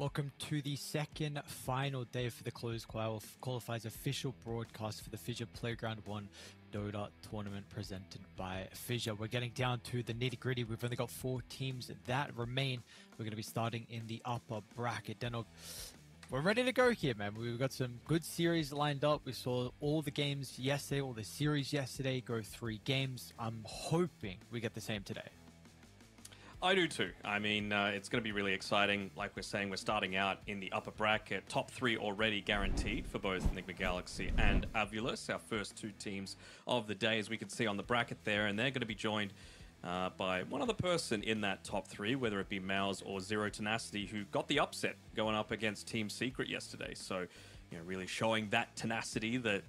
Welcome to the second final day for the closed qualifiers official broadcast for the FISSURE Playground 1 Dota tournament presented by FISSURE. We're getting down to the nitty gritty. We've only got 4 teams that remain. We're going to be starting in the upper bracket. Denog, we're ready to go here, man. We've got some good series lined up. We saw all the games yesterday, all the series yesterday, go 3 games. I'm hoping we get the same today. I do too. I mean, it's going to be really exciting. Like we're saying, we're starting out in the upper bracket. Top 3 already guaranteed for both Enigma Galaxy and Avulus, our first 2 teams of the day, as we can see on the bracket there. And they're going to be joined by one other person in that top 3, whether it be Mouse or Zero Tenacity, who got the upset going up against Team Secret yesterday. So, you know, really showing that tenacity that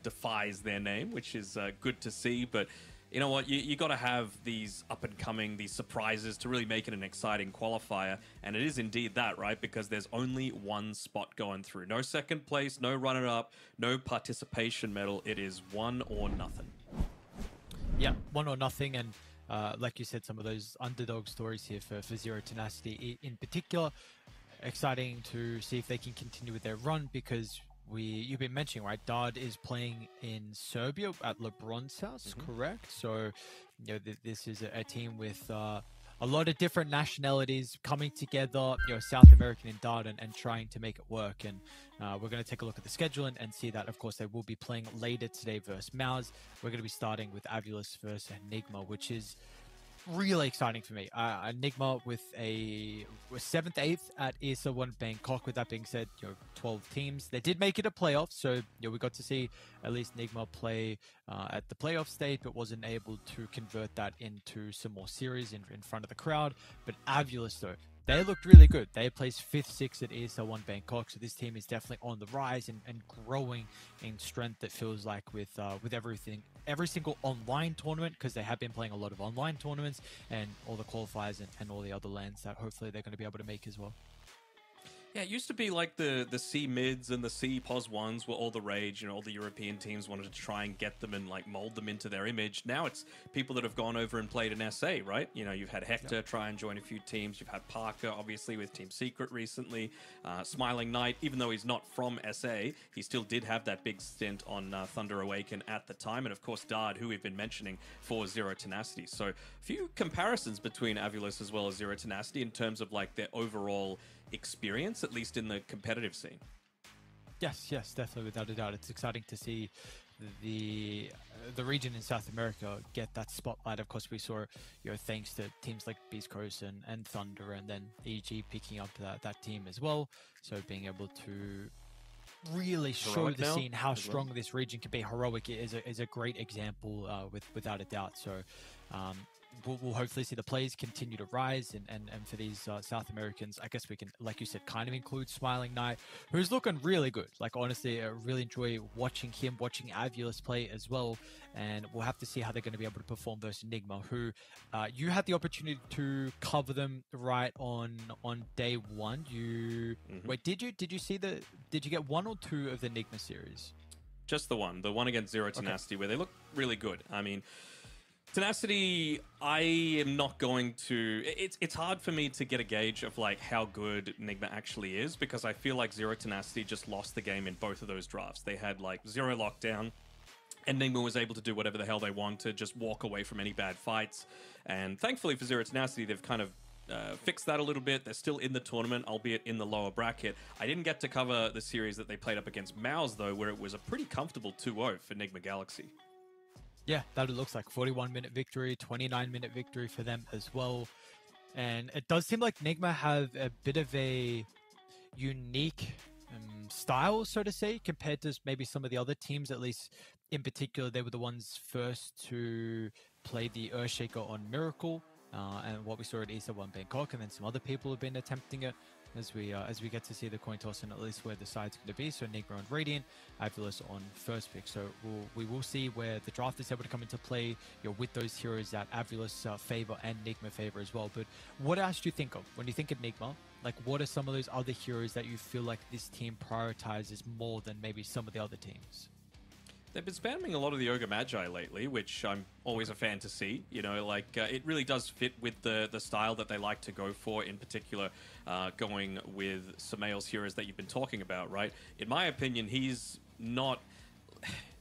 defies their name, which is good to see. But you know what? You got to have these up-and-coming, these surprises to really make it an exciting qualifier. And it is indeed that, right? Because there's only one spot going through. No second place, no runner-up, no participation medal. It is 1 or nothing. Yeah, 1 or nothing. And like you said, some of those underdog stories here for Zero Tenacity in particular. Exciting to see if they can continue with their run, because you've been mentioning, right, Dard is playing in Serbia at LeBron's house, correct? So, you know, this is a team with a lot of different nationalities coming together, you know, South American in Dard and trying to make it work. And we're going to take a look at the schedule and see that, of course, they will be playing later today versus Mouse. We're going to be starting with Avulus versus Enigma, which is really exciting for me. Enigma with a 7th, 8th at ESA 1 Bangkok. With that being said, you know, 12 teams. They did make it a playoff, so you know, we got to see at least Enigma play at the playoff stage, but wasn't able to convert that into some more series in front of the crowd. But Avulus, though, they looked really good. They placed 5th, 6th at ESL 1 Bangkok, so this team is definitely on the rise and growing in strength. It feels like with everything, every single online tournament, because they have been playing a lot of online tournaments and all the qualifiers and all the other lands that hopefully they're going to be able to make as well. Yeah, it used to be like the C mids and the C pos 1s were all the rage. You know, all the European teams wanted to try and get them and like mold them into their image. Now it's people that have gone over and played in SA, right? You know, you've had Hector try and join a few teams. You've had Parker, obviously, with Team Secret recently. Smiling Knight, even though he's not from SA, he still did have that big stint on Thunder Awaken at the time. And of course, Dard, who we've been mentioning for Zero Tenacity. So a few comparisons between Avulus as well as Zero Tenacity in terms of like their overall experience, at least in the competitive scene. Yes, definitely, without a doubt. It's exciting to see the region in South America get that spotlight. Of course, we saw, you know, thanks to teams like Beast Coast and Thunder, and then EG picking up that team as well. So being able to really show the scene how strong this region can be. Heroic is a great example, without a doubt. So we'll hopefully see the players continue to rise, and for these South Americans, I guess we can, like you said, kind of include Smiling Knight, who's looking really good. Like, honestly, I really enjoy watching him, watching Avulus play as well, and we'll have to see how they're going to be able to perform versus Enigma, who you had the opportunity to cover them right on day 1. Wait, did you see did you get 1 or 2 of the Enigma series? Just the one against Zero Tenacity, where they look really good. I mean, Tenacity, I am not going to... It's hard for me to get a gauge of like how good Enigma actually is, because I feel like Zero Tenacity just lost the game in both of those drafts. They had like 0 lockdown, and Enigma was able to do whatever the hell they wanted, just walk away from any bad fights. And thankfully for Zero Tenacity, they've kind of fixed that a little bit. They're still in the tournament, albeit in the lower bracket. I didn't get to cover the series that they played up against Mouse, though, where it was a pretty comfortable 2-0 for Enigma Galaxy. Yeah, that it looks like 41-minute victory, 29-minute victory for them as well. And it does seem like Enigma have a bit of a unique style, so to say, compared to maybe some of the other teams. At least in particular, they were the ones first to play the Earthshaker on Miracle, and what we saw at ESA 1 Bangkok, and then some other people have been attempting it. As we get to see the coin toss and at least where the side's going to be. So Enigma on Radiant, Avulus on first pick. So we will see where the draft is able to come into play, you know, with those heroes that Avulus favor and Enigma favor as well. But what else do you think of when you think Enigma? Like, what are some of those other heroes that you feel like this team prioritizes more than maybe some of the other teams? They've been spamming a lot of the Ogre Magi lately, which I'm always a fan to see. You know, like, it really does fit with the style that they like to go for, in particular, going with Sumail's heroes that you've been talking about, right? In my opinion, he's not...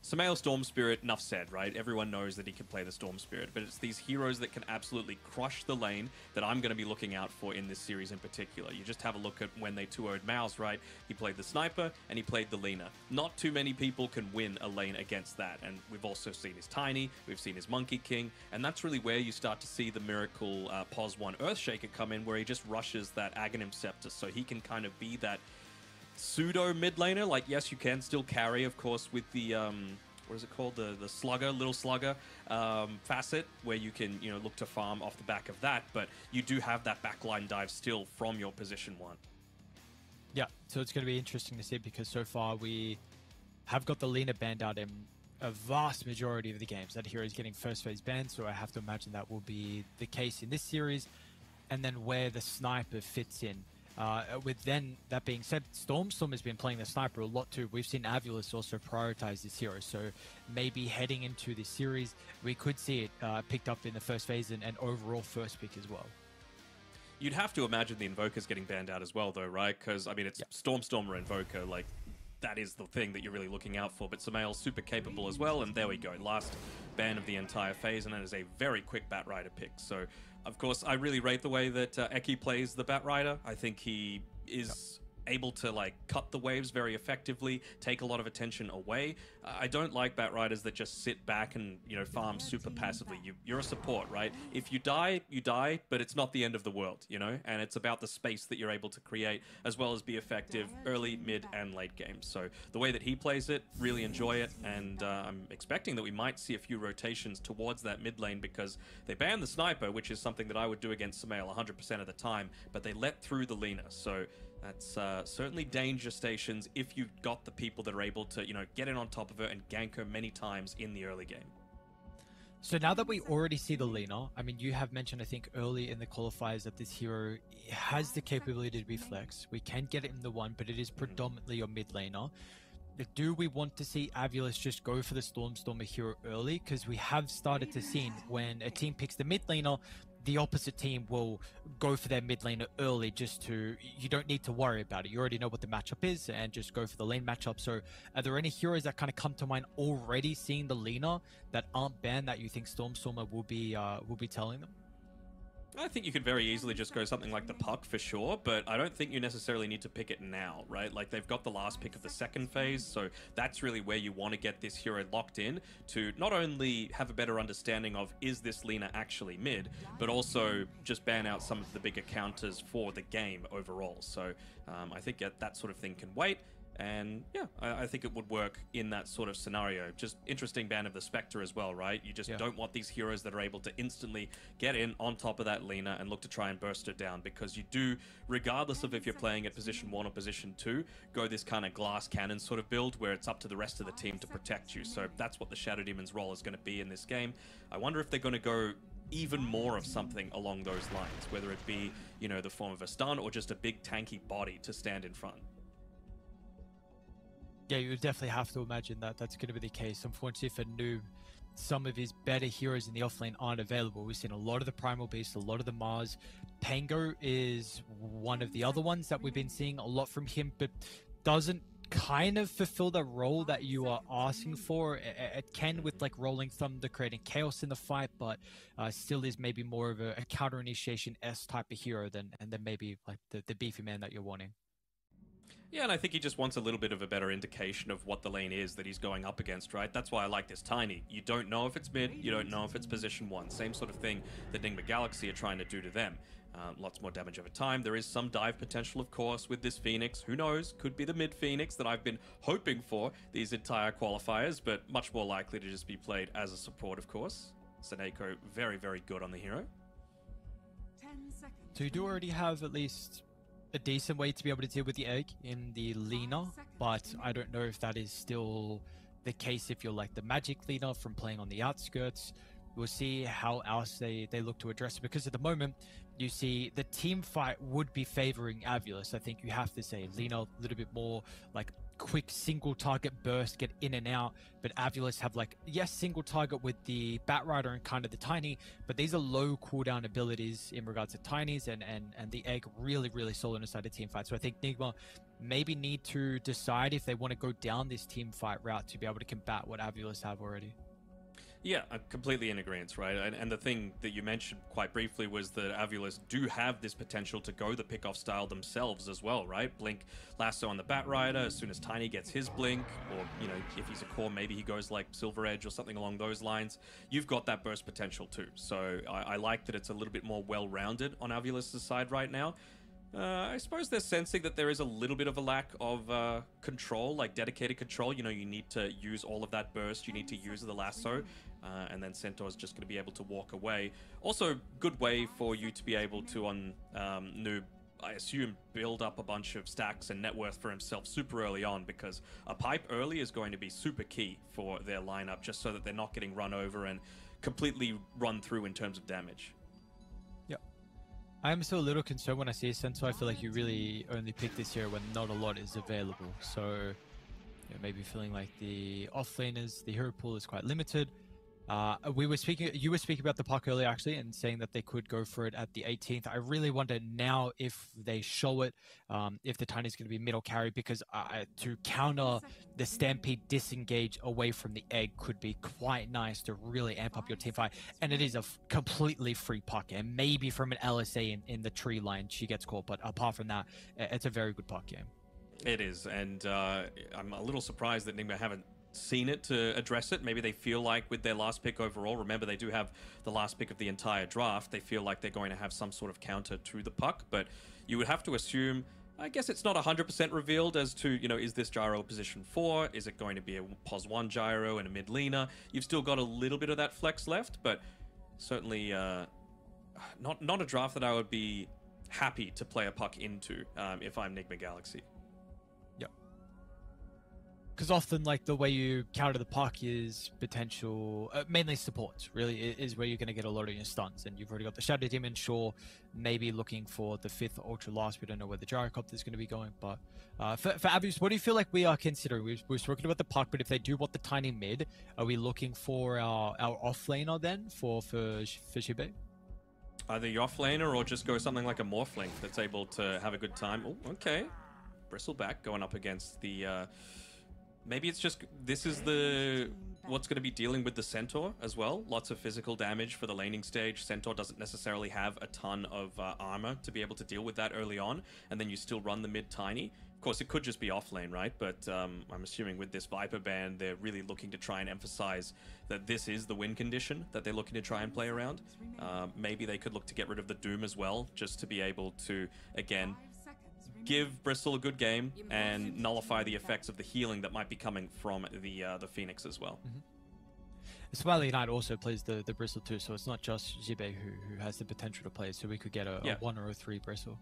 Sumail Storm Spirit, enough said, right? Everyone knows that he can play the Storm Spirit, but it's these heroes that can absolutely crush the lane that I'm going to be looking out for in this series in particular. You just have a look at when they 2-0'd Mouse, right? He played the Sniper and he played the Lina. Not too many people can win a lane against that, and we've also seen his Tiny, we've seen his Monkey King, and that's really where you start to see the Miracle POS 1 Earthshaker come in, where he just rushes that Aghanim Scepter, so he can kind of be that pseudo mid laner. Like, yes, you can still carry, of course, with the what is it called, the slugger, little slugger facet, where you can, you know, look to farm off the back of that, but you do have that backline dive still from your position 1. Yeah, so it's going to be interesting to see, because so far we have got the Lina banned out in a vast majority of the games. That hero is getting first phase banned, so I have to imagine that will be the case in this series. And then where the Sniper fits in. With then that being said, Storm has been playing the Sniper a lot too. We've seen Avulus also prioritize this hero, so maybe heading into this series, we could see it picked up in the first phase and overall first pick as well. You'd have to imagine the Invoker's getting banned out as well, though, right? Because, I mean, it's Storm, or Invoker, like, that is the thing that you're really looking out for. But Sumail's super capable as well, and there we go. Last ban of the entire phase, and that is a very quick Batrider pick. So, of course, I really rate the way that Eki plays the Batrider. I think he is able to, like, cut the waves very effectively, take a lot of attention away. I don't like Batriders that just sit back and, you know, farm super passively. You're a support, right? If you die, you die, but it's not the end of the world, you know? And it's about the space that you're able to create, as well as be effective early, mid, and late game. So the way that he plays it, really enjoy it, and I'm expecting that we might see a few rotations towards that mid lane, because they banned the Sniper, which is something that I would do against Sumail 100% of the time, but they let through the Lina, so that's certainly danger stations if you've got the people that are able to, you know, get in on top of her and gank her many times in the early game. So now that we already see the Lina, I mean, you have mentioned, I think, early in the qualifiers that this hero has the capability to be flex. We can get it in the 1, but it is predominantly your mid laner. Do we want to see Avulus just go for the Stormer hero early? Because we have started to see when a team picks the mid laner, the opposite team will go for their mid laner early, just to, you don't need to worry about it. You already know what the matchup is and just go for the lane matchup. So are there any heroes that kind of come to mind already seeing the Lina that aren't banned that you think Stormer will be telling them? I think you could very easily just go something like the Puck for sure, but I don't think you necessarily need to pick it now, right? Like, they've got the last pick of the second phase, so that's really where you want to get this hero locked in to not only have a better understanding of, is this Lina actually mid, but also just ban out some of the bigger counters for the game overall. So I think that sort of thing can wait. And yeah, I think it would work in that sort of scenario. Just interesting ban of the Spectre as well, right? You just don't want these heroes that are able to instantly get in on top of that Lina and look to try and burst it down, because you do, regardless of if you're playing at position 1 or position 2, go this kind of glass cannon sort of build where it's up to the rest of the team to protect you. So that's what the Shadow Demon's role is going to be in this game. I wonder if they're going to go even more of something along those lines, whether it be, you know, the form of a stun or just a big tanky body to stand in front. Yeah, you would definitely have to imagine that that's going to be the case. Unfortunately for Noob, some of his better heroes in the offlane aren't available. We've seen a lot of the Primal Beast, a lot of the Mars. Pango is one of the other ones that we've been seeing a lot from him, but doesn't kind of fulfill the role that you are asking for. It can with, like, Rolling Thunder, creating chaos in the fight, but still is maybe more of a counter initiation-esque type of hero than maybe like the beefy man that you're wanting. Yeah, and I think he just wants a little bit of a better indication of what the lane is that he's going up against, right? That's why I like this Tiny. You don't know if it's mid, you don't know if it's position 1. Same sort of thing that Enigma Galaxy are trying to do to them. Lots more damage over time. There is some dive potential, of course, with this Phoenix. Who knows? Could be the mid Phoenix that I've been hoping for these entire qualifiers, but much more likely to just be played as a support, of course. Seneko, very, very good on the hero. 10 seconds. So you do already have at least a decent way to be able to deal with the egg in the Lina, but I don't know if that is still the case if you're like the Magic Lina from playing on the outskirts. We'll see how else they look to address it, because at the moment you see the team fight would be favoring Avulus. I think you have to say Lina a little bit more like quick single target burst, get in and out. But Avulus have like, yes, single target with the Batrider and kind of the Tiny, but these are low cooldown abilities in regards to Tinies, and the Egg really, really solid inside a team fight. So I think Nigma maybe need to decide if they want to go down this team fight route to be able to combat what Avulus have already. Yeah, I'm completely in agreement, right? And the thing that you mentioned quite briefly was that Avulus do have this potential to go the pick-off style themselves as well, right? Blink Lasso on the Batrider as soon as Tiny gets his Blink, or, you know, if he's a core, maybe he goes like Silver Edge or something along those lines. You've got that burst potential too. So I like that it's a little bit more well-rounded on Avulus' side right now. I suppose they're sensing that there is a little bit of a lack of control, like dedicated control. You know, you need to use all of that burst, you need to use the lasso, and then Centaur's just going to be able to walk away. Also, good way for you to be able to, on Noob, I assume, build up a bunch of stacks and net worth for himself super early on, because a pipe early is going to be super key for their lineup, just so that they're not getting run over and completely run through in terms of damage. I'm still a little concerned when I see a Centaur. I feel like you really only pick this hero when not a lot is available. So maybe feeling like the offlaners, the hero pool is quite limited. You were speaking about the puck earlier actually, and saying that they could go for it at the 18th. I really wonder now if they show it, if the Tiny's going to be middle carry, because to counter the Stampede disengage away from the Egg could be quite nice to really amp up your team fight. And it is a completely free puck, and maybe from an LSA in the tree line she gets caught, but apart from that, it's a very good puck game. It is, and I'm a little surprised that Nigma haven't seen it to address it. Maybe they feel like with their last pick overall, remember they do have the last pick of the entire draft, they feel like they're going to have some sort of counter to the puck, but you would have to assume, I guess it's not 100% revealed as to, you know, is this gyro position 4? Is it going to be a pos 1 gyro and a mid leaner? You've still got a little bit of that flex left, but certainly not a draft that I would be happy to play a puck into if I'm Nigma Galaxy. Because often, like, the way you counter the puck is potential, mainly supports, really, is where you're going to get a lot of your stuns. And you've already got the Shadow Demon, sure, maybe looking for the 5th Ultra Last. We don't know where the Gyrocopter is going to be going. But for Abus, what do you feel like we are considering? We've spoken about the puck, but if they do want the Tiny mid, are we looking for our offlaner then for Shibe? Either your offlaner or just go something like a Morphling that's able to have a good time. Oh, okay. Bristleback going up against the... Maybe it's just, this is what's going to be dealing with the Centaur as well. Lots of physical damage for the laning stage. Centaur doesn't necessarily have a ton of armor to be able to deal with that early on, and then you still run the mid Tiny. Of course, it could just be off lane, right? But I'm assuming with this Viper ban, they're really looking to try and emphasize that this is the win condition that they're looking to try and play around. Maybe they could look to get rid of the Doom as well, just to be able to, again, give Bristol a good game and nullify the effects of the healing that might be coming from the Phoenix as well. Mm-hmm. Smiley Knight also plays the Bristol too, so it's not just Jibe who has the potential to play, so we could get a 1 or a 3 Bristol.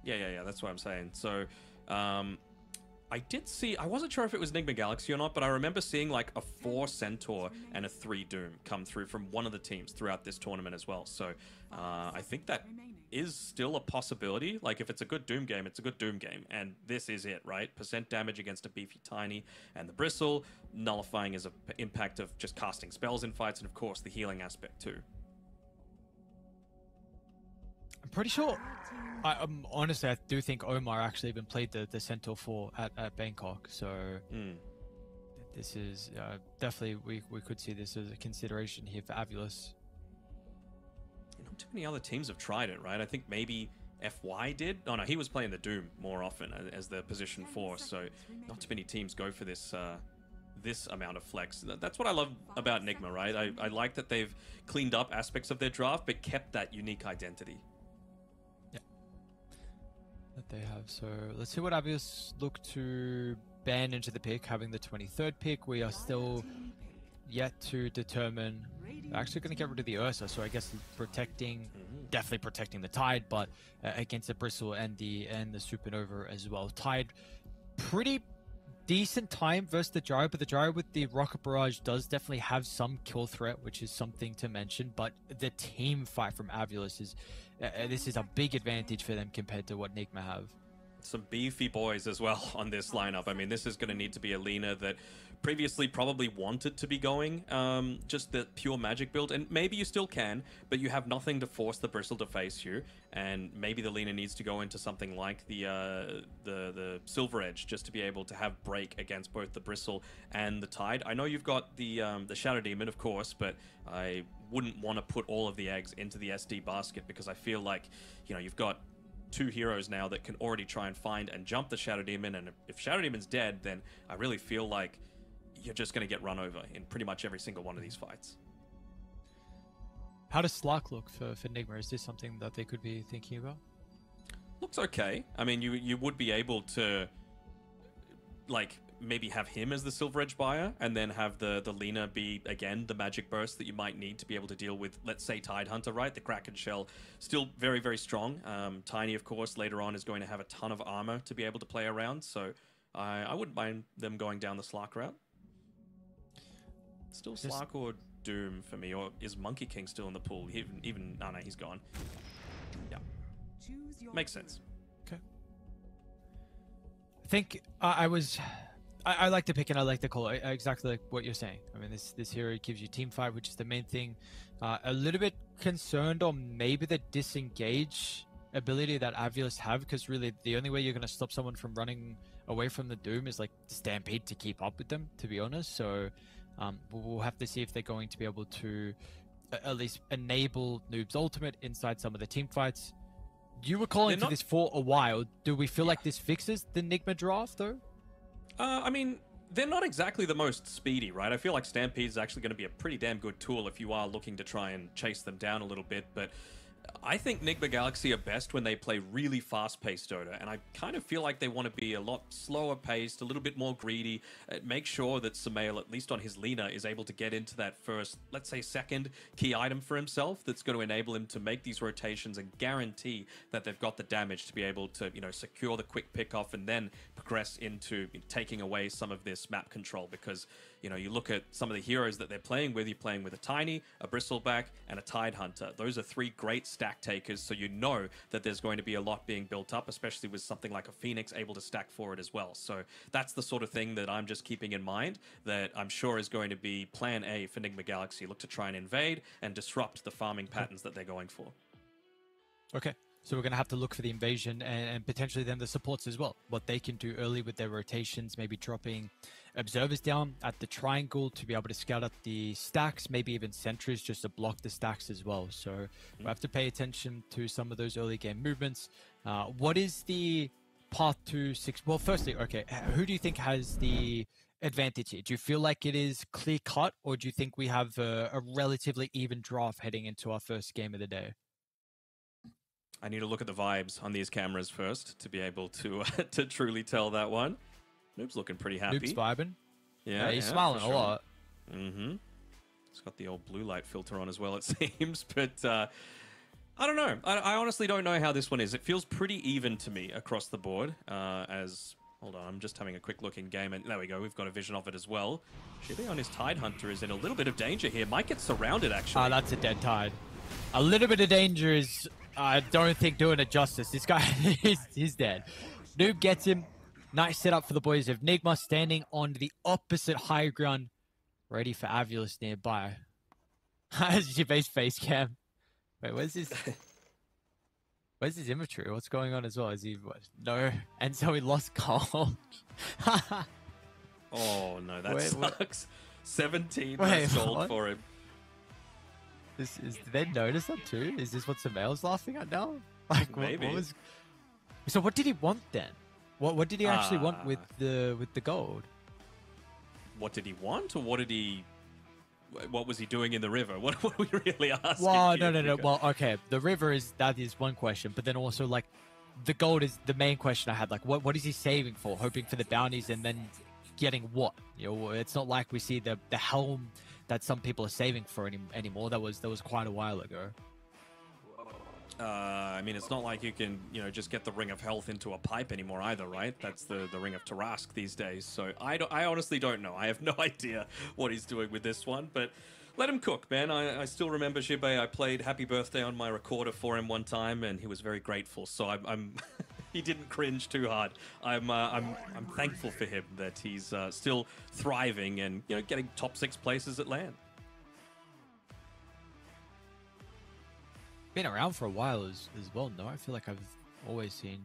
Yeah, that's what I'm saying. So, I did see, I wasn't sure if it was Nigma Galaxy or not, but I remember seeing like a 4 Centaur and a 3 Doom come through from one of the teams throughout this tournament as well. So, I think that is still a possibility. Like, if it's a good Doom game, it's a good Doom game. And this is it, right? Percent damage against a beefy Tiny and the Bristle, nullifying as an impact of just casting spells in fights, and of course the healing aspect too. I'm pretty sure, honestly, I do think Omar actually even played the Centaur 4 at Bangkok. So this is definitely, we could see this as a consideration here for Avulus. Not too many other teams have tried it, right? I think maybe FY did. Oh no, he was playing the Doom more often as the position 4, so not too many teams go for this this amount of flex. That's what I love about Nigma, right? I like that they've cleaned up aspects of their draft, but kept that unique identity. Yeah, that they have. So let's see what Avulus look to ban into the pick, having the 23rd pick. We are still yet to determine. We're actually going to get rid of the Ursa, so I guess definitely protecting the Tide, but against the Bristle and the Supernova as well. Tide, pretty decent time versus the Gyro, but the Gyro with the Rocket Barrage does definitely have some kill threat, which is something to mention. But the team fight from Avulus is this is a big advantage for them compared to what Nigma have. some beefy boys as well on this lineup. I mean, this is going to need to be a Lina that previously probably wanted to be going just the pure magic build, and maybe you still can, but you have nothing to force the Bristle to face you, and maybe the Lina needs to go into something like the Silver Edge just to be able to have break against both the Bristle and the Tide. I know you've got the Shadow Demon, of course, but I wouldn't want to put all of the eggs into the SD basket, because I feel like, you know, you've got two heroes now that can already try and find and jump the Shadow Demon, and if Shadow Demon's dead, then I really feel like you're just going to get run over in pretty much every single one of these fights. How does Slark look for Nigma? Is this something that they could be thinking about? Looks okay. I mean, you would be able to, like, maybe have him as the Silver Edge buyer, and then have the Lina be, again, the magic burst that you might need to be able to deal with, let's say, Tide Hunter, right? The Kraken Shell, still very, very strong. Tiny, of course, later on is going to have a ton of armor to be able to play around, so I wouldn't mind them going down the Slark route. Still Slark or Doom for me, or is Monkey King still in the pool? No, he's gone. Yeah, makes sense. Okay. I think I like the pick and I like the call. Exactly like what you're saying. I mean, this hero gives you team fight, which is the main thing. A little bit concerned on maybe the disengage ability that Avulus have, because really the only way you're going to stop someone from running away from the Doom is like Stampede to keep up with them, to be honest. So we'll have to see if they're going to be able to at least enable Noob's ultimate inside some of the team fights. You were calling for this for a while. Do we feel like this fixes the Nigma draft, though? I mean, they're not exactly the most speedy, right? I feel like Stampede is actually going to be a pretty damn good tool if you are looking to try and chase them down a little bit, but I think Nigma Galaxy are best when they play really fast-paced Dota, and I kind of feel like they want to be a lot slower paced, a little bit more greedy, make sure that Sumail, at least on his Lina, is able to get into that first, let's say second key item for himself that's going to enable him to make these rotations and guarantee that they've got the damage to be able to, you know, secure the quick pick-off and then progress into taking away some of this map control, because, you know, you look at some of the heroes that they're playing with, you're playing with a Tiny, a Bristleback, and a Tide Hunter. Those are three great stack takers, so you know that there's going to be a lot being built up, especially with something like a Phoenix able to stack forward as well. So that's the sort of thing that I'm just keeping in mind, that I'm sure is going to be plan A for Nigma Galaxy. Look to try and invade and disrupt the farming patterns that they're going for. Okay. So we're going to have to look for the invasion and potentially then the supports as well. What they can do early with their rotations, maybe dropping observers down at the triangle to be able to scout out the stacks, maybe even sentries just to block the stacks as well. So we have to pay attention to some of those early game movements. What is the path to 6? Well, firstly, okay, who do you think has the advantage here? Do you feel like it is clear cut, or do you think we have a relatively even draft heading into our first game of the day? I need to look at the vibes on these cameras first to be able to to truly tell that one. Noob's looking pretty happy. Noob's vibing. Yeah, he's smiling a lot. Mm-hmm. It's got the old blue light filter on as well, it seems. But I don't know. I honestly don't know how this one is. It feels pretty even to me across the board. Hold on, I'm just having a quick look in game, and there we go. We've got a vision of it as well. Shibi on his Tide Hunter is in a little bit of danger here. Might get surrounded, actually. Oh, that's a dead Tide. A little bit of danger is, I don't think, doing it justice. This guy, he's dead. Noob gets him. Nice setup for the boys of Nigma, standing on the opposite high ground, ready for Avulus nearby. As your face cam. Wait, where's his... Where's his inventory? What's going on as well? Is he... What? No. And so he lost gold. Oh, no, that sucks. What? 17 less gold for him. Did they notice that too? Is this what Sumail's laughing at now? Like, maybe. So what did he want then? What did he actually want with the gold? What did he want, or what was he doing in the river? What are we really asking? Well, no. Well, okay, the river that is one question, but then also like the gold is the main question I had. Like, what is he saving for? Hoping for the bounties and then getting what? You know, it's not like we see the helm that some people are saving for anymore. That was quite a while ago. I mean, it's not like you can, you know, just get the Ring of Health into a pipe anymore either, right? That's the Ring of Tarask these days. So I honestly don't know. I have no idea what he's doing with this one, but let him cook, man. I still remember Jibe. I played Happy Birthday on my recorder for him one time, and he was very grateful. So I'm he didn't cringe too hard. I'm thankful for him that he's still thriving and getting top 6 places at LAN. Been around for a while as well. No, I feel like I've always seen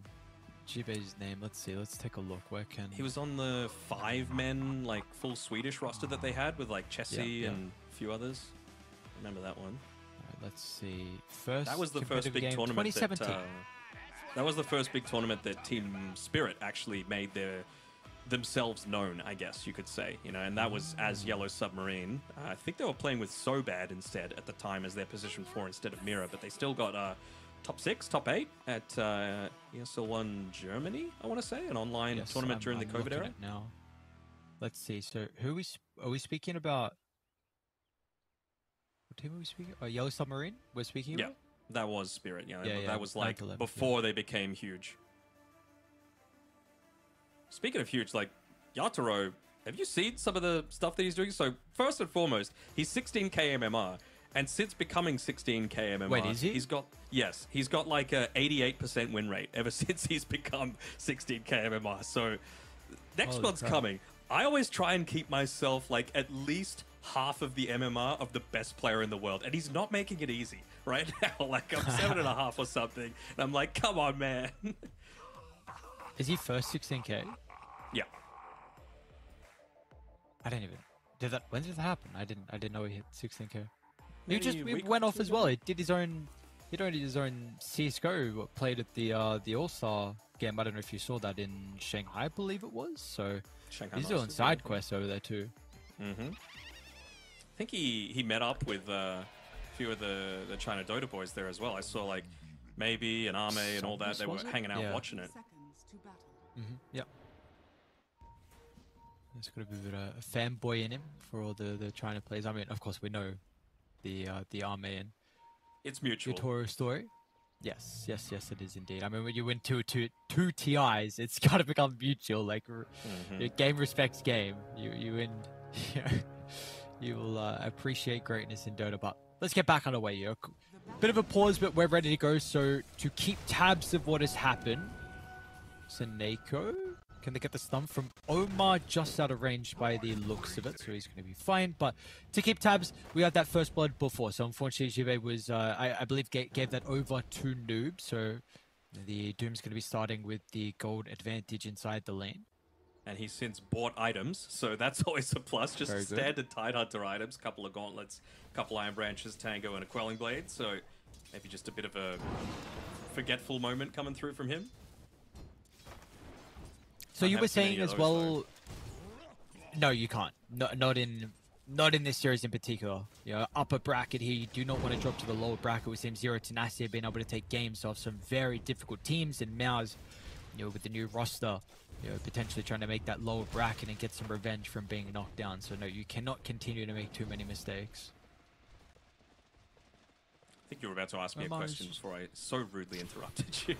Jibe's name. Let's see. Let's take a look. Where can he was on the 5-men like full Swedish roster that they had with like Chessie and a few others. Remember that one? Let's see. First, that was the first big tournament. 2017. That was the first big tournament that Team Spirit actually made themselves known, I guess you could say. And that was as Yellow Submarine. I think they were playing with So Bad instead at the time as their position 4 instead of Mira, but they still got top 6, top 8 at ESL 1 Germany. I want to say an online tournament during the COVID era. Now, let's see. So, are we speaking about? What team are we speaking? Oh, Yellow Submarine. We're speaking about. That was Spirit. Yeah, that was like before they became huge. Speaking of huge, like Yatoro, have you seen some of the stuff that he's doing? So first and foremost, he's 16k MMR, and since becoming 16k MMR, wait, is he? He's got like a 88% win rate ever since he's become 16k MMR. So next month's coming. I always try and keep myself like at least half of the MMR of the best player in the world, and he's not making it easy right now. Like I'm 7.5 or something, and I'm like, come on, man. Is he first 16k? Yeah. I didn't even. When did that happen? I didn't know he hit 16k. He went off as well. He did his own. He did his own CS:GO. Played at the All-Star game. I don't know if you saw that in Shanghai, I believe it was. So he's doing side quests over there too. Mm-hmm. I think he met up with a few of the China Dota boys there as well. I saw like maybe an Arme and all that. They were hanging out watching it. Yep. There's got a bit of a fanboy in him for all the China players. I mean, of course, we know the Arme and it's mutual. Toro story. Yes, it is indeed. I mean, when you win two TIs, it's got to become mutual. Like, game respects game. You win. You will appreciate greatness in Dota. But let's get back underway here. Bit of a pause, but we're ready to go. So to keep tabs of what has happened, Seneko, can they get the stun from Omar? Just out of range by the looks of it, so he's going to be fine. But to keep tabs, we had that first blood before. So unfortunately, Jibe was, I believe, gave that over to Noob. So the Doom's going to be starting with the gold advantage inside the lane. And he's since bought items, so that's always a plus. Just standard Tidehunter items, couple of gauntlets, couple Iron Branches, Tango, and a Quelling Blade. So maybe just a bit of a forgetful moment coming through from him. So you were saying as well, no, you can't. Not in this series in particular. Upper bracket here, you do not want to drop to the lower bracket. We see Zero Tenacity being able to take games off some very difficult teams, and Mao's, with the new roster, potentially trying to make that lower bracket and get some revenge from being knocked down. So no, you cannot continue to make too many mistakes. I think you were about to ask me a question before I so rudely interrupted you.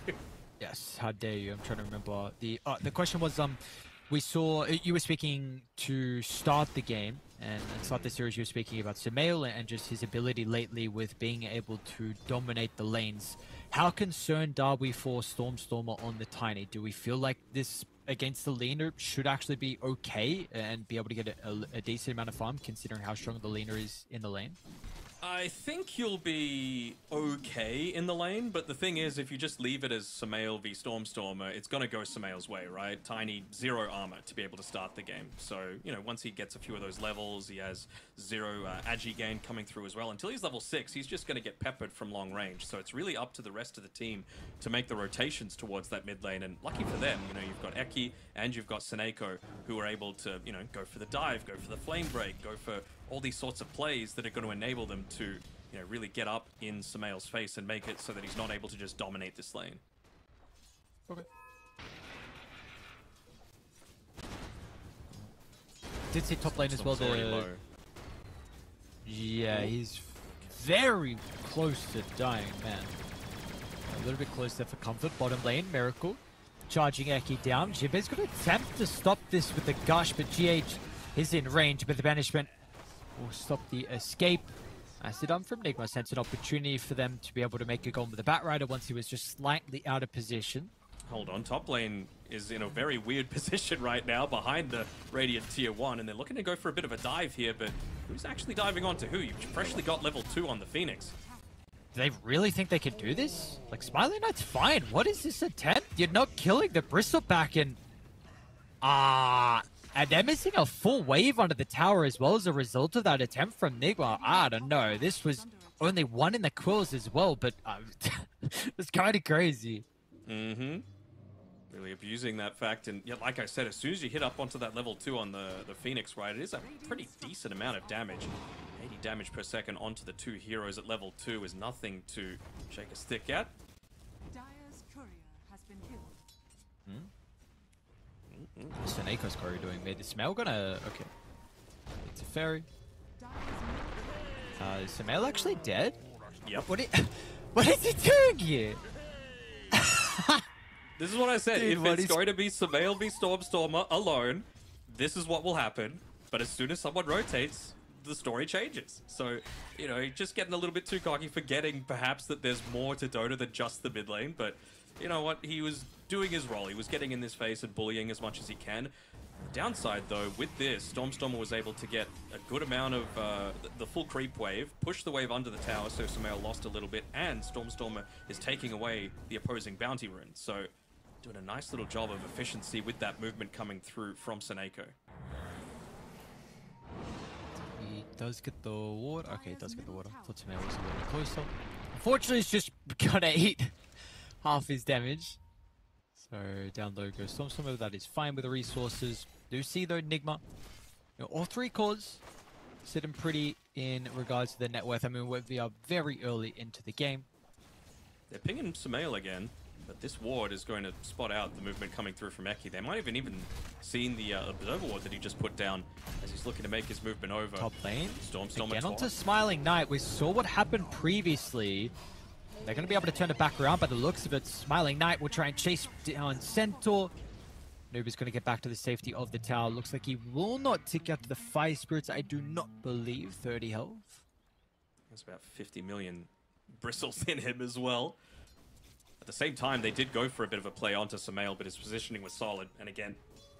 Yes, how dare you? I'm trying to remember. The question was, we saw, you were speaking to start the game and start the series, you were speaking about Sumail and just his ability lately with being able to dominate the lanes. How concerned are we for Stormstormer on the Tiny? Do we feel like this against the laner should actually be okay and be able to get a decent amount of farm considering how strong the laner is in the lane? I think you'll be okay in the lane, but the thing is, if you just leave it as Sumail v Stormstormer, it's going to go Sumail's way, right? Tiny, 0 armor to be able to start the game. So, once he gets a few of those levels, he has 0 agi gain coming through as well. Until he's level 6, he's just going to get peppered from long range. So it's really up to the rest of the team to make the rotations towards that mid lane. And lucky for them, you've got Eki and you've got Seneko who are able to, go for the dive, go for the flame break, go for all these sorts of plays that are going to enable them to, really get up in Sumail's face and make it so that he's not able to just dominate this lane. Okay. Did see top lane as well. Low. Yeah, he's very close to dying, man. A little bit close there for comfort. Bottom lane, Miracle. Charging Eki down. Jibe's going to attempt to stop this with the gush, but GH is in range, but the banishment will stop the escape. Acid from Nigma sends an opportunity for them to be able to make a goal with the Batrider once he was just slightly out of position. Hold on, top lane is in a very weird position right now behind the Radiant Tier 1, and they're looking to go for a bit of a dive here, but who's actually diving onto who? You've freshly got level 2 on the Phoenix. Do they really think they can do this? Like, Smiling Knight's fine. What is this attempt? You're not killing the Bristleback and... and they're missing a full wave under the tower as well as a result of that attempt from Nigma. I don't know. This was only one in the quills as well, but it's kind of crazy. Mm-hmm. Really abusing that fact, and yeah, like I said, as soon as you hit up onto that level 2 on the Phoenix, right, it is a pretty decent amount of damage. 80 damage per second onto the 2 heroes at level 2 is nothing to shake a stick at. Dire's courier has been killed. What's Seneco's courier doing? Made the Smell gonna... Okay. It's a fairy. Is Samael actually dead? Yep. What is he doing here? This is what I said. Dude, if it's going to be Samael v Stormstormer alone, this is what will happen. But as soon as someone rotates, the story changes. So, you know, just getting a little bit too cocky, forgetting perhaps that there's more to Dota than just the mid lane. But you know what? He was doing his role. He was getting in this face and bullying as much as he can. The downside, though, with this, Stormstormer was able to get a good amount of the full creep wave, push the wave under the tower, so Samael lost a little bit, and Stormstormer is taking away the opposing bounty rune. So, doing a nice little job of efficiency with that movement coming through from Seneko. He does get the water. Okay, he does get the water. Thought Samael was a little bit closer. Unfortunately, it's just gonna eat half his damage. So down low goes Stormstormer. That is fine with the resources. Do see though Nigma. You know, all 3 cores sitting pretty in regards to the net worth. I mean, we are very early into the game. They're pinging Samael again, but this ward is going to spot out the movement coming through from Eki. They might have even seen the observer ward that he just put down as he's looking to make his movement over. Top lane. Stormstormer Again top. onto Smiling Knight. We saw what happened previously. They're going to be able to turn it back around by the looks of it. Smiling Knight will try and chase down Centaur. Noob is going to get back to the safety of the tower. Looks like he will not tick out to the Fire Spirits. I do not believe 30 health. There's about 50 million bristles in him as well. At the same time, they did go for a bit of a play onto Samael, but his positioning was solid. And again,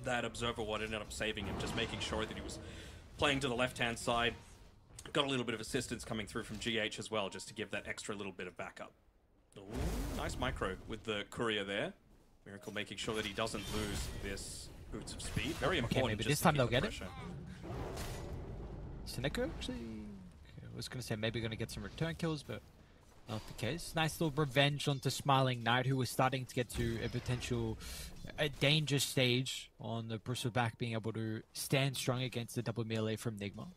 that Observer Ward ended up saving him, just making sure that he was playing to the left-hand side. Got a little bit of assistance coming through from GH as well, just to give that extra little bit of backup. Ooh, nice micro with the courier there. Miracle making sure that he doesn't lose this boots of speed. Very important. Okay, maybe this time they'll get it. Seneko actually... Okay, I was going to say maybe going to get some return kills, but not the case. Nice little revenge onto Smiling Knight, who was starting to get to a potential danger stage on the Bristleback, being able to stand strong against the double melee from Nigma.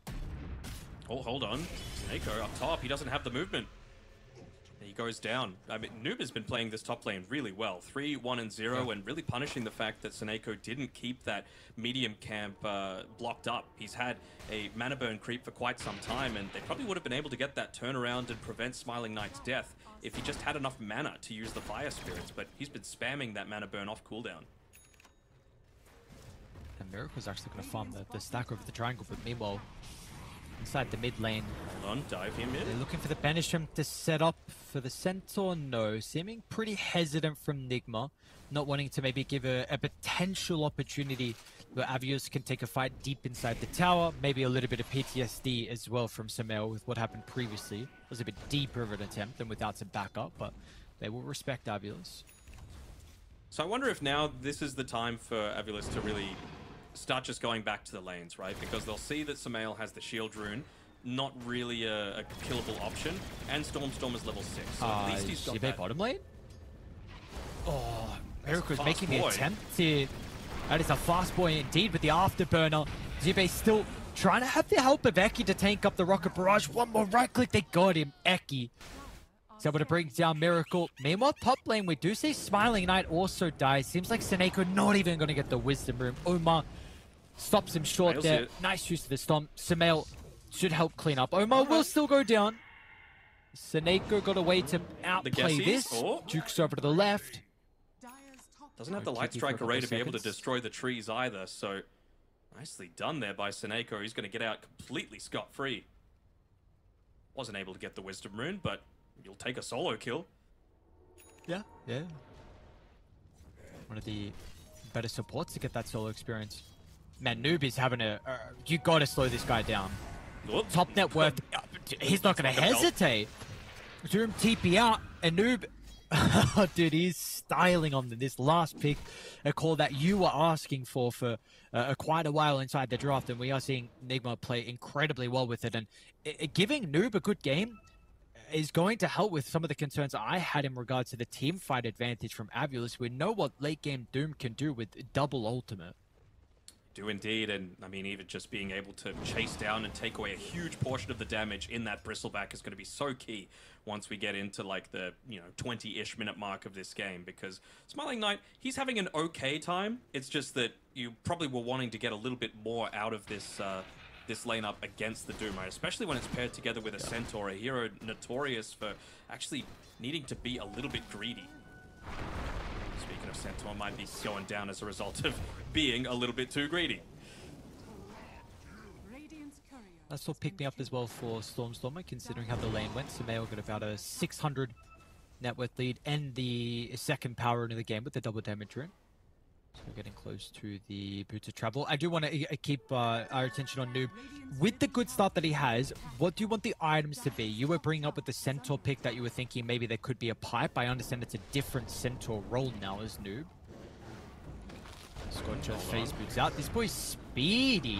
Oh, hold on. Seneko up top. He doesn't have the movement. He goes down. I mean, Noob has been playing this top lane really well. 3, 1, and 0, yeah. And really punishing the fact that Seneko didn't keep that medium camp blocked up. He's had a mana burn creep for quite some time, and they probably would have been able to get that turnaround and prevent Smiling Knight's death if he just had enough mana to use the Fire Spirits, but he's been spamming that mana burn off cooldown. And Miracle's actually going to farm the stack over the triangle, but meanwhile, inside the mid lane, hold on, dive him in. They're looking for the Banishment to set up for the Centaur. No, seeming pretty hesitant from Nigma, not wanting to maybe give a potential opportunity where Avios can take a fight deep inside the tower. Maybe a little bit of PTSD as well from Samael with what happened previously. It was a bit deeper of an attempt and without some backup, but they will respect Avios. So I wonder if now this is the time for Avios to really start just going back to the lanes, right? Because they'll see that Samael has the shield rune, not really a killable option, and Stormstormer's level 6. So at least he's got that. Bottom lane? Oh, Miracle's making the boy. attempt here. That is a fast boy indeed with the afterburner. Zube still trying to have the help of Eki to tank up the rocket barrage. One more right click, they got him. Eki is able to bring down Miracle. Meanwhile, top lane, we do see Smiling Knight also die. Seems like Seneko not even going to get the Wisdom Room. Omar stops him short there. Nice use of the Stomp. Samael should help clean up. Omar will still go down. Seneko got a way to outplay this. Duke's over to the left. Doesn't have the Light Strike array to be able to destroy the trees either, so nicely done there by Seneko. He's going to get out completely scot-free. Wasn't able to get the Wisdom Rune, but you'll take a solo kill. Yeah. one of the better supports to get that solo experience. Man, Noob is having a... you got to slow this guy down. Whoop. Top net worth. He's not going to hesitate. Zoom TP out, and Noob... dude, he's styling on this last pick. A call that you were asking for quite a while inside the draft, and we are seeing Nigma play incredibly well with it. And giving Noob a good game is going to help with some of the concerns I had in regards to the team fight advantage from Avulus. We know what late game Doom can do with double ultimate. Do indeed, and I mean, even just being able to chase down and take away a huge portion of the damage in that bristleback is going to be so key once we get into like the 20-ish minute mark of this game, because Smiling Knight, he's having an okay time. It's just that you probably were wanting to get a little bit more out of this this lane up against the Doom, right? Especially when it's paired together with a Centaur, a hero notorious for actually needing to be a little bit greedy. Speaking of Centaur, might be going down as a result of being a little bit too greedy. Radiant's courier That's what picked me up as well for Stormer, considering how the lane went. Sumail got about a 600 net worth lead and the second power into the game with the double damage rune. So we're getting close to the Boots of Travel. I do want to keep our attention on Noob. With the good start that he has, what do you want the items to be? You were bringing up with the Centaur pick that you were thinking maybe there could be a pipe. I understand it's a different Centaur role now as Noob. Scorcher phase boots out. This boy's speedy.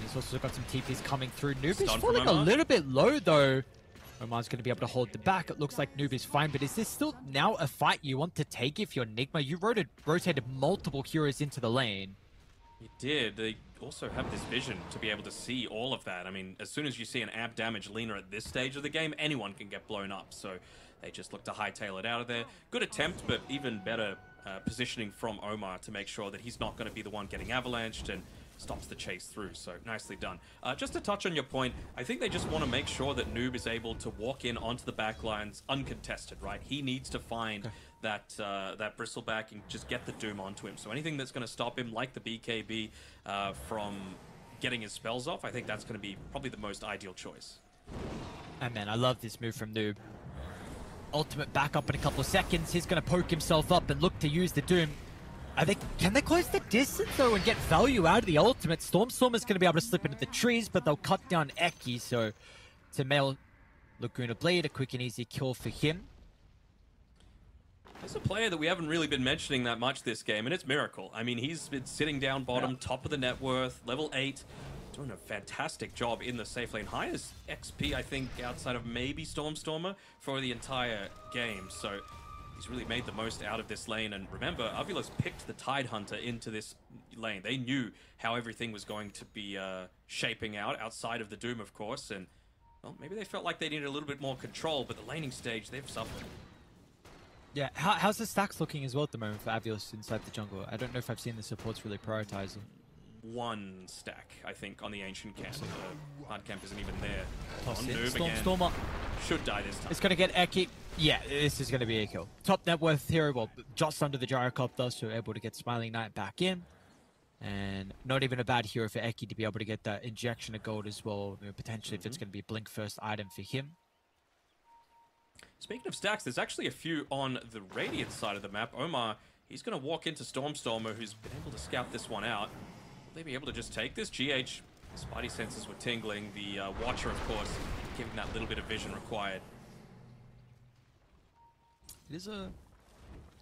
He's also got some TPs coming through. Noob is falling a little bit low though. Omar's going to be able to hold the back. It looks like Noob is fine, but is this still now a fight you want to take if you're Nigma? You rotated multiple heroes into the lane. You did. They also have this vision to be able to see all of that. I mean, as soon as you see an amp damage Lina at this stage of the game, anyone can get blown up. So they just look to hightail it out of there. Good attempt, but even better positioning from Omar to make sure that he's not going to be the one getting avalanched and stops the chase through. So nicely done. Just to touch on your point, I think they just want to make sure that Noob is able to walk in onto the back lines uncontested, right? He needs to find that bristleback and just get the Doom onto him. So anything that's going to stop him, like the BKB, from getting his spells off, I think that's going to be probably the most ideal choice. And man, I love this move from Noob. Ultimate back up in a couple of seconds. He's going to poke himself up and look to use the Doom. Can they close the distance though and get value out of the ultimate? Storm's going to be able to slip into the trees, but they'll cut down Eki, so it's a male Laguna Blade, a quick and easy kill for him. There's a player that we haven't really been mentioning that much this game, and it's Miracle. I mean, he's been sitting down bottom, top of the net worth, level 8, doing a fantastic job in the safe lane. Highest XP, I think, outside of maybe Stormer for the entire game, so he's really made the most out of this lane. And remember, Avulus picked the Tide Hunter into this lane. They knew how everything was going to be shaping out outside of the Doom, of course. And, well, maybe they felt like they needed a little bit more control, but the laning stage, they've suffered. Yeah, how's the stacks looking as well at the moment for Avulus inside the jungle? I don't know if I've seen the supports really prioritize them. 1 stack, I think, on the Ancient Camp. The hard camp isn't even there. Toss On in. Noob again. Stormer Should die this time. it's going to get Eki. Yeah, this is going to be a kill. Top net worth hero, well, just under the gyrocopter, so able to get Smiling Knight back in. And not even a bad hero for Eki to be able to get that injection of gold as well. Potentially if it's going to be a blink first item for him. Speaking of stacks, there's actually a few on the Radiant side of the map. Omar, he's going to walk into Stormer, who's been able to scout this one out. Will they be able to just take this? GH, Spidey senses were tingling. The Watcher, of course, giving that little bit of vision required. It is going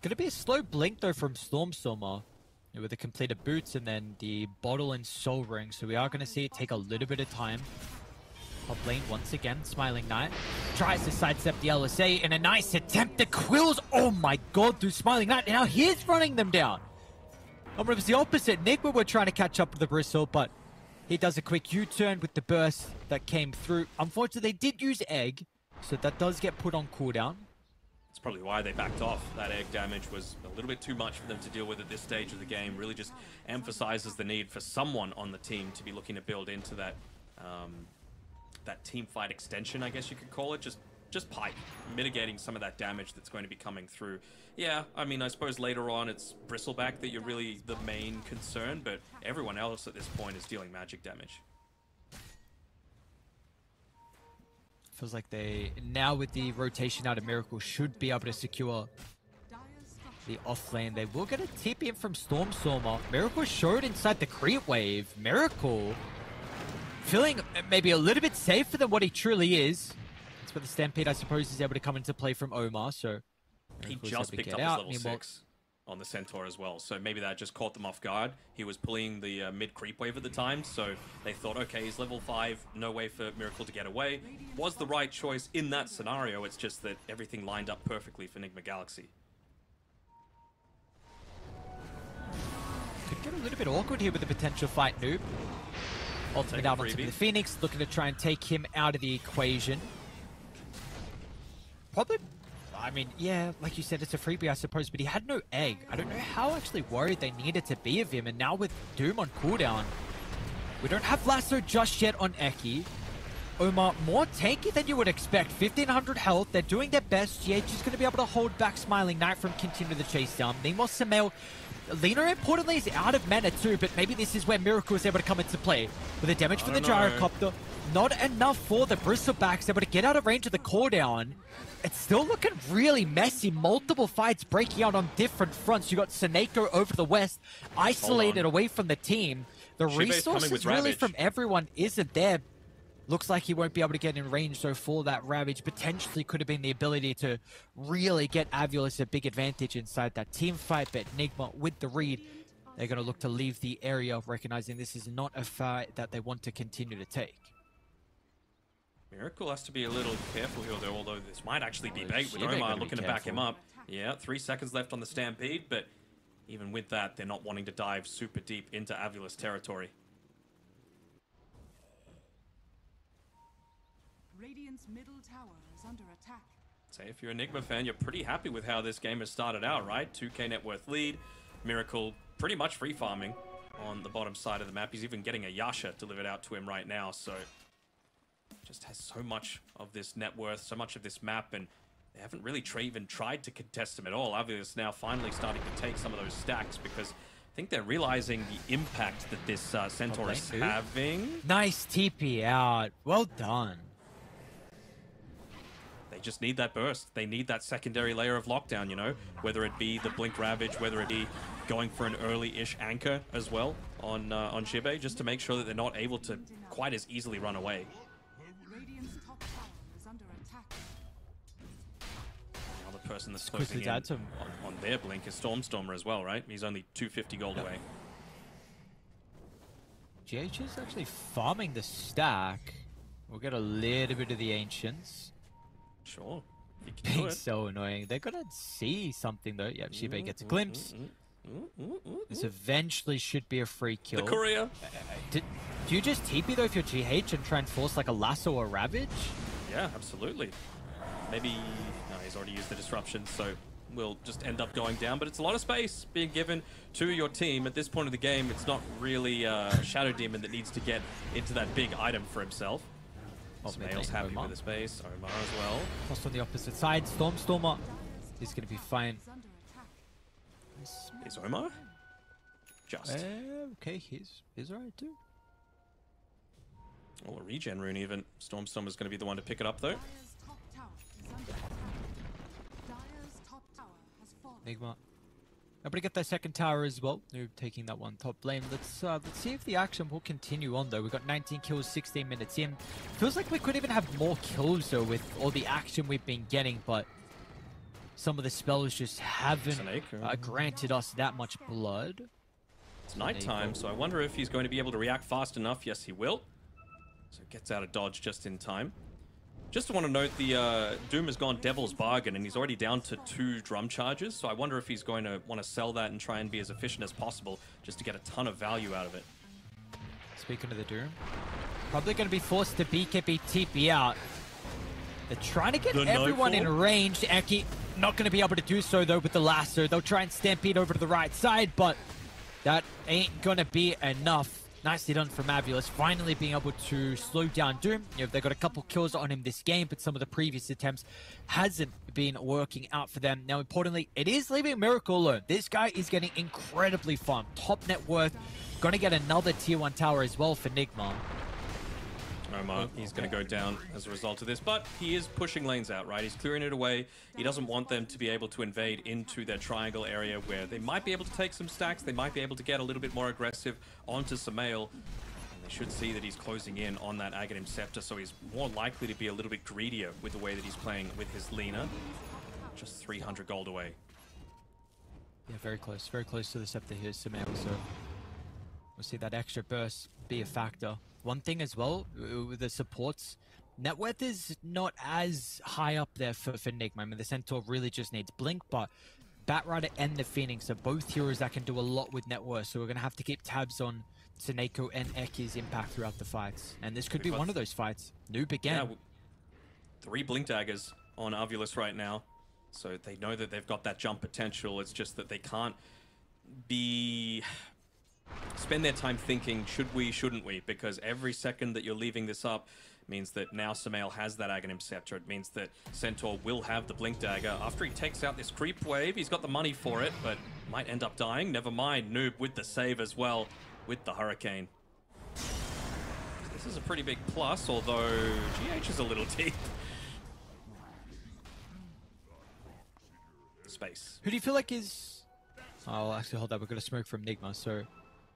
to be a slow blink though from Stormer with the completed boots and then the bottle and soul ring. So we are going to see it take a little bit of time. Top lane once again, Smiling Knight tries to sidestep the LSA in a nice attempt. The Quills, oh my god, through Smiling Knight. Now he's running them down. I mean, it was the opposite. Nigma were trying to catch up with the Bristle, but he does a quick U-turn with the burst that came through. Unfortunately, they did use Egg, so that does get put on cooldown. That's probably why they backed off. That egg damage was a little bit too much for them to deal with at this stage of the game. Really just emphasizes the need for someone on the team to be looking to build into that that team fight extension, I guess you could call it. Just pipe, mitigating some of that damage that's going to be coming through. Yeah, I mean, I suppose later on it's Bristleback that you're really the main concern, but everyone else at this point is dealing magic damage. Feels like they, now with the rotation out of Miracle, should be able to secure Dire structures the off lane. They will get a tip in from Stormstormer. Miracle showed inside the creep wave. Miracle feeling maybe a little bit safer than what he truly is. That's where the Stampede, I suppose, is able to come into play from Omar. So he Miracle's just able to picked get up out. his level 6 on the Centaur as well, so maybe that just caught them off guard. He was pulling the mid creep wave at the time, so they thought, okay, he's level 5, no way for Miracle to get away. Was the right choice in that scenario, it's just that everything lined up perfectly for Enigma Galaxy. Could get a little bit awkward here with the potential fight, Noob. Ultimate out onto the Phoenix, looking to try and take him out of the equation. Probably, I mean, yeah, like you said, it's a freebie, I suppose, but he had no egg. I don't know how actually worried they needed to be of him, and now with Doom on cooldown, we don't have Lasso just yet on Eki. Omar, more tanky than you would expect. 1500 health, they're doing their best. GH is going to be able to hold back Smiling Knight from continuing the chase down. Meanwhile, Samel, Lina, importantly, is out of mana too, but maybe this is where Miracle is able to come into play. With the damage from the Gyrocopter, not enough for the Bristlebacks, able to get out of range of the cooldown. It's still looking really messy. Multiple fights breaking out on different fronts. You got Seneko over the west, isolated away from the team. The resources really from everyone isn't there. Looks like he won't be able to get in range, so for that Ravage potentially could have been the ability to really get Avulus a big advantage inside that team fight, but Enigma with the read, they're going to look to leave the area, recognizing this is not a fight that they want to continue to take. Miracle has to be a little careful here, though, although this might actually be bait with Omar looking to back him up. Yeah, 3 seconds left on the Stampede, but even with that, they're not wanting to dive super deep into Avulus territory. Radiant's middle tower is under attack. Say if you're an Enigma fan, you're pretty happy with how this game has started out, right? 2k net worth lead. Miracle pretty much free farming on the bottom side of the map. He's even getting a Yasha delivered out to him right now, so just has so much of this net worth, so much of this map, and they haven't really even tried to contest him at all. Avulus now finally starting to take some of those stacks because I think they're realizing the impact that this Centaur is having. Nice TP out. Well done. They just need that burst. They need that secondary layer of lockdown, you know, whether it be the Blink Ravage, whether it be going for an early-ish anchor as well on Shibe, just to make sure that they're not able to quite as easily run away. Radiant's top tower is under attack. Another person that's closing in on their Blink is Stormstormer as well, right? He's only 250 gold away. GH is actually farming the stack. We'll get a little bit of the Ancients. Sure. Being so annoying. They're gonna see something though. Yep, Shibe gets a glimpse. This eventually should be a free kill. The courier. Do you just TP though if you're GH and try and force like a Lasso or Ravage? Yeah, absolutely. Maybe... No, he's already used the disruption, so we'll just end up going down. But it's a lot of space being given to your team. At this point of the game, it's not really Shadow Demon that needs to get into that big item for himself. Smail's happy with the space. Omar as well. Plus on the opposite side, Stormstormer is going to be fine. Is Omar? Just. Okay, he's alright too. Oh, a regen rune even. Stormstormer's going to be the one to pick it up though. Dire's top tower is under attack. Dire's top tower has fallen. Enigma able to get that second tower as well. Noob taking that one top lane. Let's see if the action will continue on though. We've got 19 kills, 16 minutes in. Feels like we could even have more kills though with all the action we've been getting, but some of the spells just haven't granted us that much blood. It's nighttime, so I wonder if he's going to be able to react fast enough. Yes, he will. So gets out of dodge just in time. Just want to note the Doom has gone Devil's Bargain and he's already down to 2 drum charges. So I wonder if he's going to want to sell that and try and be as efficient as possible just to get a ton of value out of it. Speaking of the Doom, probably going to be forced to BKB TP out. They're trying to get everyone in range. Eki not going to be able to do so though with the Lasso. They'll try and stampede over to the right side, but that ain't going to be enough. Nicely done from Avulus, finally being able to slow down Doom. You know, they got a couple kills on him this game, but some of the previous attempts hasn't been working out for them. Now, importantly, it is leaving Miracle alone. This guy is getting incredibly fun. Top net worth. Going to get another tier 1 tower as well for Enigma. Omar, he's going to go down as a result of this, but he is pushing lanes out, right? He's clearing it away. He doesn't want them to be able to invade into their triangle area where they might be able to take some stacks. They might be able to get a little bit more aggressive onto Samael. And they should see that he's closing in on that Aghanim Scepter, so he's more likely to be a little bit greedier with the way that he's playing with his Lina. Just 300 gold away. Yeah, very close to the Scepter here, Samael, so we'll see that extra burst be a factor. One thing as well, with the supports, net worth is not as high up there for Nigma. I mean, the Centaur really just needs Blink, but Batrider and the Phoenix are both heroes that can do a lot with net worth, so we're going to have to keep tabs on Tsuneko and Eki's impact throughout the fights. And this could be one of those fights. Noob again. Yeah, 3 Blink Daggers on Arvulus right now, so they know that they've got that jump potential. It's just that they can't spend their time thinking, should we, shouldn't we? Because every second that you're leaving this up means that now Samael has that Aghanim Scepter. It means that Centaur will have the Blink Dagger. After he takes out this creep wave, he's got the money for it, but might end up dying. Never mind, Noob with the save as well, with the Hurricane. This is a pretty big plus, although GH is a little deep. Space. Who do you feel like is... Oh, actually, hold up. We've got a smoke from Nigma, so...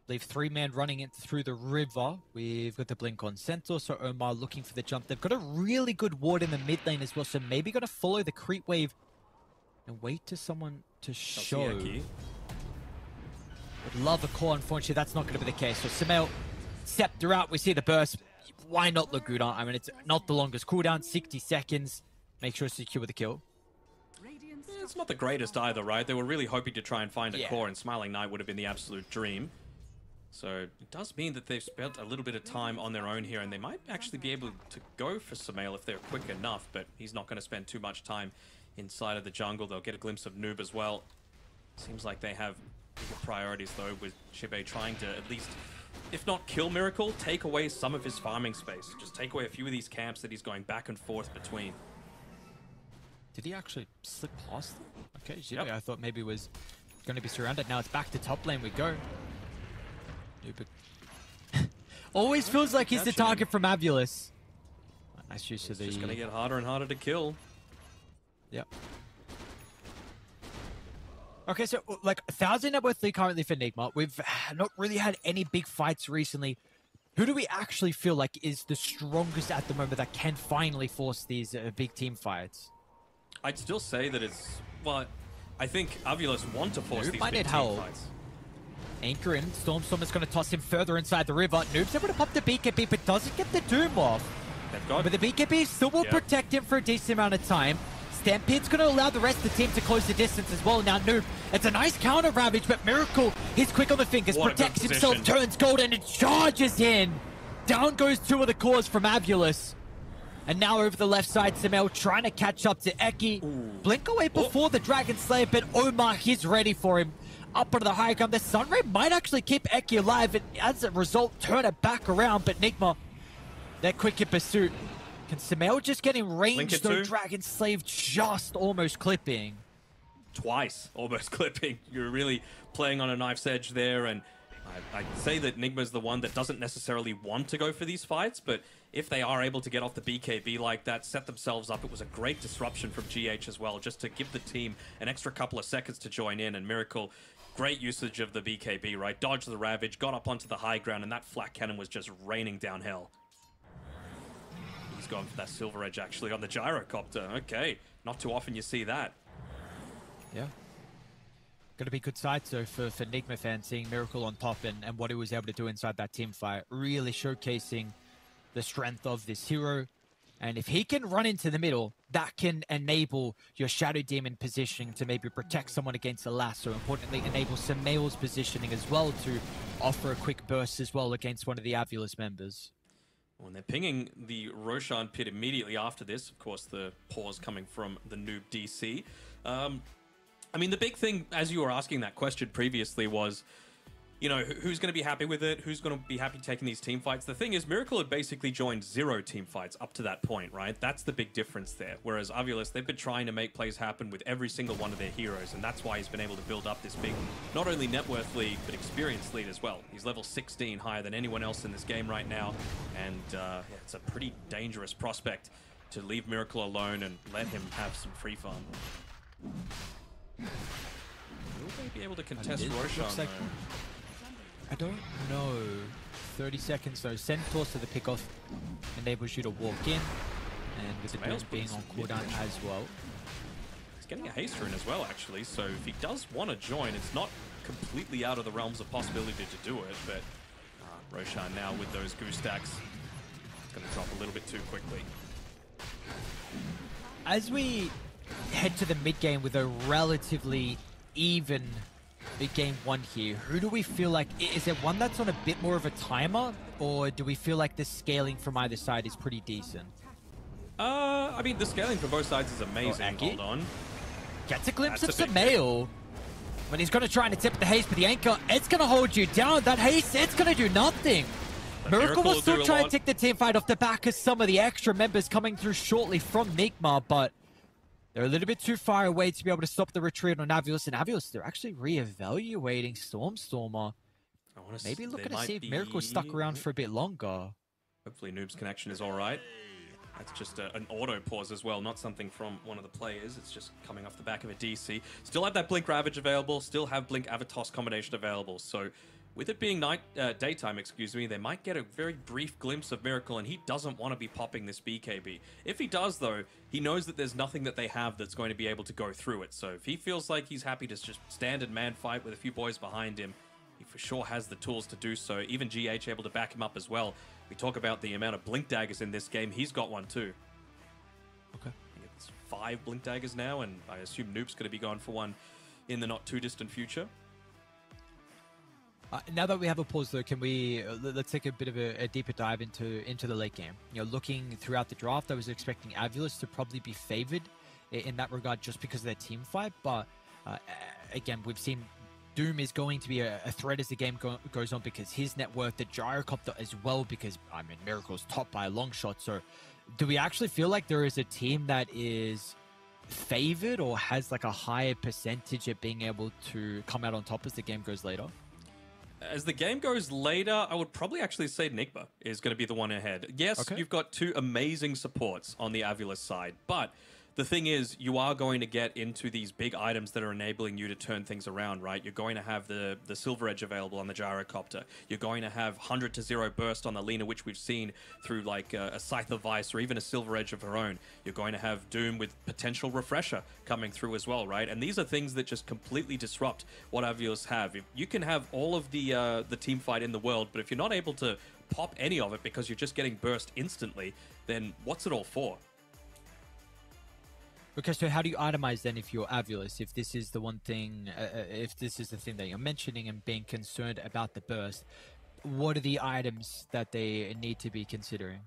Leave 3-man running it through the river. We've got the blink on Centaur, so Omar looking for the jump. They've got a really good ward in the mid lane as well, so maybe going to follow the creep wave and wait to someone to show. Would love a call, unfortunately that's not going to be the case. So Samael, Scepter out, we see the burst. Why not Laguna? I mean, it's not the longest cooldown, 60 seconds. Make sure to secure the kill. It's not the greatest either, right? They were really hoping to try and find a core, and Smiling Knight would have been the absolute dream. So it does mean that they've spent a little bit of time on their own here, and they might actually be able to go for Samael if they're quick enough, but he's not going to spend too much time inside of the jungle. They'll get a glimpse of Noob as well. Seems like they have bigger priorities, though, with Shibe trying to at least, if not kill Miracle, take away some of his farming space. Just take away a few of these camps that he's going back and forth between. Did he actually slip past them? Okay, Shibe, I thought maybe was going to be surrounded. Now it's back to top lane we go. Always feels like he's the target from Avulus. Nice use of the... It's just going to get harder and harder to kill. Yep. Okay, so like 1,000 net worth lead currently for Nigma. We've not really had any big fights recently. Who do we actually feel like is the strongest at the moment that can finally force these big team fights? I'd still say that it's... Well, I think Avulus want to force these big team fights. Anchor in. Stormstorm is going to toss him further inside the river. Noob's able to pop the BKB, but doesn't get the Doom off. But the BKB still will protect him for a decent amount of time. Stampede's going to allow the rest of the team to close the distance as well. Now Noob, it's a nice counter ravage, but Miracle, he's quick on the fingers, protects himself, turns gold, and it charges in. Down goes 2 of the cores from Avulus. And now over the left side, Samael trying to catch up to Eki. Blink away before the Dragon Slayer, but Omar, he's ready for him. Up onto the high ground. The Sunray might actually keep Eki alive, and as a result, turn it back around. But Nigma, that quick in pursuit. Can Samael just get in range, though? Dragon Slave just almost clipping. Twice almost clipping. You're really playing on a knife's edge there, and I'd say that Nigma's the one that doesn't necessarily want to go for these fights, but if they are able to get off the BKB like that, set themselves up, it was a great disruption from GH as well, just to give the team an extra couple of seconds to join in, and Miracle, great usage of the BKB, right? Dodged the Ravage, got up onto the high ground, and that flak cannon was just raining down hell. He's gone for that Silver Edge actually on the Gyrocopter. Okay, not too often you see that. Yeah. Going to be good sights though for Nigma fans, seeing Miracle on top and what he was able to do inside that team fight. Really showcasing the strength of this hero. And if he can run into the middle, that can enable your Shadow Demon positioning to maybe protect someone against the lasso. Importantly, enable Samael's positioning as well to offer a quick burst as well against one of the Avulus members. When they're pinging the Roshan pit immediately after this, of course, the pause coming from the Noob DC. I mean, the big thing, as you were asking that question previously, was you know, who's going to be happy with it? Who's going to be happy taking these team fights? The thing is, Miracle had basically joined 0 team fights up to that point, right? That's the big difference there. Whereas Avulus, they've been trying to make plays happen with every single one of their heroes, and that's why he's been able to build up this big, not only net worth lead, but experience lead as well. He's level 16, higher than anyone else in this game right now, and yeah, it's a pretty dangerous prospect to leave Miracle alone and let him have some free fun. Will they be able to contest Roshan, like, I don't know. 30 seconds though. Send toss to the pickoff enables you to walk in, and with the Doom being on cooldown as well. He's getting a haster in as well, actually, so if he does want to join, it's not completely out of the realms of possibility to do it, but Roshan now with those goose stacks, it's going to drop a little bit too quickly. As we head to the mid game with a relatively even game one here, who do we feel like, is it one that's on a bit more of a timer, or do we feel like the scaling from either side is pretty decent? I mean, the scaling from both sides is amazing. Hold on. Gets a glimpse of Samael when he's going to try and attempt the haste, but the anchor, it's going to hold you down. That haste, it's going to do nothing. Miracle will still try and take the team fight off the back of some of the extra members coming through shortly from Nigma, but they're a little bit too far away to be able to stop the retreat on Avulus, and Avulus, they're actually re-evaluating Stormstormer. Maybe looking to see if Miracle's stuck around for a bit longer. Hopefully Noob's connection is all right. That's just an auto pause as well, not something from one of the players. It's just coming off the back of a DC. Still have that Blink Ravage available, still have Blink Avatos combination available, so with it being daytime, excuse me, they might get a very brief glimpse of Miracle, and he doesn't want to be popping this BKB. If he does, though, he knows that there's nothing that they have that's going to be able to go through it. So if he feels like he's happy to just stand and man fight with a few boys behind him, he for sure has the tools to do so. Even GH able to back him up as well. We talk about the amount of Blink Daggers in this game. He's got one too. Okay. I think it's 5 Blink Daggers now, and I assume Noob's going to be going for one in the not too distant future. Now that we have a pause, though, can we let's take a bit of a deeper dive into the late game? You know, looking throughout the draft, I was expecting Avulus to probably be favored in that regard just because of their team fight. But again, we've seen Doom is going to be a threat as the game goes on because his net worth, the Gyrocopter as well, because I mean Miracle's top by a long shot. So, do we actually feel like there is a team that is favored or has like a higher percentage at being able to come out on top as the game goes later? As the game goes later, I would probably actually say Nigma is going to be the one ahead. Yes, okay. You've got 2 amazing supports on the Avulus side, but the thing is, you are going to get into these big items that are enabling you to turn things around, right? You're going to have the Silver Edge available on the Gyrocopter. You're going to have 100 to 0 burst on the Lina, which we've seen through like a Scythe of Vice or even a Silver Edge of her own. You're going to have Doom with potential Refresher coming through as well, right? And these are things that just completely disrupt what Avulus have. You can have all of the team fight in the world, but if you're not able to pop any of it because you're just getting burst instantly, then what's it all for? Okay, so how do you itemize then if you're Avulus? If this is the one thing, if this is the thing that you're mentioning and being concerned about the burst, what are the items that they need to be considering?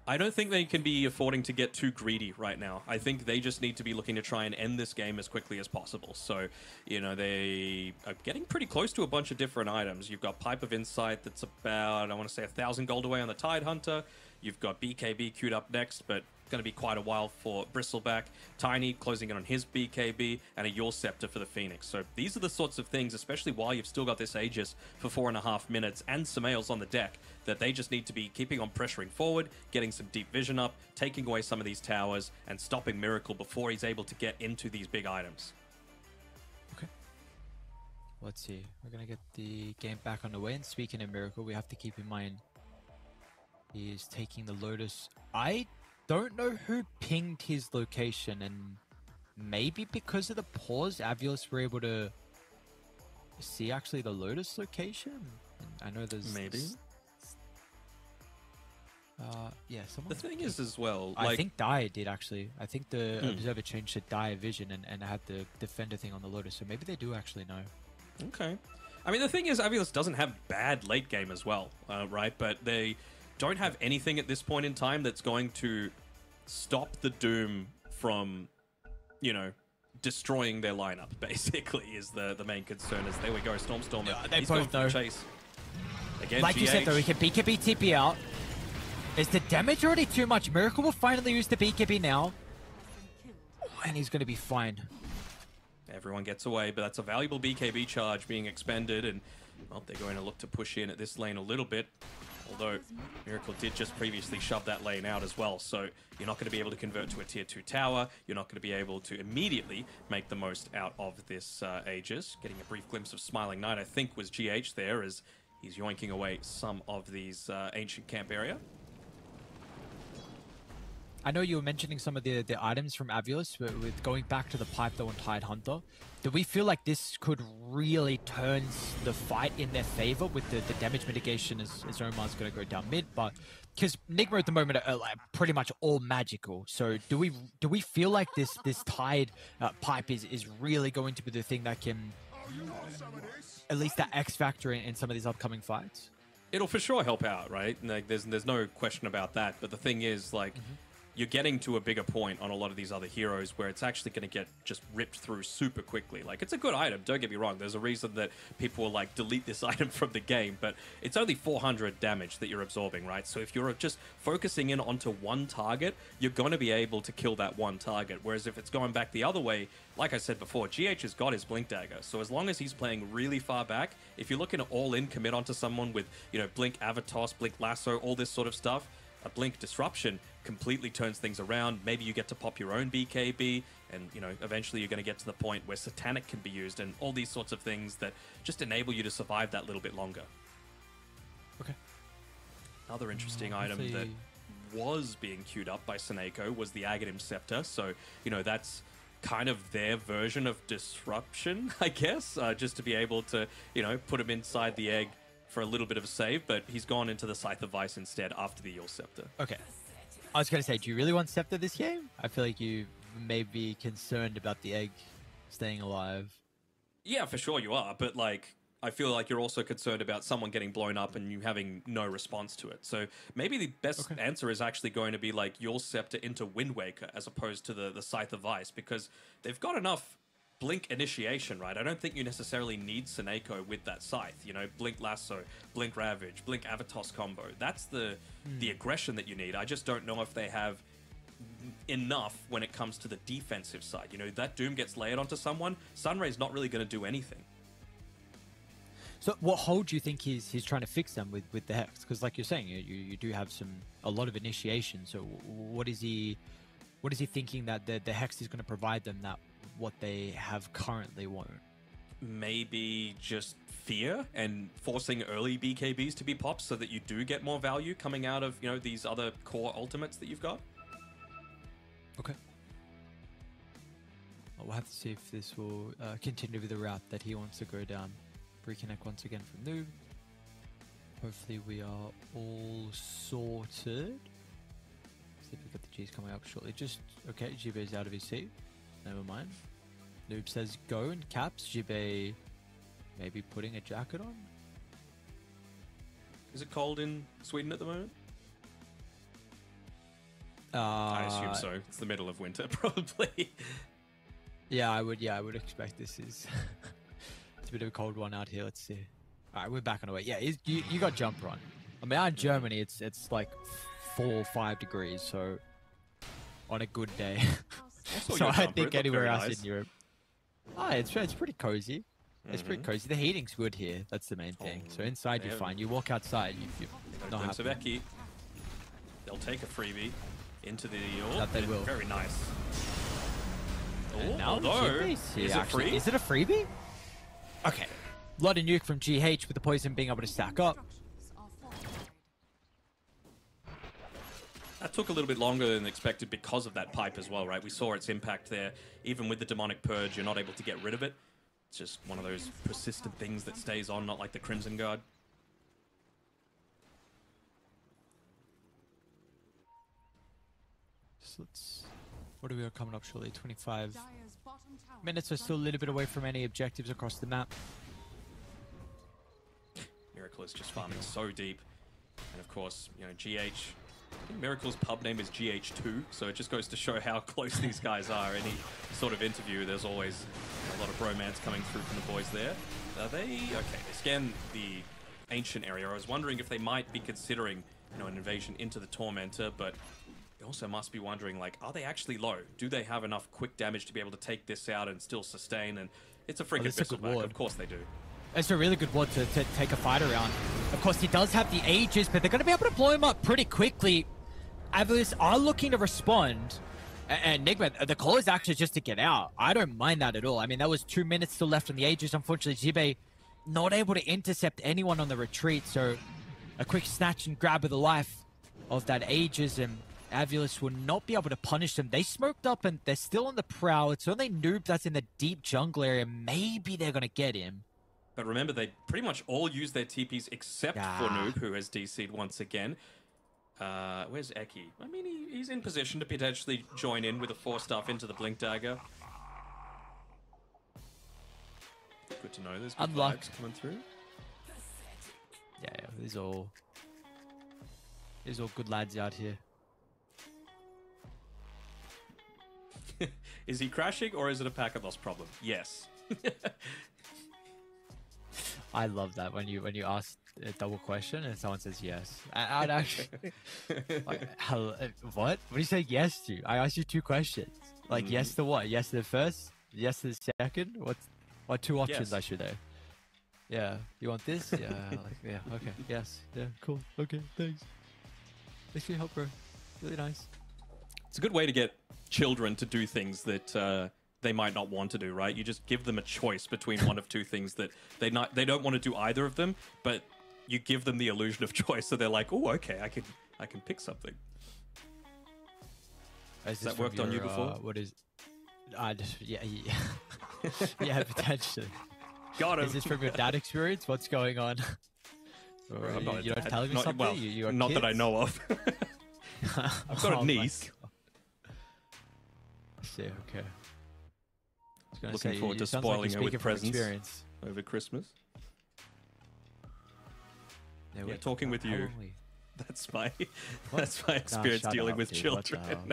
I don't think they can be affording to get too greedy right now. I think they just need to be looking to try and end this game as quickly as possible. So, you know, they are getting pretty close to a bunch of different items. You've got Pipe of Insight that's about, I want to say, 1,000 gold away on the Tide Hunter. You've got BKB queued up next, but going to be quite a while for Bristleback. Tiny closing in on his BKB, and a Your Scepter for the Phoenix. So these are the sorts of things, especially while you've still got this Aegis for 4.5 minutes and Samael's on the deck, that they just need to be keeping on pressuring forward, getting some deep vision up, taking away some of these towers, and stopping Miracle before he's able to get into these big items. Okay. Let's see. We're going to get the game back on the way. And speaking of Miracle, we have to keep in mind he is taking the Lotus. I don't know who pinged his location, and maybe because of the pause, Avulus were able to see actually the Lotus location. And I know there's maybe. Yeah. The thing is as well, I think Dire did actually. I think the observer changed to Dire Vision and had the defender thing on the Lotus, so maybe they do actually know. Okay. I mean, the thing is, Avulus doesn't have bad late game as well, right? But they don't have anything at this point in time that's going to stop the Doom from, you know, destroying their lineup, basically, is the main concern. As there we go, Stormstormer. They He's both going for the know. chase. Again, Like you said, though, GH. he can BKB TP out. Is the damage already too much? Miracle will finally use the BKB now. And he's going to be fine. Everyone gets away, but that's a valuable BKB charge being expended, and well, they're going to look to push in at this lane a little bit. Although Miracle did just previously shove that lane out as well, so you're not going to be able to convert to a tier 2 tower. You're not going to be able to immediately make the most out of this Aegis. Getting a brief glimpse of Smiling Knight, I think, was GH there, as he's yoinking away some of these ancient camp area. I know you were mentioning some of the items from Avulus with going back to the pipe though and Tide Hunter. Do we feel like this could really turn the fight in their favor with the damage mitigation as Omar's going to go down mid? But because Nigma at the moment are like pretty much all magical, so do we feel like this Tide pipe is really going to be the thing that can at least that X factor in some of these upcoming fights? It'll for sure help out, right? Like, there's no question about that. But the thing is, like, you're getting to a bigger point on a lot of these other heroes where it's actually going to get just ripped through super quickly. Like, it's a good item, don't get me wrong. There's a reason that people will, like, delete this item from the game, but it's only 400 damage that you're absorbing, right? So if you're just focusing in onto one target, you're going to be able to kill that one target. Whereas if it's going back the other way, like I said before, GH has got his Blink Dagger. So as long as he's playing really far back, if you're looking to all-in commit onto someone with, you know, Blink Avatos, Blink Lasso, all this sort of stuff, a Blink Disruption completely turns things around. Maybe you get to pop your own BKB, and you know, eventually you're going to get to the point where Satanic can be used, and all these sorts of things that just enable you to survive that little bit longer. Okay. Another interesting item that was being queued up by Seneko was the Aghanim Scepter. So, you know, that's kind of their version of Disruption, I guess, just to be able to, you know, put him inside the egg for a little bit of a save, but he's gone into the Scythe of Vice instead after the Yule Scepter. Okay. I was going to say, do you really want Scepter this game? I feel like you may be concerned about the egg staying alive. Yeah, for sure you are, but like, I feel like you're also concerned about someone getting blown up and you having no response to it. So maybe the best answer is actually going to be like Yule Scepter into Wind Waker as opposed to the Scythe of Vice, because they've got enough Blink initiation, right? I don't think you necessarily need Seneko with that Scythe. You know, Blink Lasso, Blink Ravage, Blink Avatos combo. That's the aggression that you need. I just don't know if they have enough when it comes to the defensive side. You know, that Doom gets layered onto someone, Sunray's not really going to do anything. So what hole do you think he's trying to fix them with the Hex? Because like you're saying, you do have a lot of initiation. So what is he thinking that the Hex is going to provide them that what they have currently won't? Maybe just fear and forcing early BKBs to be popped so that you do get more value coming out of, you know, these other core ultimates that you've got. Okay. We'll have to see if this will continue with the route that he wants to go down. Reconnect once again from Noob. Hopefully we are all sorted. See if we've got the G's coming up shortly. Just, okay, Jibe's out of his seat. Never mind. Noob says go and caps. Jibe maybe putting a jacket on. Is it cold in Sweden at the moment? I assume so. It's the middle of winter, probably. Yeah, I would expect this is it's a bit of a cold one out here. Let's see. All right, we're back on the way. Yeah, you got jumper on. I mean, out in Germany, it's like 4 or 5 degrees, so on a good day. So I think anywhere else in Europe. Oh, it's pretty cozy. It's pretty cozy. The heating's good here. That's the main thing. So inside you're fine. You walk outside, you're not happy. Eki. They'll take a freebie into the That they will. Very nice. Now Although, is it free? Is it a freebie? Okay. A lot of nuke from GH with the poison being able to stack up. That took a little bit longer than expected because of that pipe as well, right? We saw its impact there. Even with the Demonic Purge, you're not able to get rid of it. It's just one of those persistent things that stays on, not like the Crimson Guard. So what are we coming up shortly? 25 minutes are still a little bit away from any objectives across the map. Miracle is just farming so deep. And of course, you know, GH I think Miracle's pub name is GH2, so it just goes to show how close these guys are. Any sort of interview, there's always a lot of bromance coming through from the boys there. Are they... Okay, they scan the ancient area. I was wondering if they might be considering, you know, an invasion into the Tormentor, but they also must be wondering, like, are they actually low? Do they have enough quick damage to be able to take this out and still sustain? And it's a freaking Thistleback. Of course they do. It's a really good ward to take a fight around. Of course, he does have the Aegis, but they're going to be able to blow him up pretty quickly. Avilis are looking to respond. And Nigma, the call is actually just to get out. I don't mind that at all. I mean, that was 2 minutes still left on the Aegis. Unfortunately, Jibe not able to intercept anyone on the retreat. So a quick snatch and grab of the life of that Aegis, and Avilis will not be able to punish them. They smoked up and they're still on the prowl. It's only Noob that's in the deep jungle area. Maybe they're going to get him. But remember, they pretty much all use their TPs except for Noob, who has DC'd once again. Where's Eki? I mean, he's in position to potentially join in with a 4-staff into the Blink Dagger. Good to know there's good vibes coming through. Yeah, these are all good lads out here. Is he crashing or is it a packet loss problem? Yes. I love that when you ask a double question and someone says yes. I'd actually like, what? What do you say yes to? I asked you 2 questions. Like yes to what? Yes to the first? Yes to the second? What 2 options I should have? Yeah. You want this? Yeah. Like, yeah. Okay. Yes. Yeah. Cool. Okay. Thanks. Thanks for your help, bro. Really nice. It's a good way to get children to do things that they might not want to do, right? You just give them a choice between one of 2 things that they don't want to do either of them, but you give them the illusion of choice, so they're like, oh, okay, I can pick something. Has that worked on you before? What is? Yeah, yeah, potentially. Got him. Is this from your dad experience? What's going on? I'm not you're not telling me something? Well, you not kids? that I know of. I've got a niece. I see, okay. Looking forward to spoiling her with presents over Christmas. Yeah, talking with you. That's my experience dealing with children.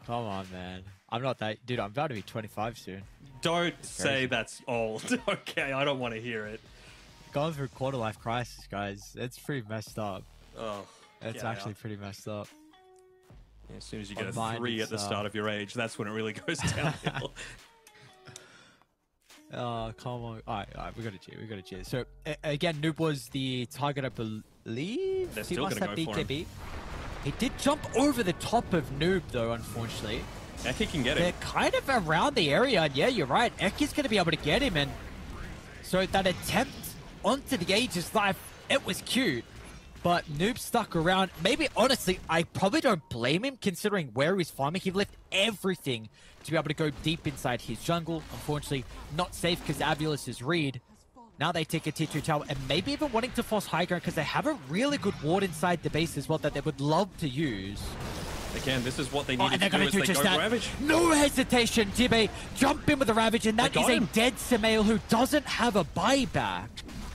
Come on, man. I'm not that dude. I'm about to be 25 soon. Don't say that's old. Okay, I don't want to hear it. Going through quarter life crisis, guys. It's pretty messed up. Oh, it's actually pretty messed up. Yeah, as soon as you get a 3 at the start of your age, that's when it really goes downhill. Oh, come on. All right, we got to cheer. So, again, Noob was the target, I believe. They're still going to go for him. He did jump over the top of Noob, though, unfortunately. Eki can get him. They're kind of around the area, and yeah, you're right. Eki's going to be able to get him, and so that attempt onto the Aegis life, it was cute. But Noob stuck around. Maybe, honestly, I probably don't blame him considering where he's farming. He left everything to be able to go deep inside his jungle. Unfortunately, not safe because Avilis is read. Now they take a tier 2 tower and maybe even wanting to force high ground because they have a really good ward inside the base as well that they would love to use. Again, this is what they need to do as they go Ravage. No hesitation, Jibe. Jump in with the Ravage, and that is a dead Samael who doesn't have a buyback.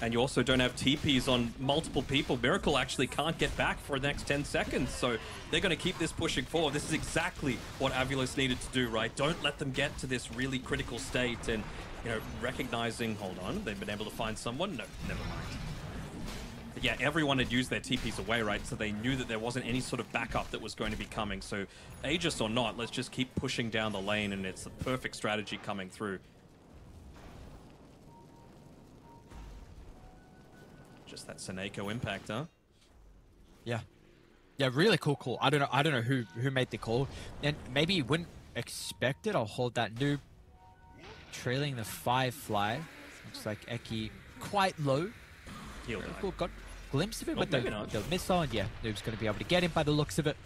And you also don't have TPs on multiple people. Miracle actually can't get back for the next 10 seconds. So they're going to keep this pushing forward. This is exactly what Avilos needed to do, right? Don't let them get to this really critical state and, you know, recognizing, hold on, they've been able to find someone. No, never mind. But yeah, everyone had used their TPs away, right? So they knew that there wasn't any sort of backup that was going to be coming. So Aegis or not, let's just keep pushing down the lane, and it's the perfect strategy coming through. Just that Seneko impact, huh? Yeah. Yeah, really cool call. I don't know who made the call. And maybe you wouldn't expect it. I'll hold that. Noob trailing the 5-fly. Looks like Eki quite low. Cool. Got a glimpse of it with the missile, and yeah, Noob's going to be able to get him by the looks of it.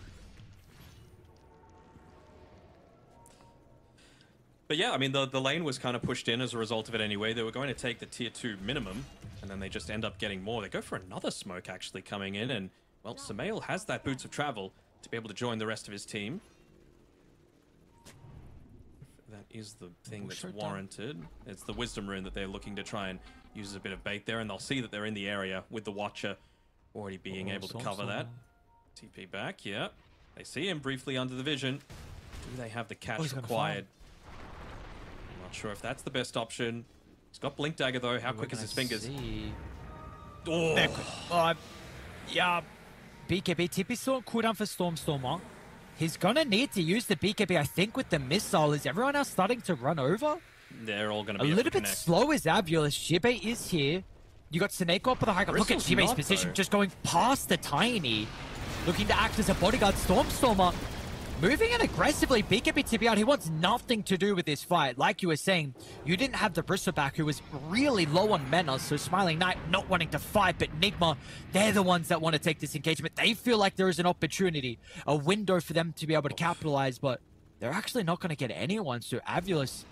But yeah, I mean, the lane was kind of pushed in as a result of it anyway. They were going to take the tier 2 minimum, and then they just end up getting more. They go for another smoke actually coming in, and, well, Samael has that Boots of Travel to be able to join the rest of his team. That is the thing that's warranted. It's the Wisdom Rune that they're looking to try and use as a bit of bait there, and they'll see that they're in the area with the Watcher already being able to cover that. TP back, yeah. They see him briefly under the vision. Do they have the catch he's gonna required? I'm not sure if that's the best option. He's got Blink Dagger though. How quick is his fingers? Oh. Yeah. BKB TP still on cooldown for Stormstormer. He's gonna need to use the BKB, I think, with the missile. Is everyone else starting to run over? They're all gonna A be little bit slow as Abulus. Jibe is here. You got Snake up with a high ground. Look at Bristle's Jibe's not, position, though. just going past the Tiny. Looking to act as a bodyguard. Stormstormer moving in aggressively. BKB TP out. He wants nothing to do with this fight. Like you were saying, you didn't have the Bristleback, who was really low on mana, so Smiling Knight not wanting to fight, but Nigma, they're the ones that want to take this engagement. They feel like there is an opportunity, a window for them to be able to capitalize, but they're actually not going to get anyone, so Avulus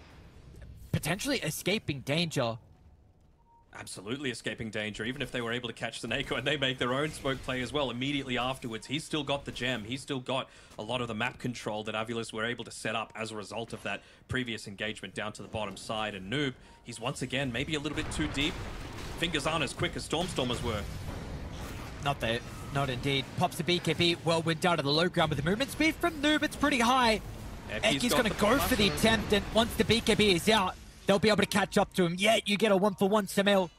potentially escaping danger. Absolutely escaping danger, even if they were able to catch Seneko and they make their own smoke play as well immediately afterwards. He's still got the gem. He's still got a lot of the map control that Avulus were able to set up as a result of that previous engagement down to the bottom side. And Noob, he's once again maybe a little bit too deep. Fingers aren't as quick as Stormstormers were. Not there. Not indeed. Pops the BKB. Whirlwind down to the low ground, but the movement speed from Noob, it's pretty high. Eki's going to go for the attempt, and once the BKB is out, they'll be able to catch up to him. Yet you get a 1-for-1 Samel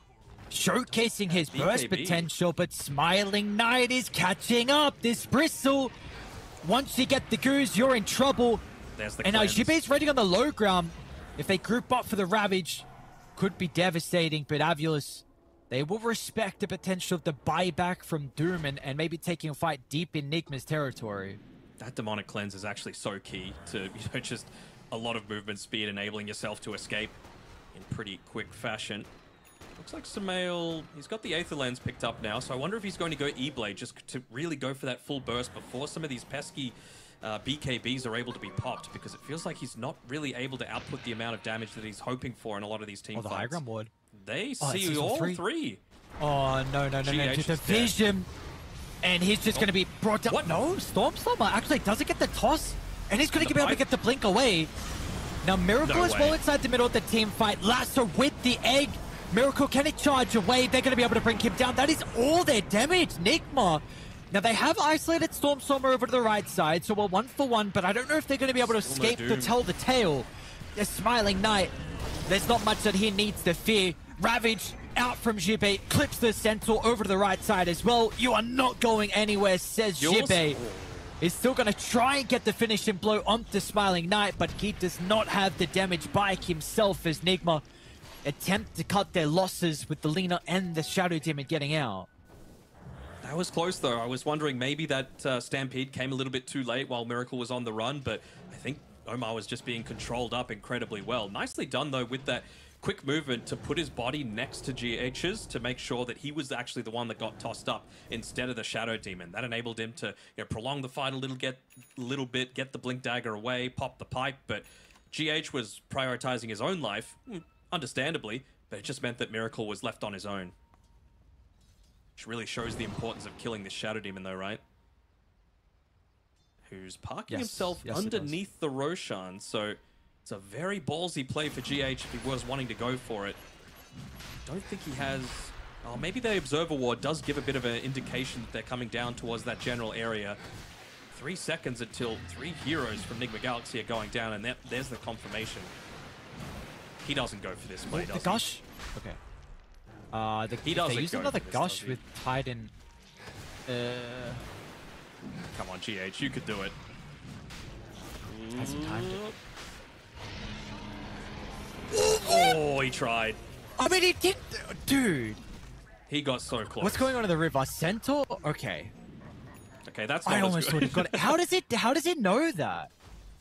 showcasing his burst potential, but Smiling Knight is catching up. This Bristle, once you get the goose, you're in trouble. There's the and now cleanse. Jibe's ready on the low ground. If they group up for the Ravage, could be devastating, but Avulus, they will respect the potential of the buyback from Doom and maybe taking a fight deep in Nigma's territory. That demonic cleanse is actually so key to, just a lot of movement speed, enabling yourself to escape in pretty quick fashion. Looks like Samael, he's got the Aether Lens picked up now, so I wonder if he's going to go E-Blade just to really go for that full burst before some of these pesky BKBs are able to be popped, because it feels like he's not really able to output the amount of damage that he's hoping for in a lot of these team the fights. high ground ward. They Oh, see all three. Oh, no. GH Just a is dead. vision. And he's just going to be brought down. What? No, Stormstormer actually doesn't get the toss. And he's going to be able to get the blink away. Now, Miracle No is well way. inside the middle of the team fight. Lasso with the egg. Miracle, can it charge away? They're going to be able to bring him down. That is all their damage. Nigma. Now, they have isolated Stormstormer over to the right side, so we're 1-for-1, but I don't know if they're going to be able to Still no escape to Doom. tell the tale. The Smiling Knight, there's not much that he needs to fear. Ravage out from Jibe, clips the Centaur over to the right side as well. You are not going anywhere, says Jibe. He's still going to try and get the finishing blow onto Smiling Knight, but he does not have the damage by himself as Nigma attempt to cut their losses with the Lina and the Shadow Demon getting out. That was close, though. I was wondering maybe that Stampede came a little bit too late while Miracle was on the run, but I think Omar was just being controlled up incredibly well. Nicely done, though, with that quick movement to put his body next to GH's to make sure that he was actually the one that got tossed up instead of the Shadow Demon. That enabled him to prolong the fight a little bit, get the Blink Dagger away, pop the pipe, but GH was prioritizing his own life, understandably, but it just meant that Miracle was left on his own. Which really shows the importance of killing this Shadow Demon, though, right? Who's parking himself underneath the Roshan, so it's a very ballsy play for GH if he was wanting to go for it. Don't think he has... Oh, maybe the Observer Ward does give a bit of an indication that they're coming down towards that general area. 3 seconds until 3 heroes from Nigma Galaxy are going down, and there's the confirmation. He doesn't go for this play, does The Gush? Okay. He doesn't they use go another for this, Gush does he? with Titan. Come on, GH, you could do it. Hasn't timed it. Oh, he tried. I mean, he did... Dude. He got so close. What's going on in the river? Centaur? Okay. Okay, that's not I as almost thought good. he got it. How does it know that?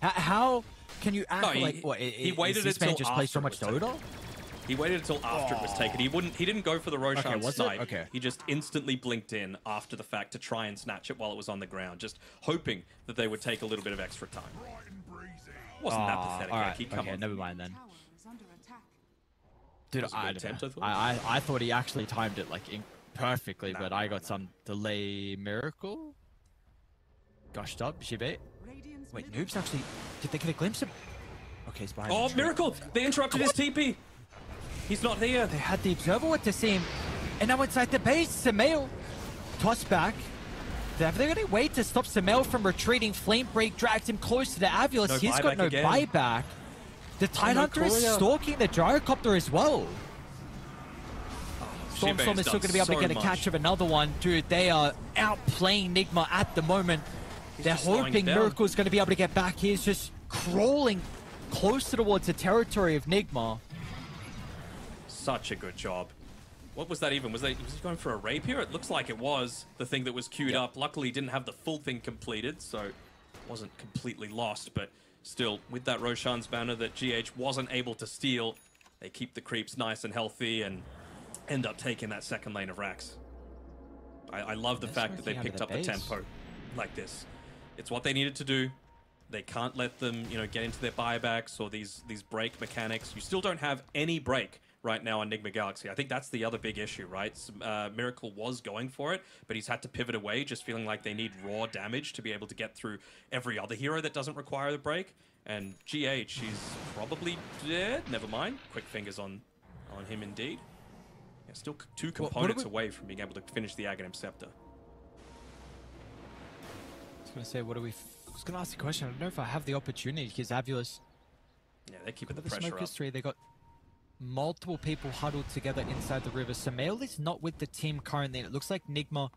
How can you act No, like... What, he waited is this man until just play so after much it was Dota? He waited until after it was taken. He didn't go for the Roshan was it? snipe. Okay. He just instantly blinked in after the fact to try and snatch it while it was on the ground, just hoping that they would take a little bit of extra time. Wasn't that pathetic, Alright, Eki? Come okay, on. never mind then. Tower is under attack. Dude, was a I good don't attempt, know. I thought. I thought he actually timed it like perfectly, Nah, but I got some delay miracle. Gushed up, Jibe. Radiant's Wait, middle Noob's actually... Did they get a glimpse of... Okay, he's behind Oh, the tree. Miracle! They interrupted his TP! He's not here. They had the Observer Ward to see him. And now inside the base, Samael. Toss back. They're going to wait to stop Sumail from retreating. Flame Break drags him closer to Avulus. No He's got no again. buyback. The Tidehunter is stalking the Gyrocopter as well. Storm is still going to be able to get a catch of another one. Dude, they are outplaying Nigma at the moment. They're hoping Miracle's going to be able to get back. He's just crawling closer towards the territory of Nigma. Such a good job. What was that even? Was he going for a rapier? It looks like it was the thing that was queued up. Luckily, he didn't have the full thing completed, so it wasn't completely lost. But still, with that Roshan's banner that GH wasn't able to steal, they keep the creeps nice and healthy and end up taking that second lane of racks. I love the fact that they picked up the tempo like this. It's what they needed to do. They can't let them, you know, get into their buybacks or these break mechanics. You still don't have any break right now on Enigma Galaxy. I think that's the other big issue, right? Miracle was going for it, but he's had to pivot away, just feeling like they need raw damage to be able to get through every other hero that doesn't require the break. And GH, he's probably dead. Never mind. Quick fingers on him indeed. Yeah, still two components away from being able to finish the Aghanim Scepter. I was going to say, I was going to ask the question. I don't know if I have the opportunity because Avulus... Yeah, they're keeping the pressure up. They got multiple people huddled together inside the river. Sumail is not with the team currently, and it looks like Nigma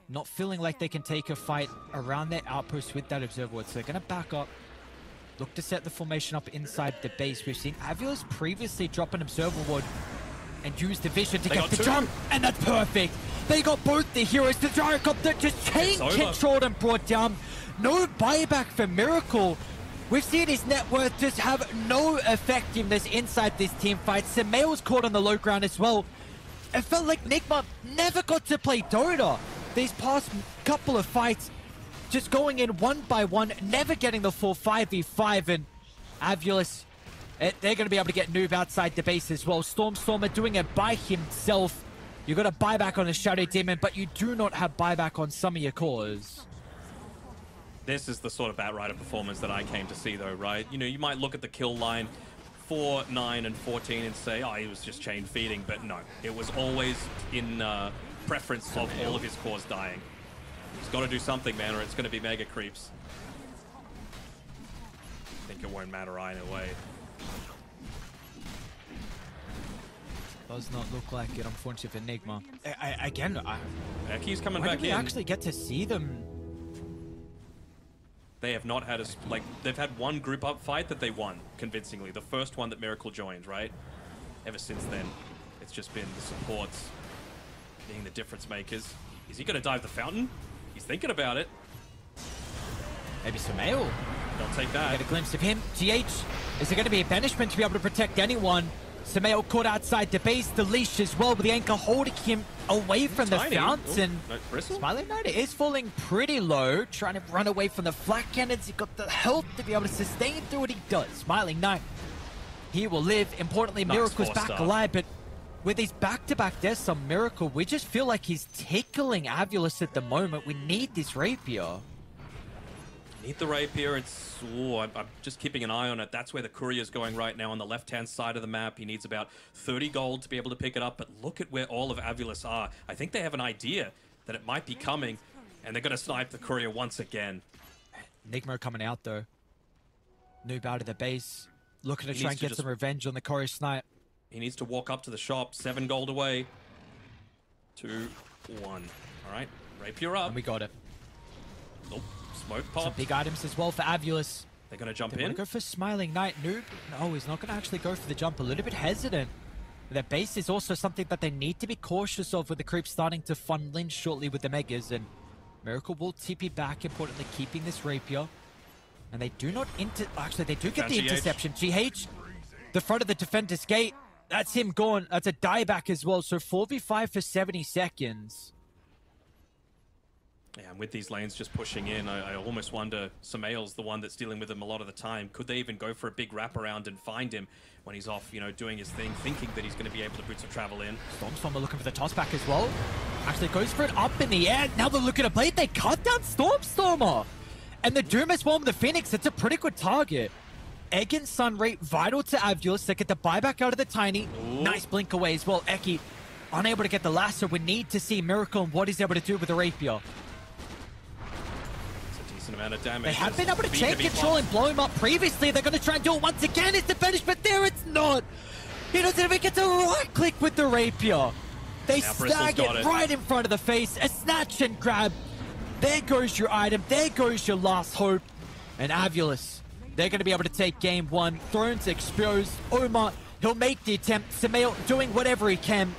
not feeling like they can take a fight around their outpost with that observer ward. So they're going to back up, look to set the formation up inside the base. We've seen Avulus previously drop an observer ward and use the vision to get the jump, and that's perfect. They got both the heroes. The Gyrocopter just chain controlled and brought down. No buyback for Miracle. We've seen his net worth just have no effectiveness inside this team fight. Sumail's caught on the low ground as well. It felt like Nigma never got to play Dota. These past couple of fights, just going in one by one, never getting the full 5v5, and Avulus, they're going to be able to get Noob outside the base as well. Stormer doing it by himself. You got a buyback on the Shadow Demon, but you do not have buyback on some of your cores. This is the sort of Batrider performance that I came to see, though, right? You know, you might look at the kill line 4, 9, and 14 and say, oh, he was just chain feeding, but no. It was always in preference of all of his cores dying. He's got to do something, man, or it's going to be mega creeps. I think it won't matter either way. Does not look like it, unfortunately, for Nigma. He's coming back in. We actually get to see them. They have not had they've had one group up fight that they won convincingly. The first one that Miracle joined, right? Ever since then, it's just been the supports being the difference makers. Is he going to dive the fountain? He's thinking about it. Maybe Sumail. They'll take that. Get a glimpse of him. GH, is there going to be a banishment to be able to protect anyone? Sumail caught outside the base, the leash as well, with the anchor holding him away from the fountain. Smiling Knight is falling pretty low, trying to run away from the flak cannons. He got the health to be able to sustain through what he does. Smiling Knight, he will live. Importantly, Miracle's back alive, but with these back-to-back deaths on Miracle, we just feel like he's tickling Avulus at the moment. We need this rapier. Need the rapier. It's I'm just keeping an eye on it. That's where the courier's going right now on the left-hand side of the map. He needs about 30 gold to be able to pick it up, but look at where all of Avulus are. I think they have an idea that it might be coming, and they're going to snipe the courier once again. Nigma coming out, though. Noob out of the base, looking to try and get some revenge on the courier snipe. He needs to walk up to the shop. 7 gold away. 2, 1. All right, rapier up. And we got it. Nope. Smoke pop. Some big items as well for Avulus. They're going to jump in. in. Go for Smiling Knight. Noob. No, he's not going to actually go for the jump. A little bit hesitant. Their base is also something that they need to be cautious of with the creeps starting to funnel in shortly with the Megas. And Miracle will TP back, importantly, keeping this rapier. And they do not actually, they do get the interception. GH, the front of the defender's gate. That's him gone. That's a dieback as well. So 4v5 for 70 seconds. Yeah, and with these lanes just pushing in, I almost wonder, Sumail's the one that's dealing with him a lot of the time. Could they even go for a big wraparound and find him when he's off, you know, doing his thing, thinking that he's going to be able to boots of travel in? Stormstormer looking for the toss back as well. Actually goes for it up in the air. Now they're looking to play it. They cut down Stormstormer. And the Doom as well with the Phoenix. It's a pretty good target. Egg and Sun Rate vital to Avulus. They get the buyback out of the Tiny. Ooh. Nice blink away as well. Eki unable to get the lasso. We need to see Miracle and what he's able to do with the Rapier. decent amount of damage. They have been able to Just take BKB control bombs. and blow him up previously. They're going to try and do it once again. It's the finish, but there it's not. He doesn't even get to right click with the rapier. They Now Bristol's snag got it it. right in front of the face. A snatch and grab. There goes your item. There goes your last hope. And Avulus, they're going to be able to take game one. Thrones exposed. Omar, he'll make the attempt. Samael doing whatever he can.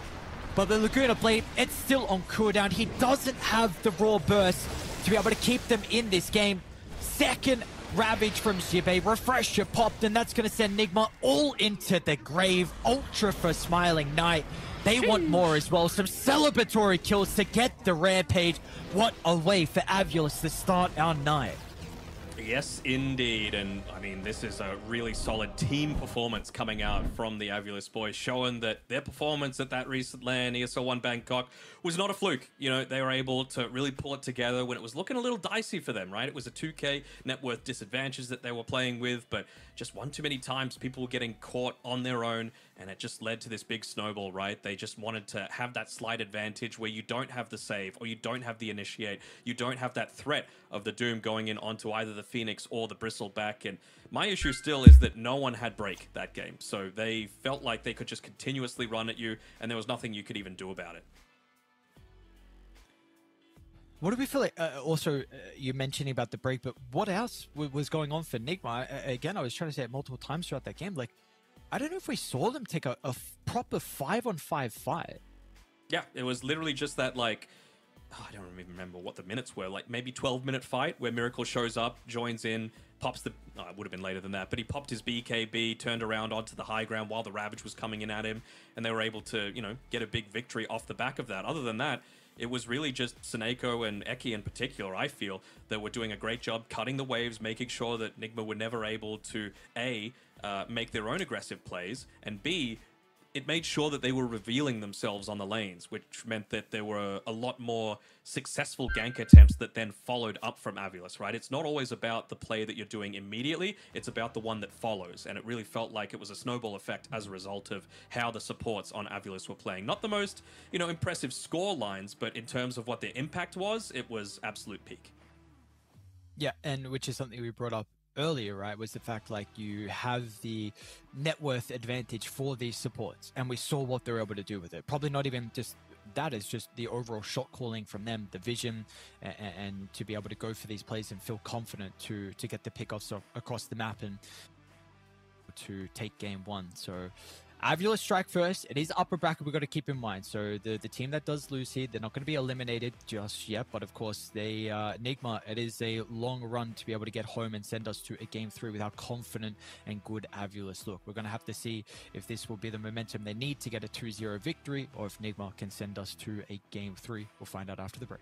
But the Laguna Blade, it's still on cooldown. He doesn't have the raw burst to be able to keep them in this game. Second Ravage from Jibe. Refresher popped, and that's going to send Nigma all into the grave. Ultra for Smiling Knight. They want more as well. Some celebratory kills to get the rampage. What a way for Avulus to start our night. Yes, indeed. And I mean, this is a really solid team performance coming out from the Avulus boys, showing that their performance at that recent LAN ESL 1 Bangkok was not a fluke. You know, they were able to really pull it together when it was looking a little dicey for them, right? It was a 2K net worth disadvantage that they were playing with, but just one too many times people were getting caught on their own, and it just led to this big snowball, right? They just wanted to have that slight advantage where you don't have the save or you don't have the initiate. You don't have that threat of the Doom going in onto either the Phoenix or the Bristleback. And my issue still is that no one had break that game. So they felt like they could just continuously run at you and there was nothing you could even do about it. What do we feel like? Also, you mentioning about the break, but what else was going on for Nigma? Again, I was trying to say it multiple times throughout that game. Like, I don't know if we saw them take a proper 5-on-5 fight. Yeah, it was literally just that, like, I don't even remember what the minutes were, like maybe 12-minute fight where Miracle shows up, joins in, pops the, it would have been later than that, but he popped his BKB, turned around onto the high ground while the Ravage was coming in at him, and they were able to, you know, get a big victory off the back of that. Other than that, it was really just Seneko and Eki in particular, I feel, that were doing a great job cutting the waves, making sure that Nigma were never able to, A, make their own aggressive plays, and B, it made sure that they were revealing themselves on the lanes, which meant that there were a lot more successful gank attempts that then followed up from Avulus, right? It's not always about the play that you're doing immediately, it's about the one that follows, and it really felt like it was a snowball effect as a result of how the supports on Avulus were playing. Not the most, you know, impressive score lines, but in terms of what their impact was, it was absolute peak. Yeah, and which is something we brought up earlier, right, was the fact like you have the net worth advantage for these supports, and we saw what they're able to do with it. Probably not even just that, is just the overall shot calling from them, the vision, and to be able to go for these plays and feel confident to get the pickoffs across the map and to take game one. So Avulus strike first. It is upper bracket, we've got to keep in mind. So the team that does lose here, they're not going to be eliminated just yet. But of course, they Nigma, it is a long run to be able to get home and send us to a game 3 with how confident and good Avulus look. We're going to have to see if this will be the momentum they need to get a 2-0 victory, or if Nigma can send us to a game 3. We'll find out after the break.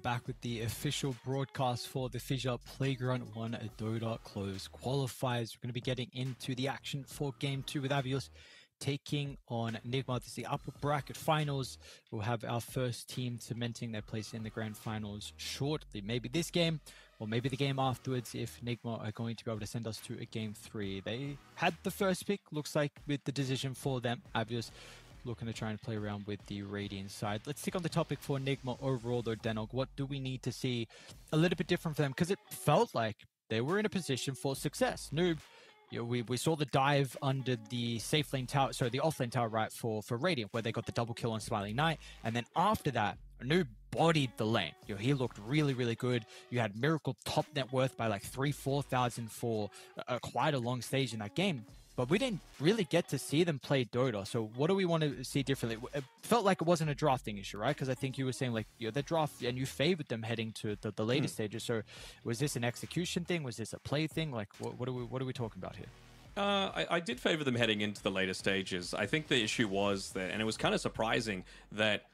back with the official broadcast for the FISSURE Playground 1 Dota Close Qualifiers. We're going to be getting into the action for Game 2 with Avios taking on Enigma. This is the upper bracket finals. We'll have our first team cementing their place in the grand finals shortly. Maybe this game, or maybe the game afterwards, if Enigma are going to be able to send us to a Game 3. They had the first pick, looks like, with the decision for them. Avios looking to try and play around with the Radiant side. Let's stick on the topic for Enigma overall, though, Denog. What do we need to see a little bit different for them? Because it felt like they were in a position for success. Noob, you know, we saw the dive under the safe lane tower, sorry, the off lane tower, right, for Radiant, where they got the double kill on Smiling Knight. And then after that, Noob bodied the lane. You know, he looked really, really good. You had Miracle top net worth by like 3,000-4,000 for quite a long stage in that game. But we didn't really get to see them play Dota. So what do we want to see differently? It felt like it wasn't a drafting issue, right? Because I think you were saying, like, you know, the draft, and you favored them heading to the later stages. So was this an execution thing? Was this a play thing? Like, what are we talking about here? I did favor them heading into the later stages. I think the issue was that, and it was kind of surprising that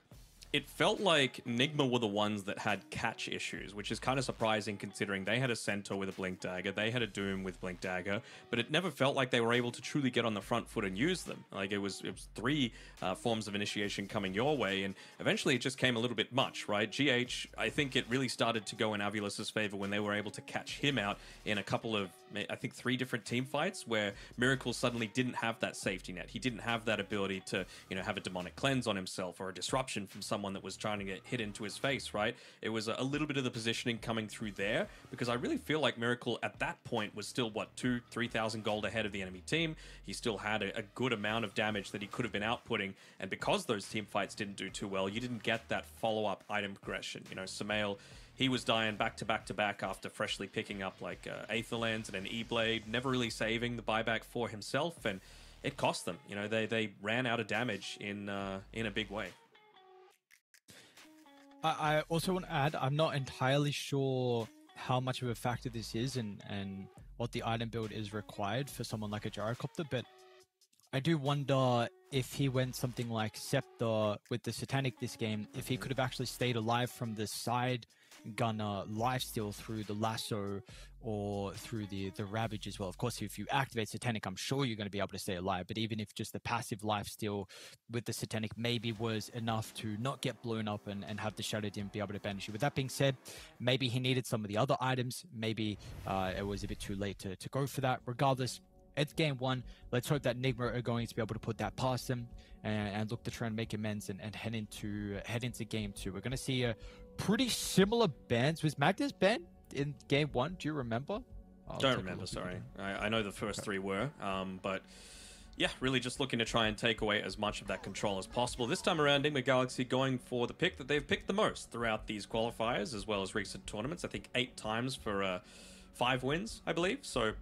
it felt like Enigma were the ones that had catch issues, which is kind of surprising considering they had a Centaur with a Blink Dagger, they had a Doom with Blink Dagger, but it never felt like they were able to truly get on the front foot and use them. Like it was three forms of initiation coming your way, and eventually it just came a little bit much, right? GH, I think it really started to go in Avulus's favor when they were able to catch him out in a couple of, I think, 3 different team fights where Miracle suddenly didn't have that safety net. He didn't have that ability to, you know, have a demonic cleanse on himself or a disruption from someone that was trying to get hit into his face, right? It was a little bit of the positioning coming through there, because I really feel like Miracle at that point was still, what, 2,000-3,000 gold ahead of the enemy team. He still had a good amount of damage that he could have been outputting, and because those team fights didn't do too well, you didn't get that follow-up item progression. You know, Sumail, he was dying back to back to back after freshly picking up like Aetherlands and an E-Blade, never really saving the buyback for himself, and it cost them. You know, they ran out of damage in a big way. I also want to add, I'm not entirely sure how much of a factor this is and what the item build is required for someone like a Gyrocopter, but I do wonder if he went something like Scepter with the Satanic this game, if he could have actually stayed alive from the side gunner lifesteal through the lasso or through the Ravage as well. Of course, if you activate Satanic, I'm sure you're going to be able to stay alive, but even if just the passive lifesteal with the Satanic maybe was enough to not get blown up and have the Shadow Dim be able to banish you. With that being said, maybe he needed some of the other items. Maybe it was a bit too late to go for that. Regardless, it's game 1. Let's hope that Enigma are going to be able to put that past them and look to try and make amends and head into game 2. We're going to see a pretty similar bans. Was Magnus banned in game 1? Do you remember? Don't remember, sorry. I know the first 3 were, but yeah, really just looking to try and take away as much of that control as possible. This time around, Enigma Galaxy going for the pick that they've picked the most throughout these qualifiers, as well as recent tournaments. I think 8 times for 5 wins, I believe. So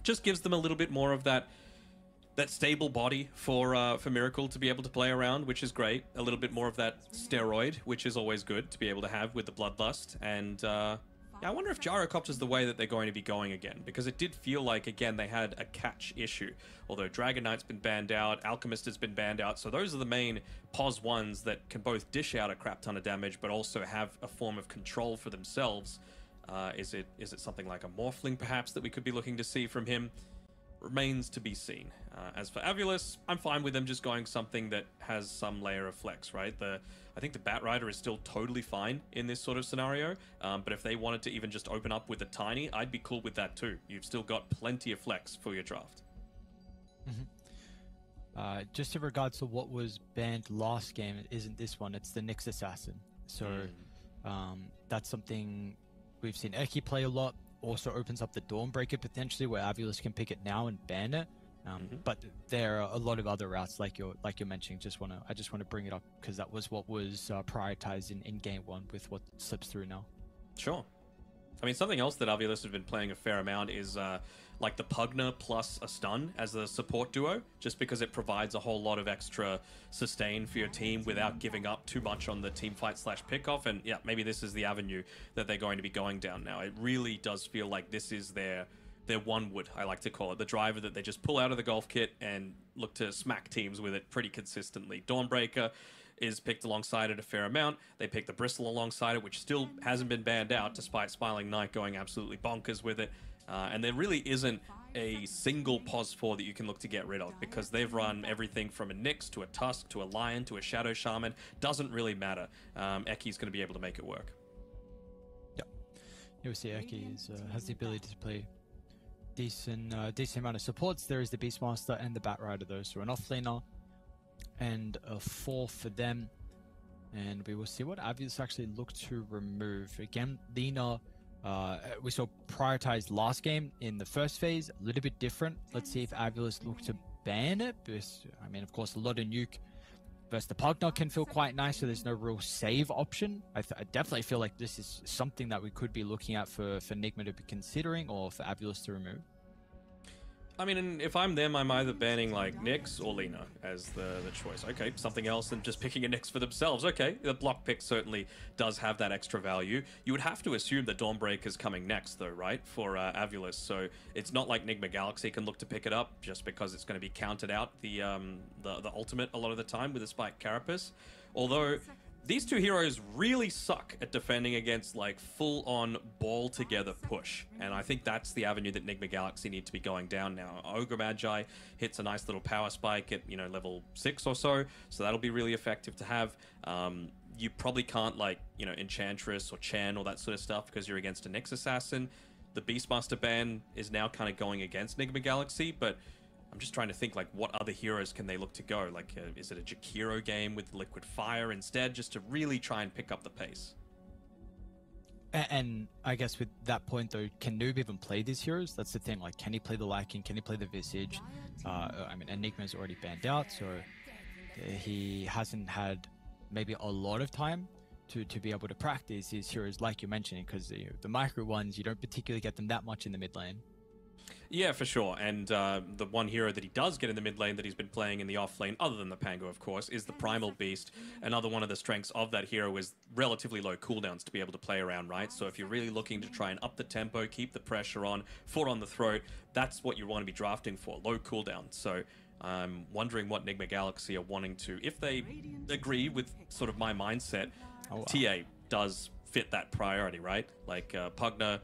just gives them a little bit more of that stable body for Miracle to be able to play around, which is great. A little bit more of that steroid, which is always good to be able to have with the Bloodlust. And yeah, I wonder if Gyrocopter's the way that they're going to be going again, because it did feel like, again, they had a catch issue. Although Dragon Knight's been banned out, Alchemist has been banned out, so those are the main POS ones that can both dish out a crap ton of damage, but also have a form of control for themselves. Is it something like a Morphling, perhaps, that we could be looking to see from him? Remains to be seen. As for Avulus, I'm fine with them just going something that has some layer of flex, right? I think the Batrider is still totally fine in this sort of scenario, but if they wanted to even just open up with a Tiny, I'd be cool with that too. You've still got plenty of flex for your draft. Just in regards to what was banned last game, it isn't this one, it's the Nyx Assassin. So that's something we've seen Eki play a lot. Also opens up the Dawnbreaker potentially, where Avulus can pick it now and ban it. But there are a lot of other routes, like you're mentioning. I just want to bring it up because that was what was prioritized in game 1 with what slips through now. Sure. I mean, something else that Avulus has been playing a fair amount is like the Pugna plus a stun as a support duo, just because it provides a whole lot of extra sustain for your team without giving up too much on the team fight / pickoff. And yeah, maybe this is the avenue that they're going to be going down now. It really does feel like this is their one wood, I like to call it, the driver that they just pull out of the golf kit and look to smack teams with it pretty consistently. Dawnbreaker, is picked alongside it a fair amount. They pick the Bristle alongside it, which still hasn't been banned out, despite Smiling Knight going absolutely bonkers with it. And there really isn't a single pos 4 that you can look to get rid of, because they've run everything from a Nyx to a Tusk to a Lion to a Shadow Shaman. Doesn't really matter. Eki's going to be able to make it work. Yep. You'll see Eki has the ability to play decent amount of supports. There is the Beastmaster and the Batrider, though, so an offlaner and a 4 for them. And we will see what Avius actually look to remove. Again, Lina, we saw prioritized last game in the first phase, a little bit different. Let's see if Avius look to ban it, because, I mean, of course, a lot of nuke versus the Pugna can feel quite nice, so there's no real save option. I definitely feel like this is something that we could be looking at for Nigma to be considering, or for Avius to remove. I mean, if I'm them, I'm either banning like Nyx or Lina as the choice. Okay, something else than just picking a Nyx for themselves. Okay, the block pick certainly does have that extra value. You would have to assume that Dawnbreaker's coming next, though, right, for Avulus. So it's not like Nigma Galaxy can look to pick it up just because it's going to be counted out the ultimate a lot of the time with a Spike Carapace. Although these two heroes really suck at defending against like full-on ball-together push, and I think that's the avenue that Nigma Galaxy need to be going down now. Ogre Magi hits a nice little power spike at, you know, level 6 or so that'll be really effective to have. You probably can't, like, you know, Enchantress or Chen or that sort of stuff because you're against a Nyx Assassin. The Beastmaster ban is now kind of going against Nigma Galaxy, but I'm just trying to think, like, what other heroes can they look to go? Like, is it a Jakiro game with Liquid Fire instead, just to really try and pick up the pace? And I guess with that point, though, can Noob even play these heroes? That's the thing. Like, can he play the Lycan? Can he play the Visage? I mean, Enigma's already banned out, so he hasn't had maybe a lot of time to be able to practice these heroes, like you're mentioning, because the micro ones, you don't particularly get them that much in the mid lane. Yeah, for sure. And the one hero that he does get in the mid lane that he's been playing in the off lane, other than the Pango, of course, is the Primal Beast. Another one of the strengths of that hero is relatively low cooldowns to be able to play around, right? So if you're really looking to try and up the tempo, keep the pressure on, foot on the throat, that's what you want to be drafting for, low cooldown. So I'm wondering what Nigma Galaxy are wanting to, if they agree with sort of my mindset. TA does fit that priority, right? Like Pugna,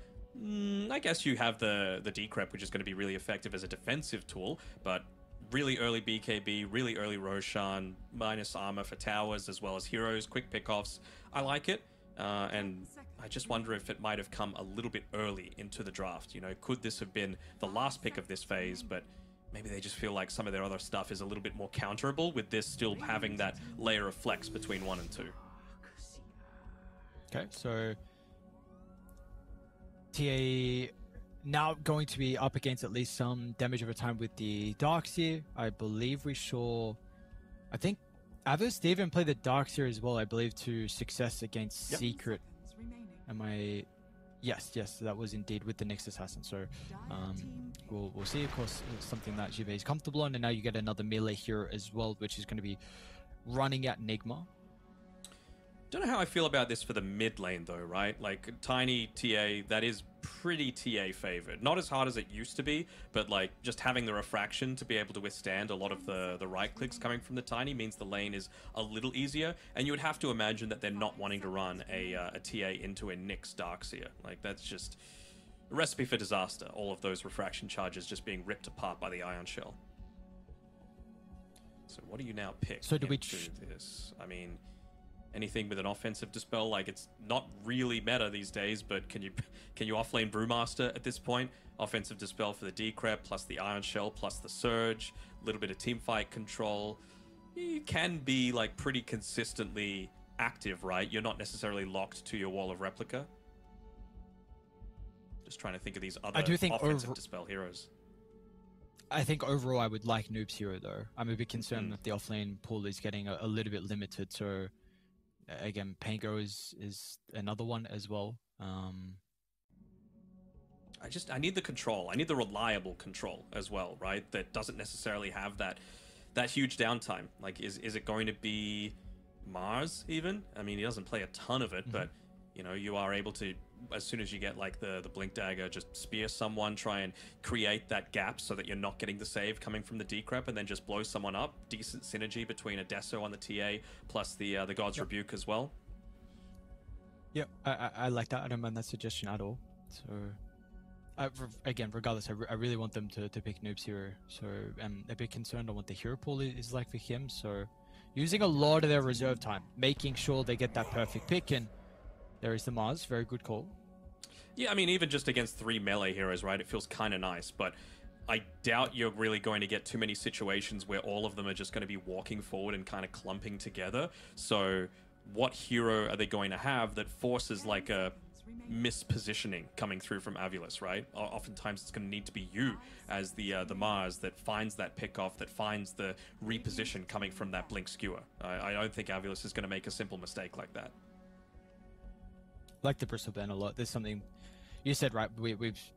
I guess you have the decrep, which is going to be really effective as a defensive tool, but really early BKB, really early Roshan, minus armor for towers as well as heroes, quick pickoffs. I like it, and I just wonder if it might have come a little bit early into the draft. You know, could this have been the last pick of this phase, but maybe they just feel like some of their other stuff is a little bit more counterable, with this still having that layer of flex between 1 and 2. Okay, so TA now going to be up against at least some damage over time with the Darkseer. I believe we saw, I think Avis, they even played the Darkseer as well, I believe, to success against Secret. Am I? Yes, that was indeed with the Nyx Assassin. So we'll see. Of course, it's something that Jive is comfortable on, and now you get another melee hero as well, which is going to be running at Nigma. Don't know how I feel about this for the mid lane though, right? Like Tiny TA, that is pretty TA favored. Not as hard as it used to be, but like just having the refraction to be able to withstand a lot of the right clicks coming from the Tiny means the lane is a little easier. And you would have to imagine that they're not wanting to run a TA into a Nyx Darkseer. Like that's just a recipe for disaster. All of those refraction charges just being ripped apart by the Ion Shell. So what do you now pick? So do we this? I mean, anything with an offensive dispel, like it's not really meta these days, but can you offlane Brewmaster at this point? Offensive dispel for the Decrep, plus the Iron Shell, plus the Surge, a little bit of team fight control. You can be like pretty consistently active, right? You're not necessarily locked to your wall of replica. Just trying to think of these other offensive dispel heroes. I think overall I would like Noob's hero though. I'm a bit concerned that the offlane pool is getting a little bit limited, so again, Pango is another one as well. I need the control. I need the reliable control as well, right? That doesn't necessarily have that huge downtime. Like, is it going to be Mars even? I mean, he doesn't play a ton of it, but you know, you are able to as soon as you get like the Blink Dagger, just spear someone, try and create that gap so that you're not getting the save coming from the decrep, and then just blow someone up. Decent synergy between a Deso on the TA plus the God's Rebuke as well. Yeah, I like that. I don't mind that suggestion at all. So, again, regardless, I really want them to pick Noob's hero. So I'm a bit concerned on what the hero pool is like for him. So using a lot of their reserve time, making sure they get that perfect pick, and there is the Mars. Very good call. Yeah, I mean, even just against 3 melee heroes, right, it feels kind of nice, but I doubt you're really going to get too many situations where all of them are just going to be walking forward and kind of clumping together. So what hero are they going to have that forces like a mispositioning coming through from Avulus, right? Oftentimes it's going to need to be you as the Mars that finds that pick off, that finds the reposition coming from that blink skewer. I don't think Avulus is going to make a simple mistake like that. Like the Bristle ban a lot. There's something you said, right?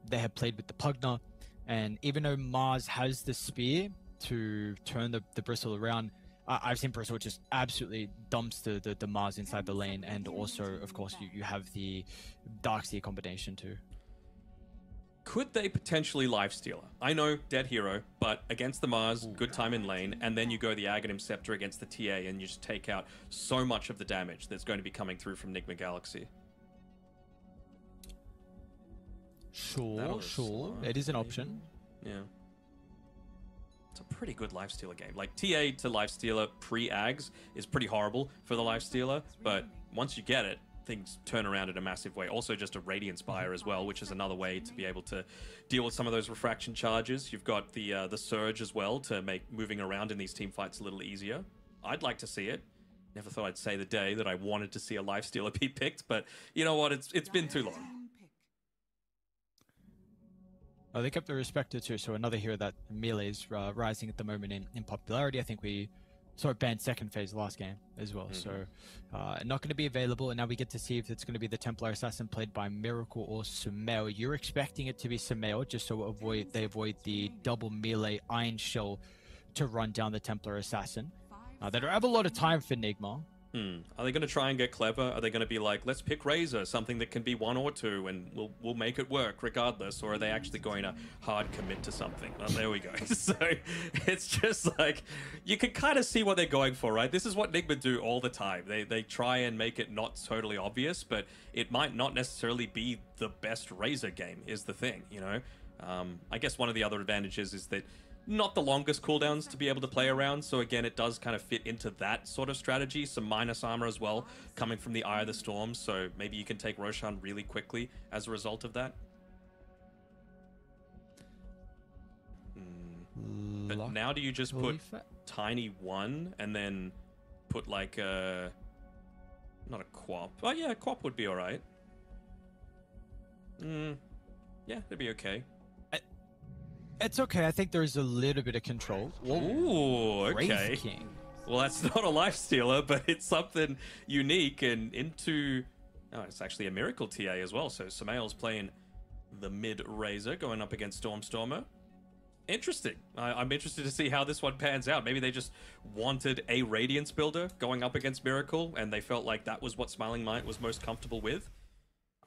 They have played with the Pugner, and even though Mars has the spear to turn the Bristle around, I've seen Bristle just absolutely dumps the Mars inside the lane, and also, of course, you have the Darkseer combination too. Could they potentially lifestealer? I know, dead hero, but against the Mars, good time in lane, and then you go the Aghanim Scepter against the TA, and you just take out so much of the damage that's going to be coming through from Nigma Galaxy. Sure. It is an option. Yeah. It's a pretty good lifestealer game. Like, TA to lifestealer pre-Ags is pretty horrible for the lifestealer, but once you get it, things turn around in a massive way. Also just a Radiant Spire as well, which is another way to be able to deal with some of those refraction charges. You've got the Surge as well to make moving around in these team fights a little easier. I'd like to see it. Never thought I'd say the day that I wanted to see a lifestealer be picked, but you know what? It's been too long. Oh, they kept the Respector too, so another hero that melee is rising at the moment in popularity. I think we saw it banned second phase last game as well, so not going to be available. And now we get to see if it's going to be the Templar Assassin played by Miracle or Sumail. You're expecting it to be Sumail, just so they avoid the double melee Iron Shell to run down the Templar Assassin. They don't have a lot of time for Nigma. Are they going to try and get clever? Are they going to be like, let's pick Razor, something that can be 1 or 2, and we'll make it work regardless? Or are they actually going to hard commit to something? Oh, there we go. So it's just like, you can kind of see what they're going for, right? This is what Nigma do all the time. They try and make it not totally obvious, but it might not necessarily be the best Razor game, is the thing, you know? I guess one of the other advantages is that not the longest cooldowns to be able to play around, so again, it does kind of fit into that sort of strategy. Some minus armor as well, coming from the Eye of the Storm, so maybe you can take Roshan really quickly as a result of that. But now do you just put Tiny 1 and then put like a... not a Quap. Oh yeah, Quap would be alright. Yeah, that'd be okay. It's okay. I think there's a little bit of control. Ooh, okay. King. Well, that's not a lifestealer, but it's something unique and into... Oh, it's actually a Miracle TA as well. So Sumail's playing the mid Razor going up against Stormstormer. Interesting. I'm interested to see how this one pans out. Maybe they just wanted a Radiance builder going up against Miracle, and they felt like that was what Smiling Might was most comfortable with.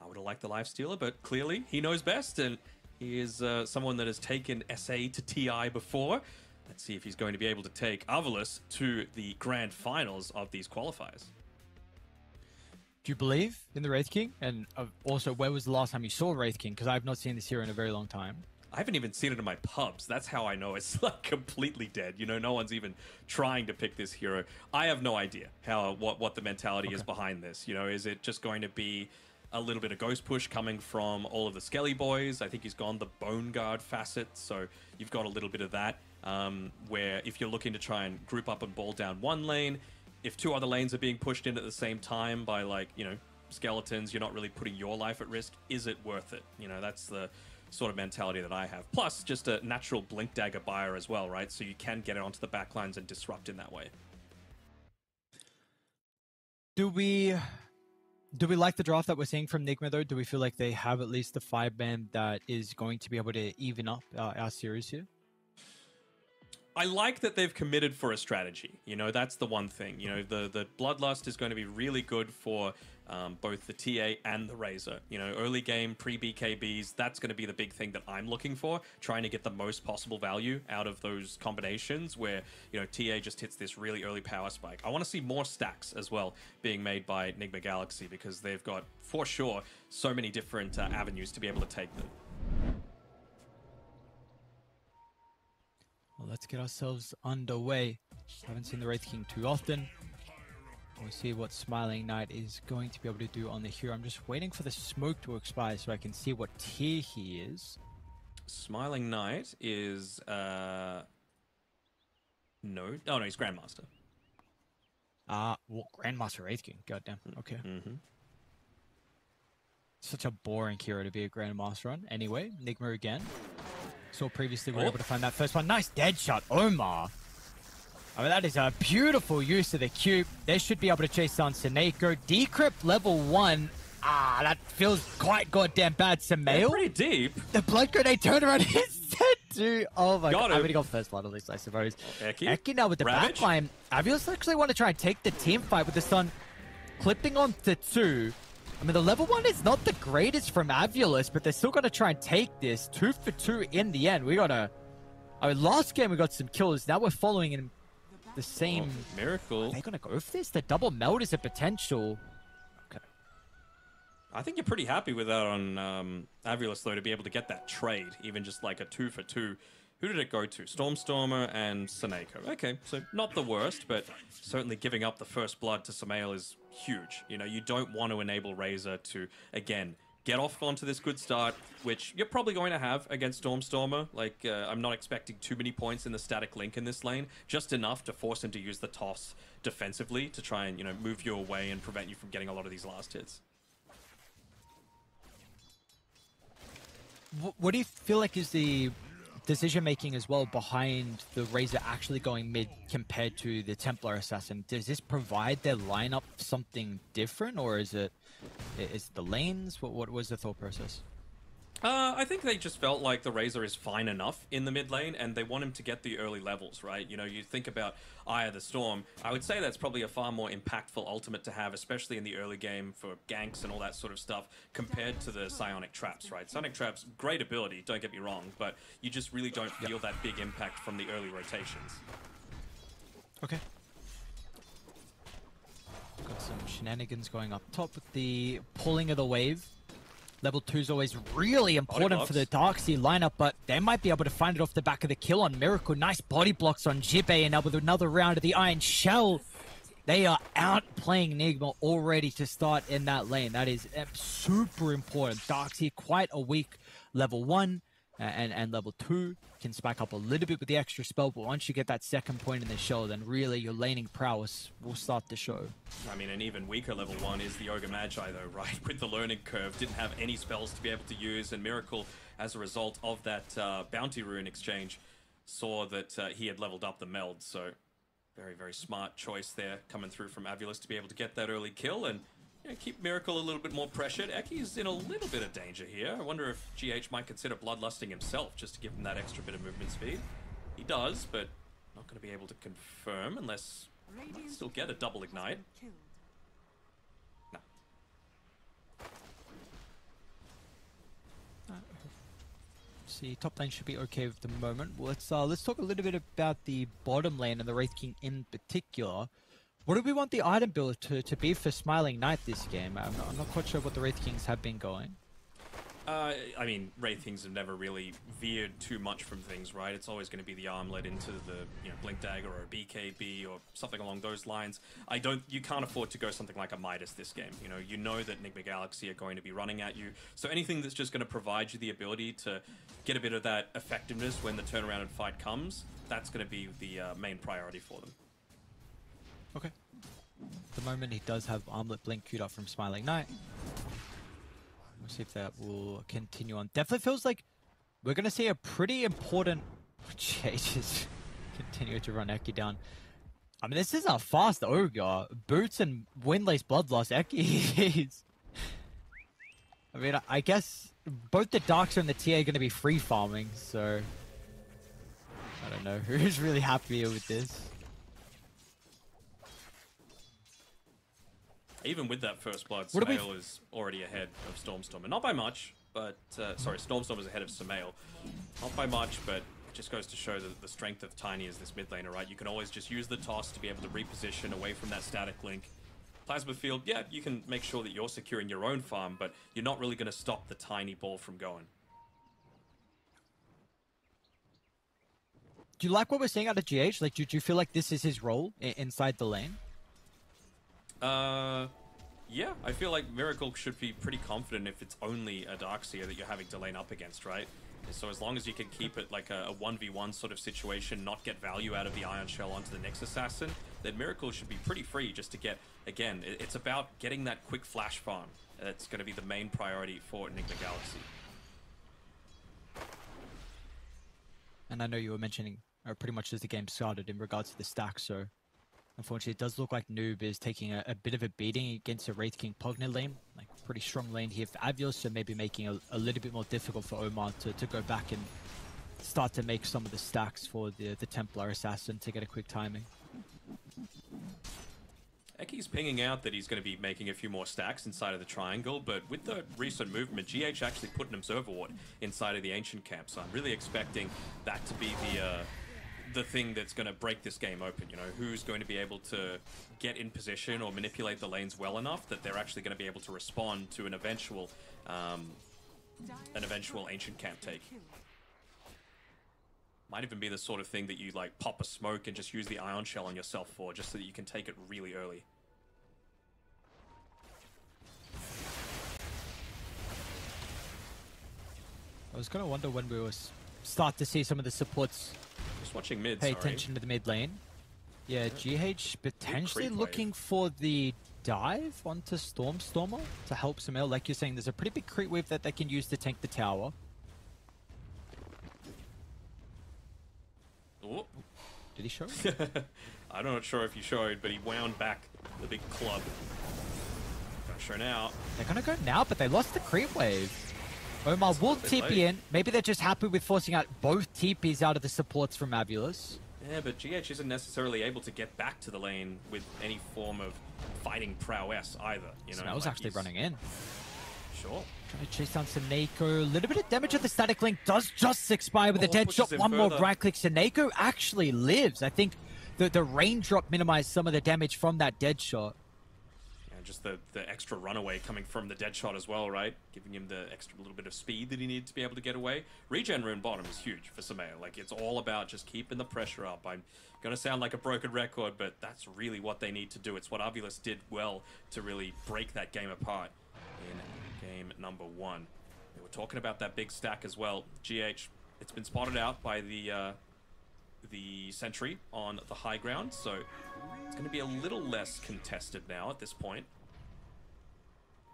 I would have liked the lifestealer, but clearly he knows best, and he is someone that has taken SA to TI before. Let's see if he's going to be able to take Avulus to the grand finals of these qualifiers. Do you believe in the Wraith King? And also, where was the last time you saw Wraith King? Because I've not seen this hero in a very long time. I haven't even seen it in my pubs. That's how I know it's like completely dead. You know, no one's even trying to pick this hero. I have no idea what the mentality is behind this. You know, is it just going to be a little bit of ghost push coming from all of the Skelly boys? I think he's gone the Bone Guard facet, so you've got a little bit of that, where if you're looking to try and group up and ball down one lane, if 2 other lanes are being pushed in at the same time by, like, you know, skeletons, you're not really putting your life at risk. Is it worth it? You know, that's the sort of mentality that I have. Plus, just a natural Blink Dagger buyer as well, right? So you can get it onto the backlines and disrupt in that way. Do we like the draft that we're seeing from Nigma, though? Do we feel like they have at least the 5-man that is going to be able to even up our series here? I like that they've committed for a strategy. You know, that's the one thing. You know, the Bloodlust is going to be really good for both the TA and the Razor. You know, early game, pre-BKBs, that's going to be the big thing that I'm looking for, trying to get the most possible value out of those combinations where, you know, TA just hits this really early power spike. I want to see more stacks as well being made by Enigma Galaxy because they've got, for sure, so many different avenues to be able to take them. Well, let's get ourselves underway. Haven't seen the Wraith King too often. We'll see what Smiling Knight is going to be able to do on the hero. I'm just waiting for the smoke to expire so I can see what tier he is. Smiling Knight is no. Oh no, he's Grandmaster. Well, Grandmaster Wraith King. Goddamn. Okay. Such a boring hero to be a Grandmaster on. Anyway, Enigma again. Saw previously we were able to find that first one. Nice dead shot, Omar. I mean, that is a beautiful use of the cube. They should be able to chase down Seneko. Decrypt level 1. That feels quite goddamn bad. Samael. Pretty deep. The blood grenade turned around his head too. Oh my god. I mean, he got first blood at least, I suppose. Eki now with the backline. Avios actually want to try and take the team fight with the Sun clipping on to 2. I mean, the level 1 is not the greatest from Avulus, but they're still going to try and take this 2 for 2 in the end. We got I mean, last game we got some kills. Now we're following in the same. Miracle. Are they going to go for this? The double meld is a potential. Okay. I think you're pretty happy with that on Avulus, though, to be able to get that trade, even just like a 2 for 2. Who did it go to? Stormstormer and Seneko. Okay, so not the worst, but certainly giving up the first blood to Samael is huge. You know, you don't want to enable Razor to, again, get off onto this good start, which you're probably going to have against Stormstormer. Like, I'm not expecting too many points in the static link in this lane, just enough to force him to use the toss defensively to try and, you know, move you away and prevent you from getting a lot of these last hits. What do you feel like is the decision-making as well behind the Razor actually going mid compared to the Templar Assassin? Does this provide their lineup something different, or is it the lanes? What was the thought process? I think they just felt like the Razor is fine enough in the mid lane, and they want him to get the early levels, right? You know, you think about Eye of the Storm. I would say that's probably a far more impactful ultimate to have, especially in the early game for ganks and all that sort of stuff, compared to the Psionic Traps, right? Psionic Traps, great ability, don't get me wrong, but you just really don't feel that big impact from the early rotations. Okay. Got some shenanigans going up top with the pulling of the wave. Level 2 is always really important for the Darkseid lineup, but they might be able to find it off the back of the kill on Miracle. Nice body blocks on Jibe, and now with another round of the Iron Shell, they are outplaying Enigma already to start in that lane. That is super important. Darkseid quite a weak level 1 and level 2. Can spike up a little bit with the extra spell, but once you get that second point in the shell, then really your laning prowess will start to show. I mean, an even weaker level 1 is the Ogre Magi, though, right? With the learning curve, didn't have any spells to be able to use, and Miracle, as a result of that bounty rune exchange, saw that he had leveled up the meld, so very, very smart choice there coming through from Avulus to be able to get that early kill and, you know, keep Miracle a little bit more pressured. Eki's in a little bit of danger here. I wonder if GH might consider bloodlusting himself just to give him that extra bit of movement speed. He does, but not going to be able to confirm unless he might still get a double ignite. No. See, top lane should be okay at the moment. Well, let's talk a little bit about the bottom lane and the Wraith King in particular. What do we want the item build to be for Smiling Knight this game? I'm not quite sure what the Wraith Kings have been going. I mean, Wraith Kings have never really veered too much from things, right? It's always going to be the armlet into the, you know, Blink Dagger or a BKB or something along those lines. You can't afford to go something like a Midas this game. You know that Enigma Galaxy are going to be running at you. So anything that's just going to provide you the ability to get a bit of that effectiveness when the turnaround and fight comes, that's going to be the main priority for them. Okay. At the moment, he does have Armlet Blink queued up from Smiling Knight. We'll see if that will continue on. Definitely feels like we're going to see a pretty important... Just continue to run Eki down. I mean, this is a fast Ogre. Boots and Windlace Bloodlust. Eki is... I mean, I guess both the Darks and the TA are going to be free farming, so... I don't know who's really happy with this. Even with that first blood, What do we- Samael is already ahead of Stormstormer. Not by much, but... sorry, Stormstormer is ahead of Samael. Not by much, but it just goes to show the strength of Tiny as this mid laner, right? You can always just use the toss to be able to reposition away from that static link. Plasma Field, yeah, you can make sure that you're securing your own farm, but you're not really going to stop the Tiny ball from going. Do you like what we're seeing out of GH? Like, do you feel like this is his role inside the lane? Yeah, I feel like Miracle should be pretty confident if it's only a Darkseer that you're having to lane up against, right? So as long as you can keep it like a 1v1 sort of situation, not get value out of the Iron Shell onto the next Assassin, then Miracle should be pretty free just to get, again, it's about getting that quick flash farm. That's going to be the main priority for Enigma Galaxy. And I know you were mentioning pretty much as the game started in regards to the stack, so unfortunately it does look like Noob is taking a bit of a beating against a Wraith King Pogner lane. Like, pretty strong lane here for Avios, so maybe making a little bit more difficult for Omar to go back and start to make some of the stacks for the Templar Assassin to get a quick timing. Eki's pinging out that he's going to be making a few more stacks inside of the triangle, but with the recent movement, GH actually put an Observer Ward inside of the Ancient Camp, so I'm really expecting that to be the thing that's going to break this game open. You know, who's going to be able to get in position or manipulate the lanes well enough that they're actually going to be able to respond to an eventual Ancient Camp take. Might even be the sort of thing that you like pop a smoke and just use the Ion Shell on yourself for, just so that you can take it really early. I was going to wonder when we will start to see some of the supports Just watching mid, pay attention to the mid lane. Yeah, GH potentially creep looking wave. for the dive onto Stormstormer to help Samael. Like you're saying, there's a pretty big creep wave that they can use to tank the tower. Oh. Did he show? I'm not sure if he showed, but he wound back the big club. Gonna show now. They're going to go now, but they lost the creep wave. Omar will bit TP late. in. Maybe they're just happy with forcing out both TPs out of the supports from Avulus. Yeah, but GH isn't necessarily able to get back to the lane with any form of fighting prowess either. You know, Smel's like actually he's- running in. Sure. Trying to chase down Seneko. A little bit of damage at the static link does just expire with a dead pushes shot. him One more further. right click. Seneko actually lives. I think the raindrop minimized some of the damage from that dead shot. And just the extra runaway coming from the dead shot as well, right? Giving him the extra little bit of speed that he needed to be able to get away. Regen rune bottom is huge for Samael. Like, it's all about just keeping the pressure up. I'm going to sound like a broken record, but that's really what they need to do. It's what Avulus did well to really break that game apart in game number 1. We were talking about that big stack as well. GH, it's been spotted out by the sentry on the high ground, so it's going to be a little less contested now at this point.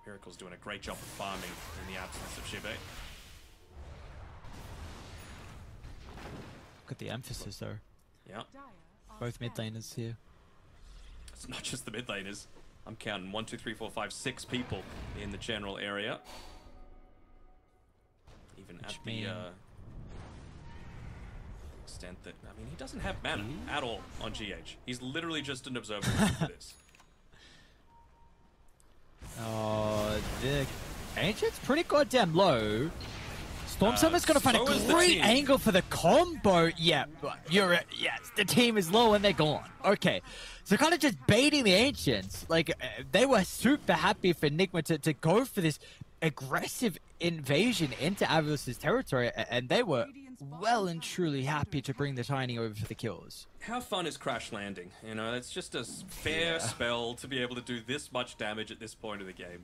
Miracle's doing a great job of farming in the absence of Shibe. Look at the emphasis though. Yeah, Both mid laners here. it's not just the mid laners. I'm counting 1, 2, 3, 4, 5, 6 people in the general area. Even Which at the mean- extent that, I mean, he doesn't have mana at all on GH. He's literally just an observer for this. The Ancient's pretty goddamn low. Stormsummer's gonna find so is a the great team. angle for the combo. Yeah, yes, the team is low and they're gone. Okay, so kind of just baiting the Ancients. Like, they were super happy for Enigma to go for this aggressive invasion into Avulus' territory, and they were well and truly happy to bring the Tiny over for the kills. How fun is crash landing? You know, it's just a fair spell to be able to do this much damage at this point of the game.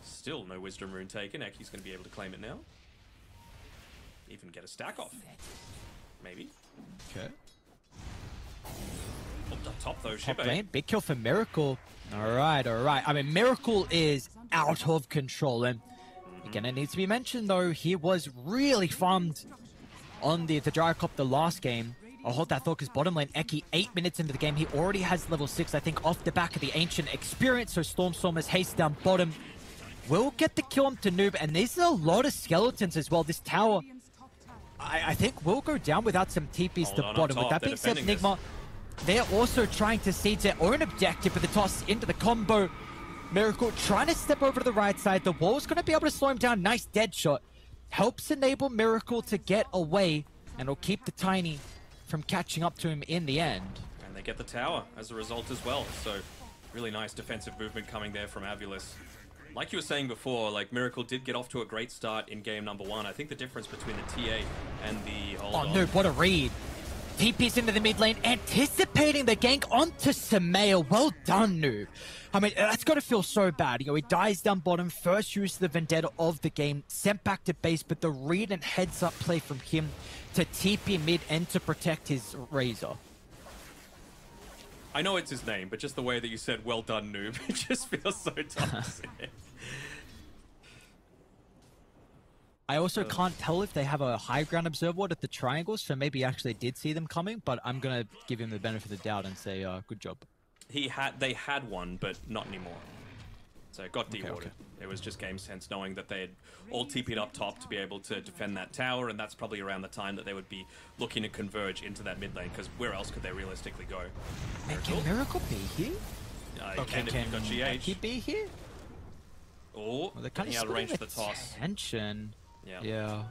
Still no Wisdom Rune taken. Eki's going to be able to claim it now. Even get a stack off. Maybe. Okay. Up top though, Top Shibe. lane, big kill for Miracle. All right. I mean, Miracle is out of control. And again, it needs to be mentioned, though, he was really farmed on the Gyrocopter last game. I'll hold that thought because bottom lane, Eki, 8 minutes into the game, he already has level 6, I think, off the back of the Ancient experience. So Stormstormers haste down bottom. Will get the kill onto Noob, and there's a lot of skeletons as well. This tower, I think, will go down without some TPs Hold to on up bottom. top, With that they're being said, defending Enigma they're also trying to seize their own objective with the toss into the combo. Miracle trying to step over to the right side. The wall's going to be able to slow him down. Nice dead shot. Helps enable Miracle to get away, and will keep the Tiny from catching up to him in the end. And they get the tower as a result as well. So really nice defensive movement coming there from Avulus. Like you were saying before, like Miracle did get off to a great start in game number 1. I think the difference between the TA and the hold on. No, what a read. TP's into the mid lane, anticipating the gank onto Samael. Well done, Noob. I mean, that's got to feel so bad. You know, he dies down bottom, first use of the Vendetta of the game, sent back to base, but the read and heads-up play from him to TP mid and to protect his Razor. I know it's his name, but just the way that you said, well done, Noob, it just feels so toxic. I also can't tell if they have a high ground observer at the triangles, so maybe he actually did see them coming, but I'm going to give him the benefit of the doubt and say, good job. They had one, but not anymore. So it got dewarded. Okay. It was just game sense, knowing that they had all TP'd up top to be able to defend that tower, and that's probably around the time that they would be looking to converge into that mid lane, because where else could they realistically go? Can Miracle be here? Can he be here? Oh, Well, they're kind of out of range for the toss. Attention. Yeah.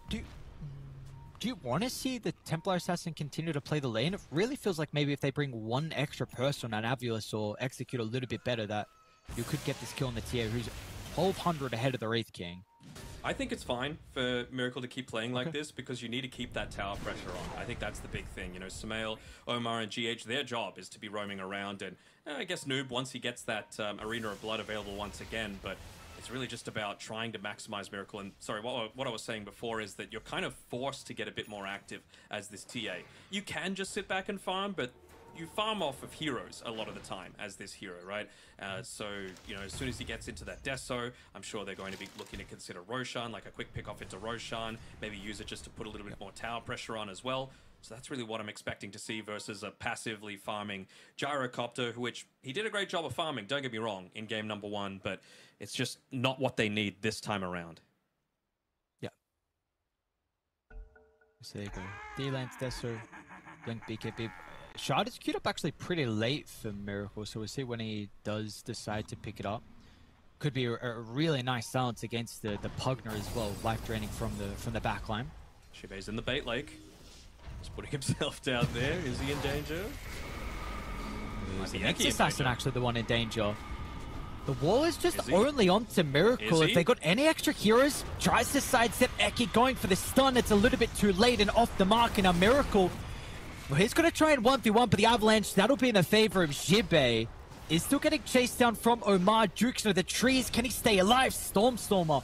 Do you want to see the Templar Assassin continue to play the lane? It really feels like maybe if they bring one extra person on Avulus or execute a little bit better, that you could get this kill on the TA, who's 1200 ahead of the Wraith King. I think it's fine for Miracle to keep playing like this, because you need to keep that tower pressure on. I think that's the big thing. You know, Samael, Omar, and GH, their job is to be roaming around, and I guess Noob, once he gets that Arena of Blood available once again, but it's really just about trying to maximize Miracle. And sorry, what I was saying before is that you're kind of forced to get a bit more active as this TA. You can just sit back and farm, but you farm off of heroes a lot of the time as this hero, right? So, you know, as soon as he gets into that Deso, I'm sure they're going to be looking to consider Roshan, like a quick pick off into Roshan, maybe use it just to put a little bit more tower pressure on as well. So that's really what I'm expecting to see versus a passively farming Gyrocopter, which he did a great job of farming, don't get me wrong, in game number 1, but it's just not what they need this time around. Yeah. So there you go. D-Lance, Deso, Blink, BKB. Shard is queued up actually pretty late for Miracle, so we'll see when he does decide to pick it up. Could be a really nice silence against the Pugner as well, life draining from the back line. Shibe's in the bait lake. He's putting himself down there. Is he in danger? The Assassin actually the one in danger. The wall is just only onto Miracle. If they got any extra heroes, tries to sidestep Eki, going for the stun. It's a little bit too late and off the mark, and a Miracle. Well, he's going to try and 1v1, but the Avalanche, that'll be in the favor of Jibe. Is still getting chased down from Omar. Dukes of the trees. Can he stay alive? Stormstormer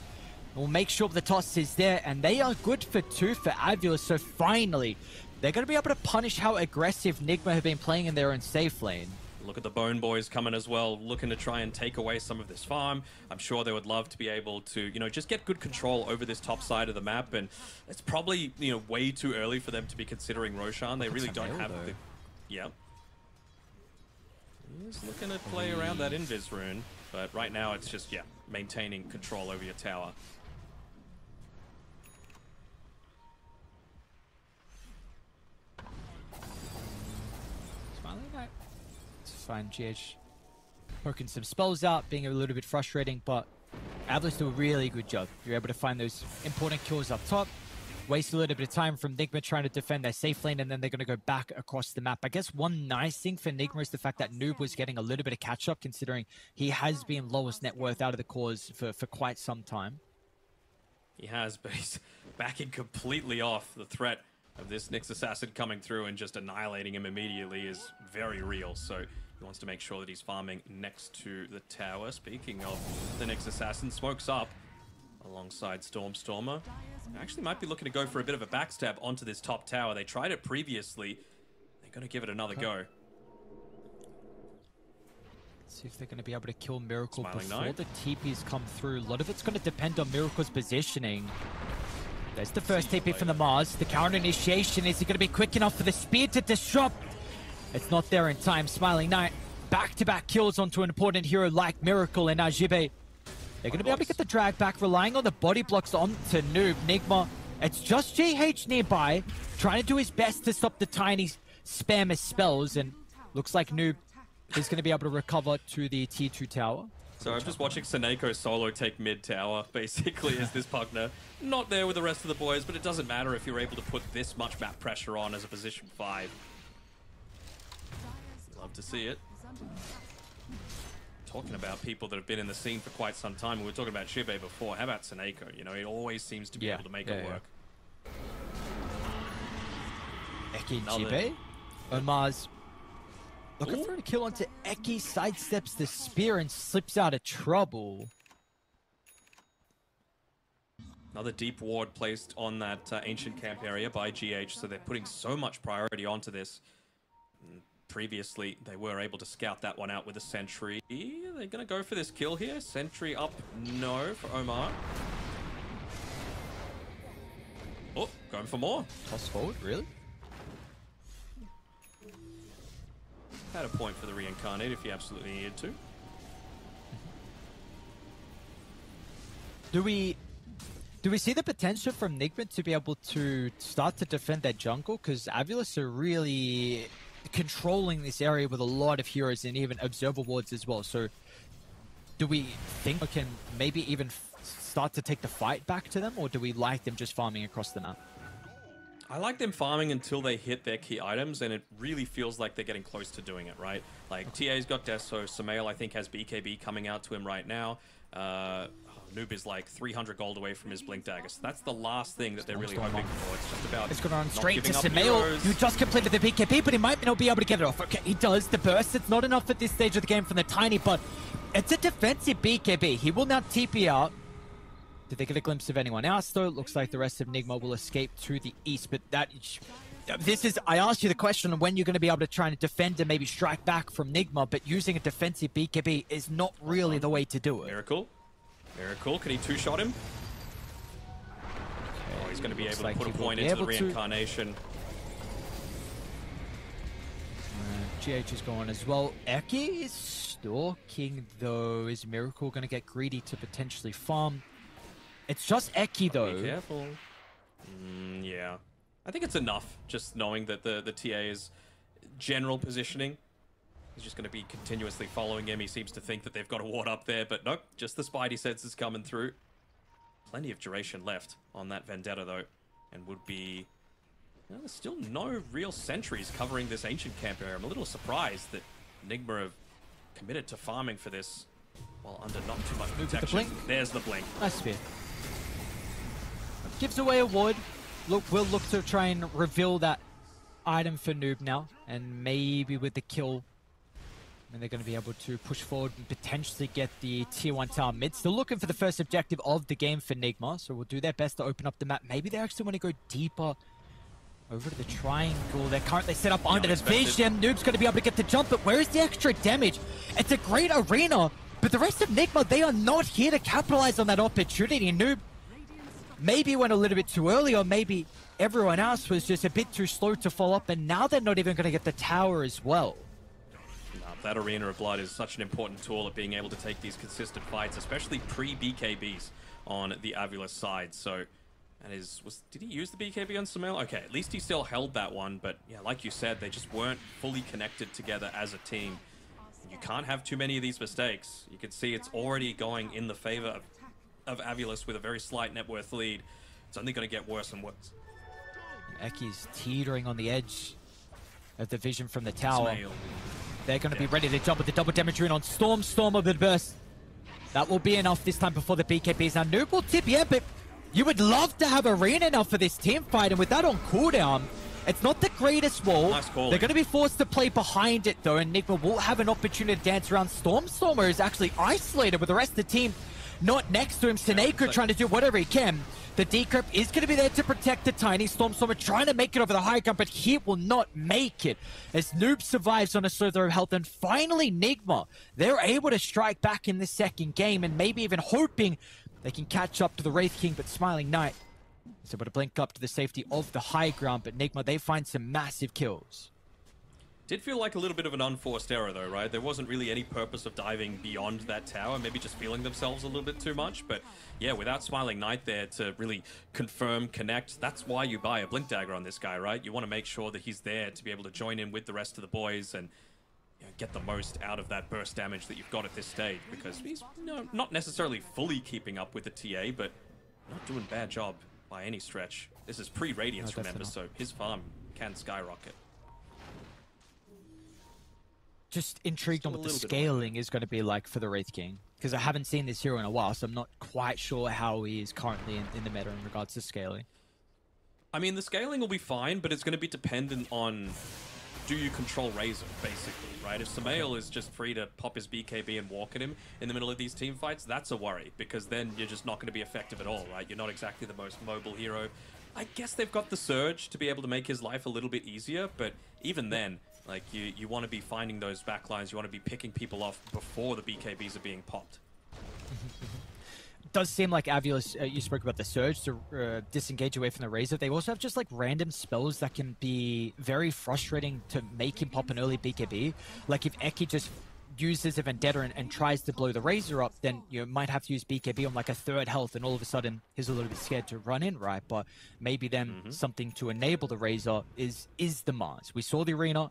will make sure the toss is there, and they are good for 2 for Avulus. So finally, they're going to be able to punish how aggressive Nigma have been playing in their own safe lane. Look at the Bone Boys coming as well, looking to try and take away some of this farm. I'm sure they would love to be able to, you know, just get good control over this top side of the map. And it's probably, you know, way too early for them to be considering Roshan. They really don't have the... Yeah. He's looking to play around that Invis rune. But right now it's just, yeah, maintaining control over your tower. Fine, GH poking some spells out, being a little bit frustrating, but Avulus do a really good job. You're able to find those important kills up top, waste a little bit of time from Nigma trying to defend their safe lane, and then they're going to go back across the map. I guess one nice thing for Nigma is the fact that Noob was getting a little bit of catch-up, considering he has been lowest net worth out of the cause for quite some time. He has, but he's backing completely off. The threat of this Nyx Assassin coming through and just annihilating him immediately is very real, so he wants to make sure that he's farming next to the tower. Speaking of the Nyx Assassin, smokes up alongside Stormstormer. Actually might be looking to go for a bit of a backstab onto this top tower. They tried it previously. They're going to give it another go. Let's see if they're going to be able to kill Miracle Smiling before Knight. the TPs come through. A lot of it's going to depend on Miracle's positioning. There's the first TP from the Mars. The counter initiation. Is he going to be quick enough for the spear to disrupt? It's not there in time. Smiling Knight, back-to-back kills onto an important hero like Miracle and Ajibe. They're going to be able to get the drag back, relying on the body blocks onto Noob. Nigma It's just JH nearby, trying to do his best to stop the Tiny spam his spells, and looks like Noob is going to be able to recover to the tier 2 tower. So I'm just watching Seneko solo take mid tower, basically, as this Pugner. Not there with the rest of the boys, but it doesn't matter if you're able to put this much map pressure on as a position 5. Love to see it. Talking about people that have been in the scene for quite some time. We were talking about Shibe before. How about Seneko? You know, he always seems to be able to make it work. Eki Jibe. Omar's looking for a kill onto Eki, sidesteps the spear and slips out of trouble. Another deep ward placed on that ancient camp area by GH, so they're putting so much priority onto this. Previously, they were able to scout that one out with a sentry. They're going to go for this kill here. Sentry up, no, for Omar. Oh, going for more. Toss forward, really? Had a point for the reincarnate if you absolutely needed to. Do we see the potential from Nigma to be able to start to defend their jungle? Because Avulus are really controlling this area with a lot of heroes and even observer wards as well. So do we think we can maybe even start to take the fight back to them, or do we like them just farming across the map? I like them farming until they hit their key items, and it really feels like they're getting close to doing it, right? Like, TA's got Deso, Samael I think has BKB coming out to him right now. Noob is like 300 gold away from his Blink Dagger, so that's the last thing that they're really hoping for. It's just about it's going to run straight to Samael, who just completed the BKB, but he might not be able to get it off. Okay, he does the burst. It's not enough at this stage of the game from the Tiny, but it's a defensive BKB. He will now TP out. Did they get a glimpse of anyone else, though? It looks like the rest of Nigma will escape to the east, but I asked you the question on when you're going to be able to try and defend and maybe strike back from Nigma, but using a defensive BKB is not really the way to do it. Miracle. Can he two-shot him? Okay, oh, he's going to be able like to put a point into the reincarnation. GH is going as well. Eki is stalking, though. Is Miracle going to get greedy to potentially farm? It's just Eki, though. Be careful. Yeah. I think it's enough, just knowing that the TA's general positioning is just going to be continuously following him. He seems to think that they've got a ward up there, but nope, just the Spidey senses coming through. Plenty of duration left on that Vendetta, though, and would be... Well, there's still no real sentries covering this ancient camp area. I'm a little surprised that Nigma have committed to farming for this while under not too much protection. There's the blink. Nice spear. Gives away a ward. We'll look to try and reveal that item for Noob now, and maybe with the kill, and they're going to be able to push forward and potentially get the tier 1 tower mid. Still looking for the first objective of the game for Nigma, so we'll do their best to open up the map. Maybe they actually want to go deeper over to the triangle. They're currently set up under the vision. Noob's going to be able to get the jump, but where is the extra damage? It's a great arena, but the rest of Nigma, they are not here to capitalize on that opportunity. Noob maybe went a little bit too early, or maybe everyone else was just a bit too slow to follow up, and now they're not even going to get the tower as well. That Arena of Blood is such an important tool at being able to take these consistent fights, especially pre-BKBs on the Avulus side. So, did he use the BKB on Samael? Okay, at least he still held that one, but yeah, like you said, they just weren't fully connected together as a team. You can't have too many of these mistakes. You can see it's already going in the favor of Avulus with a very slight net worth lead. It's only going to get worse and worse. Eki's teetering on the edge of the vision from the tower. Samael. They're going to be ready to jump with the double damage rune on Storm. Storm of the burst. That will be enough this time before the BKBs. Now, Noob will tip, yeah, but you would love to have Arena now for this team fight, and with that on cooldown, it's not the greatest wall. Nice call. They're going to be forced to play behind it, though, and Nigma will have an opportunity to dance around. Stormer is actually isolated with the rest of the team not next to him. Seneko trying to do whatever he can. The decrypt is going to be there to protect the Tiny. Stormer trying to make it over the high ground, but he will not make it as Noob survives on a slither of health. And finally, Nigma, they're able to strike back in the second game, and maybe even hoping they can catch up to the Wraith King, but Smiling Knight is able to blink up to the safety of the high ground. But Nigma, they find some massive kills. Did feel like a little bit of an unforced error though, right? There wasn't really any purpose of diving beyond that tower, maybe just feeling themselves a little bit too much. But yeah, without Smiling Knight there to really confirm, connect, that's why you buy a Blink Dagger on this guy, right? You want to make sure that he's there to be able to join in with the rest of the boys and get the most out of that burst damage that you've got at this stage, because he's not necessarily fully keeping up with the TA, but not doing a bad job by any stretch. This is pre-Radiance, remember, so his farm can skyrocket. Just intrigued on what the scaling is going to be like for the Wraith King, because I haven't seen this hero in a while, so I'm not quite sure how he is currently in the meta in regards to scaling. I mean, the scaling will be fine, but it's going to be dependent on, do you control Razor, basically, right? If Samael is just free to pop his BKB and walk at him in the middle of these team fights, that's a worry, because then you're just not going to be effective at all, right? You're not exactly the most mobile hero. I guess they've got the Surge to be able to make his life a little bit easier, but even then, like, you want to be finding those backlines, you want to be picking people off before the BKBs are being popped. It does seem like Avulus, you spoke about the Surge to disengage away from the Razor. They also have just like random spells that can be very frustrating to make him pop an early BKB. Like if Eki just uses a Vendetta and tries to blow the Razor up, then you might have to use BKB on like a 3rd health, and all of a sudden he's a little bit scared to run in, right? But maybe then something to enable the Razor is the Mars. We saw the Arena.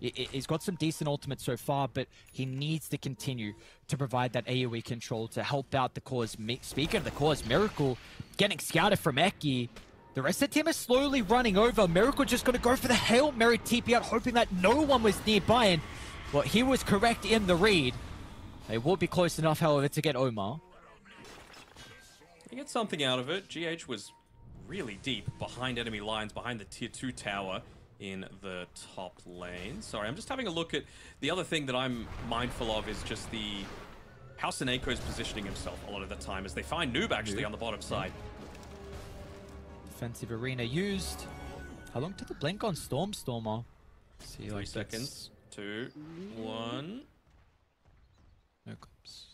He's got some decent ultimates so far, but he needs to continue to provide that AoE control to help out the cause. Speaking of the cause, Miracle getting scouted from Eki. The rest of the team is slowly running over. Miracle just going to go for the Hail Mary TP out, hoping that no one was nearby, and well, he was correct in the read. They will be close enough, however, to get Omar. You get something out of it. GH was really deep behind enemy lines, behind the tier 2 tower in the top lane. Sorry, I'm just having a look at the other thing that I'm mindful of is just how Seneko is positioning himself a lot of the time as they find Noob actually on the bottom side. Defensive Arena used. How long took the blink on Stormer? See, 3 seconds. 2, 1. No clips.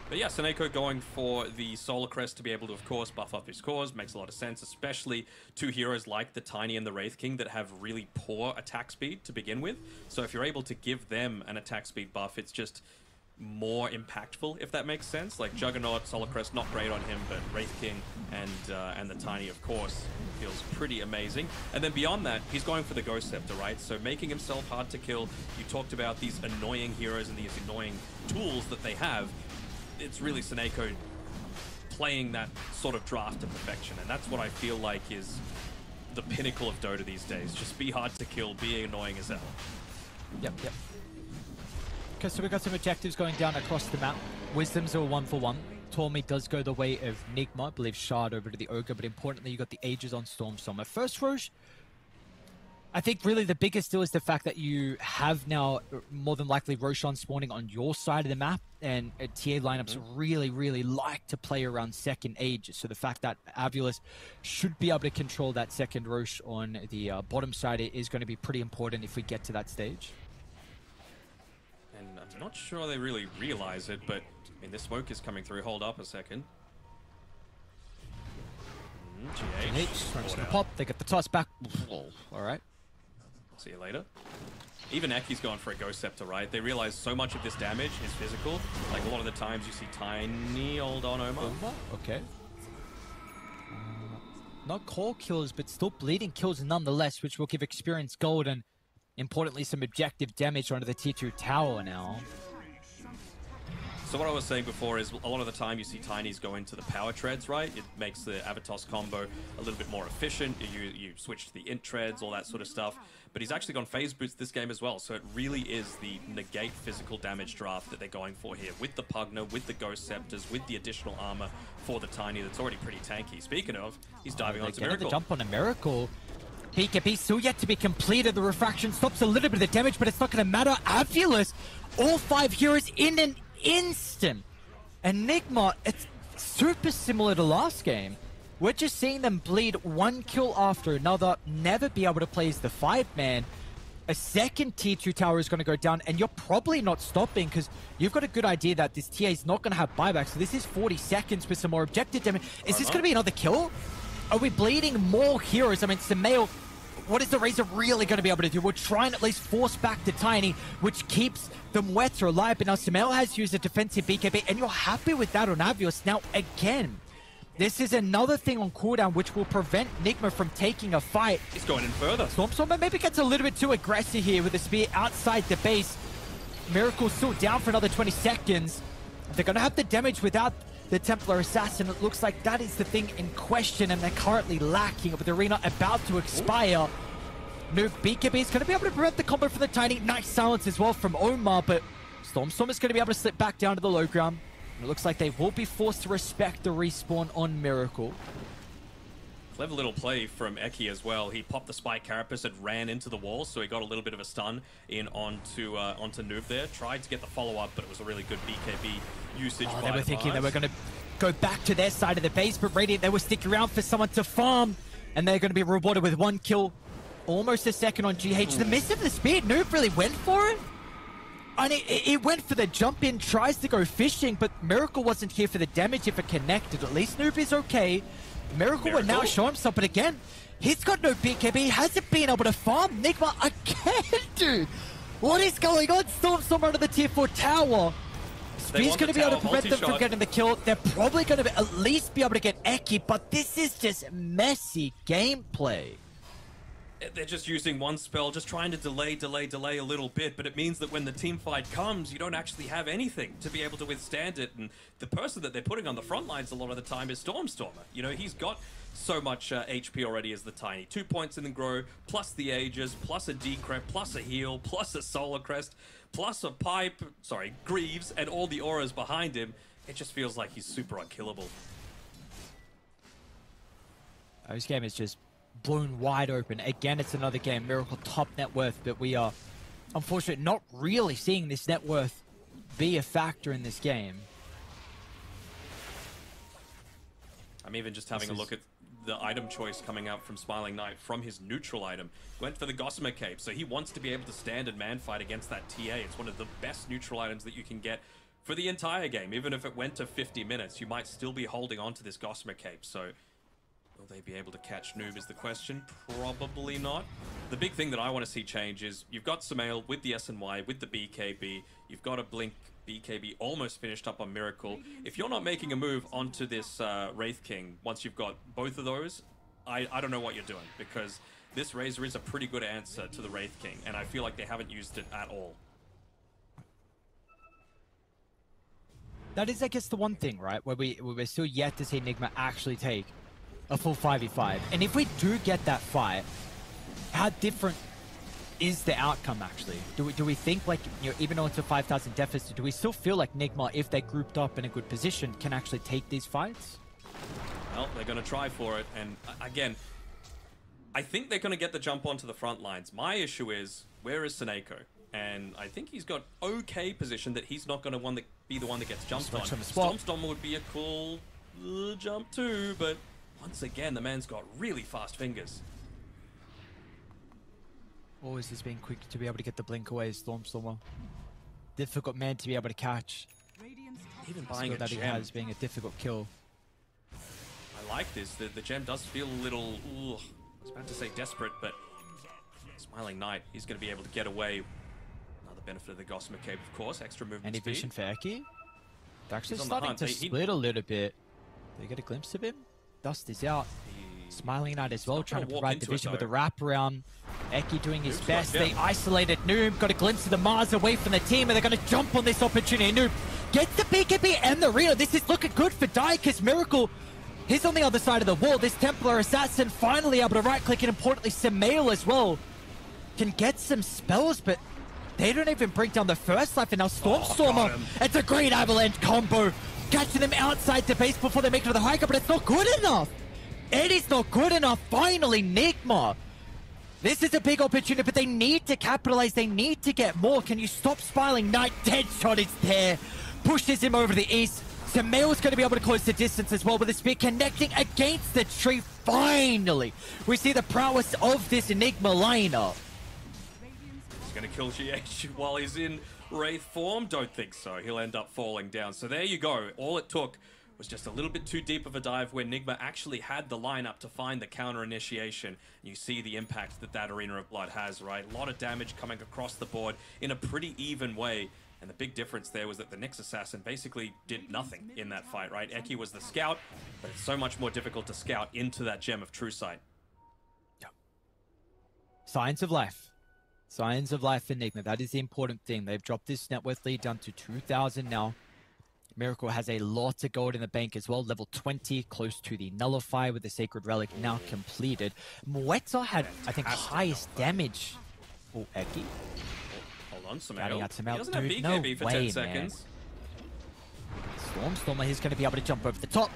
But yeah, Seneko going for the Solar Crest to be able to, of course, buff up his cores. Makes a lot of sense, especially 2 heroes like the Tiny and the Wraith King that have really poor attack speed to begin with. So if you're able to give them an attack speed buff, it's just more impactful, if that makes sense. Like Juggernaut, Solar Crest, not great on him, but Wraith King and the Tiny, of course, feels pretty amazing. And then beyond that, he's going for the Ghost Scepter, right? So making himself hard to kill. You talked about these annoying heroes and these annoying tools that they have. It's really Seneko playing that sort of draft to perfection, and that's what I feel like is the pinnacle of Dota these days. Just be hard to kill, be annoying as hell. Yep. Okay, so we've got some objectives going down across the map. Wisdom's a 1-for-1. Tormy does go the way of Nigma, I believe Shard over to the Ogre, but importantly, you got the Aegis on Stormstormer. First Roche, I think really the biggest deal is the fact that you have now more than likely Roshan spawning on your side of the map, and TA lineups really like to play around second Aegis. So the fact that Avulus should be able to control that second Roche on the bottom side is going to be pretty important if we get to that stage. And I'm not sure they really realize it, but I mean, the smoke is coming through. Hold up a second. GH, smoke's gonna pop. They get the toss back. All right. See you later. Even Eki's going for a Ghost Scepter, right? They realize so much of this damage is physical. Like a lot of the times you see Tiny hold on Omar. Okay. Not core kills, but still bleeding kills nonetheless, which will give experience gold and importantly some objective damage onto the tier 2 tower now. So what I was saying before is a lot of the time you see Tinies go into the power treads, right? It makes the Avatos combo a little bit more efficient. You switch to the int treads, all that sort of stuff. But he's actually gone phase boost this game as well. So it really is the negate physical damage draft that they're going for here. With the Pugna, with the Ghost Scepters, with the additional armor for the Tiny that's already pretty tanky. Speaking of, he's diving onto Miracle. The jump on a Miracle. BKB still yet to be completed. The refraction stops a little bit of the damage, but it's not going to matter. Avulus, all 5 heroes in an instant. Enigma, it's super similar to last game. We're just seeing them bleed 1 kill after another, never be able to play as the 5-man. A second tier 2 tower is going to go down, and you're probably not stopping because you've got a good idea that this TA is not going to have buyback. So this is 40 seconds with some more objective damage. Is this going to be another kill? Are we bleeding more heroes? I mean, Samael what is the Razor really going to be able to do? We'll try and at least force back to Tiny, which keeps them wetter alive. But now Sumail has used a defensive BKB, and you're happy with that on Avios. Now, again, this is another thing on cooldown which will prevent Nigma from taking a fight. He's going in further. Stormstormer maybe gets a little bit too aggressive here with the spear outside the base. Miracle still down for another 20 seconds. They're going to have the damage without the Templar Assassin. It looks like that is the thing in question, and they're currently lacking with the arena about to expire. Noob BKB is going to be able to prevent the combo for the Tiny. Nice silence as well from Omar, but Stormstorm is going to be able to slip back down to the low ground. And it looks like they will be forced to respect the respawn on Miracle. Clever little play from Eki as well. He popped the spike carapace and ran into the wall, so he got a little bit of a stun in onto Noob there. Tried to get the follow-up, but it was a really good BKB usage. They were thinking they were going to go back to their side of the base, but Radiant, they were sticking around for someone to farm, and they're going to be rewarded with 1 kill. Almost a second on GH. The miss of the spear, Noob really went for it. And it went for the jump in, tries to go fishing, but Miracle wasn't here for the damage if it connected. At least Noob is okay. Miracle will now show himself, but again, he's got no BKB. He hasn't been able to farm Nigma again, dude. What is going on? Stormstorm under the tier 4 tower. Speed's going to be able to prevent them from getting the kill. They're probably going to at least be able to get Eki, but this is just messy gameplay. They're just using one spell, just trying to delay a little bit, but it means that when the team fight comes, you don't actually have anything to be able to withstand it, and the person that they're putting on the front lines a lot of the time is Stormstormer. You know, he's got so much HP already as the Tiny. 2 points in the grow, plus the Aegis, plus a Decrep, plus a heal, plus a Solar Crest, plus a Greaves, and all the auras behind him. It just feels like he's super unkillable. This game is just blown wide open. Again, it's another game. Miracle top net worth, but we are unfortunately not really seeing this net worth be a factor in this game. I'm even just having a look at the item choice coming out from Smiling Knight from his neutral item. Went for the Gossamer Cape, so he wants to be able to stand and man fight against that TA. It's one of the best neutral items that you can get for the entire game. Even if it went to 50 minutes, you might still be holding on to this Gossamer Cape, so will they be able to catch Noob is the question. Probably not. The big thing that I want to see change is you've got Sumail with the SNY, with the BKB. You've got a Blink BKB almost finished up on Miracle. If you're not making a move onto this Wraith King, once you've got both of those, I don't know what you're doing, because this Razor is a pretty good answer to the Wraith King, and I feel like they haven't used it at all. That is, I guess, the one thing, right? Where we're still yet to see Nigma actually take a full 5v5. And if we do get that fight, how different is the outcome, actually? Do we think, like, you know, even though it's a 5,000 deficit, do we still feel like Nigma, if they're grouped up in a good position, can actually take these fights? Well, they're going to try for it. And again, I think they're going to get the jump onto the front lines. My issue is, where is Seneko? And I think he's got okay position that he's not going to be the one that gets jumped on. Stormstorm would be a cool jump too, but once again, the man's got really fast fingers. Always has been quick to be able to get the blink away, Stormstormer. Difficult man to be able to catch. Even buying a that gem. He has being a difficult kill. I like this. The gem does feel a little, I was about to say desperate, but Smiling Knight, he's going to be able to get away. Another benefit of the Gossamer Cape, of course. Extra movement Any speed. vision for Eki? They're actually He's on the starting hunt. to split a little bit. They get a glimpse of him? Dust is out. Smiling Knight as well, trying to provide the vision with a wraparound. Eki doing his best. They isolated Noob, got a glimpse of the Mars away from the team, and they're going to jump on this opportunity. Noob gets the BKB and the Reno. This is looking good for Daica's Miracle. He's on the other side of the wall. This Templar Assassin finally able to right-click, and importantly, Sumail as well can get some spells, but they don't even bring down the first life, and now Stormstormer. It's a great avalanche combo, catching them outside the base before they make it to the high ground, but it's not good enough. It is not good enough. Finally, Nigma. This is a big opportunity, but they need to capitalize. They need to get more. Can you stop Smiling Knight? Deadshot is there. Pushes him over to the east. Sumail's going to be able to close the distance as well with the spear connecting against the tree. Finally, we see the prowess of this Enigma lineup. He's going to kill GH while he's in Wraith form? Don't think so. He'll end up falling down. So there you go. All it took was just a little bit too deep of a dive where Nigma actually had the lineup to find the counter initiation. You see the impact that that Arena of Blood has, right? A lot of damage coming across the board in a pretty even way. And the big difference there was that the Nyx Assassin basically did nothing in that fight, right? Eki was the scout, but it's so much more difficult to scout into that Gem of True Sight. Yeah. Signs of life. Signs of life for Nigma. That is the important thing. They've dropped this net worth lead down to 2,000 now. Miracle has a lot of gold in the bank as well. Level 20, close to the Nullify with the Sacred Relic now completed. Mweta had, I think, highest damage. Oh, Eki. Hold on, Scouting out He doesn't have Dude, BKB for no 10 way, seconds. Stormer, he's going to be able to jump over the top.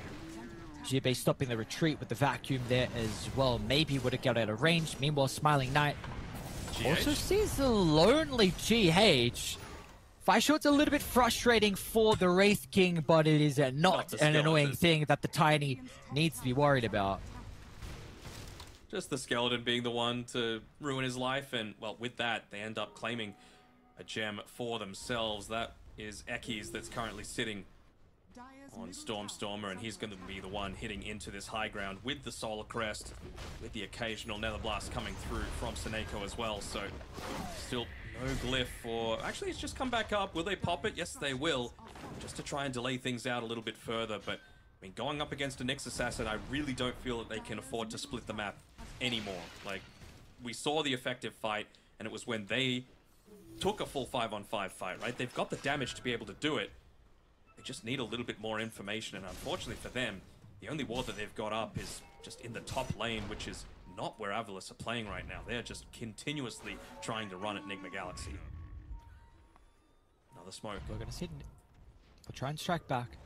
Jibe stopping the retreat with the vacuum there as well. Maybe would have got out of range. Meanwhile, Smiling Knight also sees the lonely GH. FISSURE's a little bit frustrating for the Wraith King, but it is not an annoying thing that the Tiny needs to be worried about. Just the skeleton being the one to ruin his life, and well, with that, they end up claiming a gem for themselves. That is Eki's that's currently sitting on Stormer, and he's going to be the one hitting into this high ground with the Solar Crest, with the occasional Nether Blast coming through from Seneko as well. So still no glyph for... Actually, it's just come back up. Will they pop it? Yes, they will. Just to try and delay things out a little bit further. But, I mean, going up against a Nyx Assassin, I really don't feel that they can afford to split the map anymore. Like, we saw the effective fight, and it was when they took a full 5-on-5 fight, right? They've got the damage to be able to do it. They just need a little bit more information, and unfortunately for them, the only ward that they've got up is just in the top lane, which is not where Avilis are playing right now. They're just continuously trying to run at Enigma Galaxy. Another smoke. We're going to see it. They'll try and strike back.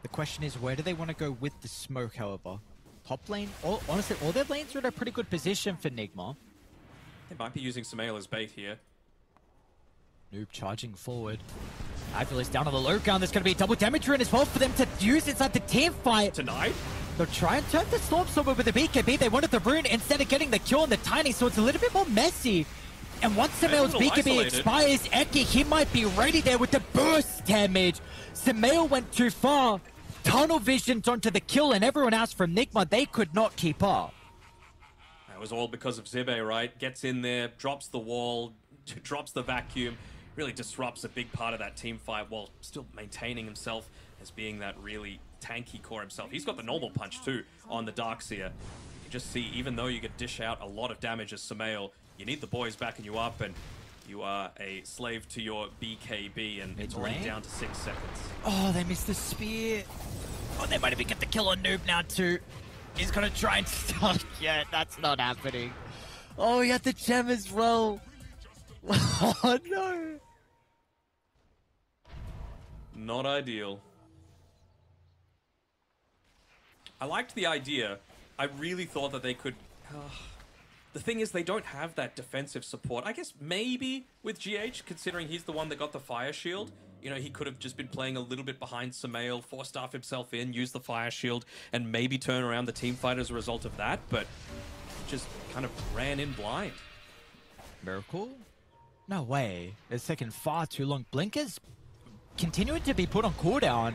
The question is, where do they want to go with the smoke, however? Top lane? Honestly, all their lanes are in a pretty good position for Nigma. They might be using Sumail as bait here. Noob charging forward. Avilis down on the low ground. There's going to be a double damage rune as well for them to use inside the team fight. Tonight? They'll try and turn the Storm with the BKB. They wanted the rune instead of getting the kill on the Tiny, so it's a little bit more messy. And once Sumail's BKB expires, Eki, he might be ready there with the burst damage. Sumail went too far. Tunnel visioned onto the kill, and everyone else from Nigma, they could not keep up. That was all because of Zibe, right? Gets in there, drops the wall, drops the vacuum, really disrupts a big part of that team fight while still maintaining himself as being that really tanky core himself. He's got the normal punch too on the Darkseer. You just see, even though you could dish out a lot of damage as Sumail, you need the boys backing you up, and you are a slave to your BKB, and it's already down to 6 seconds. Oh, they missed the spear. Oh, they might even get the kill on Noob now too. He's gonna try and stop. Yeah, that's not happening. Oh, he had the gem as well. Oh no. Not ideal. I liked the idea. I really thought that they could... The thing is, they don't have that defensive support. I guess maybe with GH, considering he's the one that got the Fire Shield, you know, he could have just been playing a little bit behind Sumail, four-staff himself in, use the Fire Shield, and maybe turn around the team fight as a result of that, but just kind of ran in blind. Miracle? No way. It's taken far too long. Blinkers continuing to be put on cooldown.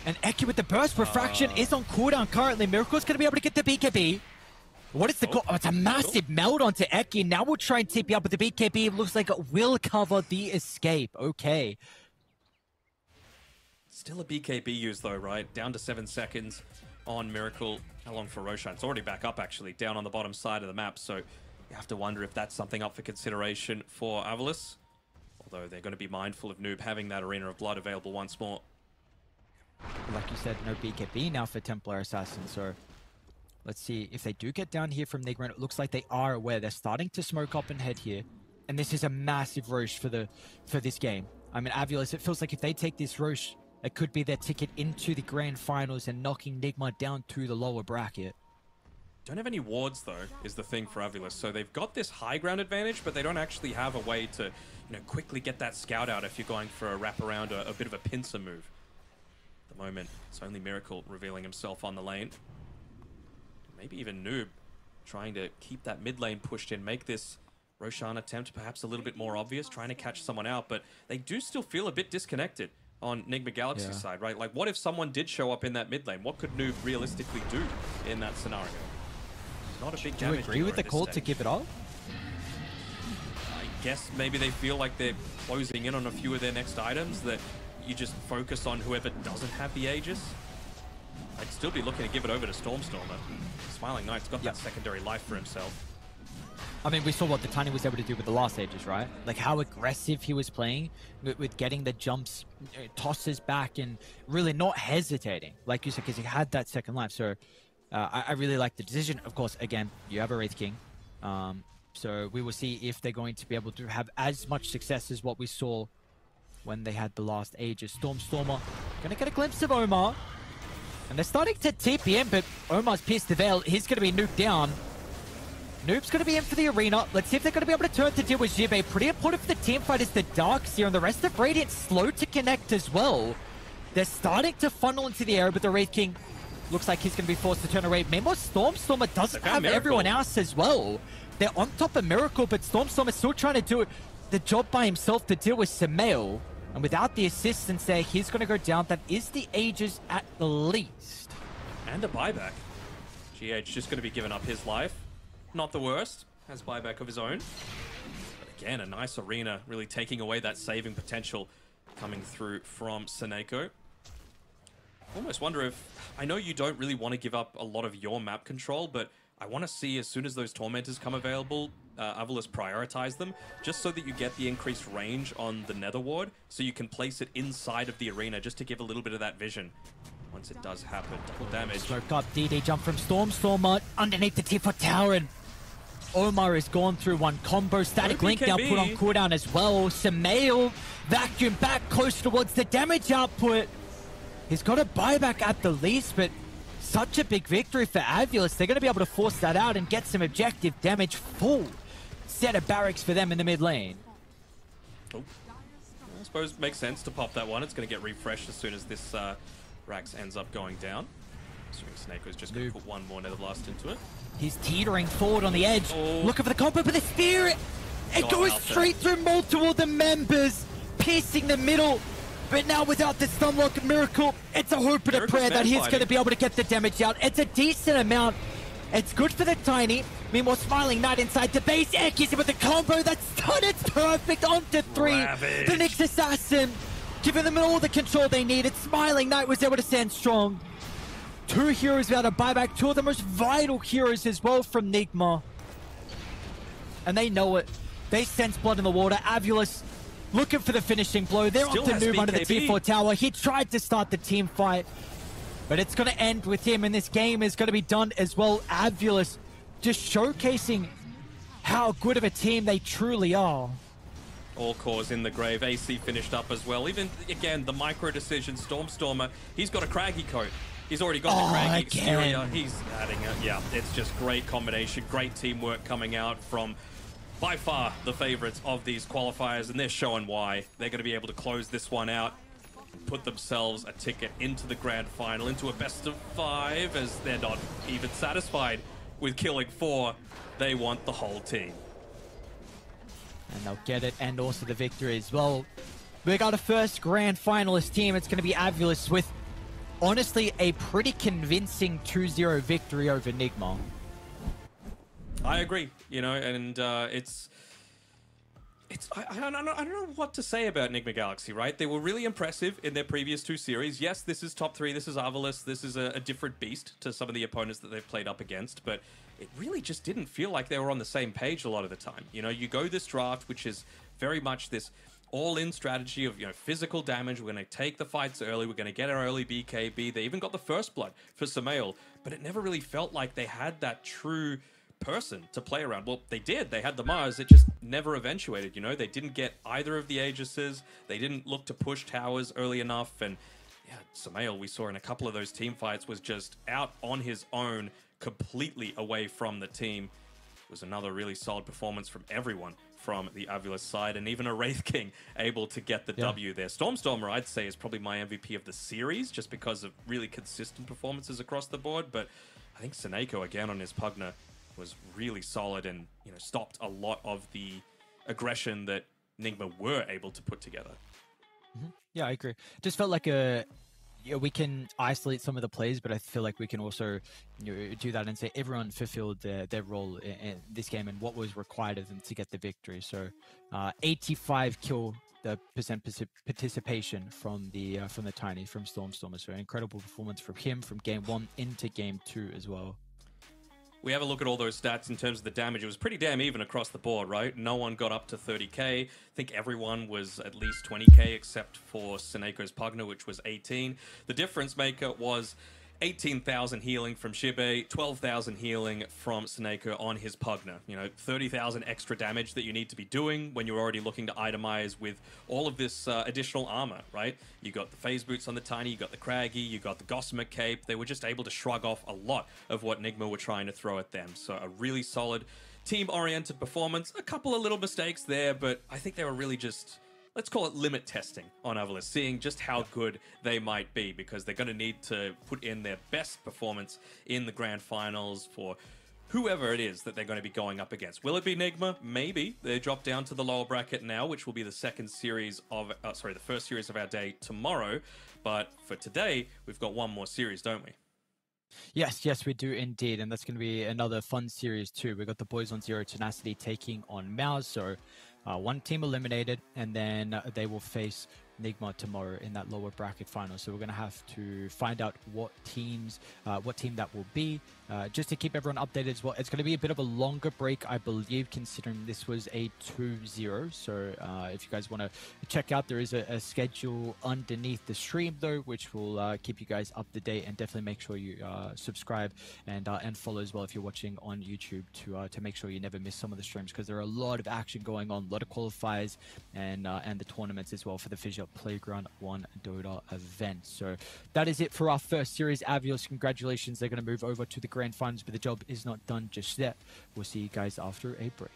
And Eki with the burst refraction is on cooldown currently. Miracle's going to be able to get the BKB. What is the goal? Oh, it's a massive meld onto Eki. Now we'll try and TP up with the BKB. It looks like it will cover the escape. Okay. Still a BKB use though, right? Down to 7 seconds on Miracle. How long for Roshan? It's already back up actually, down on the bottom side of the map. So you have to wonder if that's something up for consideration for Avilis. Although they're going to be mindful of Noob having that Arena of Blood available once more. Like you said, no BKB now for Templar Assassin, so let's see if they do get down here from Nigma. It looks like they are aware. They're starting to smoke up and head here. And this is a massive Roche for this game. I mean, Avilis, it feels like if they take this Roche, it could be their ticket into the grand finals and knocking Nigma down to the lower bracket. Don't have any wards though, is the thing for Avilis. So they've got this high ground advantage, but they don't actually have a way to, you know, quickly get that scout out if you're going for a wraparound or a bit of a pincer move. At the moment, it's only Miracle revealing himself on the lane. Maybe even Noob trying to keep that mid lane pushed in, make this Roshan attempt perhaps a little bit more obvious, trying to catch someone out, but they do still feel a bit disconnected. on Nigma Galaxy's side, right? Like, what if someone did show up in that mid lane? What could Noob realistically do in that scenario? Not a big Do you damage agree with the dealer at call this to stage. give it up? I guess maybe they feel like they're closing in on a few of their next items, that you just focus on whoever doesn't have the Aegis. I'd still be looking to give it over to Stormstormer. Smiling Knight's got that secondary life for himself. I mean, we saw what the Tiny was able to do with the last Aegis, right? Like how aggressive he was playing with getting the jumps, tosses back, and really not hesitating, like you said, because he had that second life. So I really like the decision. Of course, again, you have a Wraith King. So we will see if they're going to be able to have as much success as what we saw when they had the last Aegis. Stormstormer gonna get a glimpse of Omar. And they're starting to TP in, but Omar's pierced the veil. He's gonna be nuked down. Noob's going to be in for the arena. Let's see if they're going to be able to turn to deal with Jibe. Pretty important for the team fight is the Darks here, and the rest of Radiant slow to connect as well. They're starting to funnel into the area, but the Wraith King looks like he's going to be forced to turn away. Meanwhile, Stormstormer doesn't have everyone else as well. They're on top of Miracle, but Stormstormer still trying to do the job by himself to deal with Samael. And without the assistance there, he's going to go down. That is the Aegis at the least. And a buyback. GH just going to be giving up his life. Not the worst, has buyback of his own. But again, a nice arena, really taking away that saving potential coming through from Seneko. Almost wonder if, I know you don't really want to give up a lot of your map control, but I want to see as soon as those Tormentors come available, Avilis prioritize them, just so that you get the increased range on the Nether Ward, so you can place it inside of the arena, just to give a little bit of that vision. Once it does happen, double damage. Smoke up, DD jump from Stormstormer underneath the T4 tower, and Omar has gone through one combo. Static Link now put on cooldown as well. Samael vacuum back close towards the damage output. He's got a buyback at the least, but such a big victory for Avilis. They're going to be able to force that out and get some objective damage. Full set of barracks for them in the mid lane. Oh. I suppose it makes sense to pop that one. It's going to get refreshed as soon as this Rax ends up going down. Snake was just going to put one more Nether Blast into it. He's teetering forward on the edge, looking for the combo, but the spear, it goes straight through multiple of the members, piercing the middle. But now without the Stunlock Miracle, it's a hope and a prayer that he's going to be able to get the damage out. It's a decent amount. It's good for the Tiny. Meanwhile, Smiling Knight inside the base. Eki's with the combo. That's done. It's perfect. Onto 3. Ravage. The Nyx Assassin, giving them all the control they needed. Smiling Knight was able to stand strong. 2 heroes without a buyback. 2 of the most vital heroes as well from Nigma. And they know it. They sense blood in the water. Avilis looking for the finishing blow. They're Still on to Noob under the BKB. T4 tower. He tried to start the team fight, but it's going to end with him, and this game is going to be done as well. Avilis just showcasing how good of a team they truly are. All cores in the grave. AC finished up as well. Even, again, the micro decision. Stormstormer, he's got a craggy coat. He's already got the craggy exterior. He's adding it. Yeah, it's just great combination. Great teamwork coming out from, by far, the favorites of these qualifiers, and they're showing why. They're going to be able to close this one out, put themselves a ticket into the grand final, into a best of 5, as they're not even satisfied with killing 4. They want the whole team. And they'll get it, and also the victory as well. We got a first grand finalist team. It's going to be Avilis with, honestly, a pretty convincing 2-0 victory over Nigma. I agree, you know, and I don't know what to say about Nigma Galaxy, right? They were really impressive in their previous 2 series. Yes, this is top 3, this is Avilis, this is a different beast to some of the opponents that they've played up against, but it really just didn't feel like they were on the same page a lot of the time. You know, you go this draft, which is very much this all-in strategy of, you know, physical damage. We're going to take the fights early. We're going to get our early BKB. They even got the first blood for Samael, but it never really felt like they had that true person to play around. Well, they did. They had the Mars. It just never eventuated, you know? They didn't get either of the Aegises. They didn't look to push towers early enough. And yeah, Samael, we saw in a couple of those team fights, was just out on his own, completely away from the team. It was another really solid performance from everyone from the Avilis side, and even a Wraith King able to get the W there. Stormstormer, I'd say, is probably my MVP of the series, just because of really consistent performances across the board. But I think Seneko, again, on his Pugna, was really solid and, you know, stopped a lot of the aggression that Nigma were able to put together. Yeah, I agree. Just felt like we can isolate some of the plays, but I feel like we can also do that and say everyone fulfilled their role in this game and what was required of them to get the victory. So 85 kill the participation from the Tiny, from Stormstormer. So incredible performance from him from game 1 into game 2 as well. We have a look at all those stats in terms of the damage. It was pretty damn even across the board, right? No one got up to 30k. I think everyone was at least 20k except for Seneco's Pugna, which was 18. The difference maker was 18,000 healing from Shibe, 12,000 healing from Seneko on his Pugna. 30,000 extra damage that you need to be doing when you're already looking to itemize with all of this additional armor, right? You got the phase boots on the Tiny, you got the Craggy, you got the Gossamer Cape. They were just able to shrug off a lot of what Nigma were trying to throw at them. So a really solid team-oriented performance. A couple of little mistakes there, but I think they were really just, let's call it limit testing on Avalis, seeing just how good they might be, because they're going to need to put in their best performance in the grand finals for whoever it is that they're going to be going up against. Will it be Nigma? Maybe. They drop down to the lower bracket now, which will be the first series of our day tomorrow. But for today, we've got one more series, don't we? Yes, we do indeed, and that's going to be another fun series too. We've got the boys on Zero Tenacity taking on Mouse, so one team eliminated, and then they will face Nigma tomorrow in that lower bracket final. So we're going to have to find out what team that will be, just to keep everyone updated as well. It's going to be a bit of a longer break, I believe, considering this was a 2-0. So if you guys want to check out, there is a schedule underneath the stream though, which will keep you guys up to date, and definitely make sure you subscribe and follow as well if you're watching on YouTube to make sure you never miss some of the streams, because there are a lot of action going on, a lot of qualifiers and the tournaments as well for the FISSURE Playground 1 Dota event. So that is it for our first series. Avios, congratulations. They're going to move over to the grand finals, but the job is not done just yet. We'll see you guys after a break.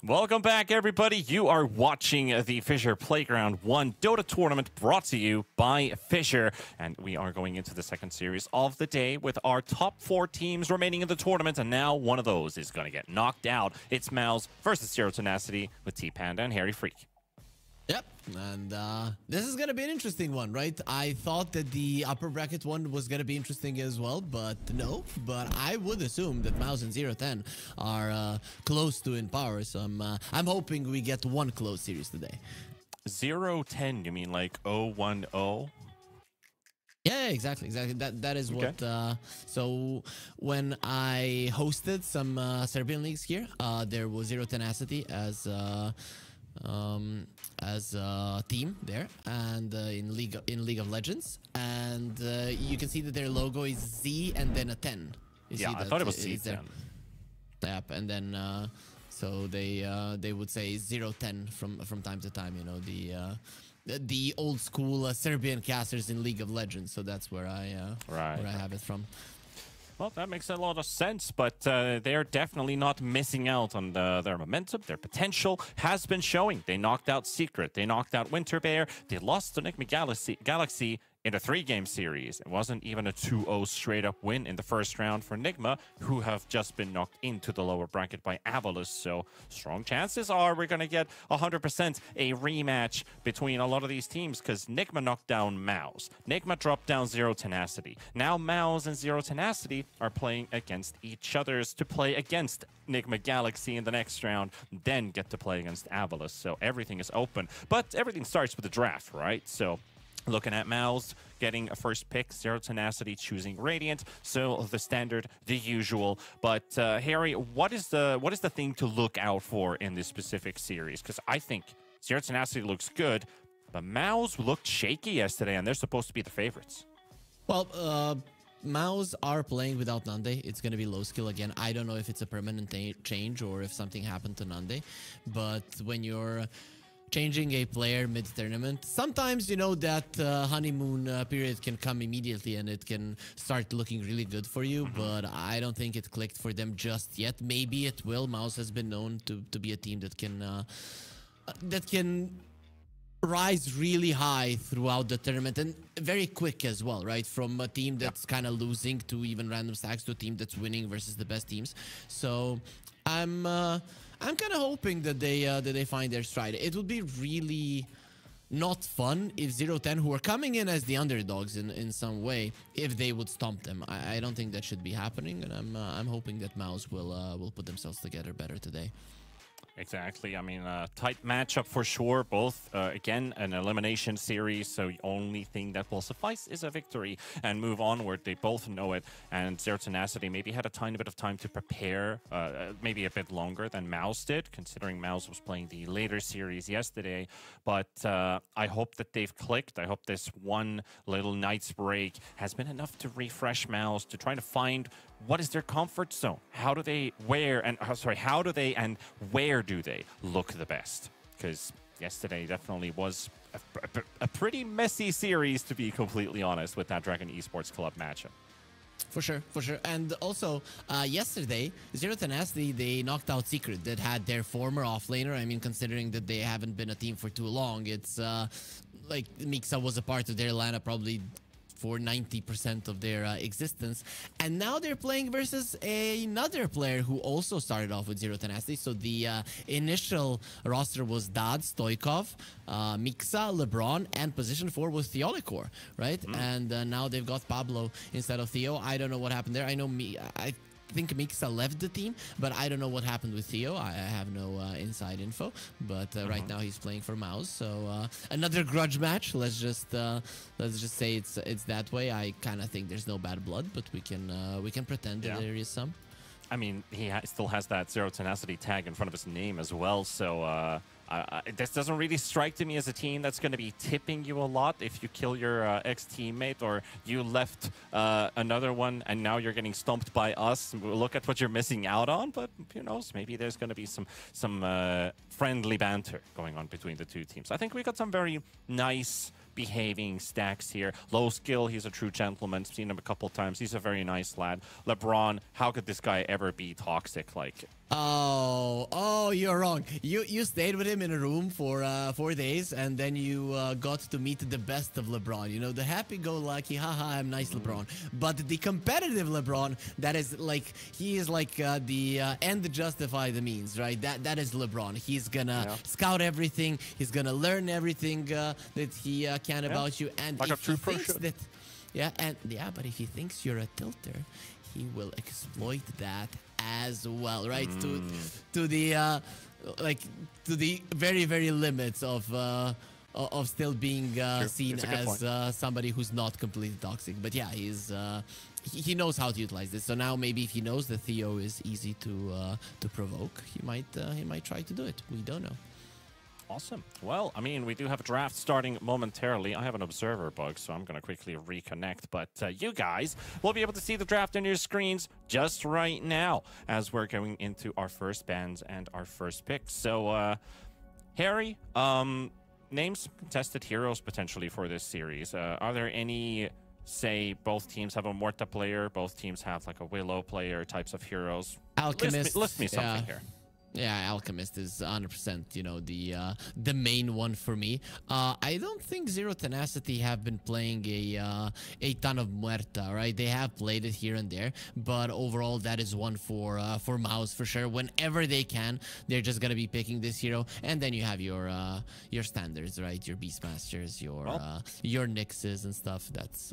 Welcome back, everybody. You are watching the FISSURE Playground 1 Dota tournament brought to you by FISSURE. And we are going into the second series of the day with our top 4 teams remaining in the tournament. And now one of those is going to get knocked out. It's Mouse versus Zero Tenacity with T-Panda and Harry Freak. Yep, and this is going to be an interesting one, right? I thought that the upper bracket one was going to be interesting as well, but no. But I would assume that Mouse and 0-10 are close to in power, so I'm hoping we get one close series today. 0-10, you mean like 0-1-0? Yeah, exactly. That is Okay. what. So when I hosted some Serbian leagues here, there was Zero Tenacity as a team there, and in League of Legends, and you can see that their logo is Z and then a 10. You Yeah, see I that thought it was is there? C10. Yep, and then so they would say 0-10 from time to time. You know, the old school Serbian casters in League of Legends. So that's where I have it from. Well, that makes a lot of sense, but they're definitely not missing out on their momentum. Their potential has been showing. They knocked out Secret. They knocked out Winter Bear. They lost to Enigma Galaxy in a 3-game series. It wasn't even a 2-0 straight-up win in the first round for Enigma, who have just been knocked into the lower bracket by Avalus. So strong chances are we're going to get 100% a rematch between a lot of these teams, because Enigma knocked down Mouse. Enigma dropped down Zero Tenacity. Now Mouse and Zero Tenacity are playing against each other's to play against Enigma Galaxy in the next round, then get to play against Avalus. So everything is open. But everything starts with the draft, right? So looking at Mouse getting a first pick, Zero Tenacity choosing Radiant, so the standard, the usual. But Harry, what is the thing to look out for in this specific series? Because I think Zero Tenacity looks good, but Mouse looked shaky yesterday, and they're supposed to be the favorites. Well, Mouse are playing without Nande. It's going to be low skill again. I don't know if it's a permanent change or if something happened to Nande, but when you're changing a player mid-tournament, sometimes, you know, that honeymoon period can come immediately and it can start looking really good for you, but I don't think it clicked for them just yet. Maybe it will. Mouse has been known to be a team that can rise really high throughout the tournament, and very quick as well, right? From a team that's kind of losing to even random stacks to a team that's winning versus the best teams. So I'm kind of hoping that they find their stride. It would be really not fun if 0-10, who are coming in as the underdogs in some way, if they would stomp them. I don't think that should be happening, and I'm hoping that Mouse will put themselves together better today. Exactly. I mean, tight matchup for sure. Both, again, an elimination series, so the only thing that will suffice is a victory and move onward. They both know it, and Zero Tenacity maybe had a tiny bit of time to prepare, maybe a bit longer than Mouse did, considering Mouse was playing the later series yesterday. But I hope that they've clicked. I hope this one little night's break has been enough to refresh Mouse, to try to find what is their comfort zone. How do they and where do they look the best? Because yesterday definitely was a pretty messy series, to be completely honest, with that Dragon Esports Club matchup. For sure. And also, yesterday, Zero Tenacity, they knocked out Secret, that had their former offlaner. I mean, considering that they haven't been a team for too long, it's like Mixa was a part of their lineup probably for 90% of their existence, and now they're playing versus another player who also started off with Zero Tenacity. So the initial roster was Dad, Stoikov, Mixa, LeBron, and position 4 was Theolicor, right? And now they've got Pablo instead of Theo. I don't know what happened there. I know I think Mixa left the team, but I don't know what happened with Theo. I have no inside info, but right now he's playing for Mouse. So another grudge match. Let's just say it's that way. I kind of think there's no bad blood, but we can pretend that there is some. I mean, he still has that Zero Tenacity tag in front of his name as well, so this doesn't really strike to me as a team that's going to be tipping you a lot if you kill your ex-teammate, or you left another one and now you're getting stomped by us. Look at what you're missing out on, but who knows, maybe there's going to be some friendly banter going on between the two teams. I think we got some very nice behaving stacks here. Low skill, he's a true gentleman. Seen him a couple times. He's a very nice lad. LeBron, how could this guy ever be toxic? Like, Oh, you're wrong. You stayed with him in a room for 4 days, and then you got to meet the best of LeBron. You know, the happy-go-lucky, haha, I'm nice LeBron. But the competitive LeBron, that is like, he is like the end justify the means, right? That is LeBron. He's gonna scout everything. He's gonna learn everything that he can about you. And like if a true he pro thinks should. that, but if he thinks you're a tilter, he will exploit that as well, right? To the very, very limits of still being seen as somebody who's not completely toxic. But yeah, he knows how to utilize this. So now maybe if he knows that Theo is easy to provoke, he might try to do it. We don't know. Awesome. Well, I mean, we do have a draft starting momentarily. I have an observer bug, so I'm going to quickly reconnect. But you guys will be able to see the draft on your screens just right now as we're going into our first bans and our first picks. So, Harry, name some contested heroes potentially for this series. Are there any, say, both teams have a Morta player, both teams have like a Willow player types of heroes? Alchemist. List me something here. Yeah, Alchemist is 100%, you know, the main one for me. I don't think Zero Tenacity have been playing a ton of Muerta, right? They have played it here and there, but overall that is one for Mouse for sure. Whenever they can, they're just gonna be picking this hero, and then you have your standards, right? Your Beastmasters, your Nyxes and stuff. That's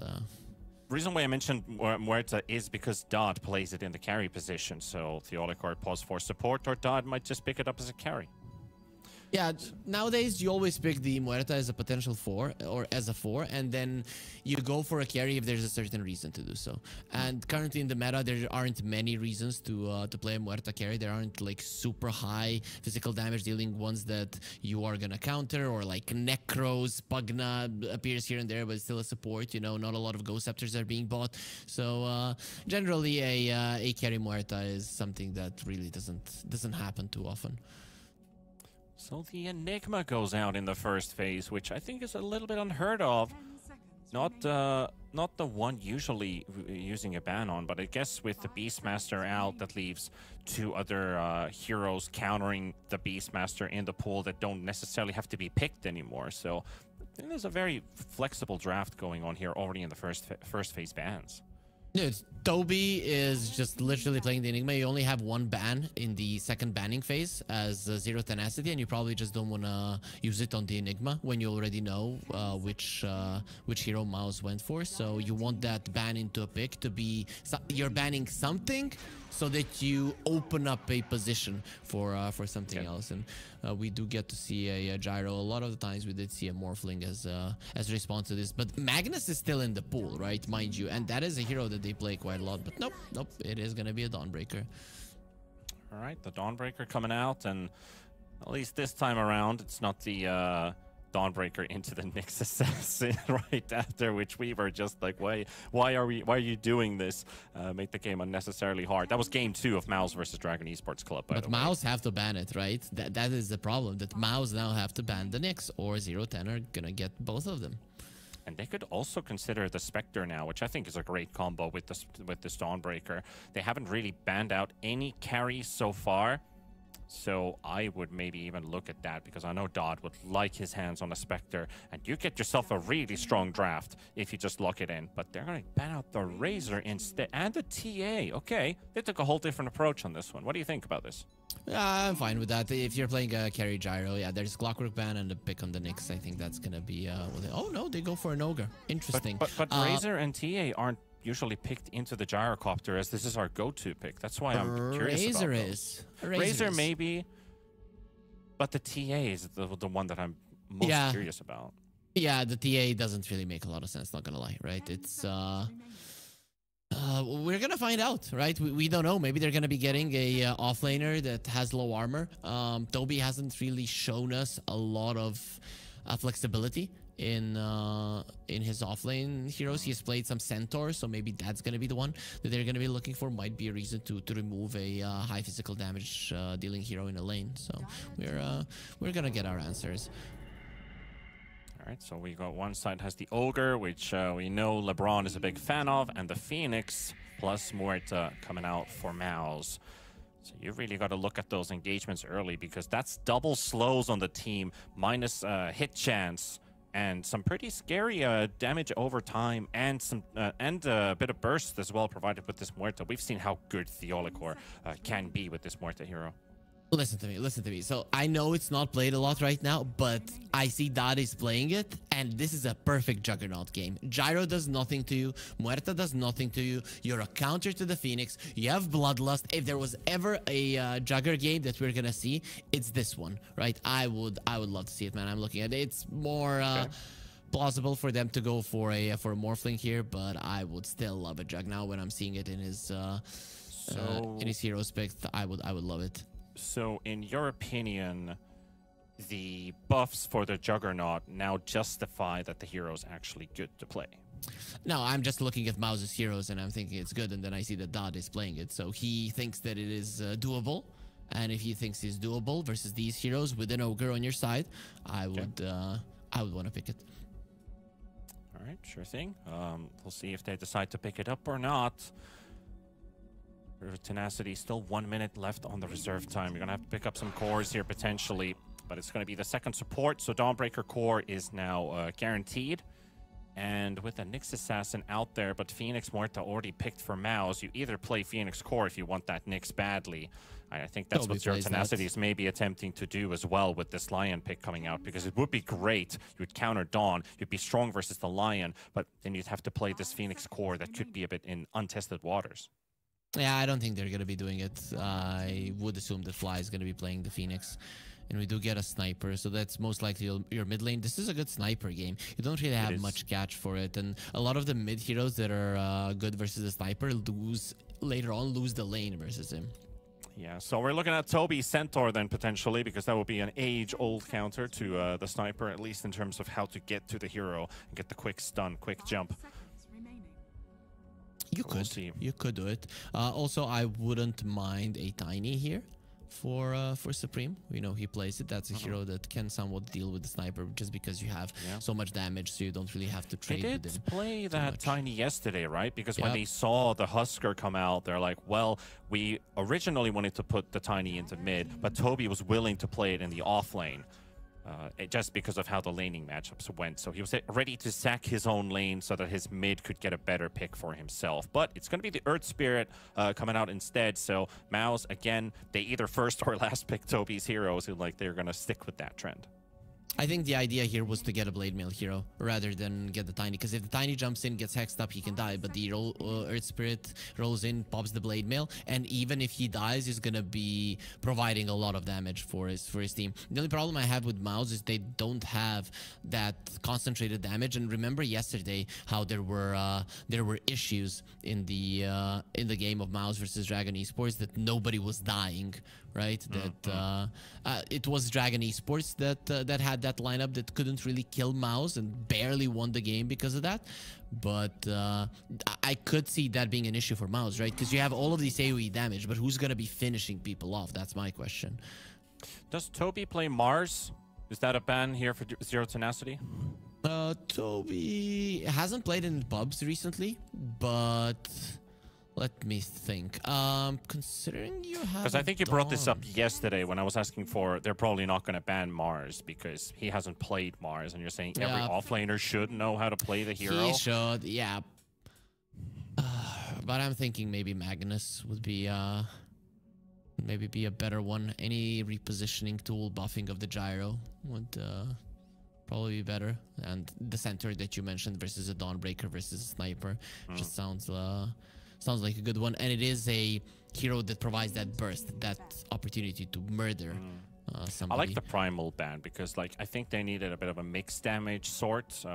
reason why I mentioned Muerta is because Dodd plays it in the carry position, so Theodicor pause for support, or Dodd might just pick it up as a carry. Yeah, nowadays you always pick the Muerta as a potential 4 or as a 4, and then you go for a carry if there's a certain reason to do so. And currently in the meta, there aren't many reasons to play a Muerta carry. There aren't like super high physical damage dealing ones that you are gonna counter, or like Necros, Pugna appears here and there, but it's still a support. You know, not a lot of Ghost Scepters are being bought. So generally, a carry Muerta is something that really doesn't happen too often. So the Enigma goes out in the first phase, which I think is a little bit unheard of. Not the one usually using a ban on, but I guess with the Beastmaster out, that leaves 2 other heroes countering the Beastmaster in the pool that don't necessarily have to be picked anymore. So I think there's a very flexible draft going on here already in the first phase bans. Dude, Toby is just literally playing the Enigma. You only have 1 ban in the second banning phase as Zero Tenacity, and you probably just don't want to use it on the Enigma when you already know which hero Mouse went for. So you want that ban into a pick to be... You're banning something so that you open up a position for something else. And we do get to see a Gyro. A lot of the times we did see a Morphling as a response to this. But Magnus is still in the pool, right? Mind you. And that is a hero that they play quite a lot. But nope. It is going to be a Dawnbreaker. All right, the Dawnbreaker coming out. And at least this time around, it's not the... Dawnbreaker into the Nyx Assassin right after, which we were just like, why are you doing this? Make the game unnecessarily hard. That was game 2 of Mouse versus Dragon Esports Club. But Mouse have to ban it, right? That is the problem. That Mouse now have to ban the Nyx, or 010 are gonna get both of them. And they could also consider the Spectre now, which I think is a great combo with this Dawnbreaker. They haven't really banned out any carries so far. So I would maybe even look at that, because I know Dodd would like his hands on a Spectre, and you get yourself a really strong draft if you just lock it in. But they're going to ban out the Razor instead, and the TA. Okay, they took a whole different approach on this one. What do you think about this? I'm fine with that. If you're playing a carry Gyro, yeah, there's Clockwork ban and a pick on the Nyx. I think that's going to be... oh no, they go for an Ogre. Interesting. But Razor and TA aren't usually picked into the Gyrocopter, as this is our go-to pick. That's why I'm curious about those. Razor maybe, but the TA is the one that I'm most curious about. Yeah, the TA doesn't really make a lot of sense, not gonna lie, right? It's we're gonna find out, right? We don't know. Maybe they're gonna be getting a offlaner that has low armor. Toby hasn't really shown us a lot of flexibility in his offlane heroes. He has played some Centaurs, so maybe that's gonna be the one that they're gonna be looking for. Might be a reason to remove a high physical damage dealing hero in a lane. So we're gonna get our answers. All Alright, so we got one side has the Ogre, which we know LeBron is a big fan of, and the Phoenix plus Muerta coming out for Mouse. So you've really got to look at those engagements early because that's double slows on the team, minus hit chance, and some pretty scary damage over time, and some and a bit of burst as well provided with this Muerta. We've seen how good Theolicor can be with this Muerta hero. Listen to me, listen to me. So I know it's not played a lot right now, but I see Dad is playing it, and this is a perfect Juggernaut game. Gyro does nothing to you. Muerta does nothing to you. You're a counter to the Phoenix. You have Bloodlust. If there was ever a Jugger game that we're gonna see, it's this one, right? I would love to see it, man. I'm looking at it. It's more plausible for them to go for a Morphling here, but I would still love a Jug now when I'm seeing it in his hero spec. I would love it. So, in your opinion, the buffs for the Juggernaut now justify that the hero is actually good to play? No, I'm just looking at Mouse's heroes and I'm thinking it's good, and then I see that Dad is playing it. So he thinks that it is doable. And if he thinks it's doable versus these heroes with an Ogre on your side, I would want to pick it. All right, sure thing. We'll see if they decide to pick it up or not. Tenacity, still 1 minute left on the reserve time. You're going to have to pick up some cores here potentially, but it's going to be the second support. So Dawnbreaker core is now guaranteed. And with a Nyx Assassin out there, but Phoenix Muerta already picked for Mouse, you either play Phoenix core if you want that Nyx badly. I think that's what Zero Tenacity is maybe attempting to do as well with this Lion pick coming out, because it would be great. You would counter Dawn, you'd be strong versus the Lion, but then you'd have to play this Phoenix core that could be a bit in untested waters. Yeah, I don't think they're going to be doing it. I would assume that Fly is going to be playing the Phoenix. And we do get a sniper, so that's most likely your mid lane. This is a good sniper game. You don't really have much catch for it. And a lot of the mid heroes that are good versus the sniper later on lose the lane versus him. Yeah, so we're looking at Toby Centaur then potentially, because that would be an age-old counter to the sniper, at least in terms of how to get to the hero and get the quick stun, quick jump. You could do it. Also, I wouldn't mind a Tiny here for Supreme. We know he plays it. That's a hero that can somewhat deal with the sniper, just because you have so much damage, so you don't really have to trade with him. They did play that Tiny yesterday, right? Because when they saw the Husker come out, they're like, well, we originally wanted to put the Tiny into mid, but Toby was willing to play it in the off lane. Just because of how the laning matchups went. So he was ready to sack his own lane so that his mid could get a better pick for himself. But it's going to be the Earth Spirit coming out instead. So Mouse, again, they either first or last pick Toby's heroes, and like they're going to stick with that trend. I think the idea here was to get a Blade Mail hero rather than get the Tiny, because if the Tiny jumps in, gets hexed up, he can die, but the Earth Spirit rolls in, pops the Blade Mail, and even if he dies, he's gonna be providing a lot of damage for his team. The only problem I have with Mouse is they don't have that concentrated damage. And remember yesterday how there were issues in the game of Mouse versus Dragon Esports, that nobody was dying, right? That it was Dragon Esports that had that lineup that couldn't really kill Mouse and barely won the game because of that. But I could see that being an issue for Mouse, right? Because you have all of these AoE damage, but who's going to be finishing people off? That's my question. Does Toby play Mars? Is that a ban here for Zero Tenacity? Toby hasn't played in pubs recently, but let me think. Considering you have, because I think you brought this up yesterday when I was asking for, they're probably not going to ban Mars because he hasn't played Mars, and you're saying every offlaner should know how to play the hero. He should, yeah. But I'm thinking maybe Magnus would be maybe be a better one. Any repositioning tool, buffing of the gyro would probably be better. And the center that you mentioned versus a Dawnbreaker versus a sniper just sounds like a good one. And it is a hero that provides that burst, that opportunity to murder somebody. I like the Primal ban because, like, I think they needed a bit of a mixed damage sort.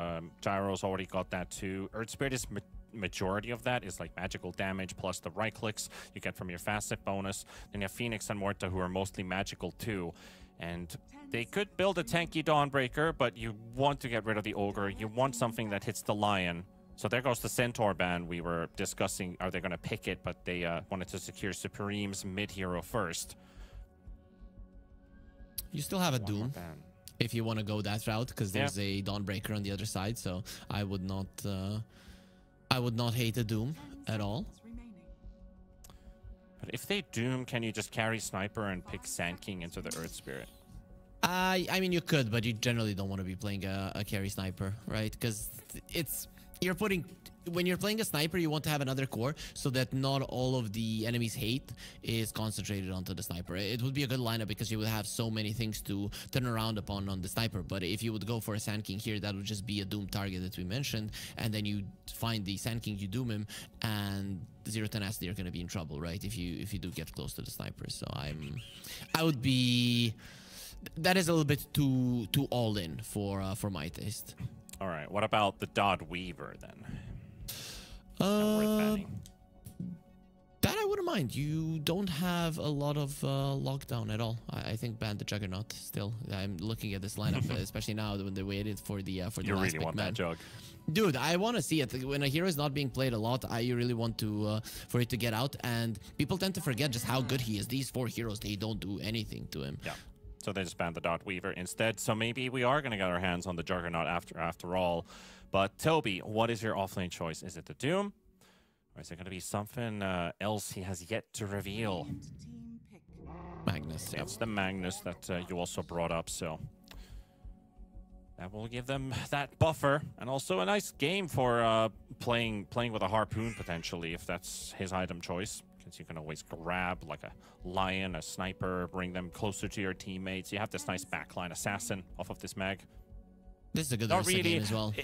Gyro's already got that too. Earth Spirit is majority of that is like magical damage plus the right clicks you get from your facet bonus. Then you have Phoenix and Muerta, who are mostly magical too. And they could build a tanky Dawnbreaker, but you want to get rid of the Ogre. You want something that hits the Lion. So there goes the Centaur ban we were discussing. Are they going to pick it? But they wanted to secure Supreme's mid-hero first. You still have a Doom. if you want to go that route, because there's a Dawnbreaker on the other side. So I would not hate a Doom at all. Remaining. But if they Doom, can you just carry Sniper and pick Sand King into the Earth Spirit? I mean, you could, but you generally don't want to be playing a carry Sniper, right? Because when you're playing a Sniper, you want to have another core so that not all of the enemy's hate is concentrated onto the Sniper. It would be a good lineup because you would have so many things to turn around upon on the Sniper. But if you would go for a Sand King here, that would just be a Doom target that we mentioned, and then you find the Sand King, you Doom him, and Zero Tenacity are going to be in trouble, right? If you do get close to the Sniper. So I would be. That is a little bit too all in for my taste. All right. What about the Dodd Weaver then? That I wouldn't mind. You don't have a lot of lockdown at all. I think ban the Juggernaut still. I'm looking at this lineup, especially now when they waited for the You last really pick want man. that Jug. Dude, I want to see it. When a hero is not being played a lot, I really want to for it to get out. And people tend to forget just how good he is. These 4 heroes, they don't do anything to him. Yeah. So they just banned the Dot Weaver instead. So maybe we are going to get our hands on the Juggernaut after all. But Toby, what is your offlane choice? Is it the Doom? Or is it going to be something else he has yet to reveal? Team pick. Magnus. Yeah. It's the Magnus that you also brought up. So that will give them that buffer. And also a nice game for playing with a Harpoon, potentially, if that's his item choice. Because you can always grab like a Lion, a Sniper, bring them closer to your teammates. You have this nice backline Assassin off of this mag. This is a good Not Ursa really, game as well.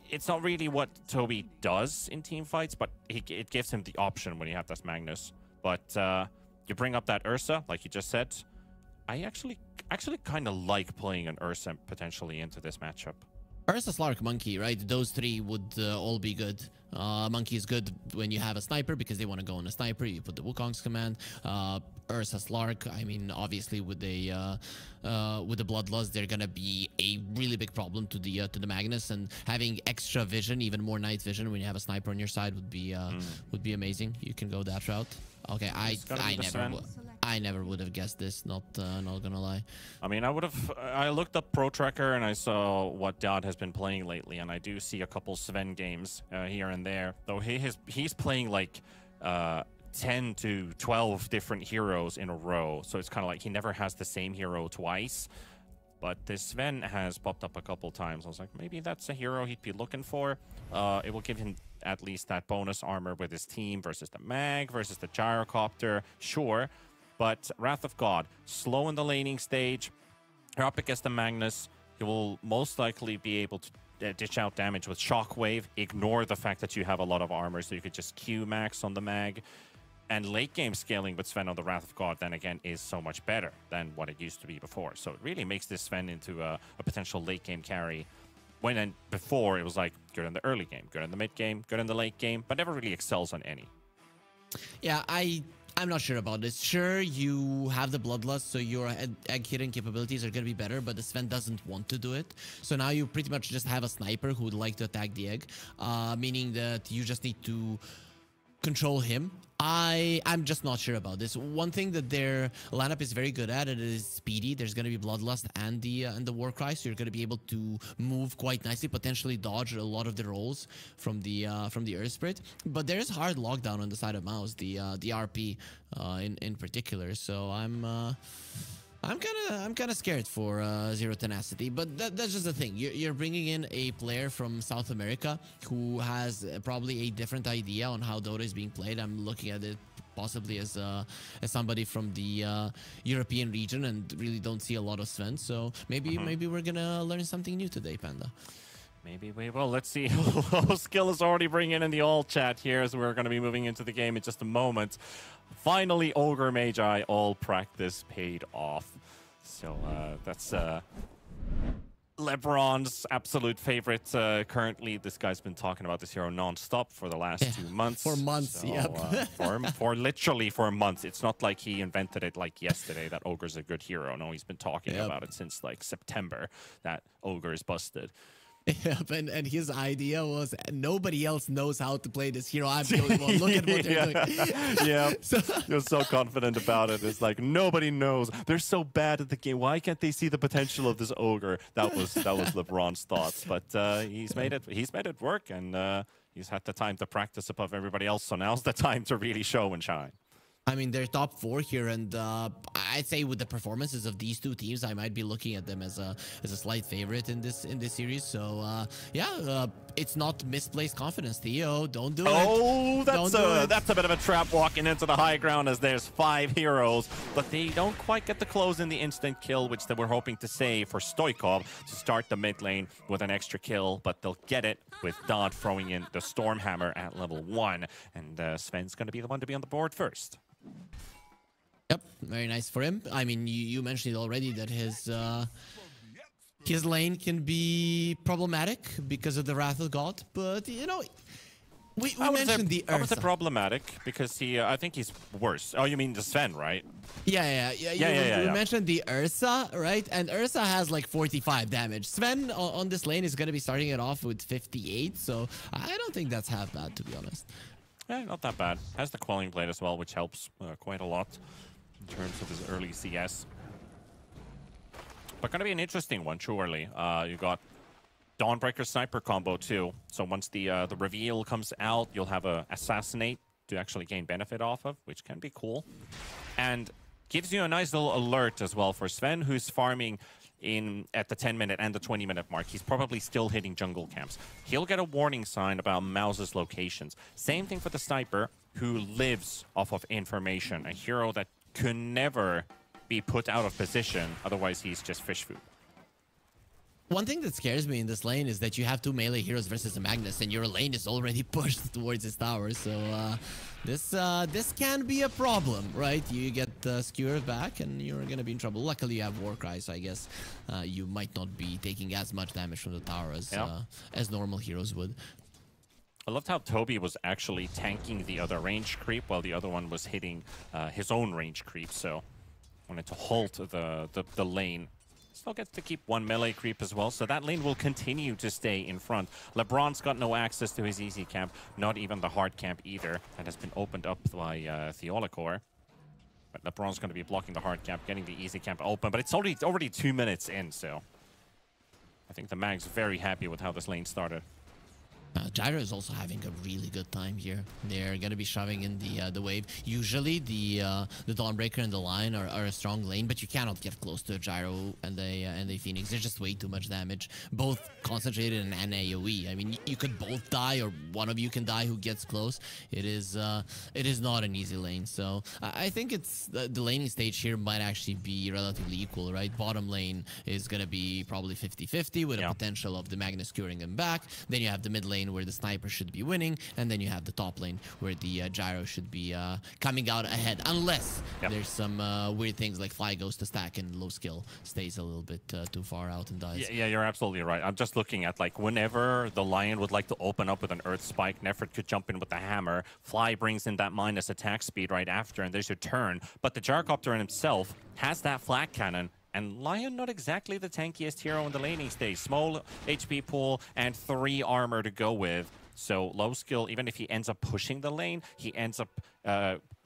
It's not really what Toby does in team fights, but it gives him the option when you have this Magnus. But you bring up that Ursa, like you just said. I actually kind of like playing an Ursa potentially into this matchup. Ursa, Slark, Monkey, right? Those 3 would all be good. Monkey is good when you have a Sniper because they want to go on a Sniper. You put the Wukong's command. Ursa, Slark, I mean, obviously with the Bloodlust, they're gonna be a really big problem to the Magnus, and having extra vision, even more night vision when you have a Sniper on your side would be amazing. You can go that route. Okay, I never would have guessed this. Not gonna lie. I mean, I looked up Pro Tracker and I saw what Dodd has been playing lately, and I do see a couple Sven games here and there. Though he's playing like 10 to 12 different heroes in a row, so it's kind of like he never has the same hero twice. But this Sven has popped up a couple times. I was like, maybe that's a hero he'd be looking for. It will give him at least that bonus armor with his team versus the Mag, versus the Gyrocopter, sure. But Wrath of God, slow in the laning stage. You're up against the Magnus. He will most likely be able to dish out damage with Shockwave. Ignore the fact that you have a lot of armor, so you could just Q max on the Mag. And late game scaling with Sven on the Wrath of God, then again, is so much better than what it used to be before. So it really makes this Sven into a potential late game carry. When before it was like good in the early game, good in the mid game, good in the late game, but never really excels on any. Yeah, I'm not sure about this. Sure, you have the Bloodlust, so your egg hitting capabilities are going to be better, but the Sven doesn't want to do it. So now you pretty much just have a Sniper who would like to attack the egg, meaning that you just need to control him. I'm just not sure about this. One thing that their lineup is very good at, it is speedy. There's going to be Bloodlust and the Warcry, so you're going to be able to move quite nicely, potentially dodge a lot of the rolls from the Earth Spirit. But there is hard lockdown on the side of Mouse, the RP in particular. So I'm kind of scared for Zero Tenacity, but that's just the thing. You're bringing in a player from South America who has probably a different idea on how Dota is being played. I'm looking at it possibly as somebody from the European region and really don't see a lot of Sven. So maybe we're gonna learn something new today, Panda. Maybe we will. Let's see who Skill is already bringing in the all chat here as we're going to be moving into the game in just a moment. Finally, Ogre Magi all practice paid off. So that's LeBron's absolute favorite currently. This guy's been talking about this hero non-stop for the last 2 months. For months, so, yep. for literally for months. It's not like he invented it like yesterday that Ogre's a good hero. No, he's been talking about it since like September that Ogre is busted. Yep, and his idea was nobody else knows how to play this hero. I'm the only one. Look at what they're doing. Yeah, So, you're so confident about it. It's like nobody knows. They're so bad at the game. Why can't they see the potential of this ogre? That was LeBron's thoughts. But he's made it work, and he's had the time to practice above everybody else. So now's the time to really show and shine. I mean, they're top 4 here, and I'd say with the performances of these two teams, I might be looking at them as a slight favorite in this series. So yeah, it's not misplaced confidence, Theo. Don't do it. Oh, that's a bit of a trap walking into the high ground as there's 5 heroes, but they don't quite get the close in the instant kill, which they were hoping to save for Stoikov to start the mid lane with an extra kill, but they'll get it with Dodd throwing in the Stormhammer at level 1, and Sven's going to be the one to be on the board first. Yep, very nice for him. I mean, you mentioned it already that his lane can be problematic because of the Wrath of God, but you know, we mentioned the Ursa. I would say problematic because I think he's worse. Oh, you mean the Sven, right? Yeah. We mentioned the Ursa, right? And Ursa has like 45 damage. Sven on this lane is going to be starting it off with 58, so I don't think that's half bad, to be honest. Yeah, not that bad. Has the Quelling Blade as well, which helps quite a lot in terms of his early CS. But going to be an interesting one, surely. You got Dawnbreaker Sniper combo too. So once the reveal comes out, you'll have a Assassinate to actually gain benefit off of, which can be cool. And gives you a nice little alert as well for Sven, who's farming at the 10-minute and the 20-minute mark. He's probably still hitting jungle camps. He'll get a warning sign about Mouse's locations. Same thing for the Sniper, who lives off of information. A hero that could never be put out of position, otherwise he's just fish food. One thing that scares me in this lane is that you have 2 melee heroes versus a Magnus, and your lane is already pushed towards his tower. So this can be a problem, right? You get skewered back, and you're gonna be in trouble. Luckily, you have Warcry, so I guess you might not be taking as much damage from the tower as normal heroes would. I loved how Toby was actually tanking the other range creep while the other one was hitting his own range creep. So wanted to halt the lane. Still gets to keep 1 melee creep as well, so that lane will continue to stay in front. LeBron's got no access to his easy camp, not even the hard camp either. That has been opened up by Theolicor. But LeBron's going to be blocking the hard camp, getting the easy camp open, but it's already 2 minutes in, so I think the Mag's very happy with how this lane started. Gyro is also having a really good time here. They're gonna be shoving in the wave. Usually the Dawnbreaker and the Lion are a strong lane, but you cannot get close to a Gyro and the Phoenix. There's just way too much damage, both concentrated and AoE. I mean, you could both die, or one of you can die who gets close. It is not an easy lane. So I think it's the laning stage here might actually be relatively equal, right? Bottom lane is gonna be probably 50-50 with a potential of the Magnus curing him back. Then you have the mid lane where the Sniper should be winning, and then you have the top lane where the Gyro should be coming out ahead, unless there's some weird things like Fly goes to stack and low skill stays a little bit too far out and dies. Yeah, you're absolutely right. I'm just looking at, like, whenever the Lion would like to open up with an Earth Spike, Nefert could jump in with the hammer. Fly brings in that minus attack speed right after, and there's your turn. But the Gyrocopter in himself has that flat cannon. And Lion, not exactly the tankiest hero in the laning stage. Small HP pool and 3 armor to go with. So low skill, even if he ends up pushing the lane, he ends up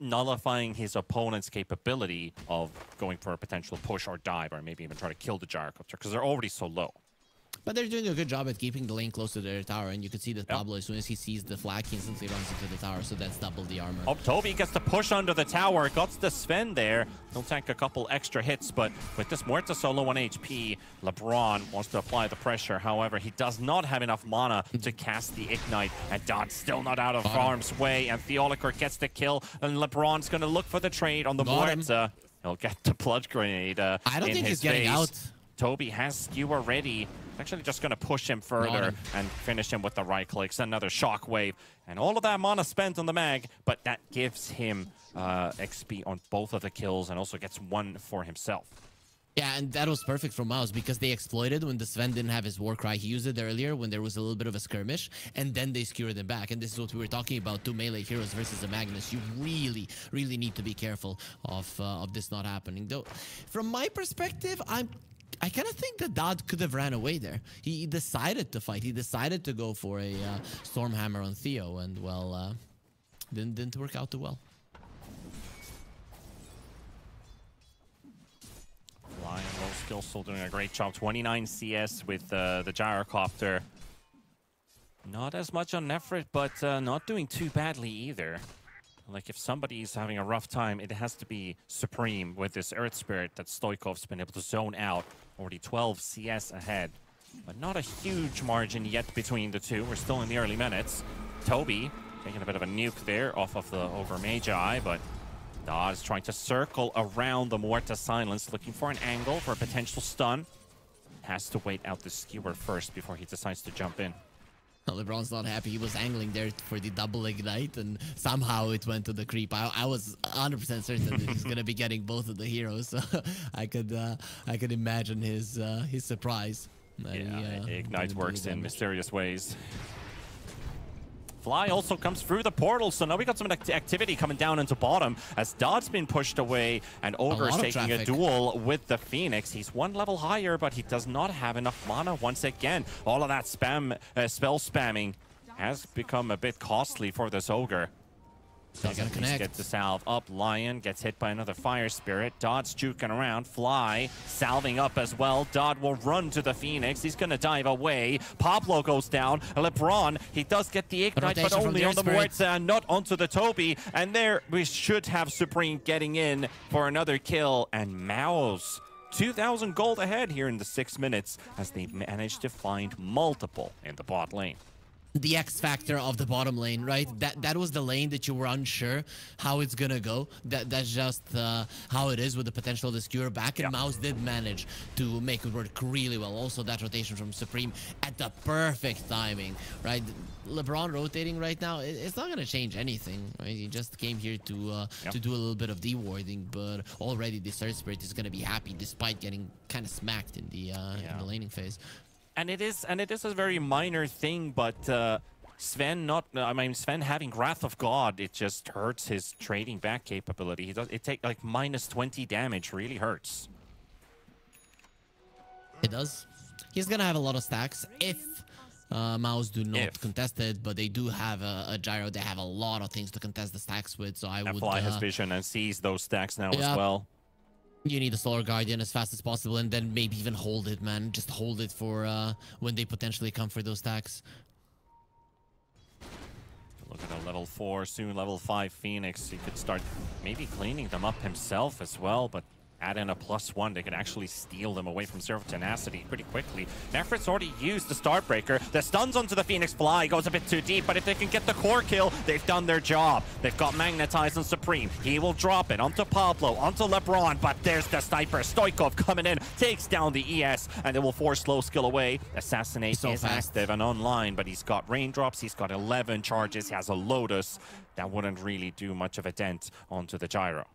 nullifying his opponent's capability of going for a potential push or dive, or maybe even try to kill the Gyrocopter, because they're already so low. But they're doing a good job at keeping the lane close to their tower, and you can see that Pablo, as soon as he sees the flag, he instantly runs into the tower, so that's double the armor. Oh, Toby gets to push under the tower, got the Sven there. He'll tank a couple extra hits, but with this Muerta solo 1 HP, LeBron wants to apply the pressure. However, he does not have enough mana to cast the Ignite, and Dodd's still not out of harm's way, and Theolicor gets the kill, and LeBron's going to look for the trade on the Muerta. He'll get the Blood Grenade I don't think he's getting out. Toby has skewer ready. Actually just going to push him further and finish him with the right clicks. Another shockwave. And all of that mana spent on the mag, but that gives him XP on both of the kills and also gets 1 for himself. Yeah, and that was perfect for Mouse because they exploited when the Sven didn't have his Warcry. He used it earlier when there was a little bit of a skirmish, and then they skewered him back. And this is what we were talking about, 2 melee heroes versus a Magnus. You really, really need to be careful of this not happening. Though, from my perspective, I kind of think that Dodd could have ran away there. He decided to fight. He decided to go for a Stormhammer on Theo, and well, didn't work out too well. Lion low skill still doing a great job. 29 CS with the gyrocopter. Not as much on Nefrit, but not doing too badly either. Like, if somebody's having a rough time, it has to be Supreme with this Earth Spirit that Stoikov's been able to zone out. Already 12 CS ahead. But not a huge margin yet between the two. We're still in the early minutes. Toby taking a bit of a nuke there off of the over Magi, but Dodd is trying to circle around the Morta Silence, looking for an angle for a potential stun. Has to wait out the skewer first before he decides to jump in. LeBron's not happy. He was angling there for the double ignite, and somehow it went to the creep. I was 100% certain that he's gonna be getting both of the heroes. So I could imagine his surprise. Yeah, ignite works in mysterious ways. Fly also comes through the portal, so now we got some activity coming down into bottom as Dodd's been pushed away and Ogre's taking a duel with the Phoenix. He's one level higher, but he does not have enough mana once again. All of that spam, spell spamming has become a bit costly for this Ogre. Doesn't get the salve up. Lion gets hit by another Fire Spirit. Dodd's juking around. Fly salving up as well. Dodd will run to the Phoenix. He's going to dive away. Pablo goes down. LeBron, he does get the Ignite, but only on the Morta, not onto the Toby. And there we should have Supreme getting in for another kill. And Mao's 2,000 gold ahead here in the 6 minutes as they manage to find multiple in the bot lane. The X factor of the bottom lane, right? That was the lane that you were unsure how it's gonna go. That's just how it is with the potential of the skewer back, and Mouse did manage to make it work really well. Also, that rotation from Supreme at the perfect timing, right? LeBron rotating right now, it's not gonna change anything, right? He just came here to do a little bit of dewarding, but already the Third Spirit is gonna be happy despite getting kind of smacked in the laning phase. And it is a very minor thing, but Sven having Wrath of God, it just hurts his trading back capability. It take like minus 20 damage, really hurts. It does. He's gonna have a lot of stacks if Mouse do not contest it, but they do have a gyro. They have a lot of things to contest the stacks with, so I would. Fly has vision and sees those stacks now as well. You need a Solar Guardian as fast as possible, and then maybe even hold it, man. Just hold it for when they potentially come for those stacks. Look at a level 4, soon level 5 Phoenix. He could start maybe cleaning them up himself as well, but add in a +1, they can actually steal them away from Zero Tenacity pretty quickly. Nefrit's already used the Starbreaker. The stuns onto the Phoenix Fly goes a bit too deep, but if they can get the core kill, they've done their job. They've got Magnetized on Supreme. He will drop it onto Pablo, onto LeBron, but there's the sniper. Stoikov coming in, takes down the ES, and they will force slow skill away. Assassinate is active and online, but he's got raindrops, he's got 11 charges, he has a Lotus. That wouldn't really do much of a dent onto the gyro.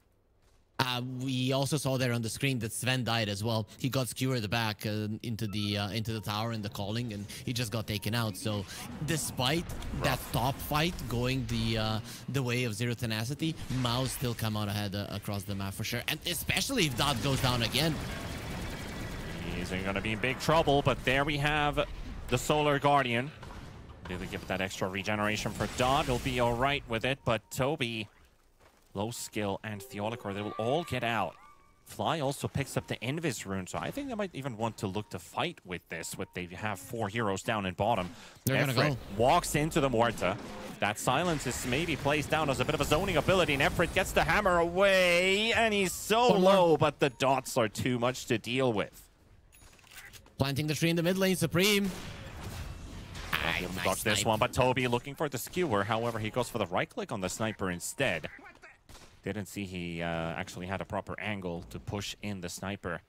We also saw there on the screen that Sven died as well. He got skewered back into the tower and the calling, and he just got taken out. So, despite that top fight going the way of Zero Tenacity, Mao still come out ahead across the map for sure. And especially if Dodd goes down again, he's going to be in big trouble. But there we have the Solar Guardian. Really give that extra regeneration for Dodd. He'll be all right with it, but Toby, low skill, and Theolicor, they will all get out. Fly also picks up the Invis rune, so I think they might even want to look to fight with this. They have 4 heroes down in bottom. They're gonna go. Walks into the Morta. That silence is maybe placed down as a bit of a zoning ability. Nefrit gets the hammer away, and he's so low, but the dots are too much to deal with. Planting the tree in the mid lane, Supreme. Got this one, but Toby looking for the skewer. However, he goes for the right click on the sniper instead. Didn't see he actually had a proper angle to push in the sniper.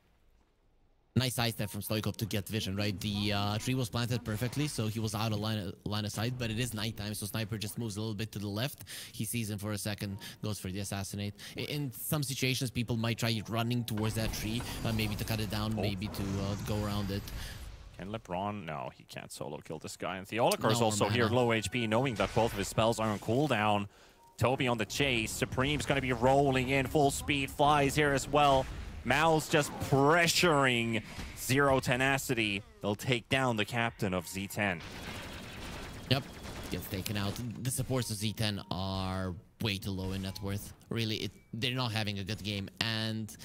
Nice sidestep from Stoikov to get vision, right? The tree was planted perfectly, so he was out of line of sight, but it is nighttime, so Sniper just moves a little bit to the left. He sees him for a second, goes for the assassinate. In some situations, people might try running towards that tree, maybe to cut it down, maybe to go around it. Can LeBron? No, he can't solo kill this guy. And Theolicor is also here, low HP, knowing that both of his spells are on cooldown. Toby on the chase. Supreme's going to be rolling in full speed. Flies here as well. Mal's just pressuring Zero Tenacity. They'll take down the captain of Z10. Yep, gets taken out. The supports of Z10 are way too low in net worth. Really, they're not having a good game, and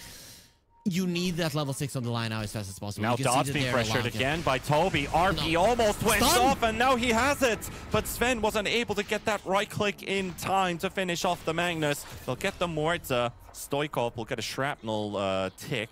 you need that level 6 on the line now as fast as possible. Now Dot's being pressured again by Toby. RP almost went off, and now he has it. But Sven wasn't able to get that right click in time to finish off the Magnus. They'll get the Muerta. Stoikov will get a shrapnel tick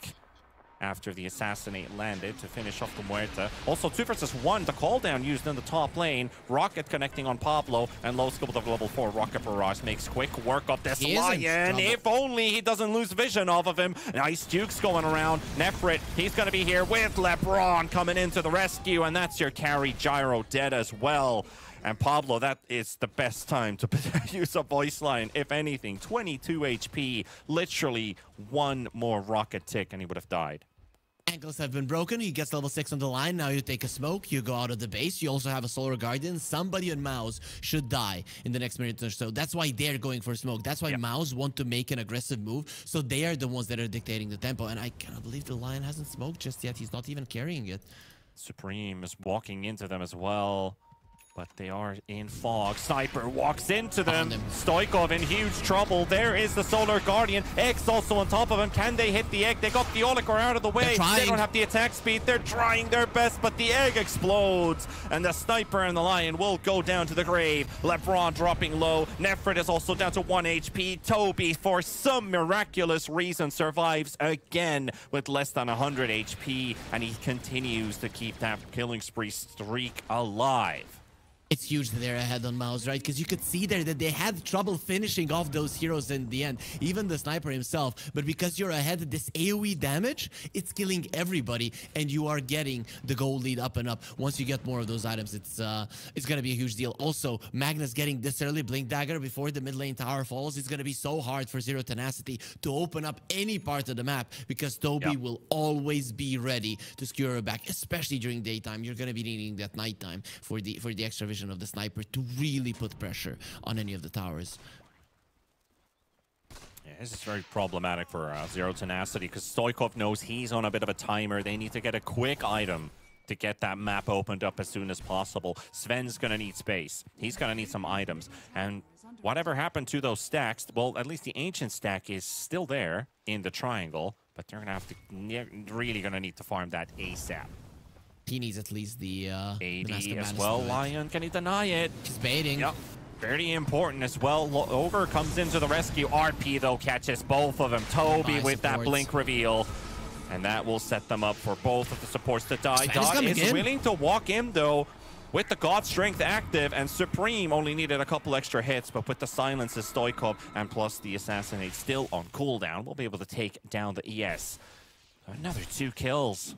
after the assassinate landed to finish off the Muerta. Also 2 versus 1, the call down used in the top lane. Rocket connecting on Pablo, and low skill with the level 4 Rocket Barrage makes quick work of this Lion. If only he doesn't lose vision off of him. Nice Dukes going around. Nefrit, he's going to be here with LeBron coming into the rescue, and that's your carry. Gyro dead as well. And Pablo, that is the best time to use a voice line, if anything. 22 HP, literally one more rocket tick, and he would have died. Ankles have been broken. He gets level 6 on the line. Now you take a smoke. You go out of the base. You also have a Solar Guardian. Somebody on Mouse should die in the next minute or so. That's why they're going for smoke. That's why Mouse want to make an aggressive move. So they are the ones that are dictating the tempo. And I cannot believe the Lion hasn't smoked just yet. He's not even carrying it. Supreme is walking into them as well. But they are in fog. Sniper walks into them. Stoikov in huge trouble. There is the Solar Guardian. X also on top of him. Can they hit the egg? They got the Olikor out of the way. They don't have the attack speed. They're trying their best, but the egg explodes. And the Sniper and the Lion will go down to the grave. LeBron dropping low. Nefrit is also down to 1 HP. Toby, for some miraculous reason, survives again with less than 100 HP. And he continues to keep that killing spree streak alive. It's huge that they're ahead on Mouse, right? Because you could see there that they had trouble finishing off those heroes in the end, even the Sniper himself. But because you're ahead, this AoE damage, it's killing everybody, and you are getting the gold lead up and up. Once you get more of those items, it's gonna be a huge deal. Also, Magnus getting this early Blink Dagger before the mid lane tower falls is gonna be so hard for Zero Tenacity to open up any part of the map, because Toby will always be ready to skewer her back, especially during daytime. You're gonna be needing that nighttime for the extra vision of the Sniper to really put pressure on any of the towers. Yeah, this is very problematic for Zero Tenacity, because Stoikov knows he's on a bit of a timer. They need to get a quick item to get that map opened up as soon as possible. Sven's going to need space. He's going to need some items. And whatever happened to those stacks, well, at least the Ancient stack is still there in the triangle, but they're going to have to really going to need to farm that ASAP. He needs at least the AD as well. Lion, can he deny it? He's baiting. Yep. Very important as well. Ogre comes into the rescue. RP, though, catches both of them. Toby with that blink reveal. And that will set them up for both of the supports to die. Dot is willing to walk in, though, with the God Strength active. And Supreme only needed a couple extra hits. But with the silences, Stoikov and plus the Assassinate still on cooldown, we'll be able to take down the ES. Another 2 kills.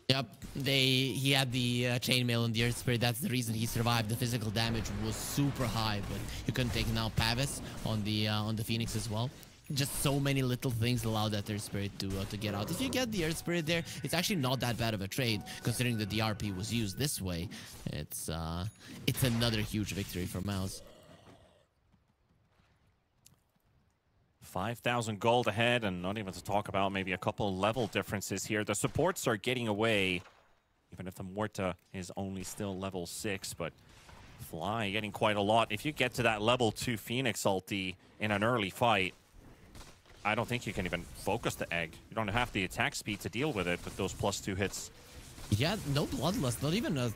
Yep, he had the chainmail on the Earth Spirit. That's the reason he survived. The physical damage was super high, but you couldn't take now Pavis on the Phoenix as well. Just so many little things allow that Earth Spirit to get out. If you get the Earth Spirit there, it's actually not that bad of a trade, considering that the RP was used this way. It's another huge victory for Mouse. 5,000 gold ahead, and not even to talk about maybe a couple level differences here. The supports are getting away, even if the Muerta is only still level 6, but Fly getting quite a lot. If you get to that level 2 Phoenix ulti in an early fight, I don't think you can even focus the egg. You don't have the attack speed to deal with it with those +2 hits. Yeah, no Bloodlust, not even a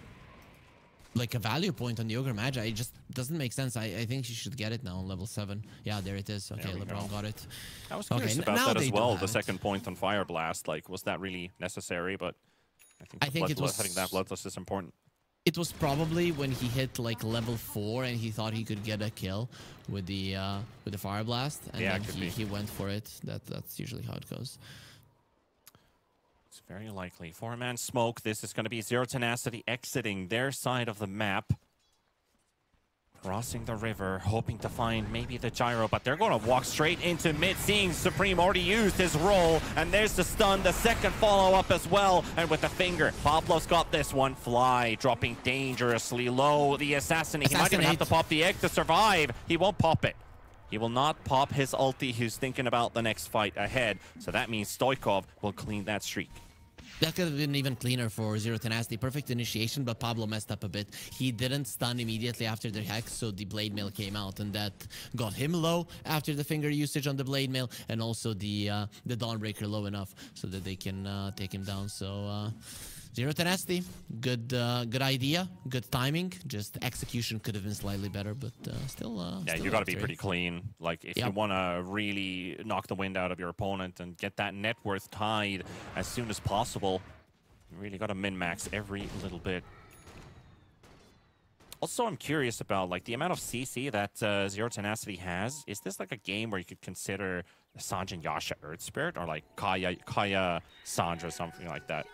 value point on the Ogre Magi. It just doesn't make sense. I think you should get it now on level 7. Yeah, there it is. Okay, LeBron got it. I was curious about that as well. The second point on Fire Blast, like, was that really necessary? But I think it was, having that Bloodlust is important. It was probably when he hit like level 4 and he thought he could get a kill with the Fire Blast, and then he went for it. That's usually how it goes. Very likely. 4-man smoke. This is going to be Zero Tenacity exiting their side of the map. Crossing the river, hoping to find maybe the gyro, but they're going to walk straight into mid, seeing Supreme already used his roll. And there's the stun, the second follow-up as well. And with the finger, Pablo's got this one. Fly dropping dangerously low. The Assassinate, he might even have to pop the egg to survive. He won't pop it. He will not pop his ulti. He's thinking about the next fight ahead. So that means Stoikov will clean that streak. That could have been even cleaner for Zero Tenacity. Perfect initiation, but Pablo messed up a bit. He didn't stun immediately after the hex, so the blade mail came out, and that got him low after the finger usage on the blade mail, and also the Dawnbreaker low enough so that they can take him down. So Zero Tenacity, good idea, good timing. Just execution could have been slightly better, but still. Yeah, still you got to be victory. pretty clean. Like, if you want to really knock the wind out of your opponent and get that net worth tied as soon as possible, you really got to min-max every little bit. Also, I'm curious about, like, the amount of CC that Zero Tenacity has. Is this, like, a game where you could consider Sanjin Yasha Earth Spirit, or, like, Kaya Sandra, something like that?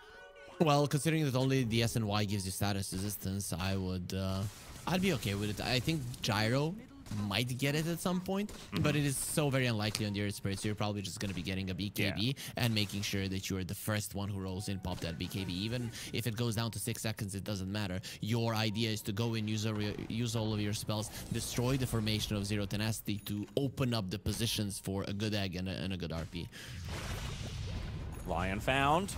Well, considering that only the SNY gives you status resistance, I would, I'd be okay with it. I think Gyro might get it at some point, but it is so very unlikely on the Earth Spirit, so you're probably just going to be getting a BKB and making sure that you're the first one who rolls in, pop that BKB. Even if it goes down to 6 seconds, it doesn't matter. Your idea is to go in, use all of your spells, destroy the formation of Zero Tenacity to open up the positions for a good egg and a good RP. Lion found.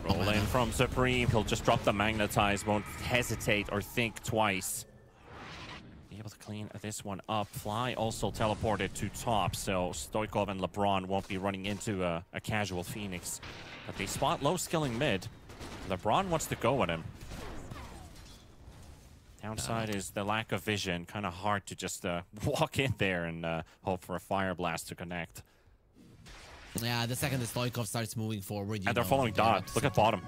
Roll in from Supreme. He'll just drop the Magnetize, won't hesitate or think twice. Be able to clean this one up. Fly also teleported to top, so Stoikov and LeBron won't be running into a casual Phoenix. But they spot low skilling mid. LeBron wants to go with him. Downside is the lack of vision. Kind of hard to just walk in there and hope for a Fire Blast to connect. Yeah, the second the Stoikov starts moving forward, and they're following Dot. Look at bottom.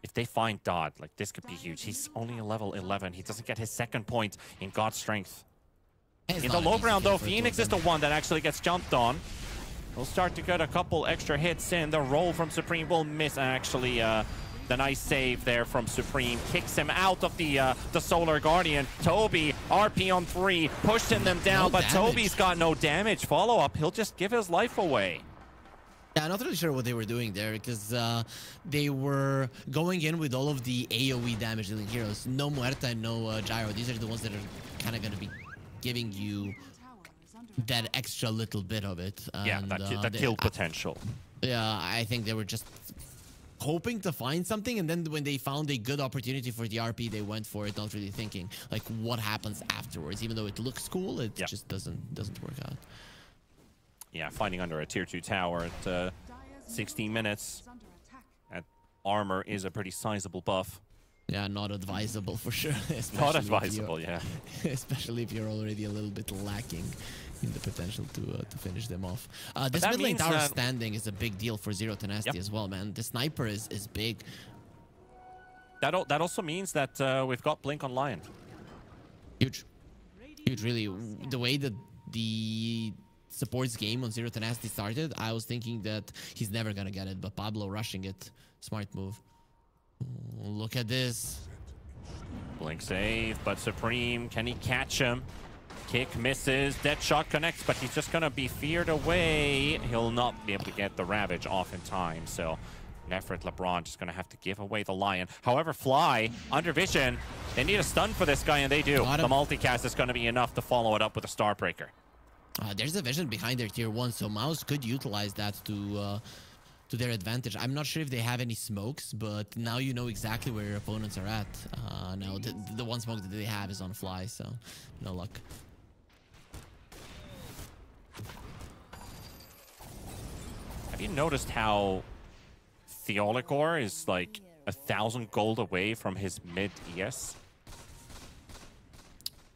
If they find Dot, like, this could be huge. He's only a level 11. He doesn't get his second point in God's strength. In the low ground, though, Phoenix is the one that actually gets jumped on. We'll start to get a couple extra hits in. The roll from Supreme will miss. Actually, the nice save there from Supreme kicks him out of the Solar Guardian. Toby, RP on 3, pushing them down, but Toby's got no damage. Follow-up, he'll just give his life away. Yeah, I'm not really sure what they were doing there, because they were going in with all of the AoE damage dealing heroes. No Muerta and no Gyro. These are the ones that are kind of going to be giving you that extra little bit of it. Yeah, and, that kill potential. Yeah, I think they were just hoping to find something, and then when they found a good opportunity for the RP, they went for it, not really thinking like what happens afterwards. Even though it looks cool, it just doesn't work out. Yeah, fighting under a tier 2 tower at 16 minutes at armor is a pretty sizable buff. Yeah, not advisable for sure. Not advisable, yeah. Especially if you're already a little bit lacking in the potential to finish them off. This mid lane tower standing is a big deal for Zero Tenacity as well, man. The sniper is big. That also means that we've got Blink on Lion. Huge. Huge, really. The way that the supports game on Zero Tenacity started, I was thinking that he's never gonna get it, but Pablo rushing it, smart move. Look at this. Blink save, but Supreme, can he catch him? Kick misses, dead shot connects, but he's just gonna be feared away. He'll not be able to get the Ravage off in time, so Nefrit LeBron just gonna have to give away the Lion. However, Fly, under vision, they need a stun for this guy, and they do. The multicast is gonna be enough to follow it up with a Starbreaker. There's a vision behind their tier 1, so Mouse could utilize that to their advantage. I'm not sure if they have any smokes, but now you know exactly where your opponents are at. Now, the one smoke that they have is on Fly, so no luck. Have you noticed how Theolicor is like 1,000 gold away from his mid ES?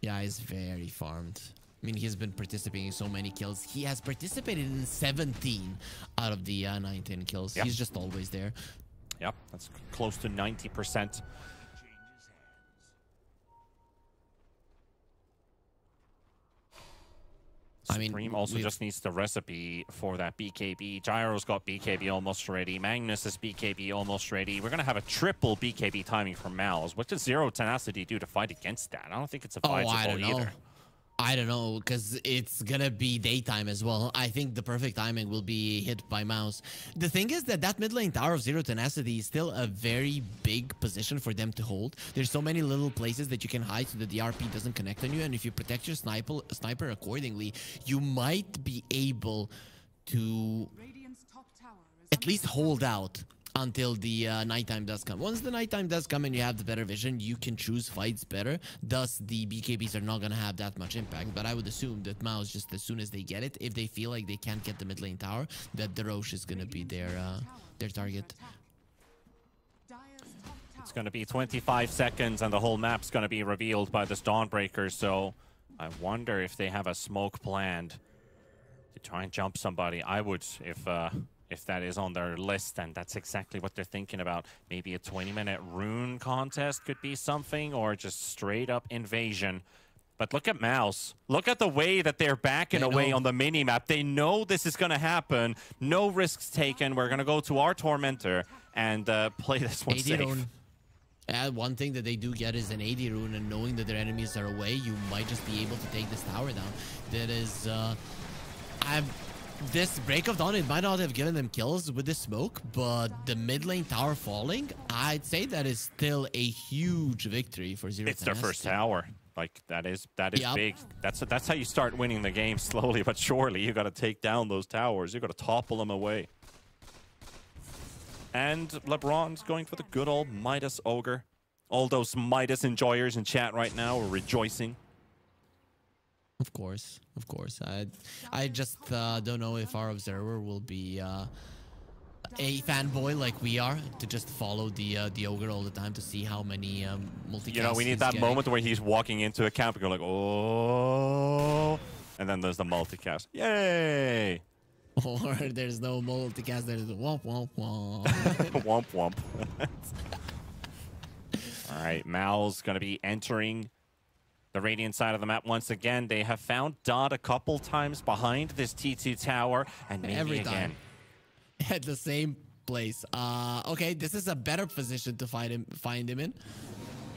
Yeah, he's very farmed. I mean, he's been participating in so many kills. He has participated in 17 out of the 19 kills. Yep. He's just always there. Yep, that's close to 90%. Supreme also just needs the recipe for that BKB. Gyro's got BKB almost ready. Magnus is BKB almost ready. We're going to have a triple BKB timing for Mal's. What does Zero Tenacity do to fight against that? I don't think it's advisable either. I don't know, because it's gonna be daytime as well. I think the perfect timing will be hit by Mouse. The thing is that mid lane tower of Zero Tenacity is still a very big position for them to hold. There's so many little places that you can hide so that the RP doesn't connect on you, and if you protect your sniper accordingly, you might be able to Radiant's top tower is at least hold out until the nighttime does come. Once the nighttime does come and you have the better vision, you can choose fights better. Thus, the BKBs are not going to have that much impact. But I would assume that Mouse, just as soon as they get it, if they feel like they can't get the mid lane tower, that the Roche is going to be their target. Dire's top tower. It's going to be 25 seconds and the whole map's going to be revealed by this Dawnbreaker. So I wonder if they have a smoke planned to try and jump somebody. I would, if that is on their list, and that's exactly what they're thinking about. Maybe a 20-minute rune contest could be something, or just straight up invasion. But look at Mouse. Look at the way that they're backing away on the mini-map. They know this is going to happen. No risks taken. We're going to go to our Tormentor and play this one safe. Rune. One thing that they do get is an 80 rune, and knowing that their enemies are away, you might just be able to take this tower down. That is... This Break of Dawn, it might not have given them kills with the smoke, but the mid lane tower falling, I'd say that is still a huge victory for Zero It's their Tenacity. first tower. Like, that is Yep. big. That's how you start winning the game, slowly but surely. You got to take down those towers. You got to topple them away. And LeBron's going for the good old Midas Ogre. All those Midas enjoyers in chat right now are rejoicing. Of course, of course. I just don't know if our observer will be a fanboy like we are, to just follow the ogre all the time to see how many multicasts. You know, we need that moment where he's walking into a camp and go like, oh, and then there's the multicast. Yay! Or there's no multicast. There's a womp womp womp. Womp womp. All right, Mal's gonna be entering the Radiant side of the map once again. They have found Dot a couple times behind this T2 tower, and maybe Every again. time. At the same place. Okay, this is a better position to find him in.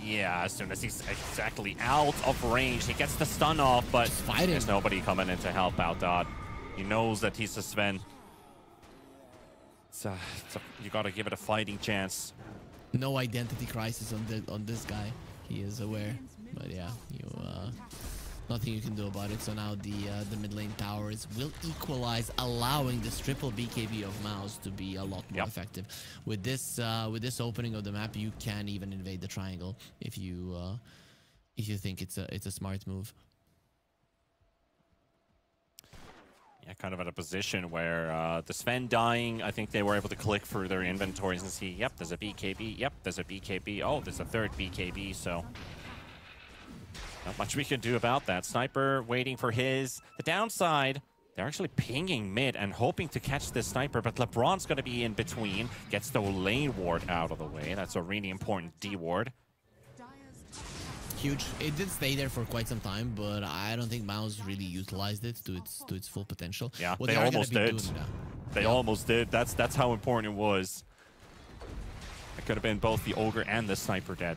Yeah, as soon as he's exactly out of range, he gets the stun off, but Just fight him. there's nobody coming in to help out Dot. He knows that he's a Sven. You gotta give it a fighting chance. No identity crisis on this guy. He is aware. But yeah, nothing you can do about it. So now the mid lane towers will equalize, allowing this triple BKB of Mouse to be a lot more effective. With this opening of the map, you can even invade the triangle if you think it's a smart move. Yeah, kind of at a position where the Sven dying, I think they were able to click through their inventories and see, yep, there's a BKB, yep, there's a BKB, oh, there's a third BKB, so not much we can do about that. Sniper waiting for his. The downside, they're actually pinging mid and hoping to catch this sniper, but LeBron's going to be in between, gets the lane ward out of the way. That's a really important D ward. Huge. It did stay there for quite some time, but I don't think Mouse really utilized it to its full potential. Yeah, What they are gonna almost be did. doing now. They almost did. That's how important it was. It could have been both the Ogre and the Sniper dead.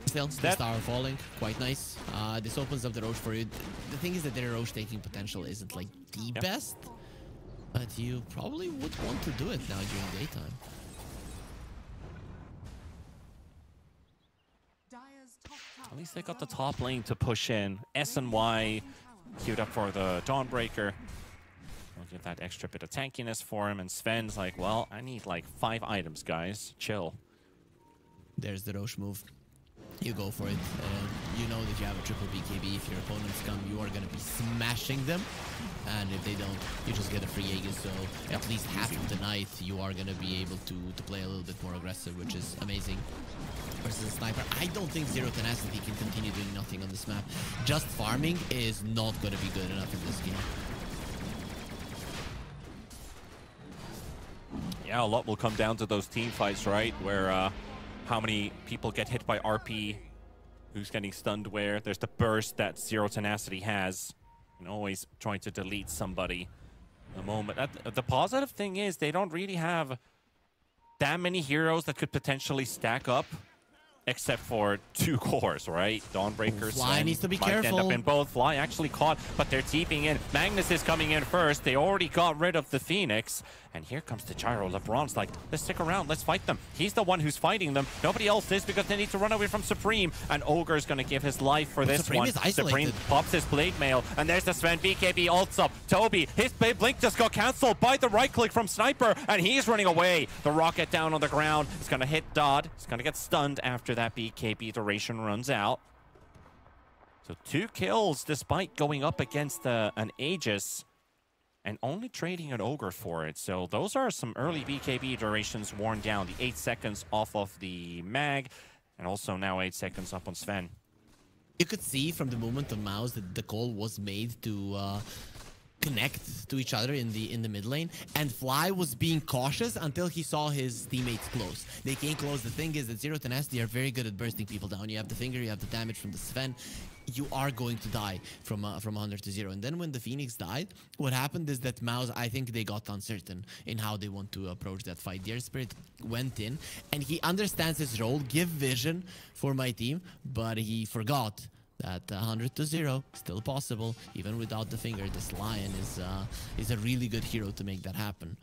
Still, this tower falling, quite nice. This opens up the Roche for you. The thing is that their Roche taking potential isn't like the best, but you probably would want to do it now during daytime. At least they got the top lane to push in. S and Y queued up for the Dawnbreaker. We'll give that extra bit of tankiness for him. And Sven's like, well, I need like 5 items, guys. Chill. There's the Roche move. You go for it. You know that you have a triple BKB. If your opponents come, you are going to be smashing them. And if they don't, you just get a free Aegis. So at least half of the night, you are going to be able to play a little bit more aggressive, which is amazing. Versus a sniper, I don't think Zero Tenacity can continue doing nothing on this map. Just farming is not going to be good enough in this game. Yeah, a lot will come down to those team fights, right? Where how many people get hit by RP, who's getting stunned where. There's the burst that Zero Tenacity has, and always trying to delete somebody the moment. The positive thing is they don't really have that many heroes that could potentially stack up except for 2 cores, right? Dawnbreakers. Fly needs to be might careful. end up in both. Fly actually caught, but they're TPing in. Magnus is coming in first. They already got rid of the Phoenix. And here comes the Gyro. LeBron's like, let's stick around. Let's fight them. He's the one who's fighting them. Nobody else is because they need to run away from Supreme. And Ogre's going to give his life for this Supreme one. is isolated. Supreme pops his blade mail. And there's the Sven. BKB ults up. Toby, his blink just got cancelled by the right click from Sniper. And he's running away. The rocket down on the ground. It's going to hit Dodd. He's going to get stunned after that BKB duration runs out. So 2 kills despite going up against an Aegis. And only trading an Ogre for it. So those are some early BKB durations worn down. The 8 seconds off of the mag. And also now 8 seconds up on Sven. You could see from the movement of Mouse that the call was made to connect to each other in the mid lane. And Fly was being cautious until he saw his teammates close. They came close. The thing is that Zero Tenacity are very good at bursting people down. You have the finger, you have the damage from the Sven. You are going to die from 100 to 0. And then when the Phoenix died, what happened is that Mouse, I think they got uncertain in how they want to approach that fight. Their Spirit went in, and he understands his role, give vision for my team, but he forgot that 100 to 0 still possible, even without the finger. This Lion is a really good hero to make that happen.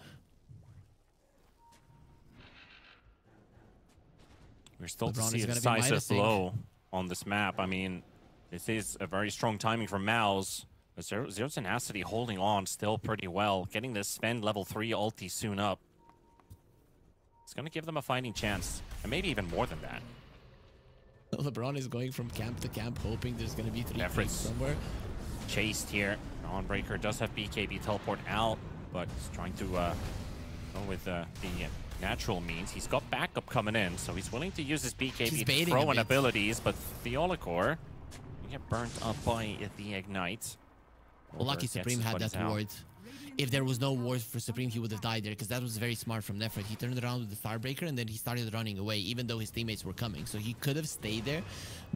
We're still to LeBron see is a gonna be decisive minusing. blow on this map. I mean, this is a very strong timing from Mouse. Zero Tenacity holding on still pretty well. Getting this Sven level 3 ulti soon up. It's going to give them a fighting chance. And maybe even more than that. LeBron is going from camp to camp, hoping there's going to be 3 Efforts. creeps somewhere. Chased here. Dawnbreaker does have BKB teleport out, but he's trying to go with the natural means. He's got backup coming in, so he's willing to use his He's BKB to baiting throw a in bit. abilities, but Theolicor will get burnt up by the Ignite. Well, lucky Gets Supreme his had buddies that out. ward. If there was no ward for Supreme, he would have died there, because that was very smart from Nefret. He turned around with the Starbreaker, and then he started running away, even though his teammates were coming. So he could have stayed there,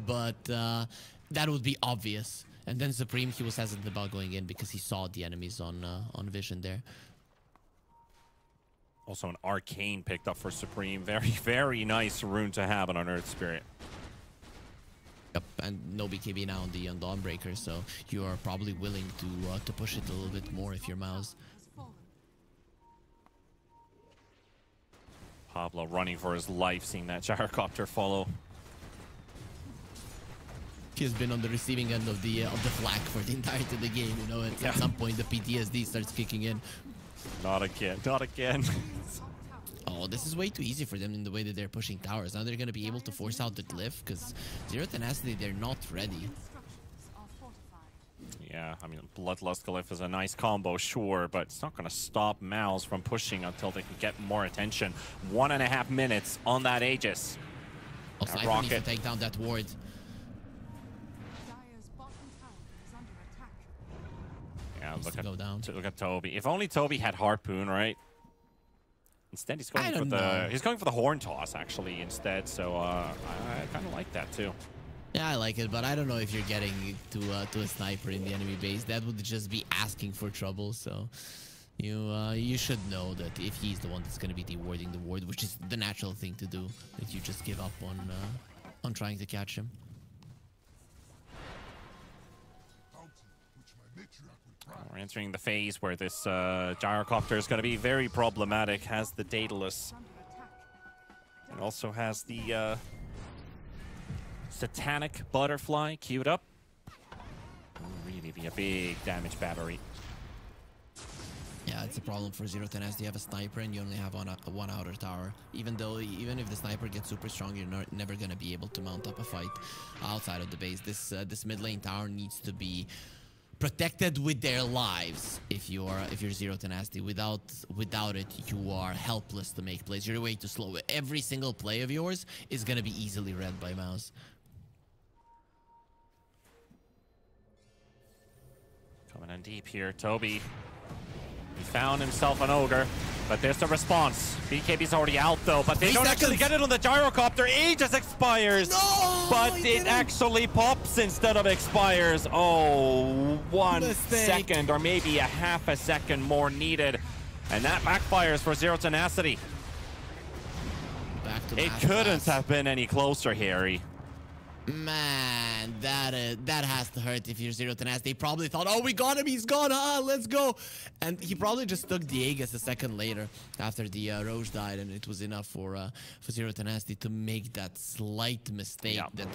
but that would be obvious. And then Supreme, he was hesitant about going in because he saw the enemies on vision there. Also an Arcane picked up for Supreme. Very, very nice rune to have on Unearthed Spirit. Yep, and no BKB now on the Dawnbreaker, so you are probably willing to push it a little bit more if you're Mouse. has fallen. Pablo running for his life, seeing that gyrocopter follow. He has been on the receiving end of the flak for the entirety of the game. You know, at some point the PTSD starts kicking in. Not again, not again. Oh, this is way too easy for them in the way that they're pushing towers. Now they're going to be able to force out the glyph because Zero Tenacity, they're not ready. Structures are fortified. Yeah, I mean, Bloodlust Glyph is a nice combo, sure, but it's not going to stop Mouse from pushing until they can get more attention. 1.5 minutes on that Aegis. Oh, That Sniper needs to rocket. take down that ward. Dire's bottom tower is under attack. Yeah, Needs look to at, go down. look at Toby. If only Toby had Harpoon, right? Instead, he's going I for don't the know. he's going for the Horn Toss actually instead. So I kind of like that too. Yeah, I like it, but I don't know if you're getting to a sniper in the enemy base. That would just be asking for trouble. So you should know that if he's the one that's going to be dewarding the ward, which is the natural thing to do, that you just give up on trying to catch him. We're entering the phase where this gyrocopter is going to be very problematic. Has the Daedalus. Under attack. It also has the Satanic Butterfly queued up. Will really be a big damage battery. Yeah, it's a problem for Zero Tenacity. You have a sniper and you only have one outer tower. Even if the sniper gets super strong, you're never gonna be able to mount up a fight outside of the base. This mid lane tower needs to be protected with their lives. If you're Zero Tenacity, without it, you are helpless to make plays. You're way too slow. Every single play of yours is gonna be easily read by Mouse. Coming in deep here, Toby. He found himself an ogre, but there's the response. BKB's already out though, but they 3 don't actually seconds. get it on the gyrocopter. Aegis expires, No, but he it didn't. actually pops instead of expires. Oh, 1 Mistake. second or maybe a half a second more needed, and that backfires for Zero Tenacity. Back to It match couldn't that. have been any closer, Harry. Man, that has to hurt if you're Zero Tenacity. They probably thought, oh, we got him, he's gone, let's go. And he probably just took the Aegis a second later after the Roche died, and it was enough for Zero Tenacity to make that slight mistake. Yeah. That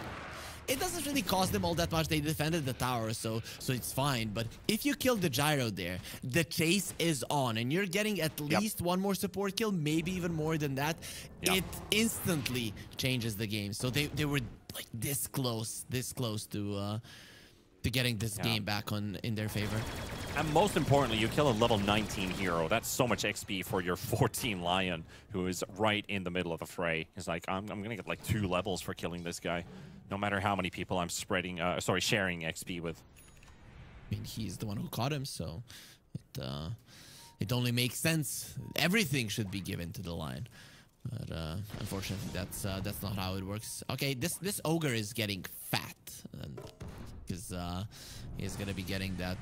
it doesn't really cost them all that much. They defended the tower, so it's fine. But if you kill the Gyro there, the chase is on, and you're getting at least one more support kill, maybe even more than that. It instantly changes the game. So they were like this close to getting this game back in their favor. And most importantly, you kill a level 19 hero. That's so much XP for your 14 Lion, who is right in the middle of the fray. He's like, I'm gonna get like 2 levels for killing this guy, no matter how many people I'm sharing XP with. I mean, he's the one who caught him, so it only makes sense. Everything should be given to the Lion. But unfortunately, that's not how it works. Okay, this ogre is getting fat, because he's gonna be getting that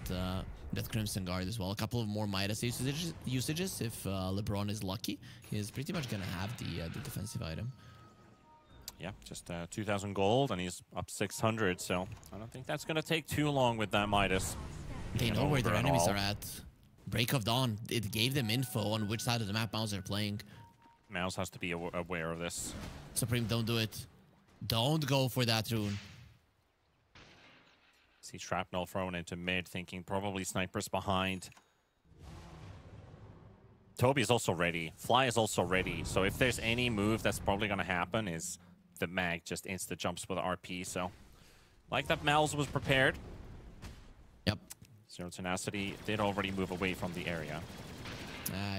Crimson Guard as well. A couple of more Midas usages if LeBron is lucky. He's pretty much gonna have the defensive item. Yeah, just 2,000 gold, and he's up 600. So I don't think that's gonna take too long with that Midas. They know where their enemies are at. Break of Dawn. It gave them info on which side of the map Mouse are playing. Mouse has to be aware of this. Supreme, don't do it. Don't go for that rune. See shrapnel thrown into mid, thinking probably snipers behind. Toby is also ready. Fly is also ready. So if there's any move that's probably going to happen is the mag just insta jumps with RP. So like that, Mal's was prepared. Yep. Zero Tenacity did already move away from the area.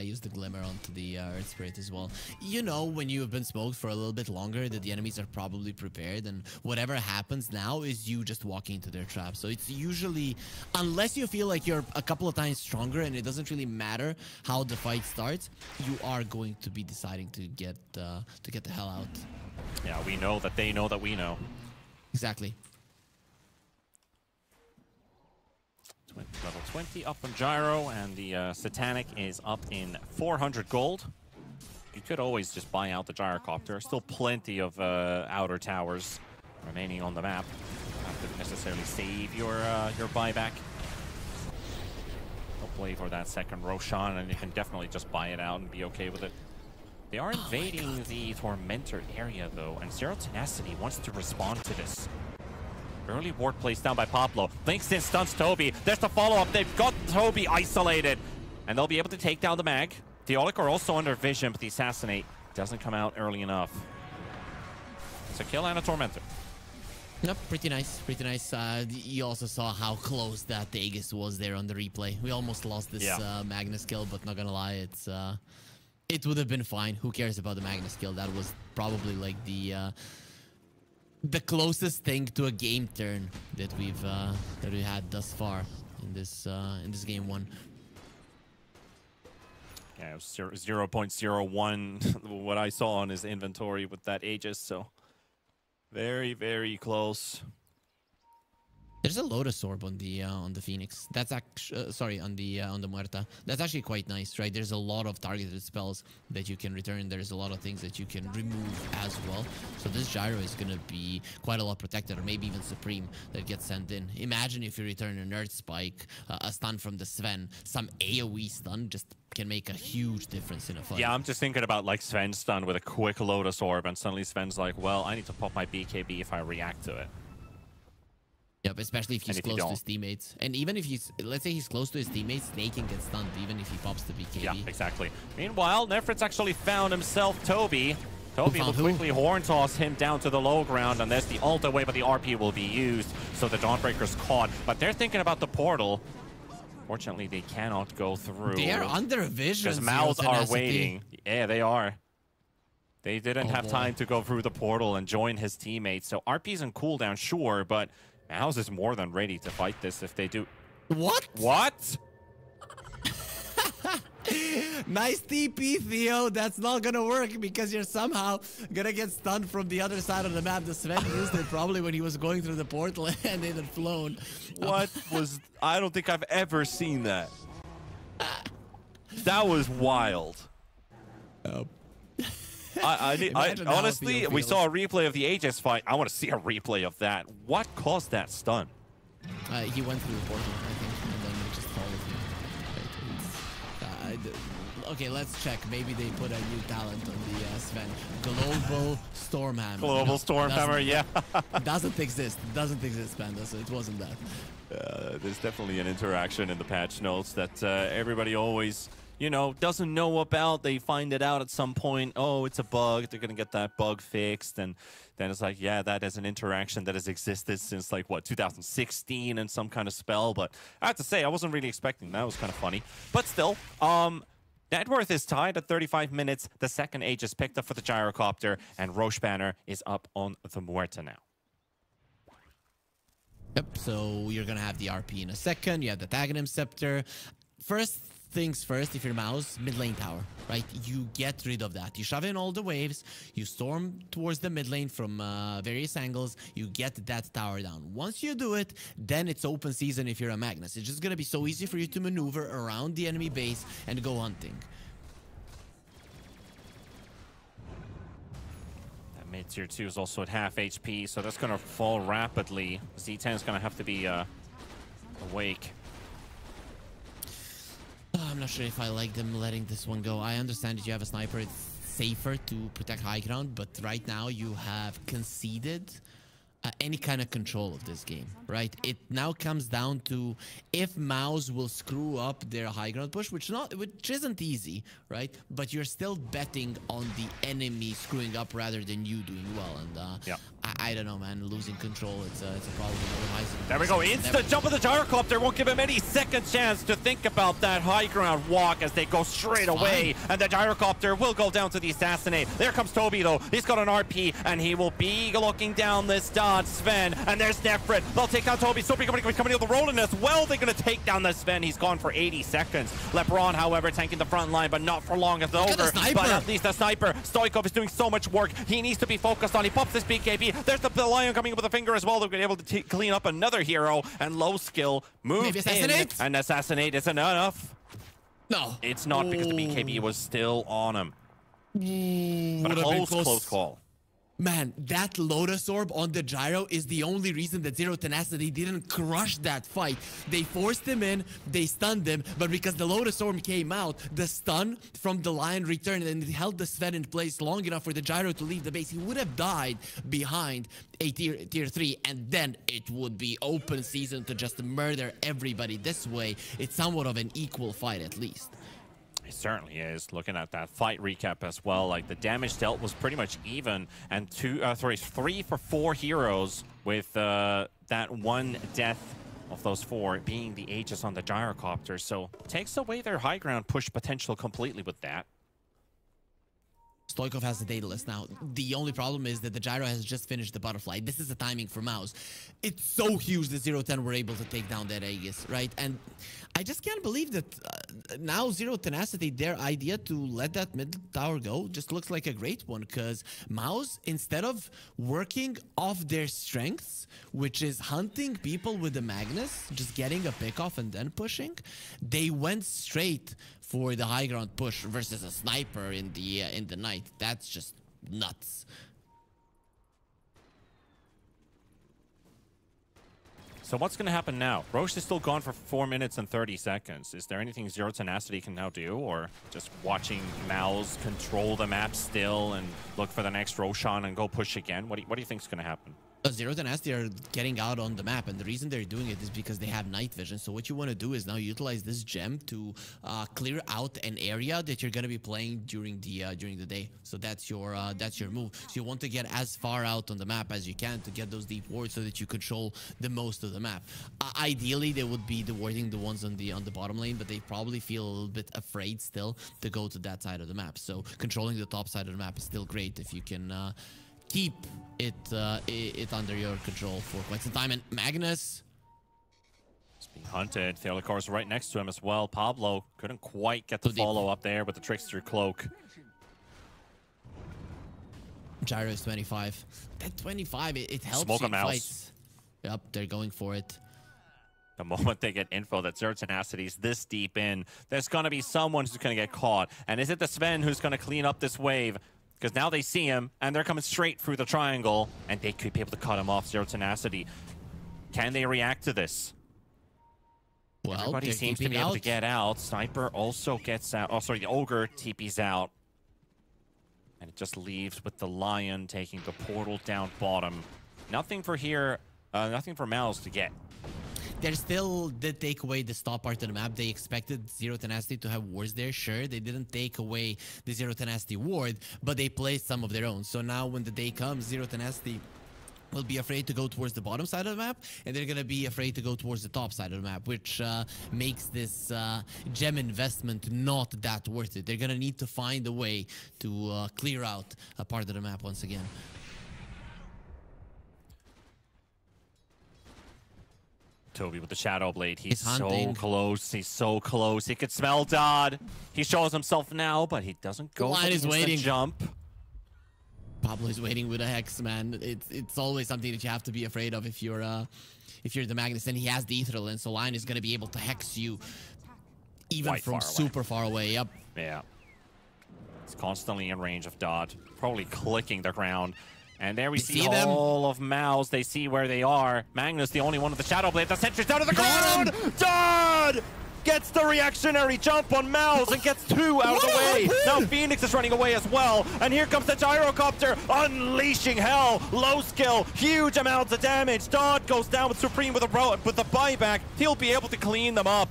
Use the Glimmer onto the Earth Spirit as well. You know, when you have been smoked for a little bit longer, that the enemies are probably prepared, and whatever happens now is you just walking into their trap. So it's usually, unless you feel like you're a couple of times stronger and it doesn't really matter how the fight starts, you are going to be deciding to get the hell out. Yeah, we know that they know that we know. Exactly. Level 20 up on Gyro, and the Satanic is up in 400 gold. You could always just buy out the Gyrocopter. Still plenty of outer towers remaining on the map. Not to necessarily save your buyback. Don't play for that second Roshan, and you can definitely just buy it out and be okay with it. They are invading the Tormentor area, though, and Zero Tenacity wants to respond to this. Early ward placed down by Pablo. Links in, stuns Toby. There's the follow-up. They've got Toby isolated. And they'll be able to take down the mag. Theolic are also under vision, but the Assassinate doesn't come out early enough. It's a kill and a Tormentor. Yep, pretty nice, pretty nice. You also saw how close that Aegis was there on the replay. We almost lost this Magnus kill, but not gonna lie, it would have been fine. Who cares about the Magnus kill? That was probably like the closest thing to a game turn that we had thus far in this game one. Yeah, it was 0.01 what I saw on his inventory with that Aegis, so very, very close. There's a Lotus Orb on the Phoenix. That's actually sorry, on the Muerta. That's actually quite nice, right? There's a lot of targeted spells that you can return. There's a lot of things that you can remove as well. So this Gyro is gonna be quite a lot protected, or maybe even Supreme that gets sent in. Imagine if you return an Earth Spike, a stun from the Sven, some AoE stun just can make a huge difference in a fight. Yeah, I'm just thinking about like Sven's stun with a quick Lotus Orb, and suddenly Sven's like, well, I need to pop my BKB if I react to it. Yep, especially if he's close to his teammates. And even if he's, let's say he's close to his teammates, Snake can get stunned even if he pops the BKB. Yeah, exactly. Meanwhile, Nefrit's actually found himself Toby. Toby will quickly horn toss him down to the low ground, and there's the ult away, but the RP will be used, so the Dawnbreaker's caught. But they're thinking about the portal. Fortunately, they cannot go through. They are under vision. Because mouths are waiting. Yeah, they are. They didn't have time to go through the portal and join his teammates. So RP's in cooldown, sure, but Mouse is more than ready to fight this if they do. What? What? Nice TP, Theo. That's not gonna work because you're somehow gonna get stunned from the other side of the map. The Sven used it probably when he was going through the portal and it had flown. What was... I don't think I've ever seen that. That was wild. Imagine how honestly, Theo we feels. saw a replay of the Aegis fight. I want to see a replay of that. What caused that stun? He went through the portal, I think, and then he just followed me. Okay, let's check. Maybe they put a new talent on the Sven. Global Stormhammer. Global Stormhammer, yeah. Doesn't exist. Doesn't exist, Panda, so it wasn't that. There's definitely an interaction in the patch notes that everybody always, you know, doesn't know about. They find it out at some point. Oh, it's a bug. They're going to get that bug fixed. And then it's like, yeah, that is an interaction that has existed since, like, what, 2016 and some kind of spell. But I have to say, I wasn't really expecting that. It was kind of funny. But still, net worth is tied at 35 minutes. The second Aegis picked up for the Gyrocopter. And Roche Banner is up on the Muerta now. Yep, so you're going to have the RP in a second. You have the Aghanim Scepter. First things first, if you're Mouse, mid lane tower, right? You get rid of that. You shove in all the waves. You storm towards the mid lane from various angles. You get that tower down. Once you do it, then it's open season if you're a Magnus. It's just going to be so easy for you to maneuver around the enemy base and go hunting. Mid tier 2 is also at half HP, so that's going to fall rapidly. Z10 is going to have to be awake. I'm not sure if I like them letting this one go. I understand that you have a sniper. It's safer to protect high ground, but right now you have conceded any kind of control of this game, right? It now comes down to if Mouse will screw up their high ground push, which isn't easy, right? But you're still betting on the enemy screwing up rather than you doing well. And yeah. I don't know, man. Losing control, it's a problem. There we go. Instant jump of the Gyrocopter. Won't give him any second chance to think about that high ground walk as they go straight away. And the Gyrocopter will go down to the Assassinate. There comes Toby, though. He's got an RP, and he will be looking down this dot. Sven, and there's Nefrit. They'll take out Toby. Toby coming in the rolling as well. They're going to take down the Sven. He's gone for 80 seconds. Lebron, however, tanking the front line, but not for long. It's over. But at least the sniper. Stoikov is doing so much work. He needs to be focused on. He pops this BKB. There's the Lion coming up with a finger as well. They've been able to clean up another hero, and low skill moved in, and Assassinate isn't enough. No. It's not because the BKB was still on him. But a close call. Man, that Lotus Orb on the Gyro is the only reason that Zero Tenacity didn't crush that fight. They forced him in, they stunned him, but because the Lotus Orb came out, the stun from the Lion returned and it held the Sven in place long enough for the Gyro to leave the base. He would have died behind a tier 3, and then it would be open season to just murder everybody. This way, it's somewhat of an equal fight at least. It certainly is. Looking at that fight recap as well, like the damage dealt was pretty much even, and 3 for 4 heroes with that one death of those 4 being the Aegis on the Gyrocopter. So takes away their high ground push potential completely with that. Stoikov has the data list now. The only problem is that the Gyro has just finished the butterfly. This is the timing for Mouse. It's so huge that 0-10 were able to take down that Aegis, right? And I just can't believe that now Zero Tenacity, their idea to let that mid tower go just looks like a great one, because Mouse, instead of working off their strengths, which is hunting people with the Magnus, just getting a pick off and then pushing, they went straight for the high ground push versus a sniper in the night. That's just nuts. So what's going to happen now? Roche is still gone for 4 minutes and 30 seconds. Is there anything Zero Tenacity can now do, or just watching Mouse control the map still and look for the next Roshan and go push again? What do you think is going to happen? Zero Tenacity are getting out on the map, and the reason they're doing it is because they have night vision. So what you want to do is now utilize this gem to clear out an area that you're going to be playing during the day. So that's your move. So you want to get as far out on the map as you can to get those deep wards so that you control the most of the map. Ideally, they would be warding the ones on the bottom lane, but they probably feel a little bit afraid still to go to that side of the map. So controlling the top side of the map is still great if you can keep it under your control for quite some time. And Magnus is being hunted. Theolicor's right next to him as well. Pablo couldn't quite get the follow up there with the Trickster Cloak. Gyro is 25. That 25, it helps Smoke you a mouse. fights. Yep, they're going for it. The moment they get info that Zero Tenacity is this deep in, there's going to be someone who's going to get caught. And is it the Sven who's going to clean up this wave? because now they see him, and they're coming straight through the triangle, and they could be able to cut him off. Zero Tenacity. Can they react to this? Well, Everybody they're seems to keeping be able out. to get out. Sniper also gets out. Oh, sorry, the Ogre TP's out. And it just leaves with the Lion taking the portal down bottom. Nothing for here, nothing for Mouse to get. They still did take away the stop part of the map. They expected Zero Tenacity to have wards there. Sure, they didn't take away the Zero Tenacity ward, but they placed some of their own. So now when the day comes, Zero Tenacity will be afraid to go towards the bottom side of the map, and they're going to be afraid to go towards the top side of the map, which makes this gem investment not that worth it. They're going to need to find a way to clear out a part of the map once again. Toby with the Shadow Blade. He's so hunting. close. He's so close. He could smell Dodd. He shows himself now, but he doesn't go Line for the is instant waiting. jump. Pablo is waiting with a Hex, man. It's always something that you have to be afraid of if you're the Magnus, and he has the Ethereal, and so Lion is going to be able to Hex you even Quite from far away. super far away. Yep. Yeah. He's constantly in range of Dodd. Probably clicking the ground. And there we see see them. all of Mouse. They see where they are. Magnus, the only one with the Shadow Blade. The sentry's down to the Got ground! Dodd gets the reactionary jump on Mouse and gets two out of the way. Now Phoenix is running away as well. And here comes the Gyrocopter, unleashing hell. Low skill, huge amounts of damage. Dodd goes down with Supreme with a buyback. He'll be able to clean them up.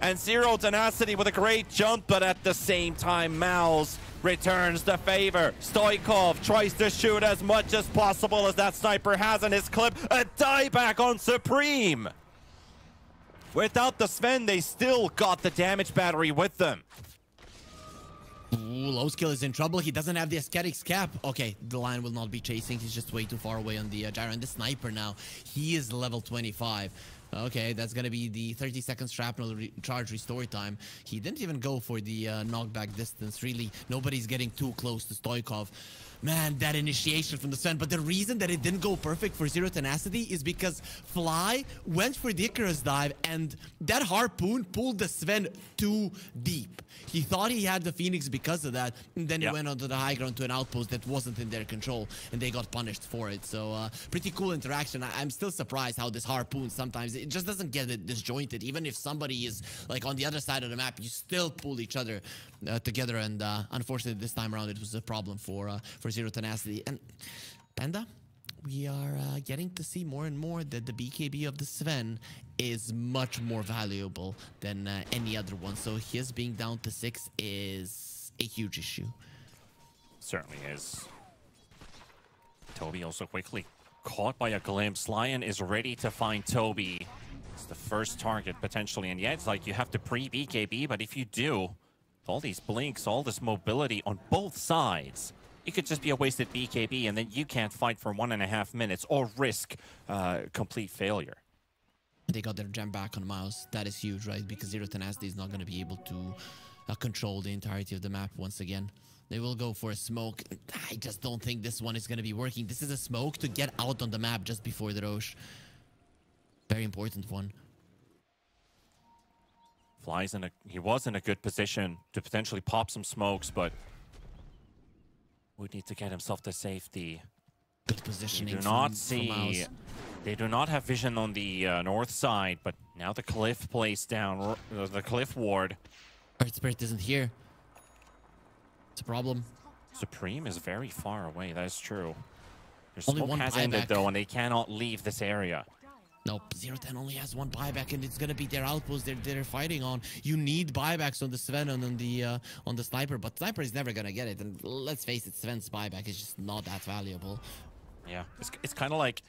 And Zero Tenacity with a great jump, but at the same time, Mouse returns the favor. Stoikov tries to shoot as much as possible as that sniper has in his clip. A dieback on Supreme. Without the Sven, they still got the damage battery with them. Ooh, Low Skill is in trouble. He doesn't have the Ascetics cap. Okay, the Lion will not be chasing. He's just way too far away on the Gyro. And the Sniper now, he is level 25. Okay, that's going to be the 30-second shrapnel charge restore time. He didn't even go for the knockback distance. Really, nobody's getting too close to Stoikov. Man, that initiation from the Sven. But the reason that it didn't go perfect for Zero Tenacity is because Fly went for the Icarus dive, and that harpoon pulled the Sven too deep. He thought he had the Phoenix because of that, and then he went onto the high ground to an outpost that wasn't in their control, and they got punished for it. So, pretty cool interaction. I'm still surprised how this harpoon sometimes, it just doesn't get it disjointed. Even if somebody is, like, on the other side of the map, you still pull each other together, and unfortunately, this time around, it was a problem for Zero Tenacity. And Panda, we are getting to see more and more that the BKB of the Sven is much more valuable than any other one. So his being down to 6 is a huge issue. Certainly is. Toby also quickly caught by a glimpse. Lion is ready to find Toby. It's the first target potentially. And yeah, it's like you have to pre-BKB, but if you do, all these blinks, all this mobility on both sides, it could just be a wasted BKB, and then you can't fight for 1.5 minutes or risk complete failure. They got their gem back on Mouse. That is huge, right? Because Zero Tenacity is not going to be able to control the entirety of the map once again. They will go for a smoke. I just don't think this one is going to be working. This is a smoke to get out on the map just before the Roche. Very important one. Flies he was in a good position to potentially pop some smokes, but would need to get himself to safety. Good positioning. They do not from see. Mouse. They do not have vision on the north side, but now the cliff placed down, the cliff ward. Earth Spirit isn't here. It's a problem. Supreme is very far away. That is true. Their Only smoke one has buyback. ended though, and they cannot leave this area. Nope, 0-10 only has one buyback, and it's gonna be their outpost they're fighting on. You need buybacks on the Sven and on the Sniper, but Sniper is never gonna get it. And let's face it, Sven's buyback is just not that valuable. Yeah, it's kind of like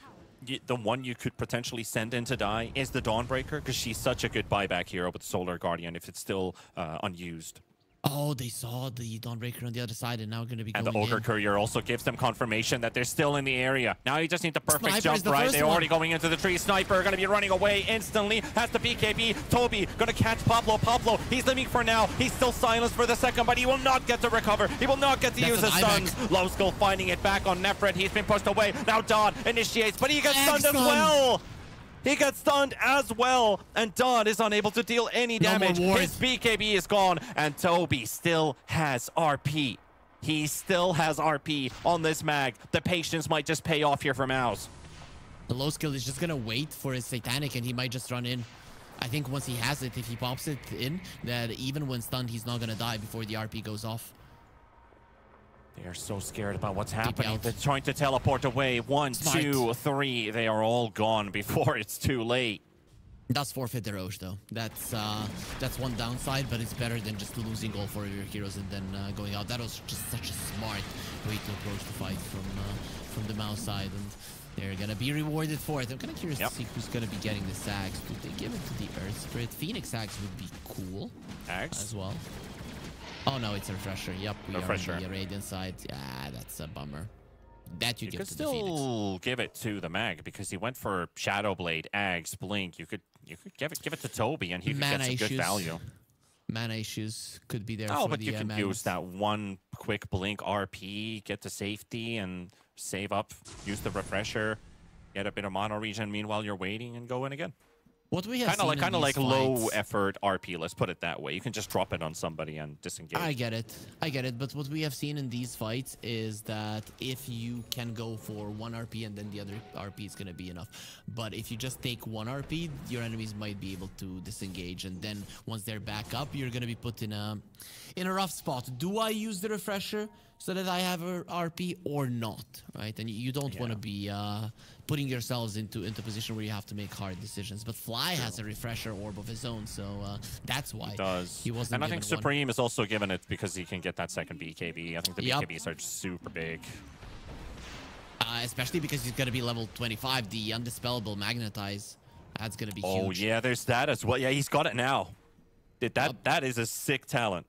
the one you could potentially send in to die is the Dawnbreaker, because she's such a good buyback hero with Solar Guardian if it's still unused. Oh, they saw the Dawnbreaker on the other side, and now going to be And going the Ogre in. Courier also gives them confirmation that they're still in the area. Now you just need the perfect Sniper is jump, the right? first They're one. already going into the tree. Sniper going to be running away instantly. Has the BKB. Toby going to catch Pablo. Pablo, he's living for now. He's still silenced for the second, but he will not get to recover. He will not get to That's use an his stuns. IMAX. Low Skull finding it back on Nefret. He's been pushed away. Now Dodd initiates, but he gets stunned as Excellent. well. He got stunned as well, and Dodd is unable to deal any No more damage. wards. His BKB is gone, and Toby still has RP. He still has RP on this mag. The patience might just pay off here for Mouse. The low skill is just gonna wait for his Satanic, and he might just run in. I think once he has it, if he pops it in, that even when stunned, he's not gonna die before the RP goes off. They are so scared about what's happening. out. They're trying to teleport away. 1, Smart. 2, 3. They are all gone before it's too late. Does forfeit the Roche though. That's one downside, but it's better than just losing all 4 of your heroes and then going out. That was just such a smart way to approach the fight from the Mouse side, and they're gonna be rewarded for it. I'm kind of curious to see who's gonna be getting the Sags. Would they give it to the Earth Spirit? Phoenix Sags would be cool as well. Oh no, it's a refresher. Yep, we are on the Radiant side. Yeah, that's a bummer. That you give could to the Phoenix. still give it to the mag because he went for Shadow Blade, Ags, Blink. You could give it to Toby and he could get some good value. Mana issues could be there. Oh, for but the, you can Magnus. use that one quick Blink RP, get to safety and save up, use the refresher, get a bit of mono regen meanwhile you're waiting and go in again. What we have kind of like fights, low effort RP, let's put it that way. You can just drop it on somebody and disengage. I get it. But what we have seen in these fights is that if you can go for one RP and then the other RP is going to be enough. But if you just take one RP, your enemies might be able to disengage. And then once they're back up, you're going to be put in a rough spot. Do I use the refresher so that I have a RP or not? Right? And you don't want to be putting yourselves into a position where you have to make hard decisions. But Fly has a refresher orb of his own, so that's why he wasn't. And I think Supreme is also given it because he can get that second BKB. I think the BKBs are super big. Especially because he's going to be level 25. The Undispellable Magnetize, that's going to be huge. Oh yeah, there's that as well. Yeah, he's got it now. That is a sick talent.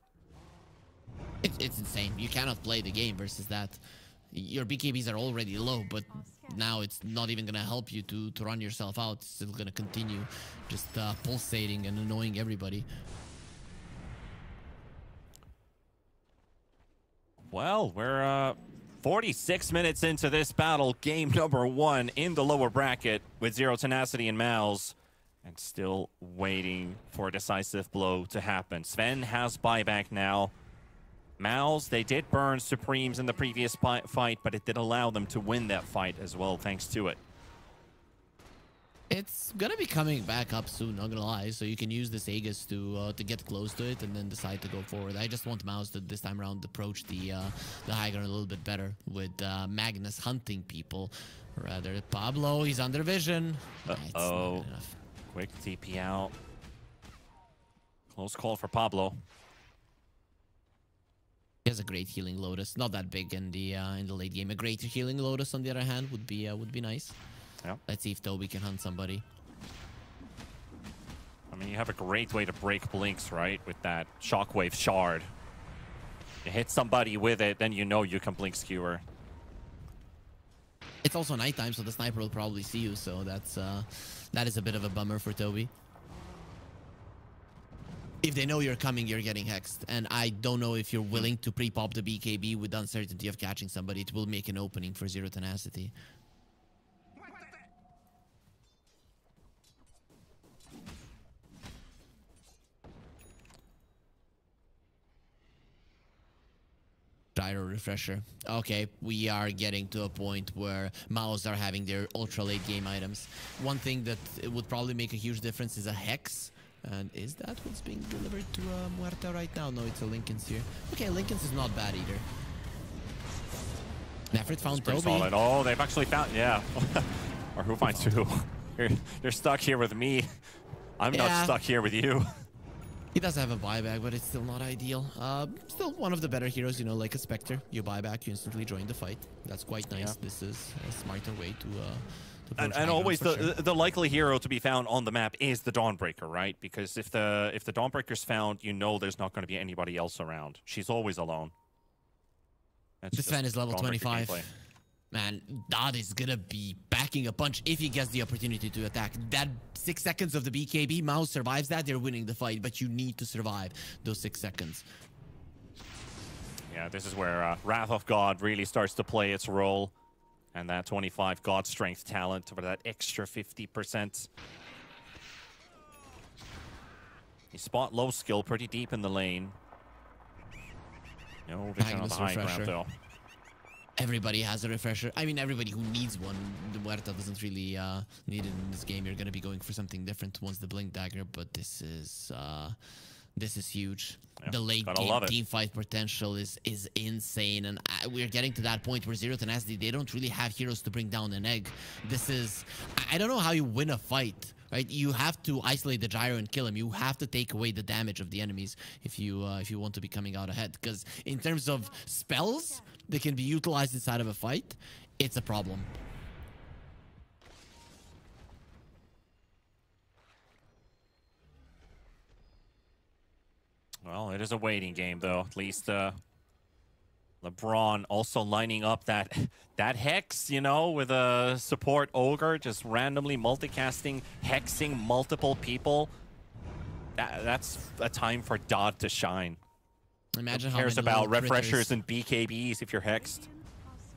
It's insane. You cannot play the game versus that. Your BKBs are already low, but now it's not even going to help you to run yourself out. It's still going to continue just pulsating and annoying everybody. Well, we're 46 minutes into this battle. Game number 1 in the lower bracket with Zero Tenacity and Mouse. And still waiting for a decisive blow to happen. Sven has buyback now. Mouse, they did burn Supremes in the previous fight, but it did allow them to win that fight as well, thanks to it. It's gonna be coming back up soon, not gonna lie. So you can use this Aegis to get close to it and then decide to go forward. I just want Mouse to this time around approach the high ground a little bit better with Magnus hunting people. Rather, Pablo, he's under vision. Uh-oh. Quick TP out. Close call for Pablo. He has a great healing Lotus, not that big in the late game. A greater healing Lotus, on the other hand, would be nice. Yeah. Let's see if Toby can hunt somebody. I mean, you have a great way to break blinks, right? With that Shockwave Shard. You hit somebody with it, then you know you can blink skewer. It's also nighttime, so the sniper will probably see you. So that is a bit of a bummer for Toby. If they know you're coming, you're getting hexed. And I don't know if you're willing to pre-pop the BKB with the uncertainty of catching somebody. It will make an opening for Zero Tenacity. Gyro refresher. Okay, we are getting to a point where Maos are having their ultra late game items. One thing that it would probably make a huge difference is a Hex. And is that what's being delivered to Muerta right now? No, it's a Lincoln's here. Okay, Lincoln's is not bad either. Nefrit found Toby. Solid. Oh, they've actually found, yeah. Or who finds who? You're stuck here with me. I'm not stuck here with you. He does have a buyback, but it's still not ideal. Still one of the better heroes, you know, like a Spectre. You buy back, you instantly join the fight. That's quite nice. Yeah. This is a smarter way to and always the likely hero to be found on the map is the Dawnbreaker, right? Because if the Dawnbreaker's found, you know there's not going to be anybody else around. She's always alone. This fan is level 25. Gameplay. Man, Dot is gonna be backing a punch if he gets the opportunity to attack. That 6 seconds of the BKB, Mouse survives that, they're winning the fight, but you need to survive those 6 seconds. Yeah, this is where Wrath of God really starts to play its role. And that 25 God Strength talent for that extra 50%. You spot low skill pretty deep in the lane. No vision on the high ground, though. Everybody has a refresher. I mean, everybody who needs one. The Muerta doesn't really need it in this game. You're going to be going for something different once the Blink Dagger, but this is huge. Yeah, the late game team fight potential is insane, and we're getting to that point where Zero Tenacity, they don't really have heroes to bring down an egg. This is, I don't know how you win a fight, right? You have to isolate the gyro and kill him. You have to take away the damage of the enemies if you want to be coming out ahead, because in terms of spells that can be utilized inside of a fight, it's a problem. Well, it is a waiting game, though. At least LeBron also lining up that Hex, you know, with a support Ogre, just randomly multicasting, hexing multiple people. That's a time for Dot to shine. Imagine Who how cares many about little refreshers critters. and BKBs if you're hexed?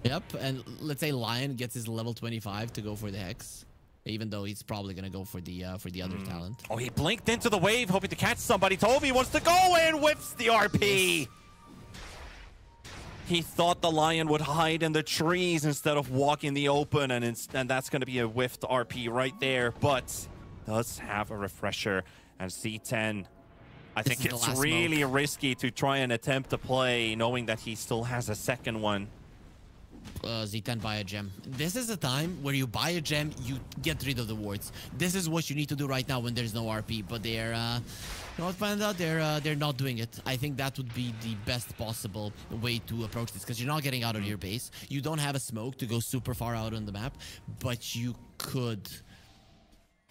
Yep, and let's say Lion gets his level 25 to go for the Hex, even though he's probably gonna go for the other talent. Oh, he blinked into the wave, hoping to catch somebody. Toby wants to go in, whips the RP. Yes. He thought the Lion would hide in the trees instead of walk in the open, and that's going to be a whiffed RP right there, but does have a refresher. And C10, I think it's really risky to try and attempt to play, knowing that he still has a second one. Z10 buy a gem. This is a time where you buy a gem, you get rid of the wards. This is what you need to do right now when there's no RP, but they're not find out they're not doing it. I think that would be the best possible way to approach this, because you're not getting out of your base. You don't have a smoke to go super far out on the map, but you could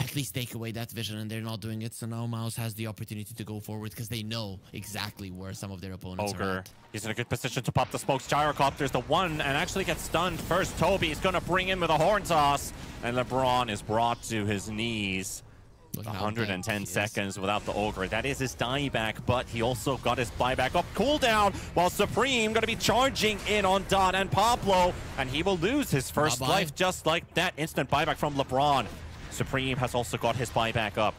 at least take away that vision, and they're not doing it. So now Mouse has the opportunity to go forward because they know exactly where some of their opponents are at. He's in a good position to pop the smokes. Gyrocopter's the one and actually gets stunned first. Toby's going to bring in with a horn toss, and LeBron is brought to his knees. 110 seconds without the Ogre. That is his dieback, but he also got his buyback up cooldown, while Supreme going to be charging in on Dot and Pablo, and he will lose his first life just like that. Instant buyback from LeBron. Supreme has also got his buyback up.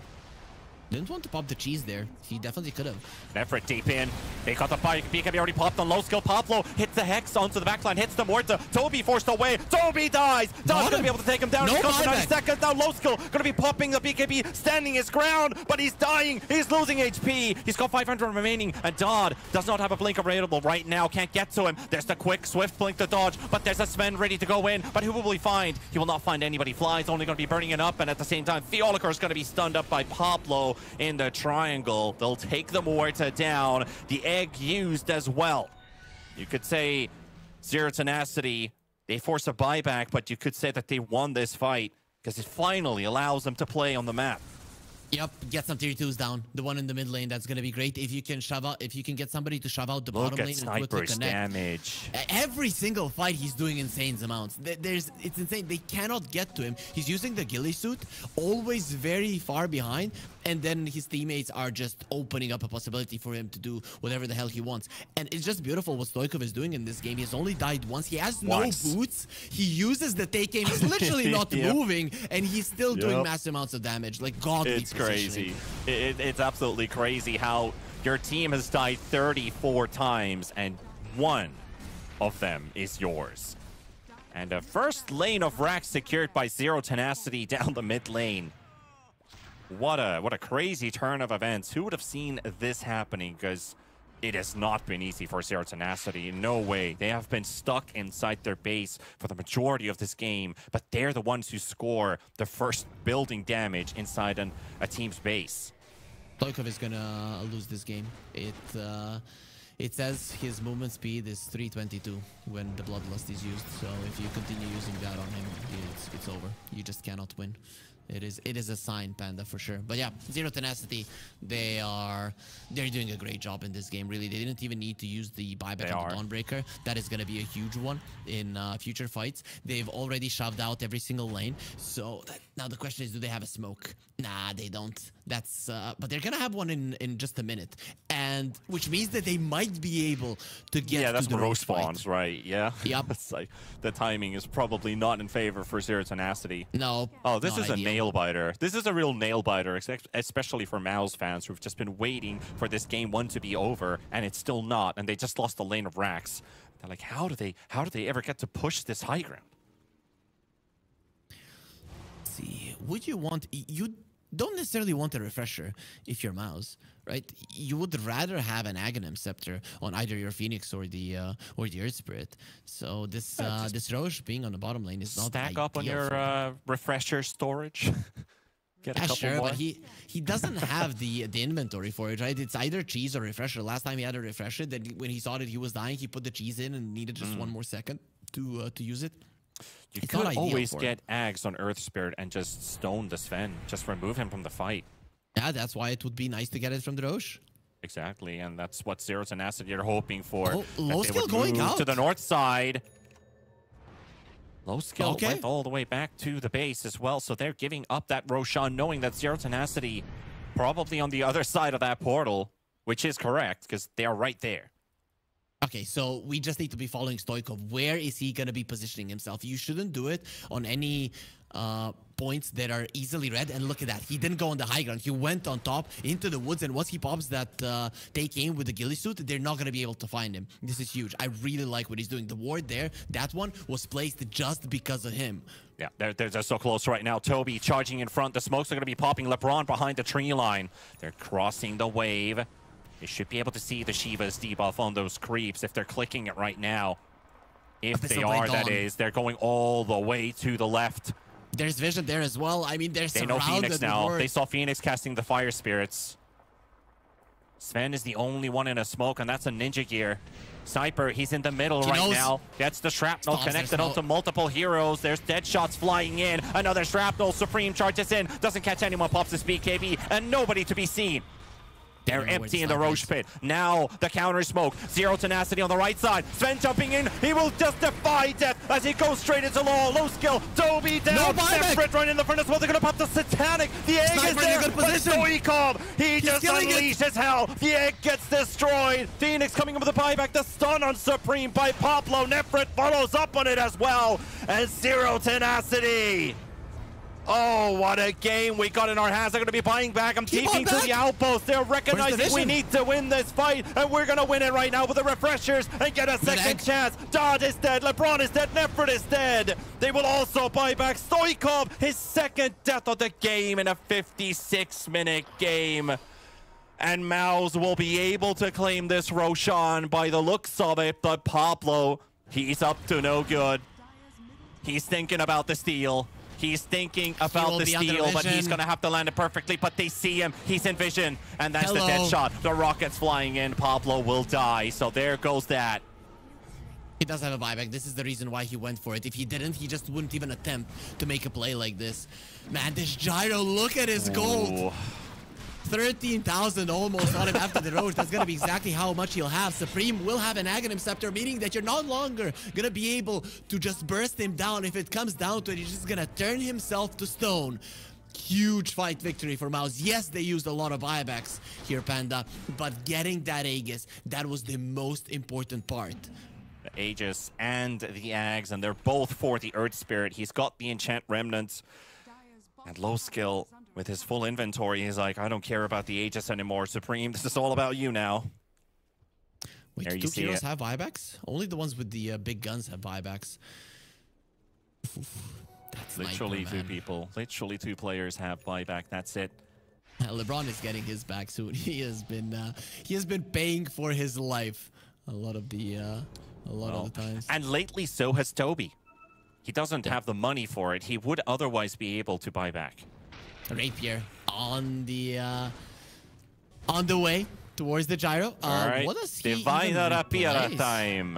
Didn't want to pop the cheese there. He definitely could have. Everett deep in. They got the bike. BKB already popped on low skill. Pablo hits the Hex onto the backline. Hits the Muerta. Toby forced away. Toby dies. Dot's going to be able to take him down. He's got 90 seconds down. Low skill. Going to be popping the BKB. Standing his ground. But he's dying. He's losing HP. He's got 500 remaining. And Dodd does not have a blink available right now. Can't get to him. There's the quick swift blink to dodge. But there's a Sven ready to go in. But who will he find? He will not find anybody. Fly's only going to be burning it up. And at the same time, Theoliker is going to be stunned up by Pablo in the triangle. They'll take the Muerta down. The egg used as well. You could say Zero Tenacity, they force a buyback, but you could say that they won this fight because it finally allows them to play on the map. Yep, get some tier 2s down. The one in the mid lane, that's gonna be great. If you can shove out, if you can get somebody to shove out the bottom lane and quickly connect. Damage. Every single fight, he's doing insane amounts. It's insane. They cannot get to him. He's using the ghillie suit, always very far behind, and then his teammates are just opening up a possibility for him to do whatever the hell he wants. And it's just beautiful what Stoikov is doing in this game. He's only died once. He has no boots. He uses the take aim. He's literally not moving, and he's still doing massive amounts of damage. Like godly. It's crazy. It's absolutely crazy how your team has died 34 times and one of them is yours. And a first lane of racks secured by Zero Tenacity down the mid lane. What a crazy turn of events. Who would have seen this happening? Because it has not been easy for Zero Tenacity. No way. They have been stuck inside their base for the majority of this game, but they're the ones who score the first building damage inside a team's base. Stoikov is gonna lose this game. It says his movement speed is 322 when the Bloodlust is used, so if you continue using that on him, it's over. You just cannot win. It is a sign, Panda, for sure. But yeah, Zero Tenacity, they're doing a great job in this game, really. They didn't even need to use the buyback on the Dawnbreaker. That is going to be a huge one in future fights. They've already shoved out every single lane. So now the question is, do they have a smoke? Nah, they don't. That's but they're going to have one in just a minute. And which means that they might be able to get that's to the Rose spawns, right? Yeah. Yep. It's like the timing is probably not in favor for Zero Tenacity. No. Oh, this is a nail nail biter. This is a real nail biter, especially for Mao's fans who've just been waiting for this game 1 to be over, and it's still not, and they just lost the lane of Rax. They're like, how do they ever get to push this high ground? See, would you want... You don't necessarily want a refresher if you're Mouse, right? You would rather have an Aghanim Scepter on either your Phoenix or the Earth Spirit. So this this Roche being on the bottom lane is not stack up on your refresher storage. Get a couple sure, more. but he doesn't have the inventory for it, right? It's either cheese or refresher. Last time he had a refresher, then when he saw that he was dying, he put the cheese in and needed just 1 more second to use it. You could always get Ags on Earth Spirit and just stone the Sven. Just remove him from the fight. Yeah, that's why it would be nice to get it from the Roche. Exactly, and that's what Zero Tenacity are hoping for. Oh, low skill going out to the north side. Low skill went all the way back to the base as well, so they're giving up that Roshan, knowing that Zero Tenacity probably on the other side of that portal, which is correct, because they are right there. Okay, so we just need to be following Stoikov. Where is he going to be positioning himself? You shouldn't do it on any points that are easily read. And look at that. He didn't go on the high ground. He went on top into the woods. And once he pops that take aim with the ghillie suit, they're not going to be able to find him. This is huge. I really like what he's doing. The ward there, that one was placed just because of him. Yeah, they're so close right now. Toby charging in front. The smokes are going to be popping. LeBron behind the tree line. They're crossing the wave. They should be able to see the Shiva's debuff on those creeps if they're clicking it right now. If they are, that is. They're going all the way to the left. There's vision there as well. I mean, they know Phoenix now. They saw Phoenix casting the fire spirits. Sven is the only one in a smoke, and that's a ninja gear. Sniper, he's in the middle right now. That's the shrapnel connected onto multiple heroes. There's dead shots flying in. Another shrapnel. Supreme charges in. Doesn't catch anyone. Pops his BKB, and nobody to be seen. They're empty in the Roche pit. Now the counter smoke. Zero Tenacity on the right side. Sven jumping in. He will just defy death as he goes straight into low skill. Toby down. Separate right in the front as well. They're going to pop the Satanic. The egg is there. But Stoikov, he just unleashes hell. The egg gets destroyed. Phoenix coming up with a buyback. The stun on Supreme by Poplo. Nefrit follows up on it as well. And Zero Tenacity. Oh, what a game we got in our hands. They're going to be buying back. I'm keeping to the outpost. They're recognizing we need to win this fight, and we're going to win it right now with the refreshers and get a second chance. Dodd is dead. LeBron is dead. Nefrit is dead. They will also buy back Stoikov, his second death of the game in a 56-minute game. And Maus will be able to claim this Roshan by the looks of it, but Poplo, he's up to no good. He's thinking about the steal. He's thinking about the steal, but he's going to have to land it perfectly. But they see him. He's in vision. And that's the dead shot. The rocket's flying in. Pablo will die. So there goes that. He does have a buyback. This is the reason why he went for it. If he didn't, he just wouldn't even attempt to make a play like this. Man, this Gyro, look at his gold. 13,000 almost on him after the road. That's going to be exactly how much he'll have. Supreme will have an Aghanim Scepter, meaning that you're no longer going to be able to just burst him down. If it comes down to it, he's just going to turn himself to stone. Huge fight victory for Mouse. Yes, they used a lot of buybacks here, Panda, but getting that Aegis, that was the most important part. The Aegis and the Ags, and they're both for the Earth Spirit. He's got the Enchant Remnants. And low skill, with his full inventory, he's like, I don't care about the Aegis anymore. Supreme, this is all about you now. Wait, do two heroes have buybacks? Only the ones with the big guns have buybacks. That's literally two people. Literally two players have buyback. That's it. LeBron is getting his back soon. He has been paying for his life a lot of the times. And lately, so has Toby. He doesn't have the money for it. He would otherwise be able to buy back. Rapier on the way towards the Gyro. All right. What does he Divine Rapiera time.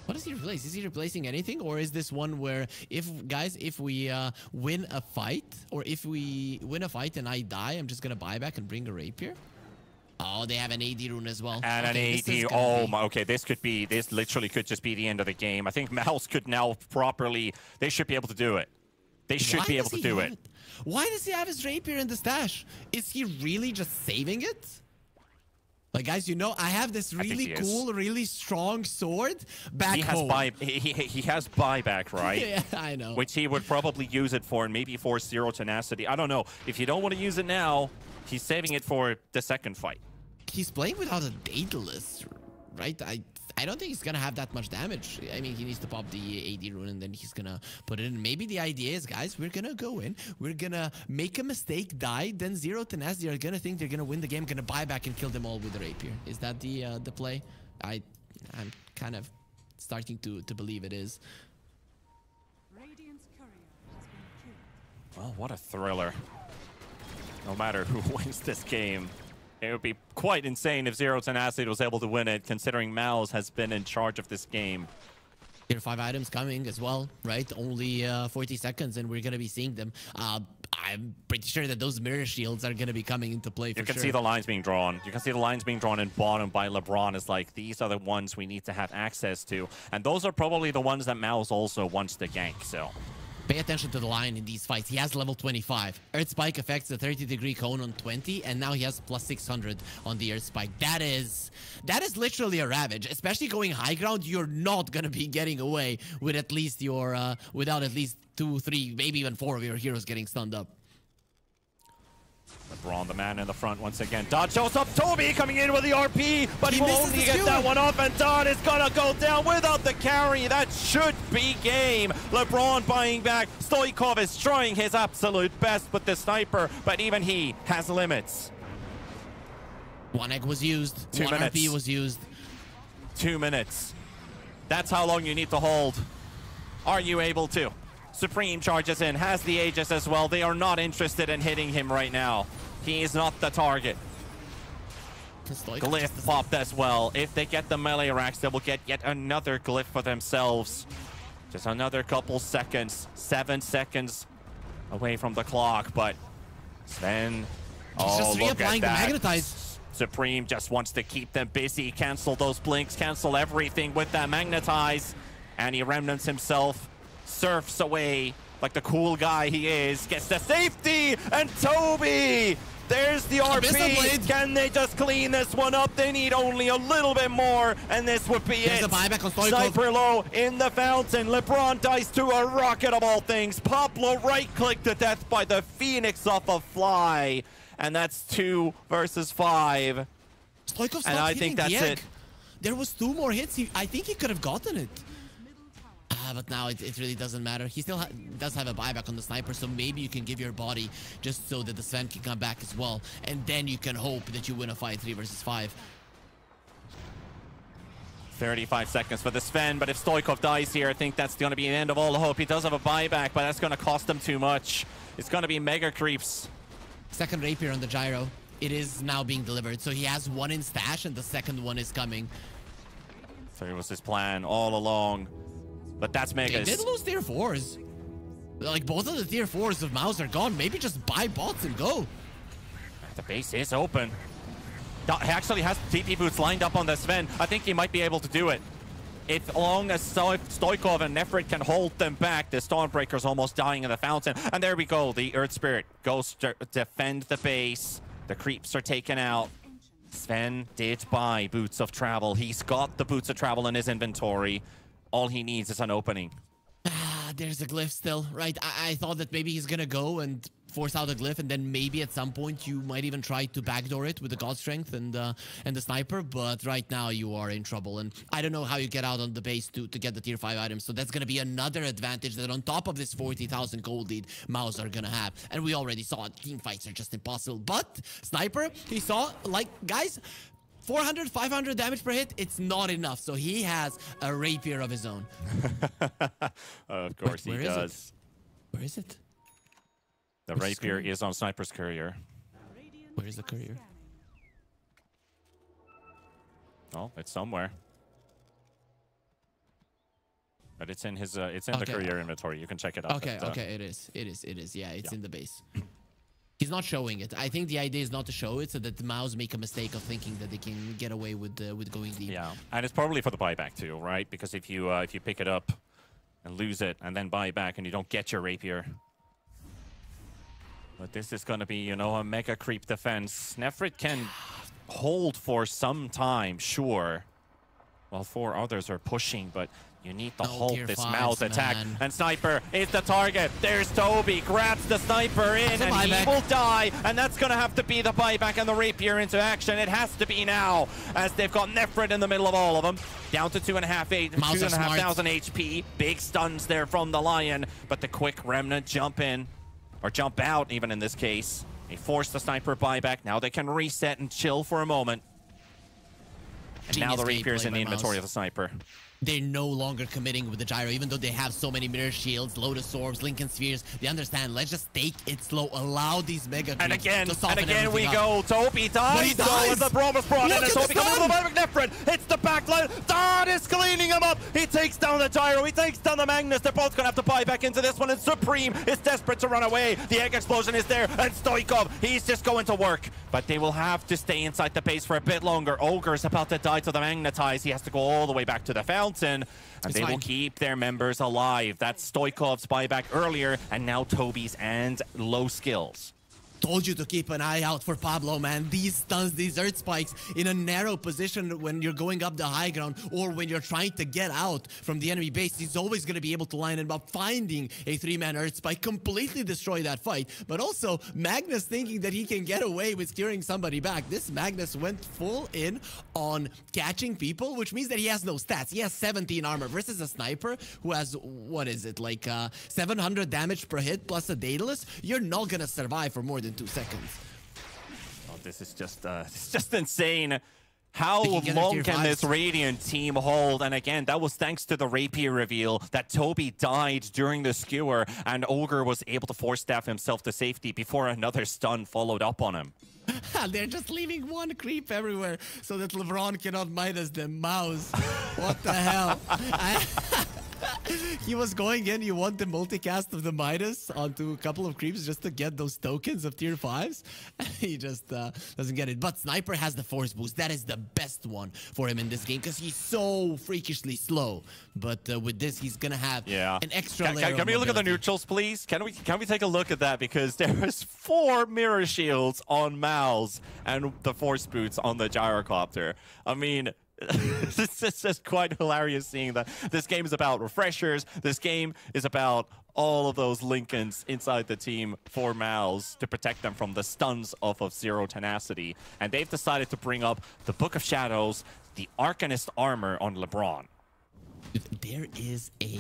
What does he replace? Is he replacing anything, or is this one where if we win a fight, or if we win a fight and I die, I'm just gonna buy back and bring a Rapier? Oh, they have an AD rune as well. And an AD. Oh my. Okay, this literally could just be the end of the game. I think Mouse could now properly. They should be able to do it. They should be able to do it. Why does he have his Rapier in the stash? Is he really just saving it? Like, guys, you know, I have this really he cool, is. really strong sword back He has home. he has buyback, right? Yeah, I know. Which he would probably use it for and maybe for Zero Tenacity. I don't know. If you don't want to use it now, he's saving it for the second fight. He's playing without a Daedalus, right? I don't think he's gonna have that much damage. I mean, he needs to pop the AD rune and then he's gonna put it in. Maybe the idea is, guys, we're gonna go in, we're gonna make a mistake, die, then Zero Tenacity are gonna think they're gonna win the game, gonna buy back and kill them all with the rapier. Is that the play? I'm kind of starting to believe it is. Radiant's courier has been killed. Well, what a thriller. No matter who wins this game, it would be quite insane if Zero Tenacity was able to win it, considering Mouse has been in charge of this game. Tier 5 items coming as well, right? Only 40 seconds and we're gonna be seeing them. I'm pretty sure that those mirror shields are gonna be coming into play for You can sure. see the lines being drawn. You can see the lines being drawn in bottom by LeBron. It's like, these are the ones we need to have access to. And those are probably the ones that Mouse also wants to gank, so... Pay attention to the line in these fights. He has level 25. Earth Spike affects the 30-degree cone on 20, and now he has plus 600 on the Earth Spike. That is literally a ravage. Especially going high ground, you're not gonna be getting away with at least your without at least 2, 3, maybe even 4 of your heroes getting stunned up. LeBron, the man in the front once again. Dot shows up. Toby coming in with the RP, but He he will misses only the get skewer. that one off, and Dot is gonna go down without the carry. That should be game. LeBron buying back. Stoikov is trying his absolute best with the sniper, but even he has limits. One egg was used. 2 one minutes. RP was used. 2 minutes. That's how long you need to hold. Are you able to? Supreme charges in, has the Aegis as well. They are not interested in hitting him right now. He is not the target. Glyph popped as well. If they get the melee racks, they will get yet another glyph for themselves. Just another couple seconds. 7 seconds away from the clock, but Sven... He's just look reapplying at the that. magnetize. Supreme just wants to keep them busy, cancel those blinks, cancel everything with that magnetize. And he remnants himself, surfs away like the cool guy he is, gets the safety, and Toby! There's the RP. Can they just clean this one up? They need only a little bit more, and this would be There's it. a buyback on Stoikov. Sniper low in the fountain. LeBron dies to a rocket of all things. Pablo right-clicked to death by the Phoenix off a fly. And that's 2 versus 5. Stoikov stopped And I hitting think that's the egg. it. There was 2 more hits. I think he could have gotten it. But now it really doesn't matter. He still does have a buyback on the sniper, so maybe you can give your body just so that the Sven can come back as well. And then you can hope that you win a fight 3 versus 5. 35 seconds for the Sven, but if Stoikov dies here, I think that's going to be the end of all hope. He does have a buyback, but that's going to cost him too much. It's going to be mega creeps. Second rapier on the gyro. It is now being delivered, so he has 1 in stash and the second one is coming. So it was his plan all along. But that's They megas. did lose tier 4s. Like, both of the tier 4s of Mouse are gone. Maybe just buy bots and go. The base is open. He actually has TP boots lined up on the Sven. I think he might be able to do it. As long as Stoikov and Nefrit can hold them back, the Stormbreaker's almost dying in the fountain. And there we go. The Earth Spirit goes to defend the base. The creeps are taken out. Sven did buy Boots of Travel. He's got the Boots of Travel in his inventory. All he needs is an opening. There's a glyph still, right? I thought that maybe he's gonna go and force out a glyph, and then maybe at some point you might even try to backdoor it with the God Strength and the Sniper, but right now you are in trouble, and I don't know how you get out on the base to get the tier 5 items, so that's gonna be another advantage that on top of this 40,000 gold lead, Mouse are gonna have, and we already saw it. Team fights are just impossible, but Sniper, he saw, like, guys, 400, 500 damage per hit, it's not enough. So he has a rapier of his own. Of course he does. Where is it? The rapier is on Sniper's Courier. Where is the courier? Oh, it's somewhere. But it's in his the courier inventory. You can check it out. Okay, okay, it is. Yeah, it's in the base. He's not showing it. I think the idea is not to show it so that the Mouse make a mistake of thinking that they can get away with going deep. Yeah, and it's probably for the buyback too, right? Because if you pick it up and lose it and then buy back and you don't get your rapier. But this is going to be, you know, a mega creep defense. Nefrit can hold for some time, sure. While 4 others are pushing, but you need to halt tier this fives, Mouse attack. man. And Sniper is the target. There's Toby, grabs the Sniper in, That's a and he buyback. will die. And that's going to have to be the buyback and the Rapier into action. It has to be now, as they've got Nefrit in the middle of all of them. Down to 2,500 HP. Big stuns there from the Lion, but the quick Remnant jump in, or jump out even in this case. They force the Sniper buyback. Now they can reset and chill for a moment. And now the Rapier's in the inventory of the Sniper. They're no longer committing with the gyro, even though they have so many mirror shields, Lotus Orbs, Lincoln Spheres. They understand, let's just take it slow, allow these mega creeps to soften we everything go. up. Toby dies. He dies. As the Braum is brought in, Look and at Toby the comes stun. over the Nefrit. Hits the backline. Dart is cleaning him up. He takes down the gyro. He takes down the Magnus. They're both going to have to buy back into this one, and Supreme is desperate to run away. The egg explosion is there, and Stoikov, he's just going to work. But they will have to stay inside the base for a bit longer. Ogre's about to die to the Magnetize. He has to go all the way back to the fountain. And they will keep their members alive. That's Stoikov's buyback earlier, and now Toby's and low skills. Told you to keep an eye out for Pablo, man. These stuns, these earth spikes in a narrow position when you're going up the high ground or when you're trying to get out from the enemy base. He's always going to be able to line him up. Finding a 3-man earth spike completely destroy that fight. But also, Magnus thinking that he can get away with steering somebody back. This Magnus went full in on catching people, which means that he has no stats. He has 17 armor versus a sniper who has, what is it, like 700 damage per hit plus a Daedalus. You're not going to survive for more than 2 seconds. Oh, this is just it's just insane. How can long get can tier this fives. Radiant team hold? And again, that was thanks to the Rapier reveal that Toby died during the skewer, and Ogre was able to force staff himself to safety before another stun followed up on him. They're just leaving one creep everywhere so that LeBron cannot Midas the Mouse. What the hell? He was going in, you want the multicast of the Midas onto a couple of creeps just to get those tokens of tier 5s. He just doesn't get it. But Sniper has the force boost. That is the best one for him in this game because he's so freakishly slow. But with this, he's going to have an extra layer Can we of look at the mobility. neutrals, please? Can we take a look at that? Because there's 4 mirror shields on Mouse and the force boots on the gyrocopter. I mean, it's just quite hilarious seeing that this game is about refreshers. This game is about all of those Lincolns inside the team for Mouse to protect them from the stuns off of Zero Tenacity. And they've decided to bring up the Book of Shadows, the Arcanist armor on LeBron. There is a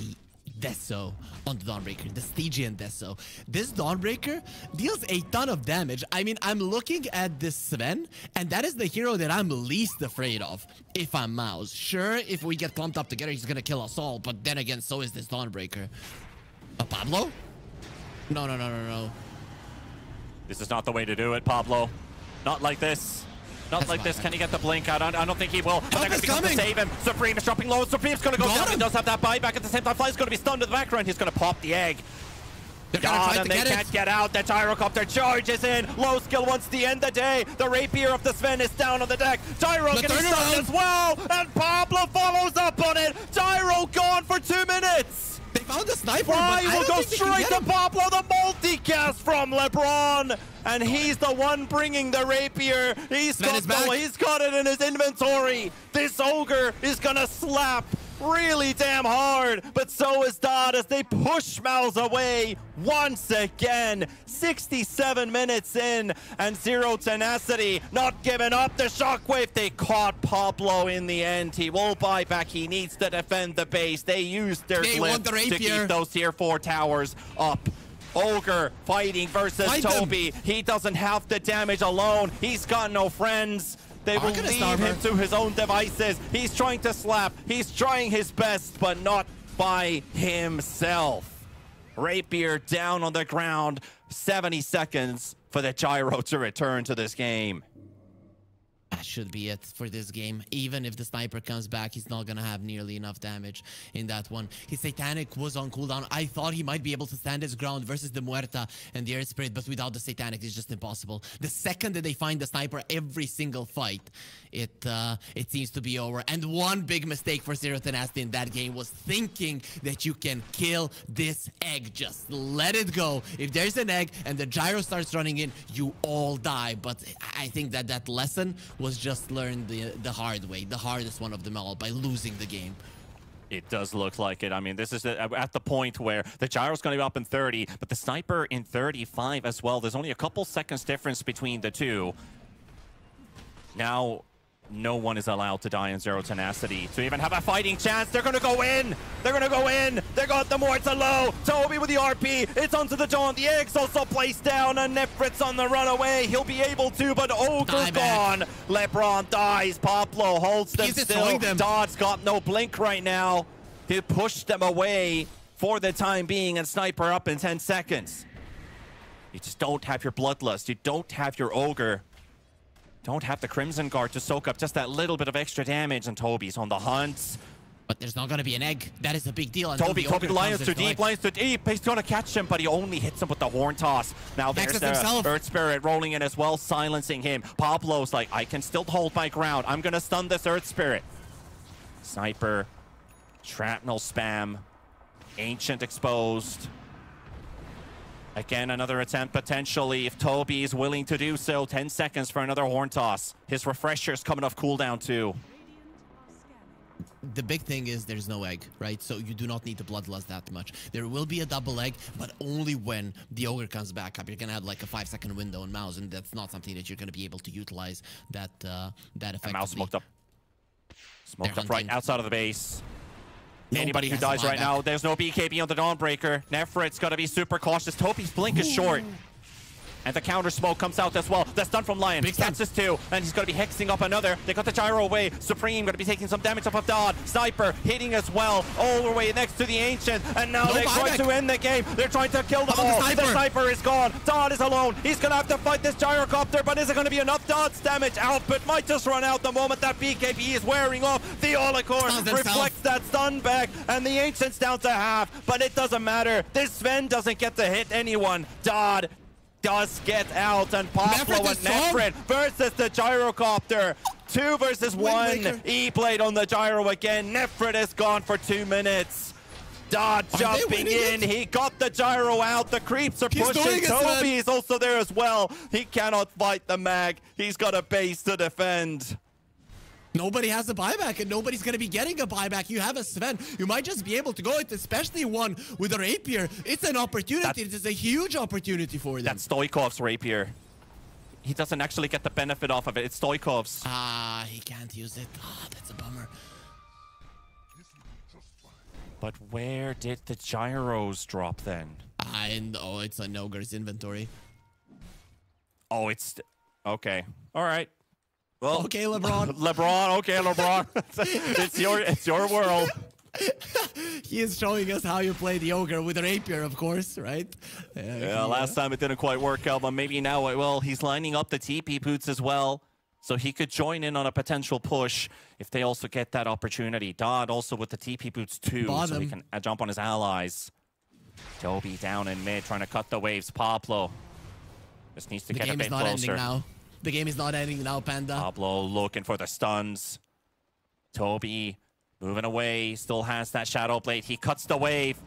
Deso on the Dawnbreaker, the Stygian Deso. This Dawnbreaker deals a ton of damage. I mean, I'm looking at this Sven, and that is the hero that I'm least afraid of if I'm Mouse. Sure, if we get clumped up together, he's gonna kill us all, but then again, so is this Dawnbreaker. Pablo? No. This is not the way to do it, Pablo. Not like this. Not like this. Can he get the blink out? I don't think he will. But they're going to be coming to save him. Supreme is dropping low. Supreme's going to go down. He does have that buyback at the same time. Fly's going to be stunned in the background. He's going to pop the egg. God, and they can't get out. The gyrocopter charges in. Low skill wants to end the day. The Rapier of the Sven is down on the deck. Gyro getting stunned as well. And Pablo follows up on it. Gyro gone for 2 minutes. They found the sniper. Fly will go think they can straight get to him. Pablo, the multicast from LeBron. And he's the one bringing the Rapier. He's got it in his inventory. This Ogre is going to slap really damn hard, but so is Dot as they push Mouse away once again. 67 minutes in, and Zero Tenacity not giving up the shockwave. They caught Pablo in the end. He will buy back. He needs to defend the base. They used their glyph to keep those tier 4 towers up. Ogre fighting versus Toby. He doesn't have the damage alone. He's got no friends. They will leave him to his own devices. He's trying to slap. He's trying his best, but not by himself. Rapier down on the ground. 70 seconds for the Gyro to return to this game. That should be it for this game. Even if the sniper comes back, he's not gonna have nearly enough damage in that one. His Satanic was on cooldown. I thought he might be able to stand his ground versus the Muerta and the Earth Spirit, but without the Satanic, it's just impossible. The second that they find the sniper, every single fight, it seems to be over. And one big mistake for Zero Tenacity in that game was thinking that you can kill this egg. Just let it go. If there's an egg and the gyro starts running in, you all die. But I think that that lesson was Heroes just learned the hard way, the hardest one of them all, by losing the game. It does look like it. I mean, this is at the point where the Gyro's going to be up in 30, but the Sniper in 35 as well. There's only a couple seconds difference between the two. Now, no one is allowed to die in Zero Tenacity to even have a fighting chance. They're going to go in. They're going to go in. They got the Mortar low. Toby with the RP. It's onto the Dawn. The Egg's also placed down, and Nefrit's on the runaway. He'll be able to, but Ogre gone. LeBron dies. Pablo holds them still. Dodd's got no blink right now. He pushed them away for the time being, and Sniper up in 10 seconds. You just don't have your Bloodlust. You don't have your Ogre. Don't have the Crimson Guard to soak up just that little bit of extra damage, and Toby's on the hunt. But there's not going to be an egg. That is a big deal. Toby Lions too deep, Lions too deep. He's going to catch him, but he only hits him with the Horn Toss. Now there's the Earth Spirit rolling in as well, silencing him. Pablo's like, I can still hold my ground. I'm going to stun this Earth Spirit. Sniper, Shrapnel spam, Ancient exposed. Again, another attempt potentially if Toby is willing to do so. 10 seconds for another Horn Toss. His Refresher's coming off cooldown too. The big thing is there's no egg, right? So you do not need the Bloodlust that much. There will be a double egg, but only when the Ogre comes back up. You're going to have like a 5-second window in Mouse, and that's not something that you're going to be able to utilize that effectively. Mouse smoked up. Smoked up right outside of the base. Anybody who dies right now, there's no BKB on the Dawnbreaker. Nefrit's got to be super cautious. Toby's blink is short. And the counter smoke comes out as well. The stun from Lion. Catches two, and he's going to be hexing up another. They got the gyro away. Supreme going to be taking some damage off of Dodd. Sniper hitting as well. All the way next to the Ancient. And now they're trying to end the game. They're trying to kill them all. The Sniper is gone. Dodd is alone. He's going to have to fight this gyrocopter, but is it going to be enough? Dodd's damage output might just run out the moment that BKB is wearing off. The Olacore reflects that stun back, and the Ancient's down to half, but it doesn't matter. This Sven doesn't get to hit anyone. Dodd does get out, and Pablo and Nefrit versus the gyrocopter. 2 versus 1. E-Blade on the gyro again. Nefrit is gone for 2 minutes. Dodd jumping in. He got the gyro out. The creeps are pushing. Toby is also there as well. He cannot fight the mag. He's got a base to defend. Nobody has a buyback, and nobody's going to be getting a buyback. You have a Sven. You might just be able to go it, especially one with a Rapier. It's an opportunity. It is a huge opportunity for them. That's Stoikov's Rapier. He doesn't actually get the benefit off of it. It's Stoikov's. Ah, he can't use it. Ah, that's a bummer. But where did the gyros drop then? Oh, it's on Ogre's inventory. Oh, it's... Okay. All right. Well, okay, LeBron. LeBron, okay, LeBron. it's your world. He is showing us how you play the Ogre with a Rapier, of course, right? Yeah, last time it didn't quite work out, but maybe now it will. He's lining up the TP boots as well, so he could join in on a potential push if they also get that opportunity. Dodd also with the TP boots too, so he can jump on his allies. Toby down in mid, trying to cut the waves. Pablo just needs to get a bit closer. Ending now. The game is not ending now, Panda. Pablo looking for the stuns. Toby moving away. Still has that Shadow Blade. He cuts the wave.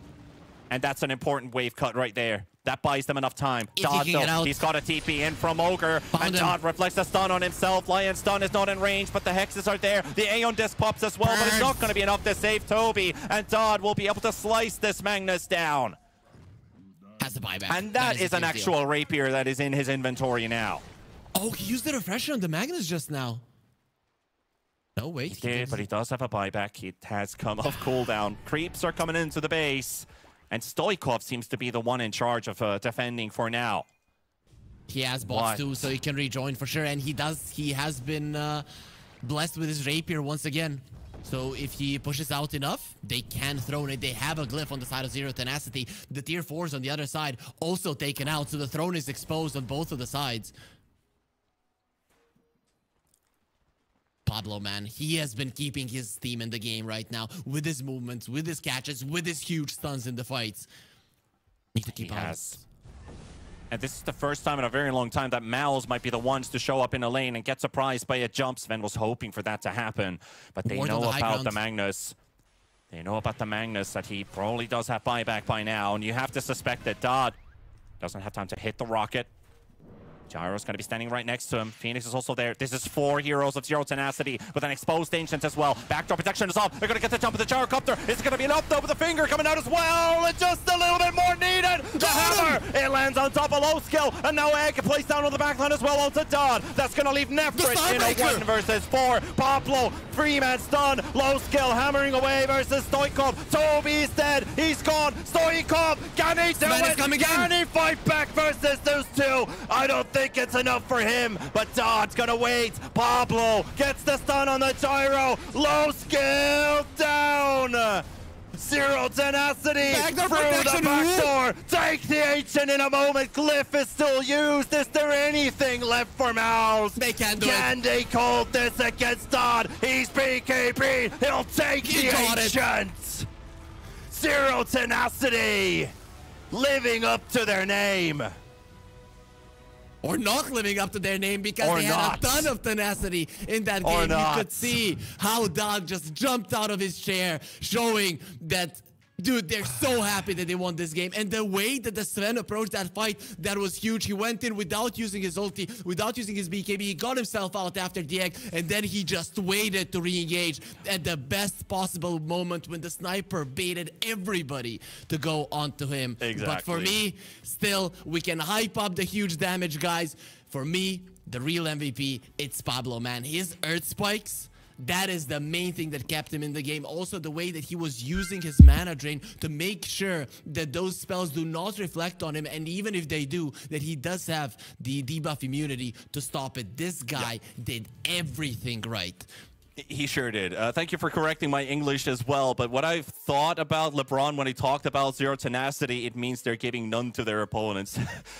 And that's an important wave cut right there. That buys them enough time. Dodd, though, he's got a TP in from Ogre. And Dodd reflects the stun on himself. Lion's stun is not in range, but the hexes are there. The Aeon Disc pops as well, but it's not going to be enough to save Toby. And Dodd will be able to slice this Magnus down. Has the buyback. And that is an actual Rapier that is in his inventory now. Oh, he used the Refresher on the Magnus just now. No, wait. He did, but he does have a buyback. It has come off cooldown. Creeps are coming into the base. And Stoikov seems to be the one in charge of defending for now. He has bots too, so he can rejoin for sure. And he has been blessed with his Rapier once again. So if he pushes out enough, they can Throne it. They have a Glyph on the side of Zero Tenacity. The tier 4s on the other side also taken out. So the Throne is exposed on both of the sides. Pablo, man, he has been keeping his team in the game right now with his movements, with his catches, with his huge stuns in the fights. Need to keep up. And this is the first time in a very long time that Mals might be the ones to show up in a lane and get surprised by a jump. Sven was hoping for that to happen, but they know about the Magnus. They know about the Magnus, that he probably does have buyback by now, and you have to suspect that Dodd doesn't have time to hit the rocket. Gyro's going to be standing right next to him. Phoenix is also there. This is 4 heroes of Zero Tenacity with an exposed Ancient as well. Backdoor protection is off. They're going to get the jump of the Gyrocopter. Is it going to be enough though with the finger coming out as well? And just a little bit more needed. The hammer. It lands on top of Low Skill. And now Egg placed down on the backline as well onto Dodd. That's going to leave Nefrit in a 1 versus 4. Pablo, 3-man stun. Low Skill hammering away versus Stoikov. Toby's dead. He's gone. Stoikov. Can he do it? Can he fight back versus those two? I don't think it's enough for him, but Dodd's gonna wait. Pablo gets the stun on the Gyro. Low Skill down. Zero Tenacity through the back door. Take the Ancient in a moment. Glyph is still used. Is there anything left for Mouse? They can do Can they call this against Dodd? He's BKB. He'll take the Ancient. Zero Tenacity living up to their name. Or not living up to their name, because they had a ton of tenacity in that game. You could see how Dodd just jumped out of his chair, showing that, dude, they're so happy that they won this game. And the way that the Sven approached that fight, that was huge. He went in without using his ulti, without using his BKB. He got himself out after the egg, and then he just waited to re-engage at the best possible moment when the sniper baited everybody to go onto him. Exactly. But for me, still, we can hype up the huge damage, guys. For me, the real MVP, it's Pablo, man. His Earth Spikes, that is the main thing that kept him in the game. Also, the way that he was using his mana drain to make sure that those spells do not reflect on him. And even if they do, that he does have the debuff immunity to stop it. This guy did everything right. He sure did. Thank you for correcting my English as well. But what I've thought about LeBron when he talked about Zero Tenacity, it means they're giving none to their opponents.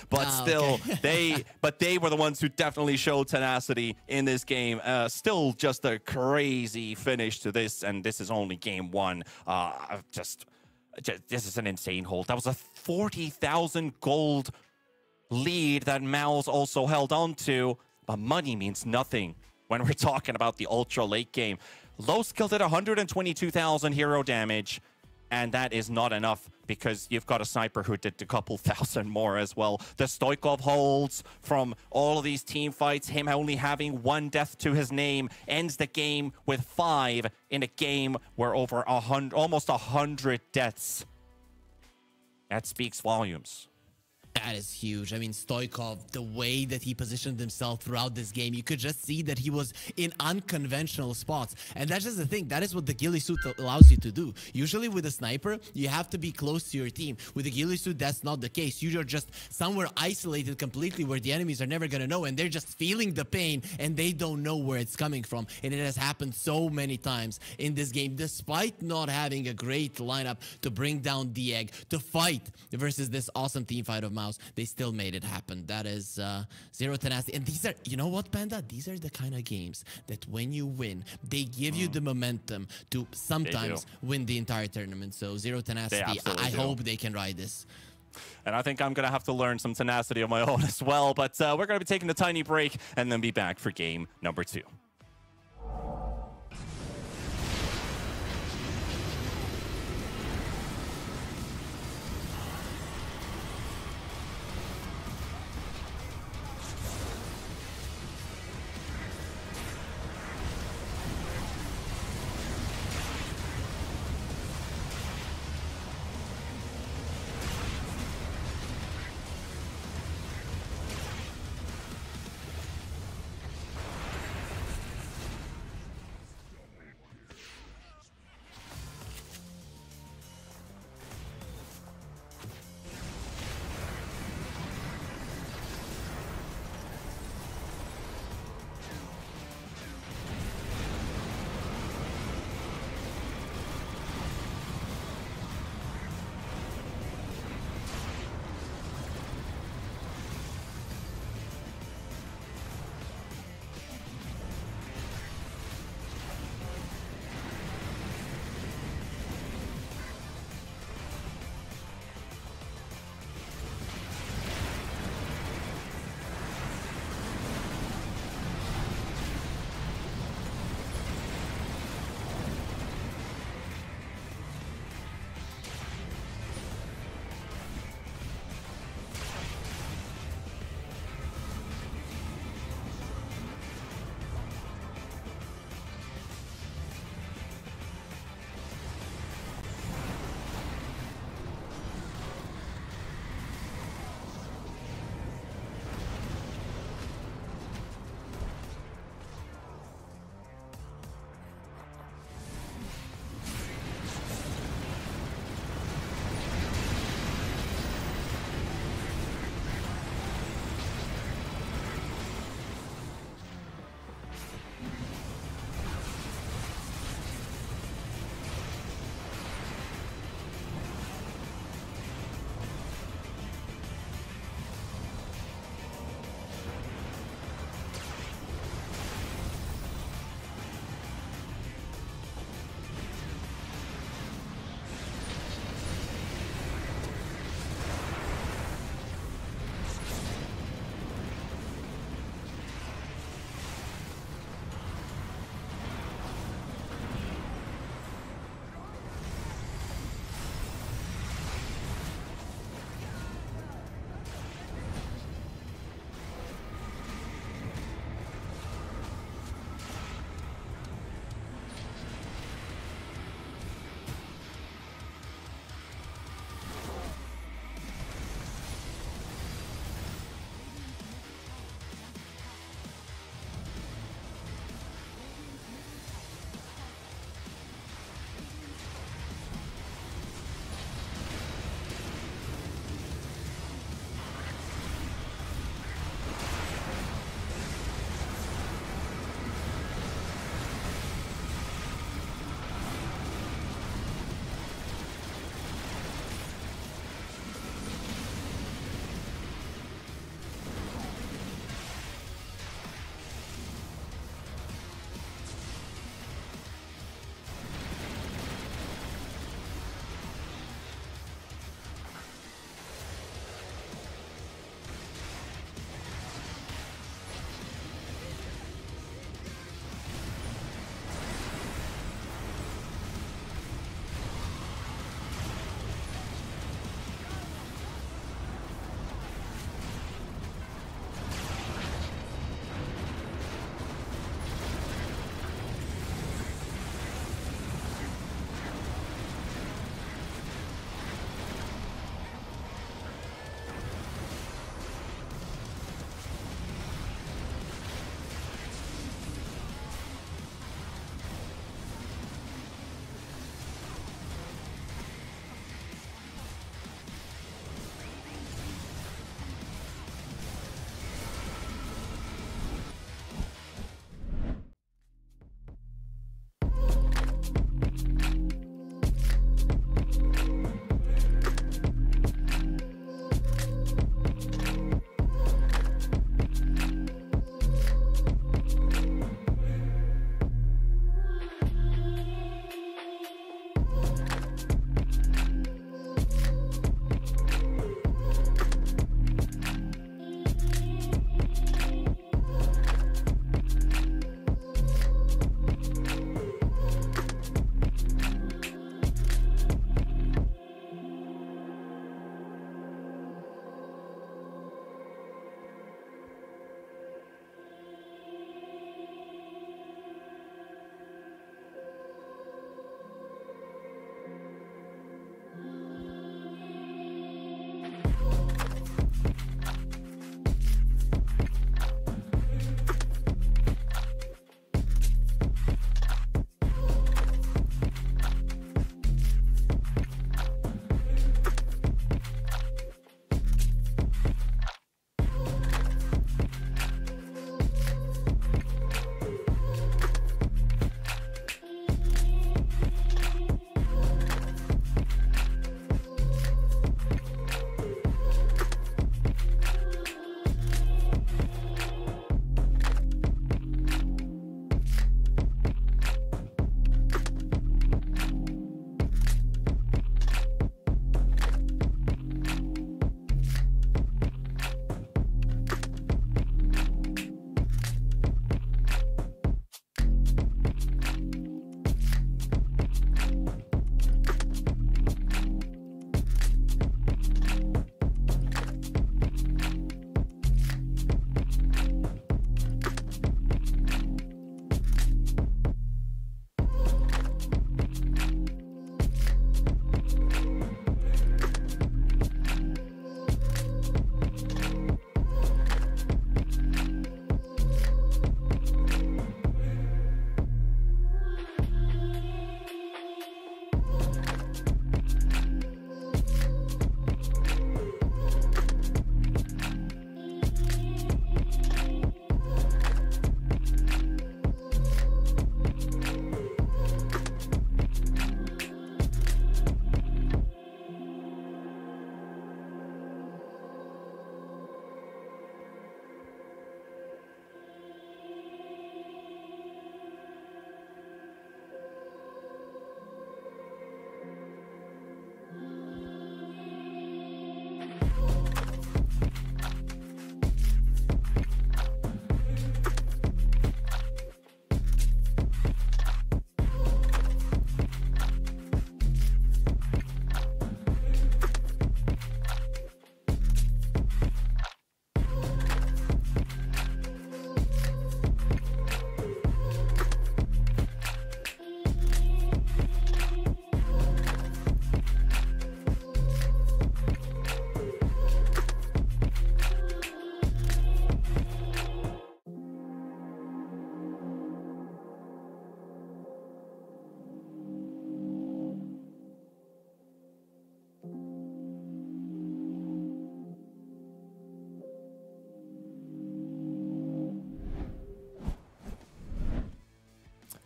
But still, okay. they were the ones who definitely showed tenacity in this game. Still just a crazy finish to this, and this is only game 1. This is an insane hold. That was a 40,000 gold lead that Mouse also held on to, but money means nothing when we're talking about the ultra late game. Low Skill did 122,000 hero damage, and that is not enough because you've got a sniper who did a couple thousand more as well. The Stoikov holds from all of these team fights, him only having 1 death to his name, ends the game with 5 in a game where over almost 100 deaths. That speaks volumes. That is huge. I mean, Stoikov, the way that he positioned himself throughout this game, you could just see that he was in unconventional spots. And that's just the thing. That is what the ghillie suit allows you to do. Usually with a sniper, you have to be close to your team. With the ghillie suit, that's not the case. You're just somewhere isolated completely where the enemies are never going to know, and they're just feeling the pain, and they don't know where it's coming from. And it has happened so many times in this game, despite not having a great lineup to bring down the egg, to fight versus this awesome team fight of Mouse. They still made it happen. That is Zero Tenacity. And these are, you know what, Panda? These are the kind of games that when you win, they give you the momentum to sometimes win the entire tournament. So Zero Tenacity, I hope they can ride this. And I think I'm going to have to learn some tenacity of my own as well. But we're going to be taking a tiny break and then be back for game number 2.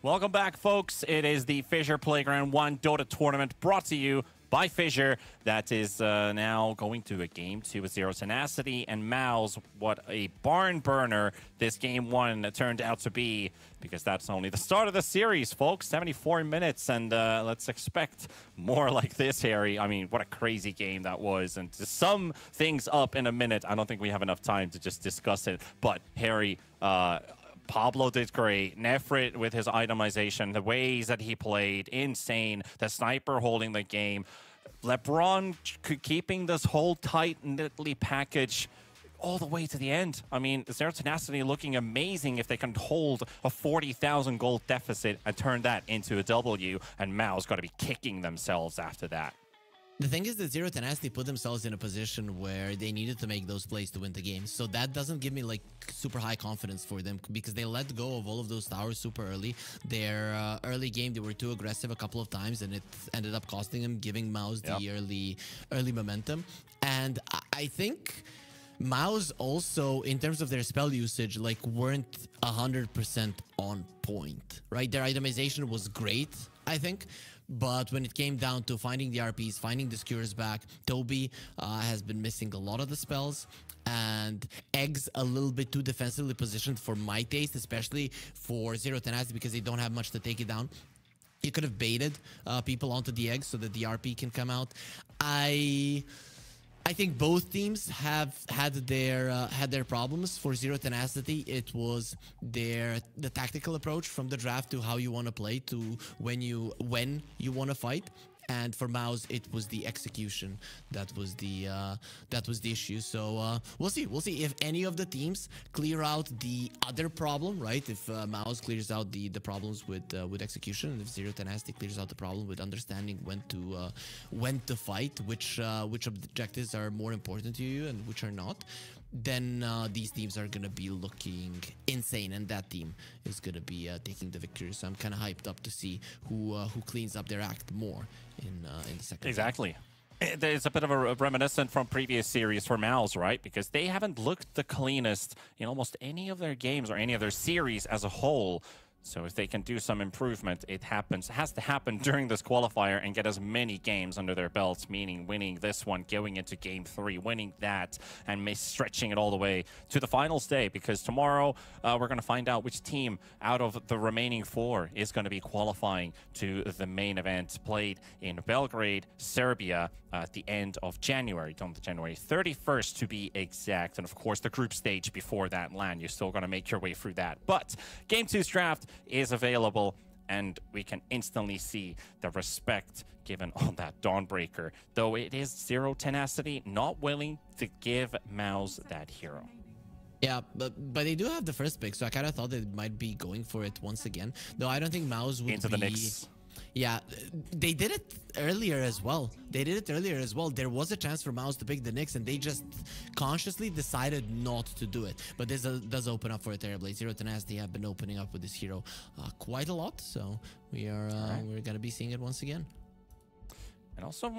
Welcome back, folks. It is the FISSURE Playground 1 Dota tournament brought to you by FISSURE. That is now going to a game 2 with Zero Tenacity and Mouse. What a barn burner this game 1 turned out to be, because that's only the start of the series, folks. 74 minutes, and let's expect more like this, Harry. I mean, what a crazy game that was. And to sum things up in a minute, I don't think we have enough time to just discuss it. But, Harry, Pablo did great. Nefrit with his itemization, the ways that he played, insane. The sniper holding the game. LeBron keeping this whole tight, knitly package all the way to the end. I mean, Zero Tenacity looking amazing if they can hold a 40,000 gold deficit and turn that into a W, and Mao's got to be kicking themselves after that. The thing is that Zero Tenacity put themselves in a position where they needed to make those plays to win the game. So that doesn't give me like super high confidence for them, because they let go of all of those towers super early. Their early game, they were too aggressive a couple of times, and it ended up costing them, giving Mouse the early momentum. And I think Mouse also, in terms of their spell usage, like weren't 100% on point, right? Their itemization was great, I think. But when it came down to finding the RPs, finding the skewers back, Toby has been missing a lot of the spells, and Eggs a little bit too defensively positioned for my taste, especially for Zero Tenacity, because they don't have much to take it down. You could have baited people onto the Eggs so that the RP can come out. I think both teams have had their problems. For Zero Tenacity, it was the tactical approach from the draft to how you want to play, to when you want to fight. And for Mouse, it was the execution that was the issue. So we'll see if any of the teams clear out the other problem, right? If Mouse clears out the problems with execution, and if Zero Tenacity clears out the problem with understanding when to fight, which objectives are more important to you and which are not, then these teams are going to be looking insane, and that team is going to be taking the victory. So I'm kind of hyped up to see who cleans up their act more in the second Exactly. There's a bit of a reminiscent from previous series for Mouse, right? Because they haven't looked the cleanest in almost any of their games or any of their series as a whole. So if they can do some improvement, it has to happen during this qualifier and get as many games under their belts, meaning winning this one, going into game 3, winning that, and stretching it all the way to the finals day, because tomorrow we're going to find out which team out of the remaining 4 is going to be qualifying to the main event played in Belgrade, Serbia, at the end of January, on the January 31st to be exact. And of course, the group stage before that land, you're still going to make your way through that. But Game 2's draft is available, and we can instantly see the respect given on that Dawnbreaker, though it is Zero Tenacity not willing to give Mouse that hero. Yeah, but they do have the first pick, so I kind of thought they might be going for it once again. Though I don't think Mouse would into the Knicks. Yeah, they did it earlier as well. There was a chance for Mouse to pick the Knicks, and they just consciously decided not to do it. But this does open up for a Terrorblade. Zero Tenacity have been opening up with this hero quite a lot, so we're gonna be seeing it once again. And also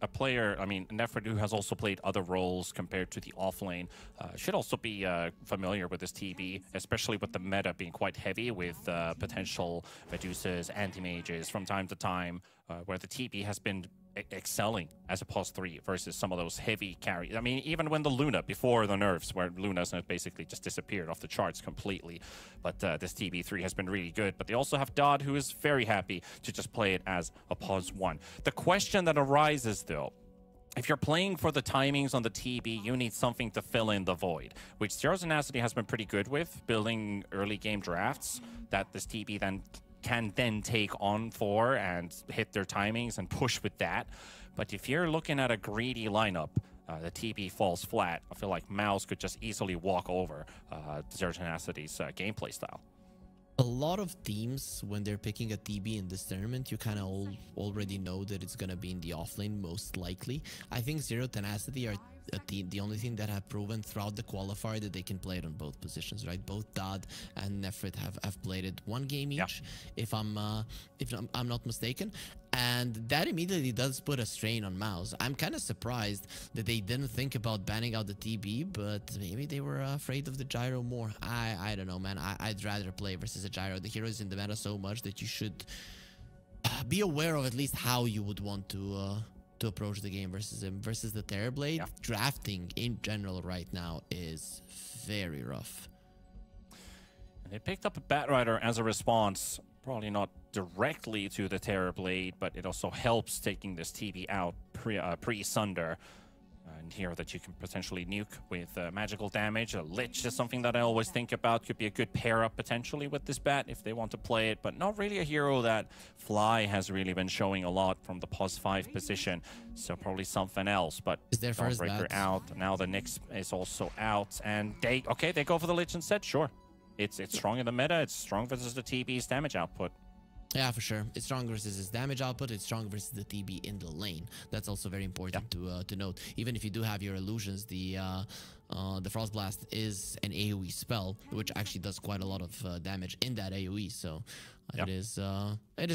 a player, I mean, Nefrit, who has also played other roles compared to the offlane, should also be familiar with this TB, especially with the meta being quite heavy with potential Medusas, anti-mages from time to time, where the TB has been excelling as a +3 versus some of those heavy carries. I mean, even when the Luna, before the nerfs, where Luna's basically just disappeared off the charts completely. But this TB3 has been really good. But they also have Dodd, who is very happy to just play it as a +1. The question that arises, though, if you're playing for the timings on the TB, you need something to fill in the void, which Zero Tenacity has been pretty good with, building early game drafts that this TB then can take on for and hit their timings and push with that. But if you're looking at a greedy lineup, the TB falls flat. I feel like Mouse could just easily walk over Zero Tenacity's gameplay style. A lot of teams, when they're picking a TB in this tournament, you kind of already know that it's going to be in the offlane, most likely. I think Zero Tenacity are a team, the only thing that have proven throughout the qualifier that they can play it on both positions, right? Both Dodd and Nefrit have played it one game each, if I'm not mistaken. And that immediately does put a strain on MOUZ. I'm kind of surprised that they didn't think about banning out the TB, but maybe they were afraid of the gyro more. I don't know, man. I'd rather play versus a gyro. The hero is in the meta so much that you should be aware of at least how you would want to approach the game versus him. Versus the Terrorblade, Yeah. drafting in general right now is very rough. They picked up a Batrider as a response, probably not directly to the Terrorblade, but it also helps taking this TB out pre-Sunder. And here that you can potentially nuke with magical damage. A Lich is something that I always think about. Could be a good pair-up potentially with this bat if they want to play it, but not really a hero that Fly has really been showing a lot from the +5 position. So probably something else, but Is their first Dawnbreaker bat. out. Now the Nyx is also out, and they go for the Lich instead. Sure. It's strong in the meta. It's strong versus the TB's damage output. Yeah, for sure. It's strong versus his damage output. It's strong versus the TB in the lane. That's also very important to note. Even if you do have your illusions, the Frost Blast is an AoE spell, which actually does quite a lot of damage in that AoE. So it is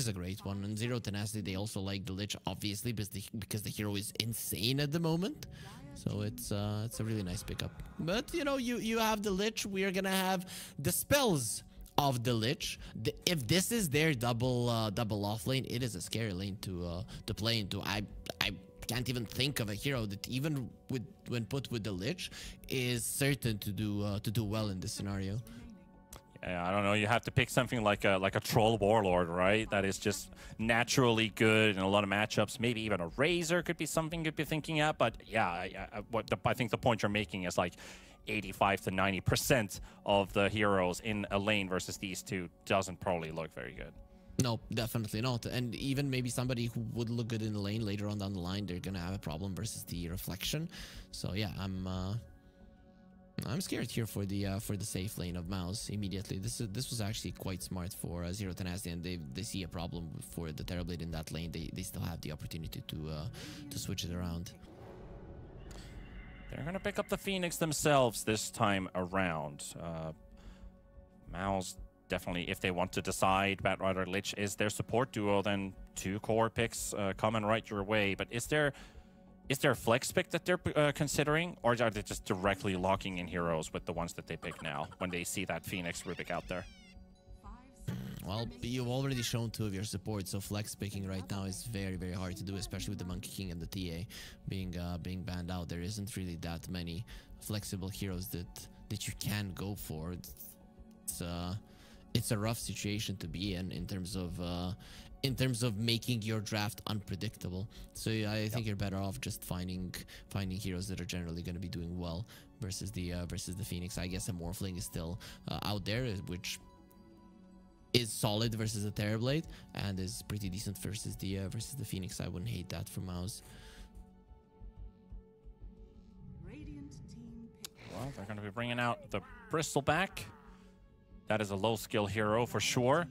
a great one. And Zero Tenacity, they also like the Lich, obviously, because the hero is insane at the moment. So it's a really nice pickup. But you know, you have the Lich. We are gonna have the spells of the Lich. If this is their double off lane, it is a scary lane to play into. I can't even think of a hero that even when put with the Lich is certain to do well in this scenario. Yeah, I don't know. You have to pick something like a Troll Warlord, right? That is just naturally good in a lot of matchups. Maybe even a Razor could be something you'd be thinking at. But yeah, I think the point you're making is like 85 to 90% of the heroes in a lane versus these two doesn't probably look very good. No, definitely not. And even maybe somebody who would look good in the lane later on down the line, they're gonna have a problem versus the reflection. So yeah, I'm scared here for the safe lane of MOUZ immediately. This was actually quite smart for Zero Tenacity, and they see a problem for the Terrorblade in that lane. They still have the opportunity to switch it around. They're going to pick up the Phoenix themselves this time around. MOUZ definitely, if they want to decide Batrider Lich is their support duo, then 2 core picks coming right your way. But is there a flex pick that they're considering, or are they just directly locking in heroes with the ones that they pick now when they see that Phoenix Rubik out there? Well, you've already shown 2 of your support, so flex picking right now is very, very hard to do, especially with the Monkey King and the TA being banned out. There isn't really that many flexible heroes that you can go for. It's a rough situation to be in terms of making your draft unpredictable. So yeah, I think you're better off just finding heroes that are generally going to be doing well versus the Phoenix. I guess a Morphling is still out there, which is solid versus the Terrorblade and is pretty decent versus the Phoenix. I wouldn't hate that for MOUZ. Well, they're going to be bringing out the Bristleback. That is a low skill hero for sure.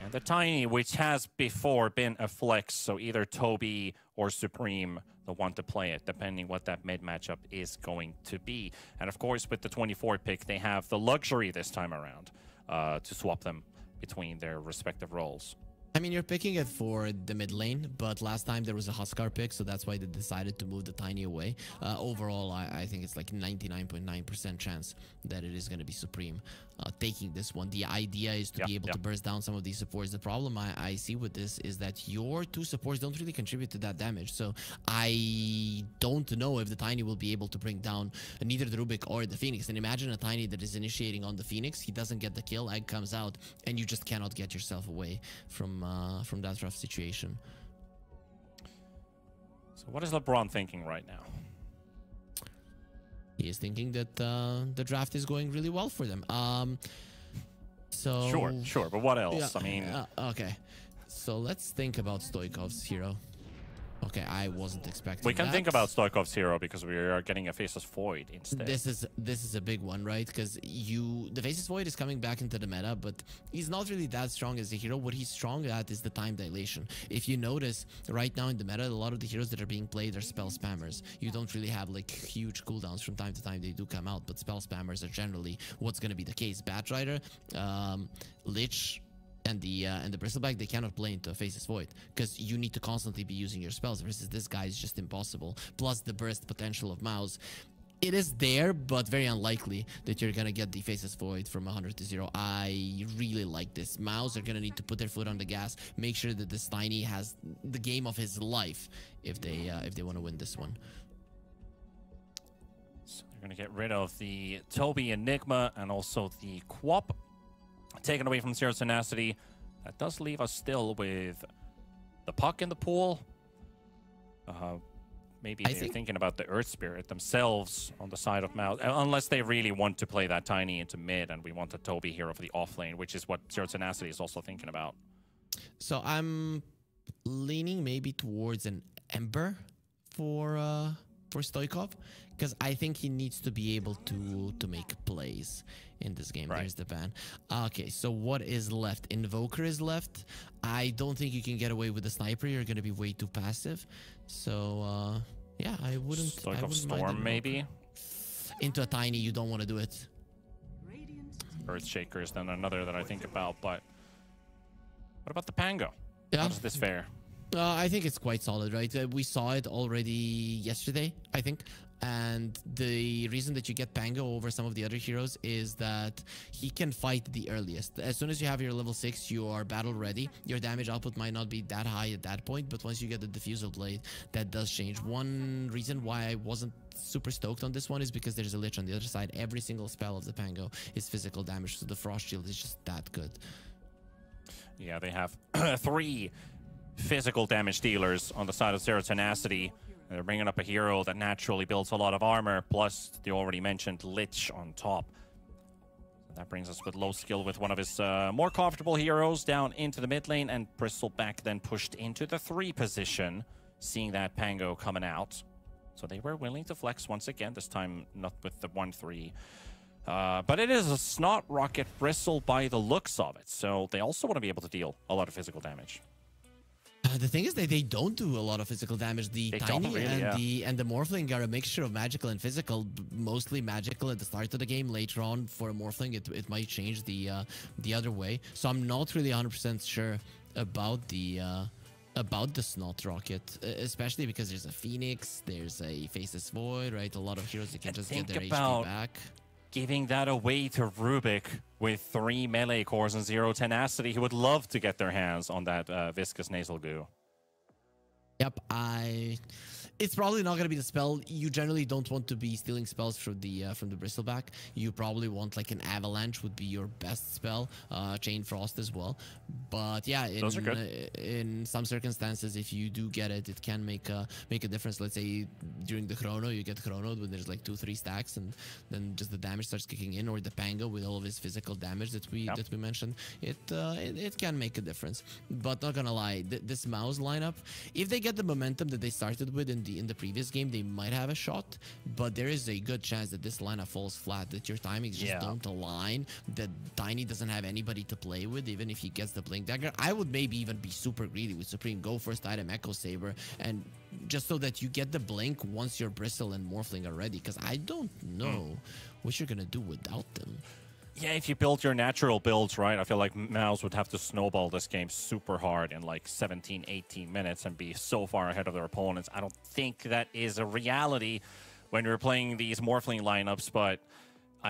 And the Tiny, which has before been a flex, so either Toby or Supreme, the one to play it, depending what that mid matchup is going to be. And of course, with the 24 pick, they have the luxury this time around to swap them between their respective roles. I mean, you're picking it for the mid lane, but last time there was a Huskar pick, so that's why they decided to move the Tiny away. Overall, I think it's like 99.9% chance that it is going to be Supreme taking this one. The idea is to be able to burst down some of these supports. The problem I see with this is that your 2 supports don't really contribute to that damage, so I don't know if the Tiny will be able to bring down neither the Rubik or the Phoenix. And imagine a Tiny that is initiating on the Phoenix, he doesn't get the kill, egg comes out, and you just cannot get yourself away from that rough situation. So what is LeBron thinking right now? He is thinking that the draft is going really well for them. So Sure, but what else? Yeah, I mean, okay. So let's think about Stoikov's hero. Okay, I wasn't expecting we can that. think about Stoikov's hero because we are getting a Faceless Void instead. This is a big one, right? Because the Faceless Void is coming back into the meta, but he's not really that strong as a hero. What he's strong at is the time dilation. If you notice, right now in the meta, a lot of the heroes that are being played are spell spammers. You don't really have like huge cooldowns. From time to time they do come out, but spell spammers are generally what's going to be the case. Batrider, Lich, and the Bristleback, they cannot play into a Faceless Void because you need to constantly be using your spells versus this guy is just impossible. Plus the burst potential of Mouse. It is there, but very unlikely that you're gonna get the Faceless Void from 100 to 0. I really like this. Mouse are gonna need to put their foot on the gas, make sure that this Tiny has the game of his life if they want to win this one. So they're gonna get rid of the Toby Enigma and also the Quap, taken away from Zero Tenacity. That does leave us still with the Puck in the pool. Maybe they're thinking about the Earth Spirit themselves on the side of Mouse, unless they really want to play that Tiny into mid and we want a Toby here over the off lane, which is what Zero Tenacity is also thinking about. So I'm leaning maybe towards an Ember for Stoikov, because I think he needs to be able to make plays in this game. Right. There's the ban. Okay, so what is left? Invoker is left. I don't think you can get away with the Sniper. You're going to be way too passive. So, yeah, I wouldn't... Stoikov Storm, maybe? Into a Tiny, you don't want to do it. Earthshaker is then another that I think about, but... What about the Pango? Yeah. How does this fare? I think it's quite solid, right? We saw it already yesterday, I think. And the reason that you get Pango over some of the other heroes is that he can fight the earliest. As soon as you have your level 6, you are battle ready. Your damage output might not be that high at that point, but once you get the Diffusal Blade, that does change. One reason why I wasn't super stoked on this one is because there's a Lich on the other side. Every single spell of the Pango is physical damage, so the Frost Shield is just that good. Yeah, they have 3 physical damage dealers on the side of Zero Tenacity. They're bringing up a hero that naturally builds a lot of armor, plus the already mentioned Lich on top. So that brings us with low skill with one of his more comfortable heroes down into the mid lane, and Bristleback then pushed into the 3 position, seeing that Pango coming out. So they were willing to flex once again, this time not with the 1-3. But it is a Snot Rocket Bristle by the looks of it, so they also want to be able to deal a lot of physical damage. The thing is that they don't do a lot of physical damage. The Tiny really, and the Morphling are a mixture of magical and physical. Mostly magical at the start of the game. Later on, for a Morphling, it might change the other way. So I'm not really 100% sure about the Snot Rocket, especially because there's a Phoenix, there's a Faceless Void, right? A lot of heroes that can just get their HP back. Giving that away to Rubik with 3 melee cores and 0 tenacity, who would love to get their hands on that viscous nasal goo. Yep, it's probably not going to be the spell. You generally don't want to be stealing spells from the Bristleback. You probably want like an Avalanche would be your best spell. Chain Frost as well. But yeah, those are good. In some circumstances, if you do get it, it can make a difference. Let's say during the Chrono, you get Chronoed when there's like 2-3 stacks, and then just the damage starts kicking in, or the Pango with all of his physical damage that we mentioned. It can make a difference. But not gonna lie, this Mouse lineup, if they get the momentum that they started with in the previous game, they might have a shot, but there is a good chance that this lineup falls flat, that your timings just don't align, that Tiny doesn't have anybody to play with, even if he gets the Blink Dagger. I would maybe even be super greedy with Supreme, go first item Echo Saber, and just so that you get the Blink once your Bristle and Morphling are ready, because I don't know what you're gonna do without them. Yeah, if you build your natural builds, right, I feel like Mouse would have to snowball this game super hard in like 17, 18 minutes and be so far ahead of their opponents. I don't think that is a reality when you're playing these Morphling lineups, but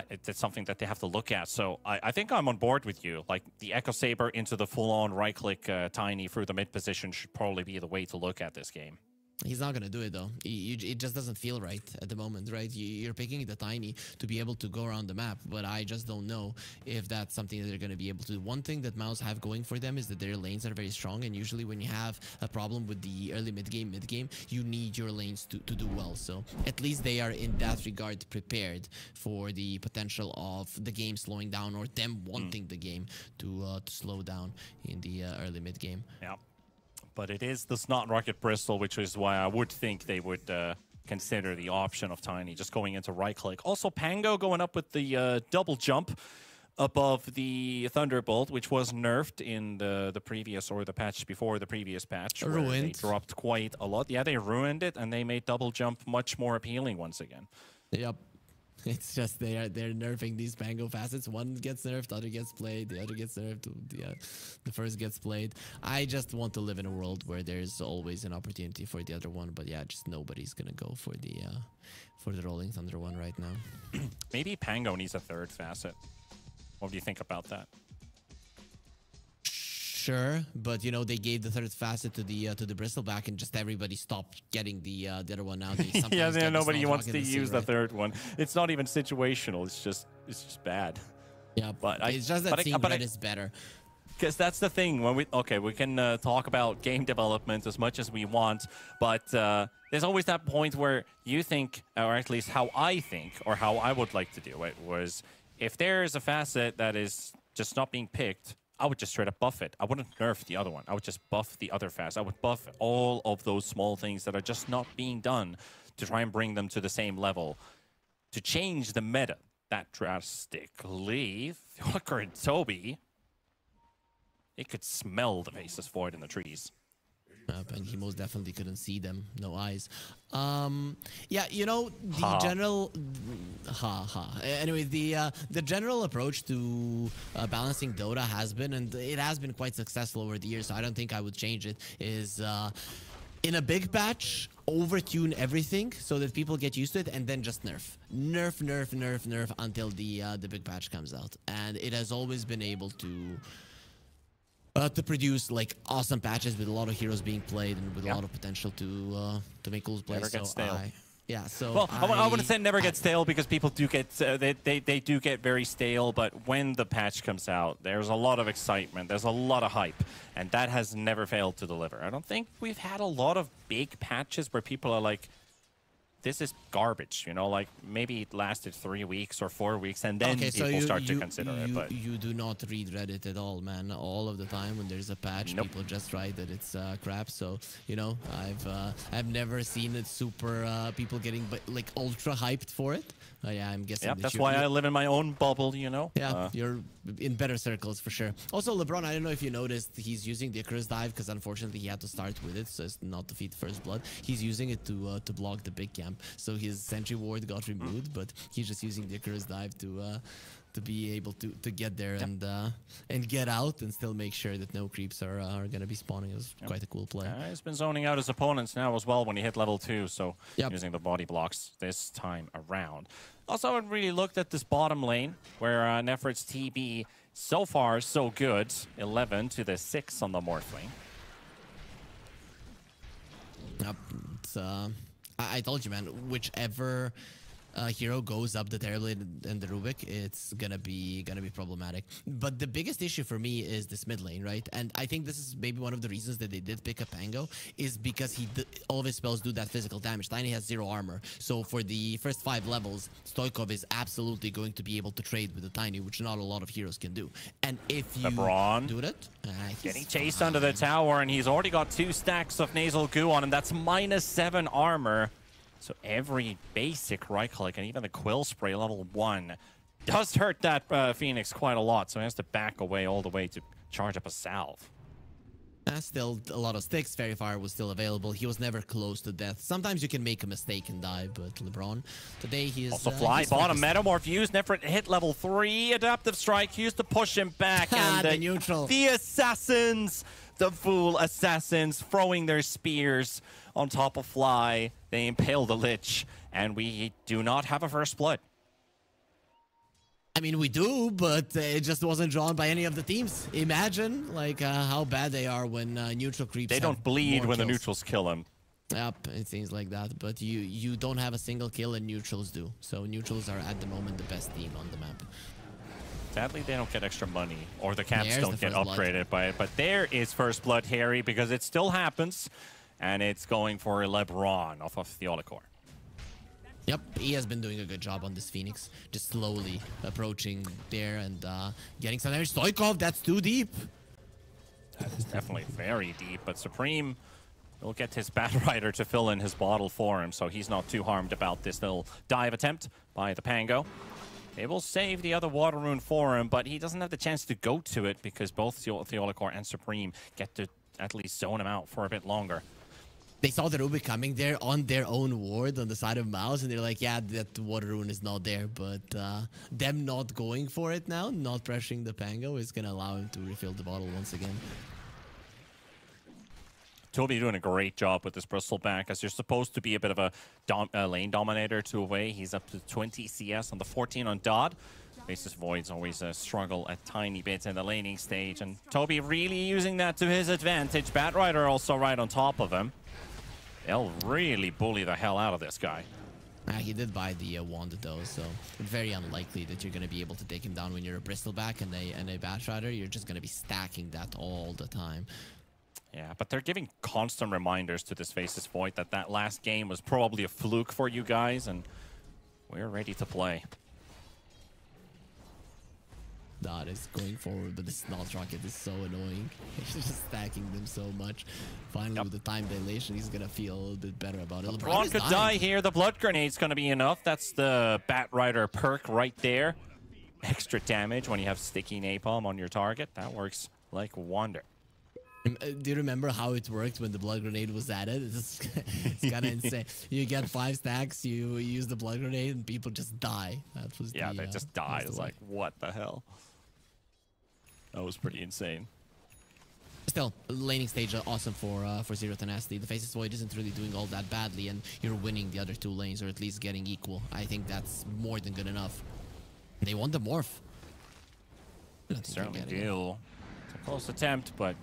it's something that they have to look at. So I think I'm on board with you. Like the Echo Saber into the full-on right-click Tiny through the mid position should probably be the way to look at this game. He's not going to do it, though. It just doesn't feel right at the moment, right? You're picking the Tiny to be able to go around the map, but I just don't know if that's something that they're going to be able to do. One thing that Mouse have going for them is that their lanes are very strong, and usually when you have a problem with the early mid-game, you need your lanes to do well. So at least they are, in that regard, prepared for the potential of the game slowing down, or them wanting the game to slow down in the early mid-game. Yeah. But it is the Snot Rocket Bristle, which is why I would think they would consider the option of Tiny just going into right-click. Also, Pango going up with the double jump above the Thunderbolt, which was nerfed in the previous, or the patch before the previous patch. Ruined. They dropped quite a lot. Yeah, they ruined it, and they made double jump much more appealing once again. Yep. It's just they're nerfing these Pango facets. One gets nerfed, the other gets played, the other gets nerfed, the first gets played. I just want to live in a world where there's always an opportunity for the other one. But yeah, just nobody's gonna go for the Rolling Thunder one right now. Maybe Pango needs a third facet. What do you think about that? Sure, but you know they gave the third facet to the Bristleback, and just everybody stopped getting the other one now. They Yeah, get the nobody Snowhawk wants and to the use the Seagrite. third one. It's not even situational. It's just bad. Yeah, But it's just that Seagrite is better. Because that's the thing. When we can talk about game development as much as we want, but there's always that point where you think, or at least how I think, or how I would like to do it, was if there's a facet that is just not being picked, I would just straight up buff it. I wouldn't nerf the other one. I would just buff the other facet. I would buff all of those small things that are just not being done to try and bring them to the same level, to change the meta that drastically. Theodore and Toby, it could smell the Faceless Void in the trees. And he most definitely couldn't see them. No eyes. Yeah, you know, the general... Anyway, the general approach to balancing Dota has been, and it has been quite successful over the years, so I don't think I would change it, is in a big patch, overtune everything so that people get used to it, and then just nerf. Nerf until the big patch comes out. And it has always been able to produce like awesome patches with a lot of heroes being played and with a lot of potential to make cool plays. Never get stale. Well, I wouldn't say never get stale because people do get they do get very stale. But when the patch comes out, there's a lot of excitement, there's a lot of hype, and that has never failed to deliver. I don't think we've had a lot of big patches where people are like, this is garbage, you know, like maybe it lasted 3 weeks or 4 weeks and then people start to consider it. But you do not read Reddit at all, man. All of the time when there's a patch, people just write that it's crap. So, you know, I've never seen it super people getting like ultra hyped for it. Yeah, I'm guessing. That's why I live in my own bubble, you know. Yeah, you're in better circles for sure. Also, LeBron, I don't know if you noticed, he's using the Icarus dive because unfortunately he had to start with it, so as not to feed first blood. He's using it to block the big camp. So his sentry ward got removed, but he's just using the Icarus dive to be able to get there and get out and still make sure that no creeps are going to be spawning. It was quite a cool play. He's been zoning out his opponents now as well when he hit level 2, so using the body blocks this time around. Also, I haven't really looked at this bottom lane where Nefrit's TB so far so good. 11 to the 6 on the Morphling. Yep, it's, I told you, man, whichever hero goes up the Terrorblade and the Rubik, it's gonna be problematic. But the biggest issue for me is this mid lane, right? And I think this is maybe one of the reasons that they did pick up Pango, is because all of his spells do that physical damage. Tiny has 0 armor, so for the first 5 levels, Stoikov is absolutely going to be able to trade with the Tiny, which not a lot of heroes can do. And if you do that, getting chased under the tower, and he's already got 2 stacks of Nasal Goo on him. That's -7 armor. So every basic right click and even the Quill Spray level 1 does hurt that Phoenix quite a lot. So he has to back away all the way to charge up a salve. Still a lot of sticks. Fairy Fire was still available. He was never close to death. Sometimes you can make a mistake and die, but LeBron, today he is... Also fly bottom, Metamorph used, Nefrit hit level 3, Adaptive Strike used to push him back, and the neutral. The Assassins, the Fool Assassins throwing their spears on top of Fly. They impale the Lich, and we do not have a first blood. I mean, we do, but it just wasn't drawn by any of the teams. Imagine, like, how bad they are when neutral creeps. They don't bleed when the neutrals kill them. Yep, it seems like that. But you don't have a single kill, and neutrals do. So neutrals are at the moment the best team on the map. Sadly, they don't get extra money, or the camps don't get upgraded by it. But there is first blood, Harry, because it still happens, and it's going for LeBron off of Theodore. Yep, he has been doing a good job on this Phoenix, just slowly approaching there and getting some damage. Stoikov, that's too deep. That is definitely very deep, but Supreme will get his Batrider to fill in his bottle for him, so he's not too harmed about this little dive attempt by the Pango. They will save the other Water Rune for him, but he doesn't have the chance to go to it because both Theodore and Supreme get to at least zone him out for a bit longer. They saw the Rubik coming there on their own ward on the side of Mouse, and they're like, yeah, that water rune is not there. But them not going for it now, not pressuring the Pango, is going to allow him to refill the bottle once again. Toby doing a great job with this Bristleback, as you're supposed to be a bit of a lane dominator two-way. He's up to 20 CS on the 14 on Dodd. Faceless Void's always a struggle at tiny bits in the laning stage, and Toby really using that to his advantage. Batrider also right on top of him. They'll really bully the hell out of this guy. He did buy the wand though, so very unlikely that you're going to be able to take him down when you're a Bristleback and a Batrider. You're just going to be stacking that all the time. Yeah, but they're giving constant reminders to this Faceless Void that that last game was probably a fluke for you guys, and we're ready to play. Dot is going forward, but the Snot Rocket is so annoying. He's just stacking them so much. Finally, with the time dilation, he's going to feel a little bit better about it. LeBron could die here. The Blood Grenade's going to be enough. That's the Batrider perk right there. Extra damage when you have sticky napalm on your target. That works like a wonder. Do you remember how it worked when the Blood Grenade was added? It's kind of insane. You get 5 stacks, you use the Blood Grenade, and people just die. That was yeah, they just die. It's like, what the hell? That was pretty insane. Still, laning stage are awesome for Zero Tenacity. The Faceless Void isn't really doing all that badly, and you're winning the other 2 lanes, or at least getting equal. I think that's more than good enough. They want the morph. Certainly do. It's a close attempt, but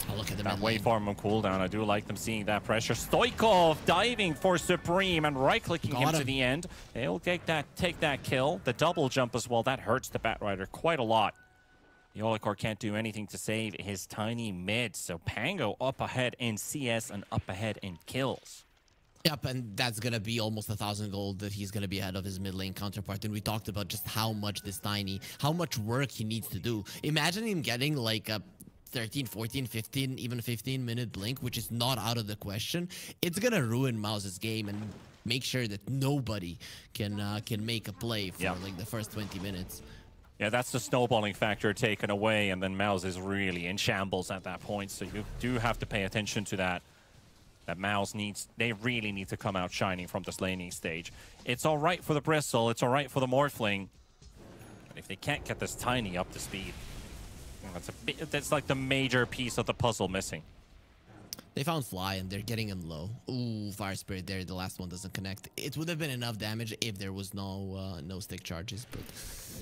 oh, look at the that waveform on cooldown. I do like them seeing that pressure. Stoikov diving for Supreme and right-clicking him to the end. They'll take that kill. The double jump as well. That hurts the Batrider quite a lot. The Olikor can't do anything to save his tiny mid. So Pango up ahead in CS and up ahead in kills. Yep, and that's going to be almost 1,000 gold that he's going to be ahead of his mid lane counterpart. And we talked about just how much this Tiny, how much work he needs to do. Imagine him getting like a 13, 14, 15, even 15-minute blink, which is not out of the question. It's going to ruin Mouse's game and make sure that nobody can make a play for like the first 20 minutes. Yeah, that's the snowballing factor taken away, and then Mouse is really in shambles at that point. So you do have to pay attention to that. That Mouse needs, they really need to come out shining from this laning stage. It's all right for the Bristle, it's all right for the Morphling, but if they can't get this Tiny up to speed, that's like the major piece of the puzzle missing. They found Fly and they're getting him low. Ooh, Fire Spirit there. The last one doesn't connect. It would have been enough damage if there was no stick charges, but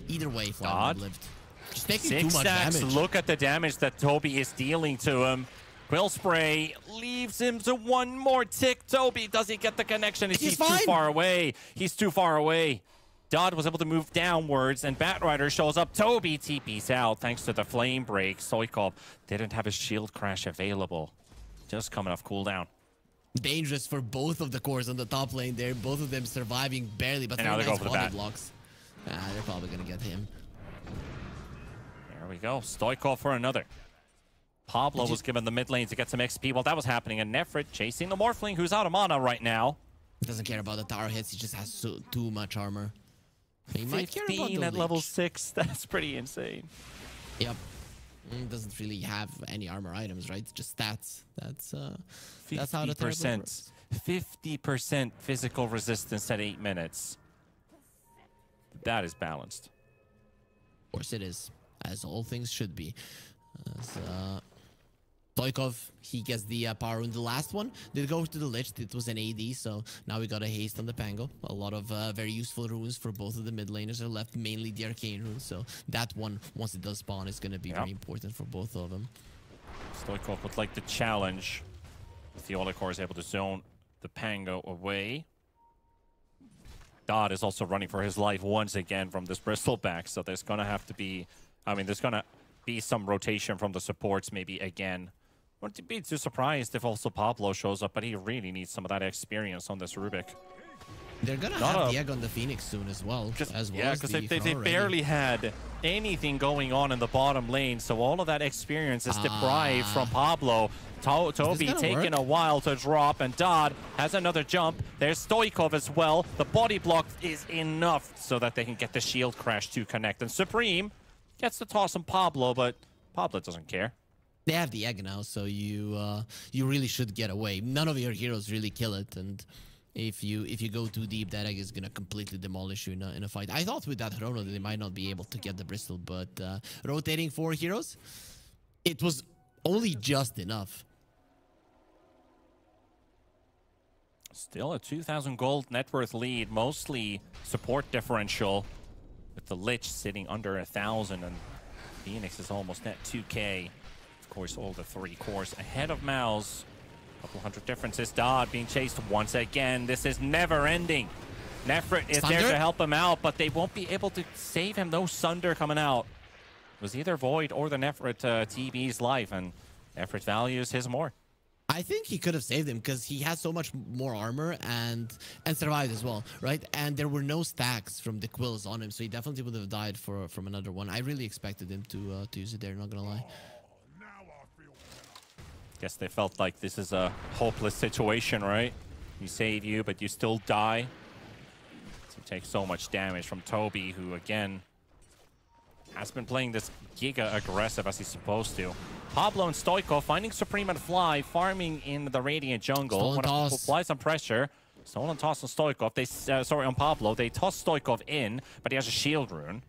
either way, Fly lived. Just taking 6 too much stacks. damage. Look at the damage that Toby is dealing to him. Quill Spray leaves him to 1 more tick. Toby, does he get the connection? He's too far away. He's too far away. Dodd was able to move downwards, and Batrider shows up. Toby TP's out thanks to the flame break. Stoikov didn't have his shield crash available. Just coming off cooldown. Dangerous for both of the cores on the top lane there. Both of them surviving barely, but now very they nice go for the body bat. blocks. They're probably going to get him. There we go. Stoikov for another. Pablo was given the mid lane to get some XP while that was happening, and Nefrit chasing the Morphling, who's out of mana right now. Doesn't care about the tower hits. He just has too much armor. He might care about 15 the at leech. level 6. That's pretty insane. Yep. Doesn't really have any armor items, right? Just stats. That's how the turbo works. 50% physical resistance at 8 minutes. That is balanced. Of course it is, as all things should be. Stoikov, he gets the power rune. The last one did go to the Lich. It was an AD, so now we got a haste on the Pango. A lot of very useful runes for both of the mid laners are left, mainly the arcane runes. So that one, once it does spawn, is going to be very important for both of them. Stoikov would like to challenge if the Olikor is able to zone the Pango away. Dodd is also running for his life once again from this Bristleback, so there's going to have to be, there's going to be some rotation from the supports maybe again. Wouldn't be too surprised if also Pablo shows up, but he really needs some of that experience on this Rubik. They're gonna have the egg on the Phoenix soon as well. Yeah, because they barely had anything going on in the bottom lane, so all of that experience is deprived from Pablo. Toby taking a while to drop, and Dodd has another jump. There's Stoikov as well. The body block is enough so that they can get the shield crash to connect. And Supreme gets to toss him Pablo, but Pablo doesn't care. They have the egg now, so you really should get away. None of your heroes really kill it, and if you go too deep, that egg is gonna completely demolish you in a fight. I thought with that Chrono that they might not be able to get the Bristol, but rotating 4 heroes, it was only just enough. Still a 2,000 gold net worth lead, mostly support differential, with the Lich sitting under 1,000, and Phoenix is almost at 2K. Of course, all the 3 cores ahead of Mouse. Couple hundred differences. Dodd being chased once again. This is never ending. Nefrit is there to help him out, but they won't be able to save him. No Sunder coming out. It was either Void or the Nefrit TB's life, and Nefrit values his more. I think he could have saved him because he has so much more armor and survived as well, right? And there were no stacks from the quills on him, so he definitely would have died from another one. I really expected him to use it there, not gonna lie. Guess they felt like this is a hopeless situation, right? You save you, but you still die. So you take so much damage from Toby, who again has been playing this giga aggressive as he's supposed to. Pablo and Stoikov finding Supreme and Fly, farming in the Radiant jungle. Want to apply some pressure. Stolen toss on Stoikov. Sorry, on Pablo. They toss Stoikov in, but he has a shield rune.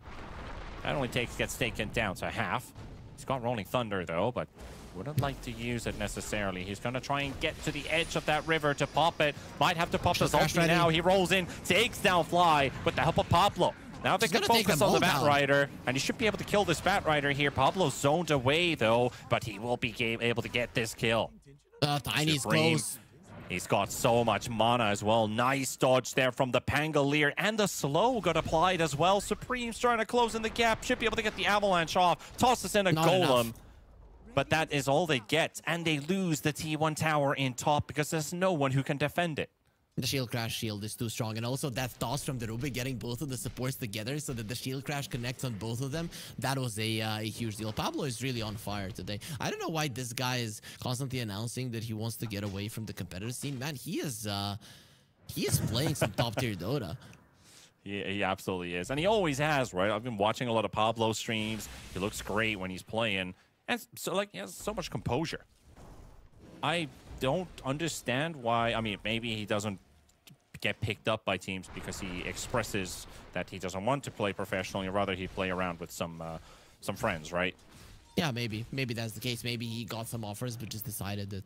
That only gets taken down to half. He's got Rolling Thunder though, but wouldn't like to use it necessarily. He's going to try and get to the edge of that river to pop it. Might have to pop his ulti now. He rolls in, takes down Fly with the help of Pablo. Now they can focus on the Batrider, and he should be able to kill this Batrider here. Pablo's zoned away, though, but he will be able to get this kill. Tiny's close. He's got so much mana as well. Nice dodge there from the Pangolier, and the slow got applied as well. Supreme's trying to close in the gap. Should be able to get the Avalanche off. Tosses in a Golem. But that is all they get, and they lose the T1 tower in top because there's no one who can defend it. The shield crash shield is too strong, and also that toss from the Rubik getting both of the supports together so that the shield crash connects on both of them, that was a huge deal. Pablo is really on fire today. I don't know why this guy is constantly announcing that he wants to get away from the competitive scene. Man, he is playing some top-tier Dota. He absolutely is, and he always has, right? I've been watching a lot of Pablo streams. He looks great when he's playing, and so like he has so much composure. I don't understand why. I mean, maybe he doesn't get picked up by teams because he expresses that he doesn't want to play professionally, rather he'd play around with some friends, right? Yeah, maybe that's the case. Maybe he got some offers but just decided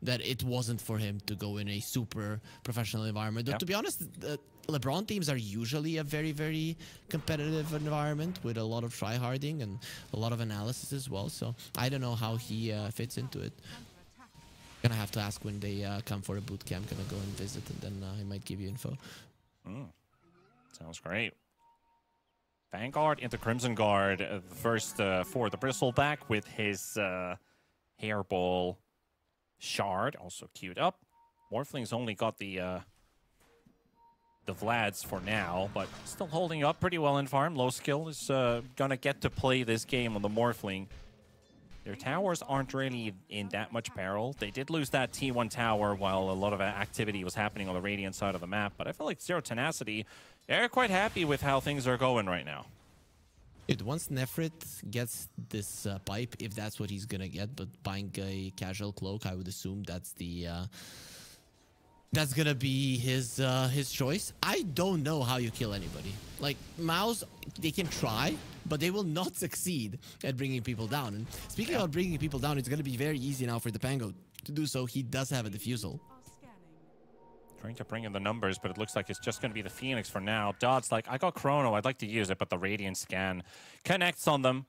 that it wasn't for him to go in a super professional environment. But to be honest, LeBron teams are usually a very, very competitive environment with a lot of tryharding and a lot of analysis as well. So I don't know how he fits into it. Gonna have to ask when they come for a boot camp. Gonna go and visit, and then I might give you info. Sounds great. Vanguard into Crimson Guard. First for the Bristleback with his Hairball Shard also queued up. Morphling's only got the Vlads for now, but still holding up pretty well in farm. Low skill is gonna get to play this game on the Morphling. Their towers aren't really in that much peril. They did lose that T1 tower while a lot of activity was happening on the Radiant side of the map, but I feel like Zero Tenacity, they're quite happy with how things are going right now. Dude, once Nefrit gets this pipe, if that's what he's gonna get, but buying a casual cloak, I would assume that's the that's gonna be his choice. I don't know how you kill anybody. Like Mouse, they can try, but they will not succeed at bringing people down. And speaking about bringing people down, it's gonna be very easy now for the Pango to do so. He does have a diffusal. Trying to bring in the numbers, but it looks like it's just going to be the Phoenix for now. Dodd's like, I got Chrono, I'd like to use it, but the Radiant scan connects on them.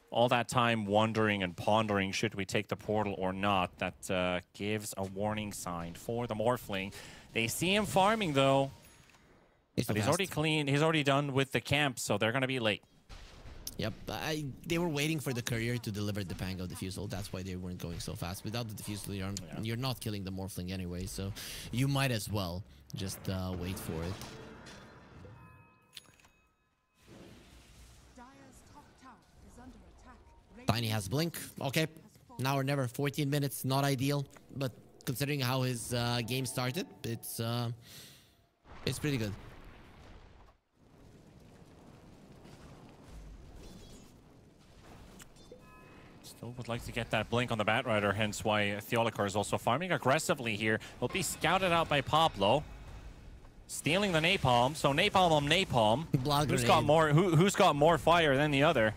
All that time wondering and pondering, should we take the portal or not? That gives a warning sign for the Morphling. They see him farming, though. But he's already clean. He's already done with the camp, so they're going to be late. Yep, they were waiting for the courier to deliver the Pango diffusal. That's why they weren't going so fast. Without the diffusal, you're not killing the Morphling anyway, so you might as well just wait for it. Tiny has blink. Okay, now or never. 14 minutes, not ideal, but considering how his game started, it's pretty good. Still would like to get that blink on the Batrider, hence why Theolikar is also farming aggressively here. He'll be scouted out by Pablo. Stealing the napalm, so napalm on napalm. Who's got more fire than the other?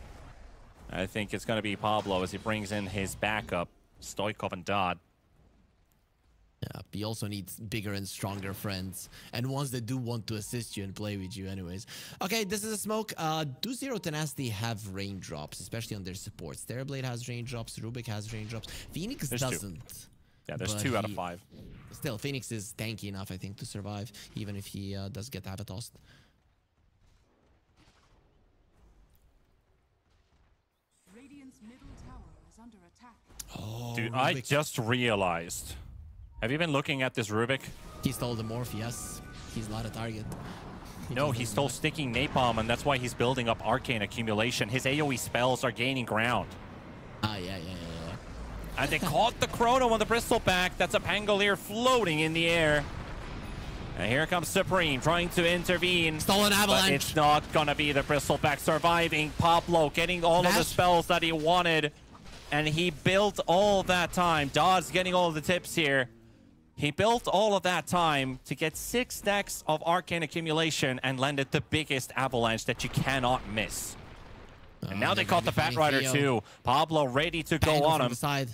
I think it's going to be Pablo as he brings in his backup, Stoikov and Dodd. Yeah, he also needs bigger and stronger friends, and ones that do want to assist you and play with you anyways. Okay, this is a smoke. Do Zero Tenacity have raindrops, especially on their supports? Terrorblade has raindrops, Rubik has raindrops. Phoenix doesn't. Two. Yeah, there's 2 out of 5. Still, Phoenix is tanky enough, I think, to survive, even if he does get Avatossed. Radiant's middle tower is under attack. Oh, Dude, Rubik. I just realized. Have you been looking at this Rubik? He stole the Morph, yes. He's not a target. No, he stole sticking napalm, and that's why he's building up arcane accumulation. His AoE spells are gaining ground. Yeah. And they caught the Chrono on the Bristleback. That's a Pangolier floating in the air. And here comes Supreme trying to intervene. Stolen Avalanche. But it's not gonna be the Bristleback surviving. Pablo getting all of the spells that he wanted. And he built all that time. Dodd's getting all of the tips here. He built all of that time to get 6 stacks of arcane accumulation and landed the biggest avalanche that you cannot miss. And now they caught the Batrider too. Pablo ready to go on him.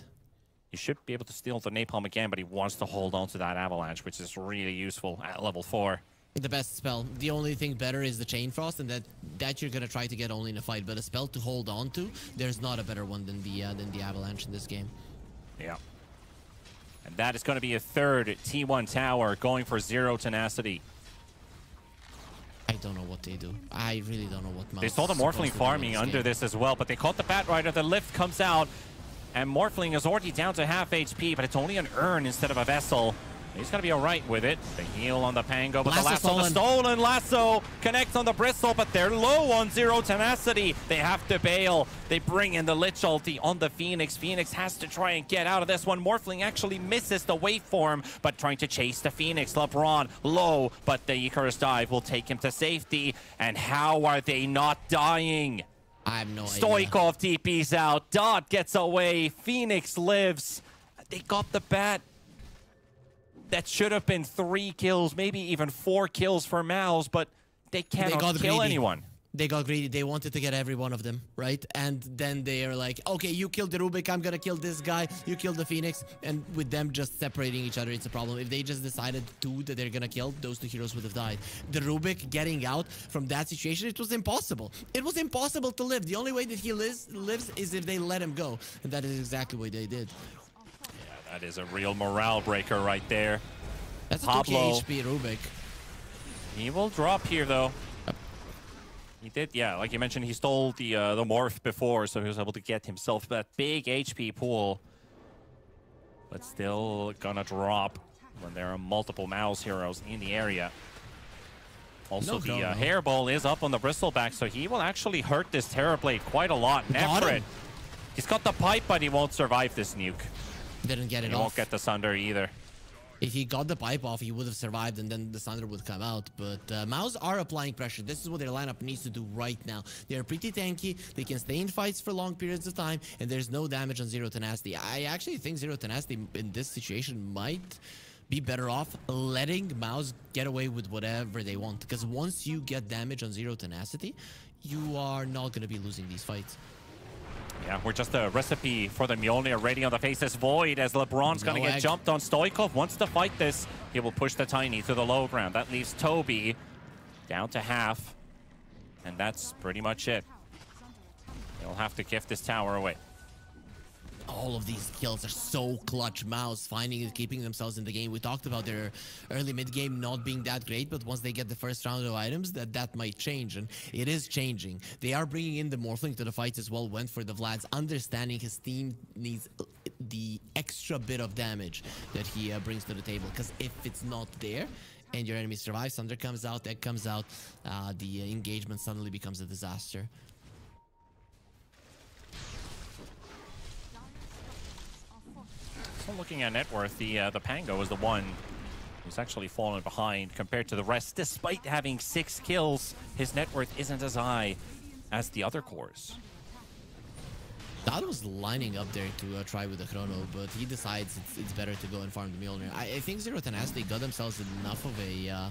He should be able to steal the napalm again, but he wants to hold on to that avalanche, which is really useful at level 4. The best spell. The only thing better is the Chain Frost, and that you're gonna try to get only in a fight. But a spell to hold on to, there's not a better one than the avalanche in this game. Yeah. And that is going to be a 3rd T1 tower going for Zero Tenacity. I don't know what they do. I really don't know what Mouse They saw the Morphling farming under this as well, but they caught the Batrider. The lift comes out, and Morphling is already down to half HP, but it's only an urn instead of a vessel. He's going to be all right with it. The heal on the Pango, but the lasso on the stolen lasso connects on the Bristle, but they're low on Zero Tenacity. They have to bail. They bring in the Lich ulti on the Phoenix. Phoenix has to try and get out of this one. Morphling actually misses the waveform, but trying to chase the Phoenix. LeBron low, but the Icarus dive will take him to safety. And how are they not dying? I have no idea. Stoikov TP's out. Dodd gets away. Phoenix lives. They got the bat. That should have been 3 kills, maybe even 4 kills for Mouse, but they cannot kill anyone. They got greedy. They wanted to get every one of them, right? And then they are like, okay, you killed the Rubik, I'm gonna kill this guy. You killed the Phoenix. And with them just separating each other, it's a problem. If they just decided that they're gonna kill, those 2 heroes would have died. The Rubik getting out from that situation, it was impossible. It was impossible to live. The only way that he lives is if they let him go. And that is exactly what they did. That is a real morale breaker right there. That's a Pablo, 2k HP Rubik. He will drop here though. He did, yeah, like you mentioned, he stole the morph before, so he was able to get himself that big HP pool. But still gonna drop when there are multiple Mouse heroes in the area. Also, the hairball is up on the Bristleback, so he will actually hurt this Terrorblade quite a lot. Nefrit, he's got the pipe, but he won't survive this nuke. Didn't get it off. He won't get the Sunder either. If he got the pipe off, he would have survived, and then the Sunder would come out. But Mouse are applying pressure. This is what their lineup needs to do right now. They're pretty tanky. They can stay in fights for long periods of time, and there's no damage on Zero Tenacity. I actually think Zero Tenacity in this situation might be better off letting Mouse get away with whatever they want. Because once you get damage on Zero Tenacity, you are not going to be losing these fights. Yeah, we're just a recipe for the Mjolnir ready on the Faceless Void as LeBron's going to get jumped on. Stoikov wants to fight this. He will push the Tiny to the low ground. That leaves Toby down to half. And that's pretty much it. He'll have to gift this tower away. All of these kills are so clutch. Mouse finding and keeping themselves in the game. We talked about their early mid game not being that great, but once they get the first round of items, that might change, and it is changing. They are bringing in the Morphling to the fight as well. Went for the Vlad's, understanding his team needs the extra bit of damage that he brings to the table, because if it's not there and your enemy survives, Thunder comes out, Egg comes out, the engagement suddenly becomes a disaster. So looking at net worth, the Pango is the one who's actually fallen behind compared to the rest. Despite having 6 kills, his net worth isn't as high as the other cores. Dota was lining up there to try with the Chrono, but he decides it's better to go and farm the Mjolnir. I think Zero Tenacity got themselves enough of a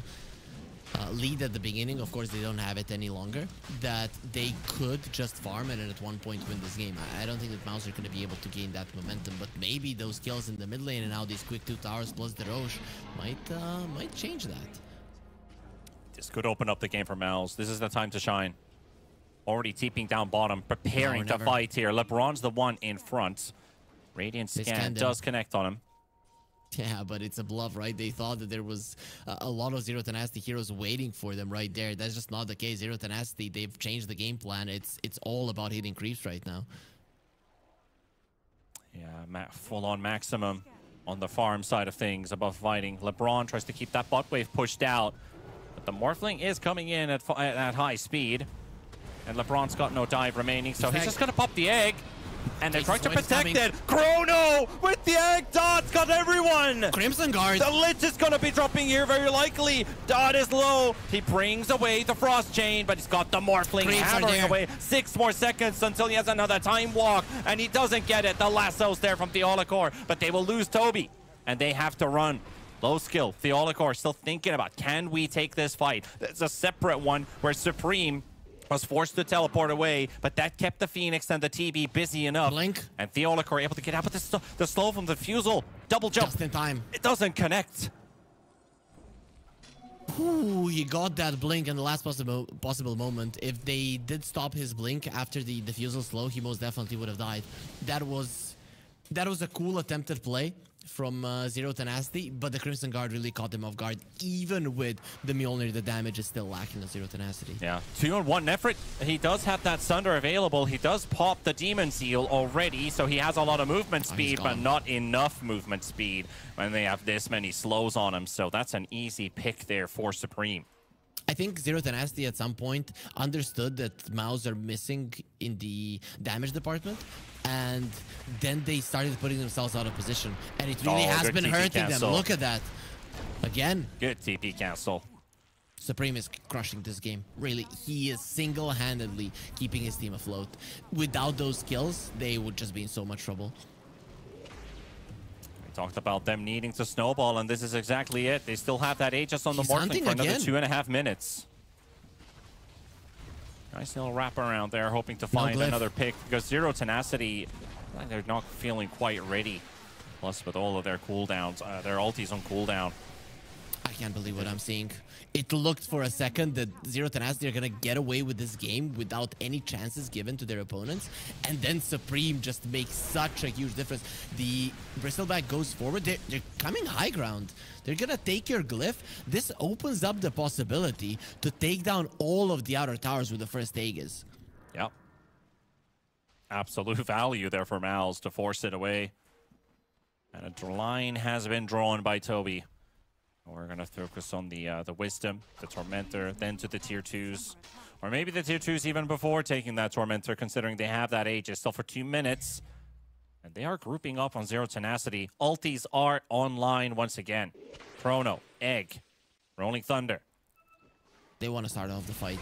lead at the beginning. Of course, they don't have it any longer, that they could just farm and at one point win this game. I don't think that Mouse are going to be able to gain that momentum, but maybe those kills in the mid lane and now these quick 2 towers plus the Roche might change that. This could open up the game for Mouse. This is the time to shine. Already TPing down bottom, preparing to fight here. LeBron's the one in front. Radiant scan does connect on him. Yeah, but it's a bluff, right? They thought that there was a lot of Zero Tenacity heroes waiting for them right there. That's just not the case. Zero Tenacity, they've changed the game plan. It's all about hitting creeps right now. Yeah, full-on maximum on the farm side of things above fighting. LeBron tries to keep that bot wave pushed out, but the Morphling is coming in at high speed. And LeBron's got no dive remaining, so he's just going to pop the egg. And they're trying to protect it. Chrono with the egg. Dot's got everyone. Crimson Guard. The Lich is going to be dropping here very likely. Dot is low. He brings away the Frost Chain, but he's got the Morphling hammering away. 6 more seconds until he has another time walk. And he doesn't get it. The lasso's there from Theolicor, but they will lose Toby. And they have to run. Low skill. Theolicor still thinking about, can we take this fight? It's a separate one where Supreme was forced to teleport away, but that kept the Phoenix and the TB busy enough. Blink. And Theolicor able to get out, but the slow from the Fusel. Double jump. Just in time. It doesn't connect. Ooh, he got that blink in the last possible moment. If they did stop his blink after the Fusel slow, he most definitely would have died. That was a cool attempted play from Zero Tenacity, but the Crimson Guard really caught them off guard. Even with the Mjolnir, the damage is still lacking on Zero Tenacity. Yeah, 2-on-1 Nefrit. He does have that Sunder available. He does pop the Demon Seal already, so he has a lot of movement speed, but not enough movement speed when they have this many slows on him. So that's an easy pick there for Supreme. I think Zero Tenacity at some point understood that Mouse are missing in the damage department, and then they started putting themselves out of position, and it really has been hurting them. Look at that. Again. Good TP cancel. Supreme is crushing this game. Really, he is single-handedly keeping his team afloat. Without those kills, they would just be in so much trouble. Talked about them needing to snowball, and this is exactly it. They still have that Aegis on the Morphling for another 2.5 minutes. Nice little wrap around there, hoping to find another pick, because Zero Tenacity, they're not feeling quite ready. Plus, with all of their cooldowns, their ultis on cooldown. I can't believe what I'm seeing. It looked for a second that Zero Tenacity are going to get away with this game without any chances given to their opponents. And then Supreme just makes such a huge difference. The Bristleback goes forward. They're coming high ground. They're going to take your glyph. This opens up the possibility to take down all of the outer towers with the first Aegis. Yep. Absolute value there for Mal's to force it away. And a line has been drawn by Toby. We're going to focus on the Wisdom, the Tormentor, then to the Tier 2s. Or maybe the Tier 2s even before taking that Tormentor, considering they have that Aegis still for 2 minutes. And they are grouping up on Zero Tenacity. Ultis are online once again. Chrono, Egg, Rolling Thunder. They want to start off the fight.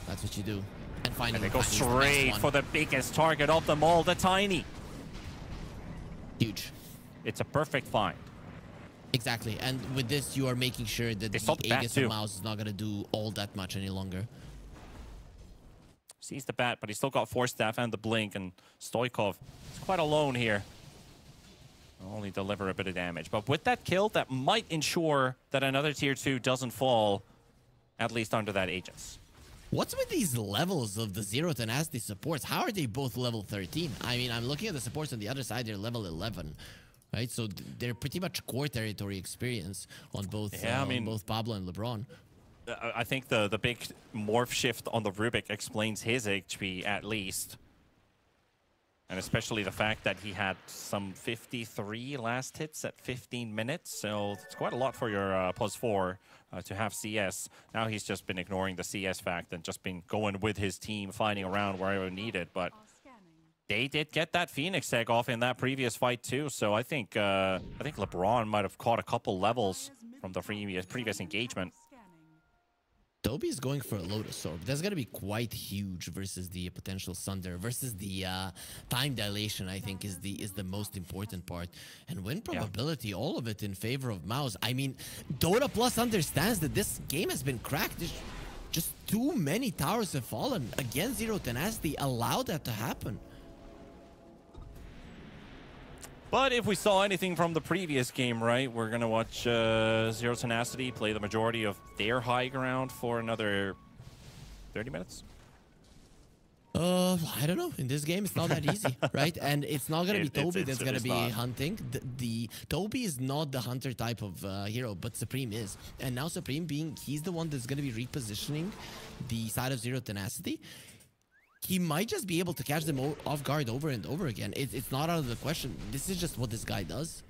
That's what you do. And finally, they go straight for the biggest target of them all, the Tiny. Huge. It's a perfect find. Exactly, and with this, you are making sure that the Aegis of Mouse is not going to do all that much any longer. Sees the bat, but he's still got Force Staff and the Blink, and Stoikov is quite alone here. Only deliver a bit of damage. But with that kill, that might ensure that another Tier 2 doesn't fall, at least under that Aegis. What's with these levels of the Zero Tenacity supports? How are they both level 13? I mean, I'm looking at the supports on the other side, they're level 11. Right, so they're pretty much core territory experience on both, on both Pablo and LeBron. I think the big morph shift on the Rubik explains his HP at least. And especially the fact that he had some 53 last hits at 15 minutes. So it's quite a lot for your +4 to have CS. Now he's just been ignoring the CS fact and just been going with his team, fighting around wherever needed. But they did get that Phoenix egg off in that previous fight too, so I think LeBron might have caught a couple levels from the previous engagement. Toby is going for a Lotus Orb. That's going to be quite huge versus the potential Sunder. Versus the time dilation, I think, is the most important part. And win probability, all of it in favor of Mouse. I mean, Dota Plus understands that this game has been cracked. There's just too many towers have fallen. Again, Zero Tenacity allowed that to happen. But if we saw anything from the previous game, right, we're going to watch Zero Tenacity play the majority of their high ground for another 30 minutes? I don't know. In this game, it's not that easy, right? And it's not going to be Toby that's going to be hunting. The Toby is not the hunter type of hero, but Supreme is. And now Supreme he's the one that's going to be repositioning the side of Zero Tenacity. He might just be able to catch them off guard over and over again. It's not out of the question. This is just what this guy does.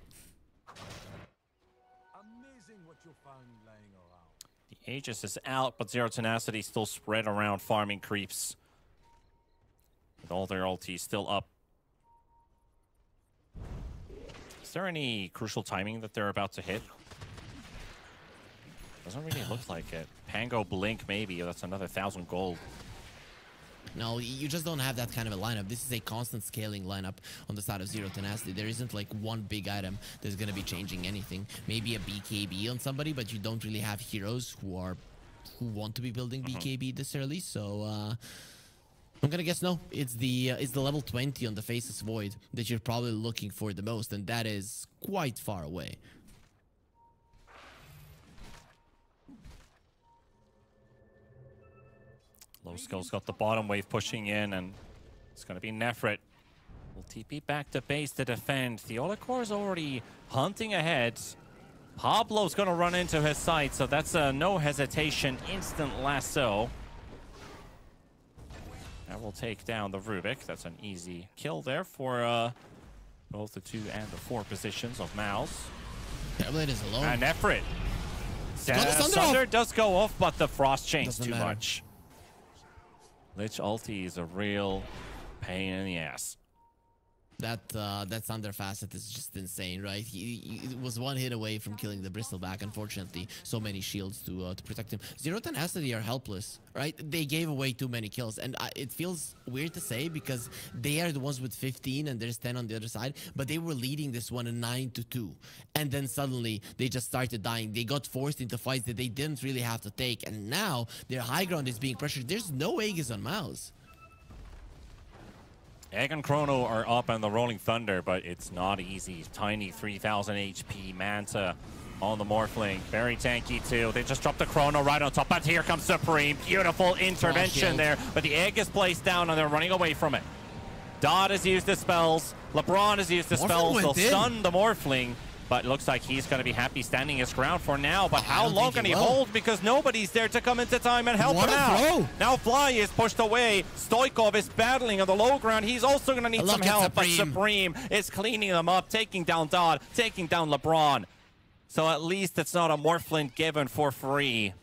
Amazing what you'll find laying around. The Aegis is out, but Zero Tenacity still spread around farming creeps. With all their ultis still up. Is there any crucial timing that they're about to hit? Doesn't really look like it. Pango Blink maybe. That's another 1,000 gold. No, you just don't have that kind of a lineup. This is a constant scaling lineup on the side of Zero Tenacity. There isn't like one big item that's going to be changing anything. Maybe a BKB on somebody, but you don't really have heroes who want to be building BKB this early. So I'm going to guess no. It's the level 20 on the Faceless Void that you're probably looking for the most, and that is quite far away. Low Skill's got the bottom wave pushing in, and it's going to be Nefrit. Will TP back to base to defend. The Olicor's already hunting ahead. Pablo's going to run into his side, so that's a no hesitation, instant lasso. That will take down the Rubik. That's an easy kill there for both the 2 and the 4 positions of Mouse. Tablet is alone. And Nefrit. Sunder does go off, but the Frost chains too much. Lich ulti is a real pain in the ass. That Thunder facet is just insane, right? He was one hit away from killing the Bristleback. Unfortunately, so many shields to protect him. Zero Tenacity are helpless, right? They gave away too many kills, and it feels weird to say because they are the ones with 15 and there's 10 on the other side, but they were leading this one 9-2, and then suddenly they just started dying. They got forced into fights that they didn't really have to take, and now their high ground is being pressured. There's no Aegis on Mouse. Egg and Chrono are up on the Rolling Thunder, but it's not easy. Tiny 3,000 HP Manta on the Morphling. Very tanky too. They just dropped the Chrono right on top, but here comes Supreme. Beautiful intervention there, but the Egg is placed down and they're running away from it. Dot has used the spells. LeBron has used the spells. They'll stun the Morphling, but it looks like he's going to be happy standing his ground for now. But how long can he hold? Because nobody's there to come into time and help him out. Now Fly is pushed away. Stoikov is battling on the low ground. He's also going to need some help, but Supreme is cleaning them up, taking down Dodd, taking down LeBron. So at least it's not a Morphling given for free.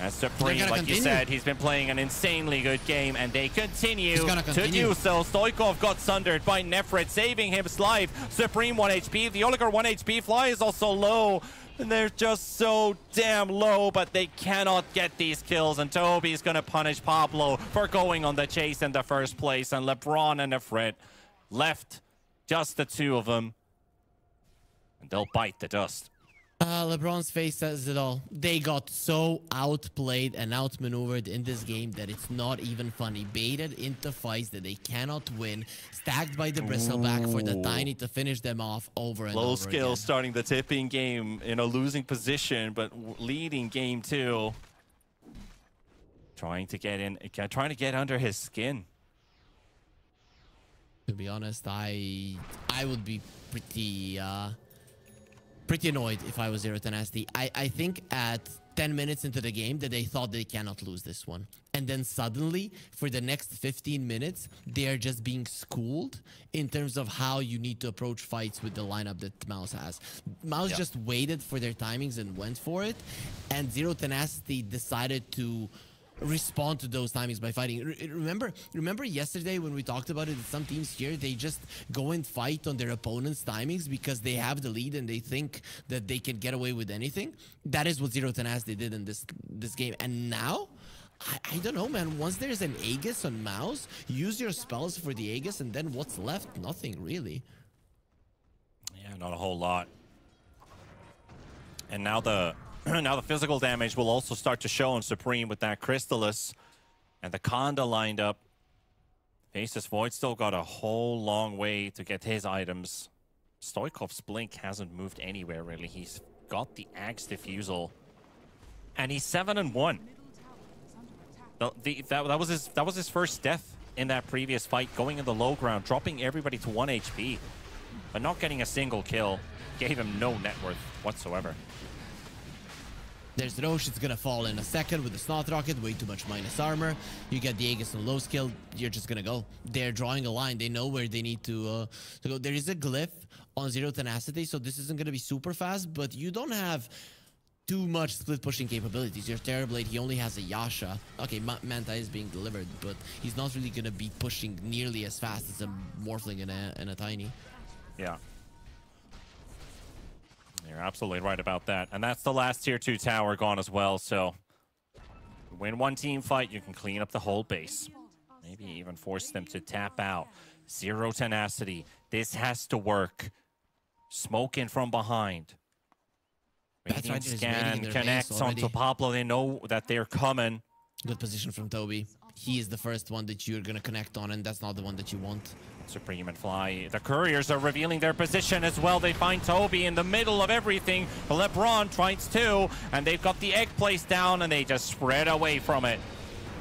As Supreme, like you said, he's been playing an insanely good game, and they continue to do so. Stoikov got sundered by Nefrit, saving his life. Supreme 1 HP, the Oligar 1 HP. Fly is also low, and they're just so damn low, but they cannot get these kills, and Toby's gonna punish Pablo for going on the chase in the first place, and LeBron and Nefrit left, just the 2 of them, and they'll bite the dust. LeBron's face says it all. They got so outplayed and outmaneuvered in this game that it's not even funny. Baited into fights that they cannot win. Stacked by the Bristleback for the Tiny to finish them off over and over again. Low skill starting the tipping game in a losing position, but leading game 2. Trying to get in, trying to get under his skin. To be honest, I would be pretty annoyed if I was Zero Tenacity. I think at 10 minutes into the game that they thought they cannot lose this one. And then suddenly, for the next 15 minutes, they are just being schooled in terms of how you need to approach fights with the lineup that Mouse has. Mouse just waited for their timings and went for it. And Zero Tenacity decided to respond to those timings by fighting. Remember yesterday when we talked about it, that some teams here, they just go and fight on their opponent's timings because they have the lead and they think that they can get away with anything. That is what Zero Tenacity did in this game. And now, I don't know, man. Once there's an Aegis on Mouse, use your spells for the Aegis, and then what's left? Nothing, really. Yeah, not a whole lot. And now the now the physical damage will also start to show on Supreme with that Crystallis and the Conda lined up. Faceless Void still got a whole long way to get his items. Stoikov's Blink hasn't moved anywhere, really. He's got the Axe Diffusal. And he's 7-1. That was his first death in that previous fight, going in the low ground, dropping everybody to 1 HP. But not getting a single kill gave him no net worth whatsoever. There's Roche, it's gonna fall in a second with the Snot Rocket, way too much minus armor. You get the Aegis on low skill, you're just gonna go. They're drawing a line, they know where they need to go. There is a glyph on Zero Tenacity, so this isn't gonna be super fast, but you don't have too much split pushing capabilities. Your Terrorblade, he only has a Yasha. Okay, Manta is being delivered, but he's not really gonna be pushing nearly as fast as a Morphling and a Tiny. Yeah. You're absolutely right about that. And that's the last tier 2 tower gone as well, so win one team fight, you can clean up the whole base. Maybe even force them to tap out. Zero Tenacity. This has to work. Smoke in from behind. Radiant Scan connects onto Pablo. They know that they're coming. Good position from Toby. He is the first one that you're gonna connect on, and that's not the one that you want. Supreme and Fly. The Couriers are revealing their position as well. They find Toby in the middle of everything. LeBron tries to, and they've got the egg placed down, and they just spread away from it.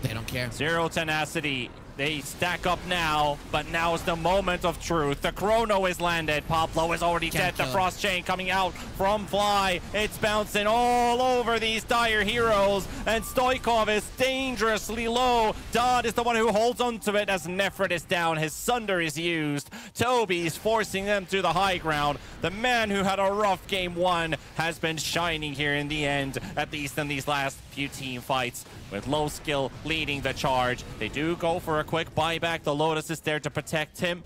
They don't care. Zero Tenacity. They stack up now, but now is the moment of truth. The Chrono is landed. Pablo is already dead. The Frost Chain coming out from Fly. It's bouncing all over these dire heroes, and Stoikov is dangerously low. Dodd is the one who holds onto it as Nefrit is down. His Sunder is used. Toby's forcing them to the high ground. The man who had a rough game 1 has been shining here in the end, at least in these last few team fights, with low skill leading the charge. They do go for a quick buyback. The Lotus is there to protect him,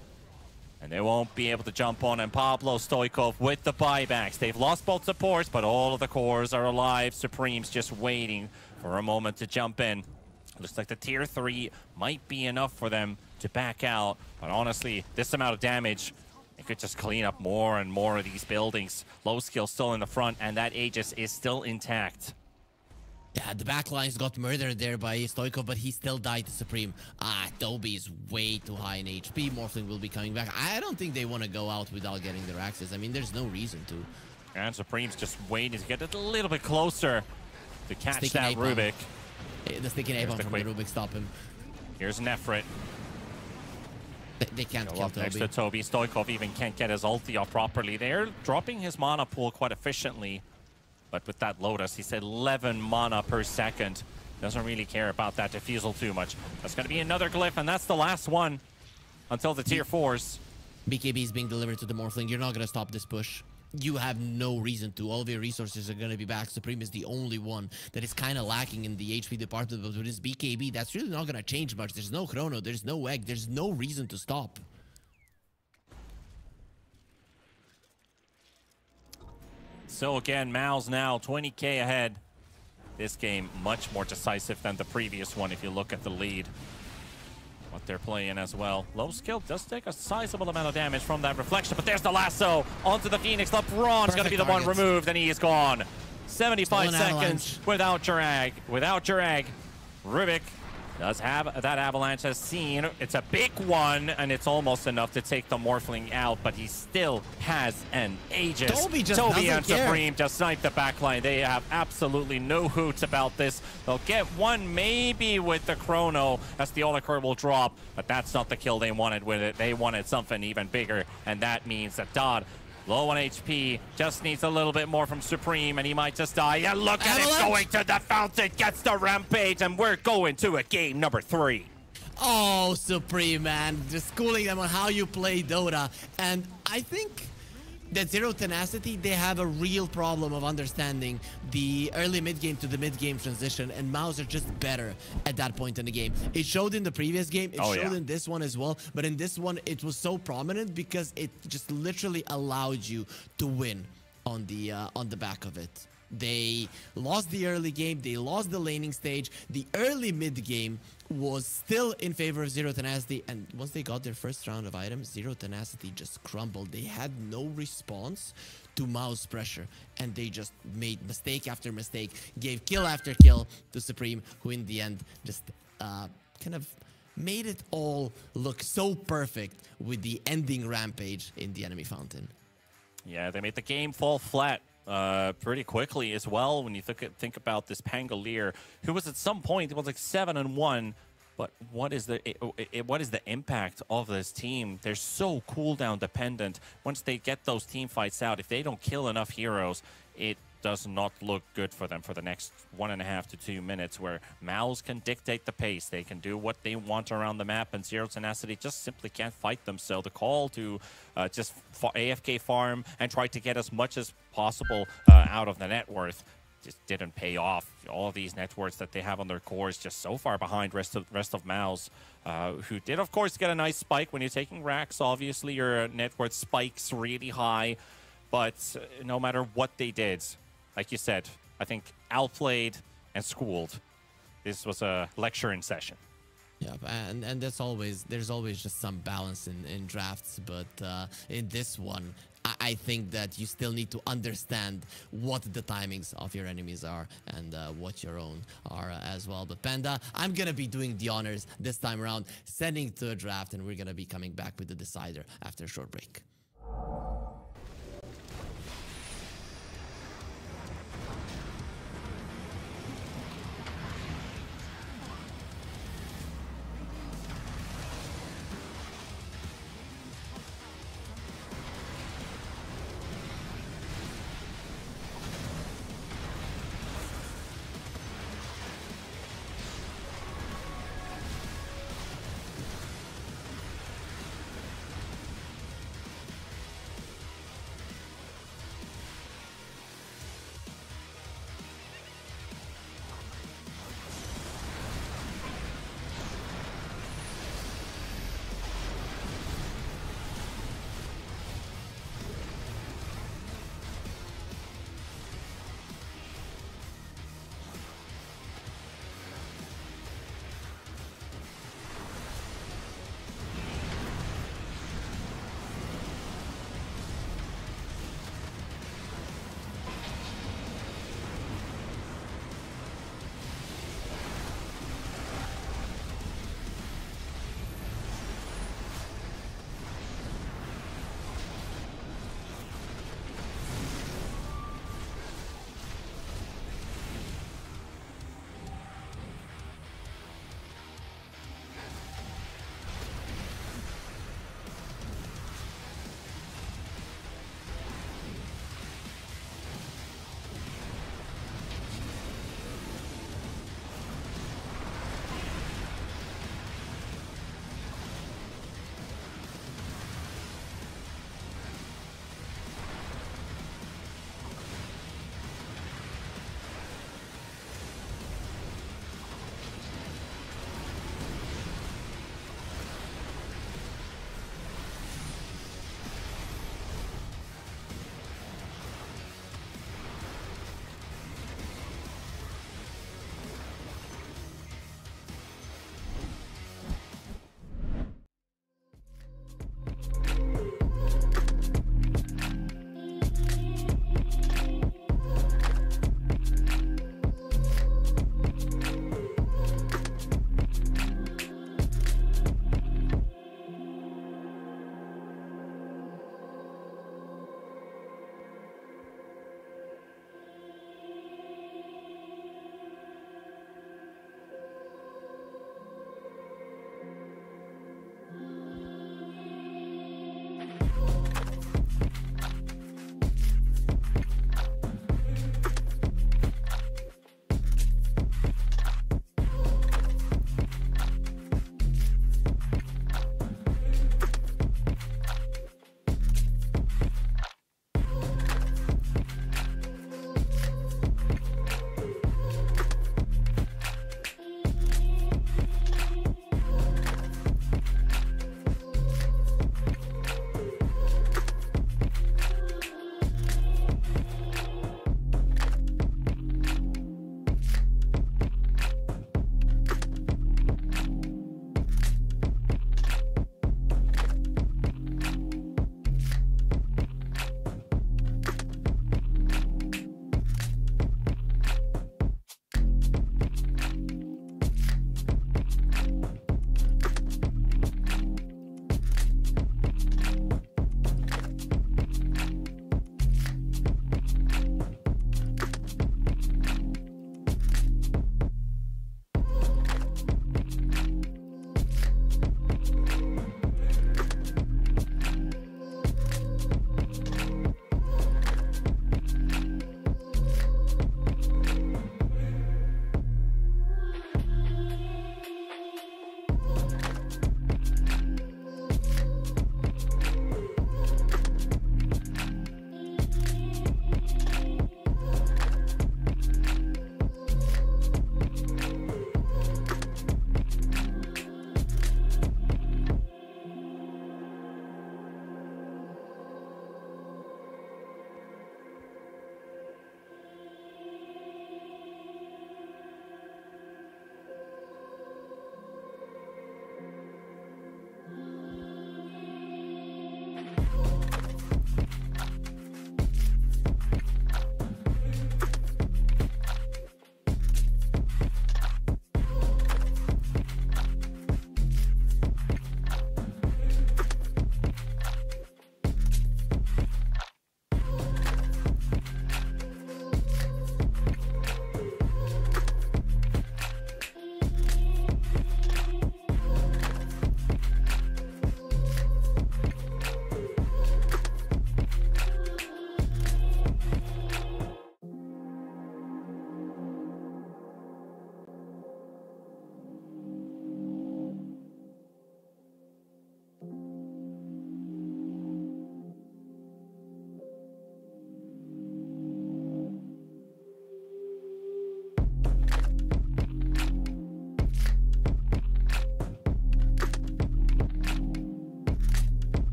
and they won't be able to jump on. And Pablo Stoikov with the buybacks. They've lost both supports, but all of the cores are alive. Supreme's just waiting for a moment to jump in. Looks like the tier 3 might be enough for them to back out, but honestly, this amount of damage, it could just clean up more and more of these buildings. Low skill still in the front, and that Aegis is still intact. Yeah, the backlines got murdered there by Stoikov, but he still died to Supreme. Toby is way too high in HP. Morphling will be coming back. I don't think they want to go out without getting their axes. I mean, there's no reason to. And Supreme's just waiting to get a little bit closer to catch that Rubik. The sticky napalm from the Rubik stop him. Here's Nefrit. They can't kill Toby. Next to Toby. Stoikov even can't get his ulti off properly. They're dropping his mana pool quite efficiently. But with that Lotus, he's 11 mana per second. Doesn't really care about that diffusal too much. That's going to be another glyph, and that's the last one until the tier 4s. BKB is being delivered to the Morphling. You're not going to stop this push. You have no reason to. All of your resources are going to be back. Supreme is the only one that is kind of lacking in the HP department. But with his BKB, that's really not going to change much. There's no Chrono. There's no Egg. There's no reason to stop. So again, Mal's now 20k ahead. This game much more decisive than the previous one if you look at the lead. What they're playing as well. Low skill does take a sizable amount of damage from that reflection, but there's the lasso onto the Phoenix. LeBron's going to be the one removed, and he is gone. 75 seconds without your egg. Without your egg, Rubik does have that avalanche as seen. It's a big one, and it's almost enough to take the Morphling out, but he still has an Aegis. Toby and Supreme just snipe the backline. They have absolutely no hoots about this. They'll get one maybe with the Chrono as the Olicur will drop, but that's not the kill they wanted with it. They wanted something even bigger, and that means that Dodd, low on HP, just needs a little bit more from Supreme, and he might just die. Yeah, look at it going to the fountain, gets the Rampage, and we're going to a game number 3. Oh, Supreme, man. Just schooling them on how you play Dota. And I think that Zero Tenacity, they have a real problem of understanding the early mid-game to the mid-game transition, and Mouse are just better at that point in the game. It showed in the previous game, it showed in this one as well, but in this one, it was so prominent because it just literally allowed you to win on the back of it. They lost the early game, they lost the laning stage, the early mid-game was still in favor of Zero Tenacity, and once they got their first round of items, Zero Tenacity just crumbled. They had no response to Mao's pressure, and they just made mistake after mistake, gave kill after kill to Supreme, who in the end just kind of made it all look so perfect with the ending rampage in the enemy fountain. Yeah, they made the game fall flat pretty quickly as well. When you think about this Pangolier, who was at some point, it was like 7-1. But what is the impact of this team? They're so cooldown dependent. Once they get those team fights out, if they don't kill enough heroes, it does not look good for them for the next 1.5 to 2 minutes, where Mouse can dictate the pace. They can do what they want around the map, and Zero Tenacity just simply can't fight them. So the call to just AFK farm and try to get as much as possible out of the net worth just didn't pay off. All these net worths that they have on their cores just so far behind rest of Mouse, who did of course get a nice spike. When you're taking racks, obviously your net worth spikes really high, but no matter what they did, like you said, I think outplayed and schooled. This was a lecturing session. Yeah, and there's always just some balance in drafts, but in this one, I think that you still need to understand what the timings of your enemies are and what your own are as well. But Panda, I'm gonna be doing the honors this time around, sending to a draft, and we're gonna be coming back with the decider after a short break.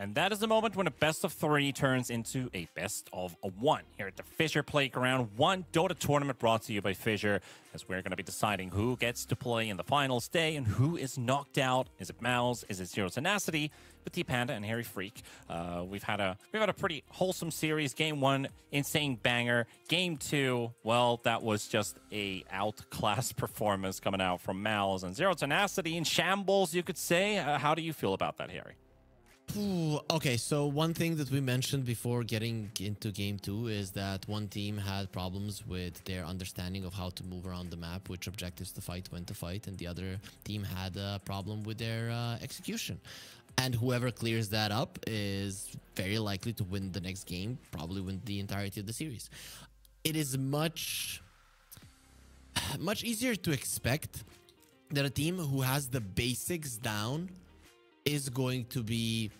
And that is the moment when a best of 3 turns into a best of 1 here at the FISSURE Playground 1 Dota tournament brought to you by FISSURE, as we're going to be deciding who gets to play in the finals day and who is knocked out. Is it Mouse? Is it Zero Tenacity? With T-Panda and Harry Freak. We've had a pretty wholesome series. Game 1, insane banger. Game 2, well, that was just a outclass performance coming out from Mouse and Zero Tenacity in shambles, you could say. How do you feel about that, Harry? Okay, so one thing that we mentioned before getting into game 2 is that one team had problems with their understanding of how to move around the map, which objectives to fight, when to fight, and the other team had a problem with their execution. And whoever clears that up is very likely to win the next game, probably win the entirety of the series. It is much easier to expect that a team who has the basics down is going to be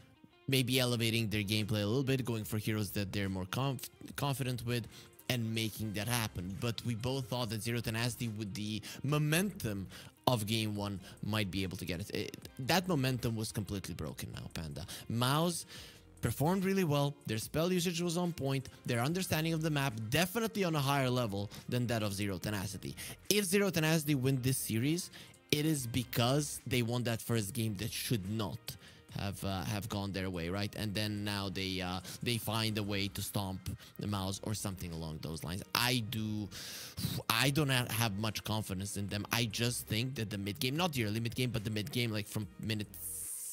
maybe elevating their gameplay a little bit, going for heroes that they're more confident with, and making that happen. But we both thought that Zero Tenacity, with the momentum of game 1, might be able to get it. That momentum was completely broken now, Panda. Mouse performed really well. Their spell usage was on point. Their understanding of the map definitely on a higher level than that of Zero Tenacity. If Zero Tenacity win this series, it is because they won that first game that should not have gone their way, right? And then now they find a way to stomp the Mouse or something along those lines. I do not have much confidence in them. I just think that the mid game, not the early mid game, but the mid game, like from minute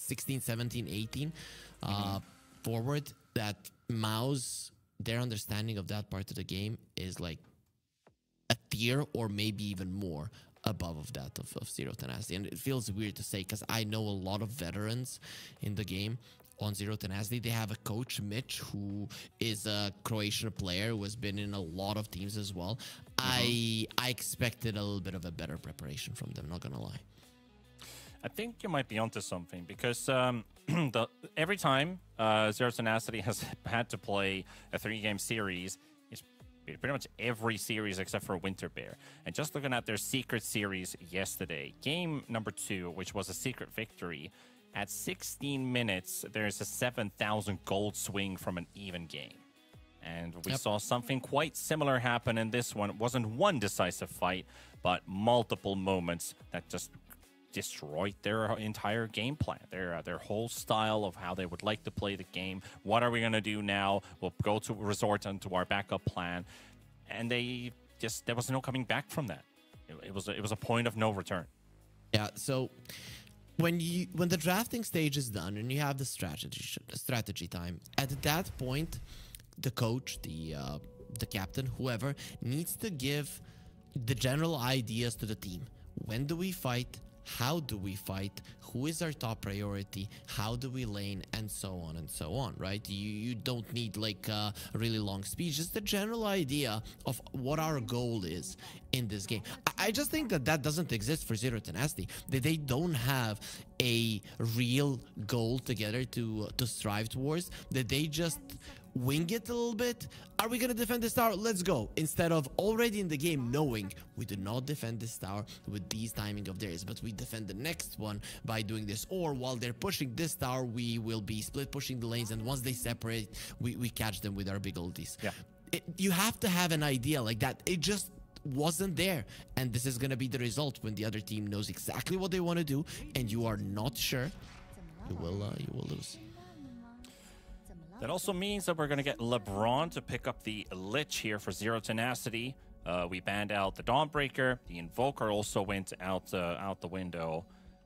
16, 17, 18 forward, that Mouse, their understanding of that part of the game is like a tier or maybe even more above of that of Zero Tenacity. And it feels weird to say because I know a lot of veterans in the game on Zero Tenacity. They have a coach, Mitch, who is a Croatian player who has been in a lot of teams as well. I expected a little bit of a better preparation from them, not gonna lie. I think you might be onto something because every time Zero Tenacity has had to play a 3-game series, pretty much every series except for Winter Bear. And just looking at their secret series yesterday, game number 2, which was a secret victory, at 16 minutes, there's a 7,000 gold swing from an even game. And we saw something quite similar happen in this one. It wasn't one decisive fight, but multiple moments that just destroyed their entire game plan, their whole style of how they would like to play the game. What are we going to do now? We'll go to resort into our backup plan, and there was no coming back from that. It was a point of no return. Yeah. So when the drafting stage is done and you have the strategy time, at that point, the coach, the captain, whoever, needs to give the general ideas to the team. When do we fight? How do we fight? Who is our top priority? How do we lane? And so on, right? You don't need like a really long speech, just the general idea of what our goal is in this game. I just think that doesn't exist for Zero Tenacity. They don't have a real goal together to strive towards, that they just wing it a little bit. Are we going to defend this tower? Let's go. Instead of already in the game knowing we do not defend this tower with these timing of theirs, but we defend the next one by doing this. Or while they're pushing this tower, we will be split pushing the lanes, and once they separate, we catch them with our big ultis. Yeah. You have to have an idea like that. It just wasn't there, and this is going to be the result when the other team knows exactly what they want to do and you are not sure. You will lose. That also means that we're going to get LeBron to pick up the Lich here for Zero Tenacity. We banned out the Dawnbreaker. The Invoker also went out the window.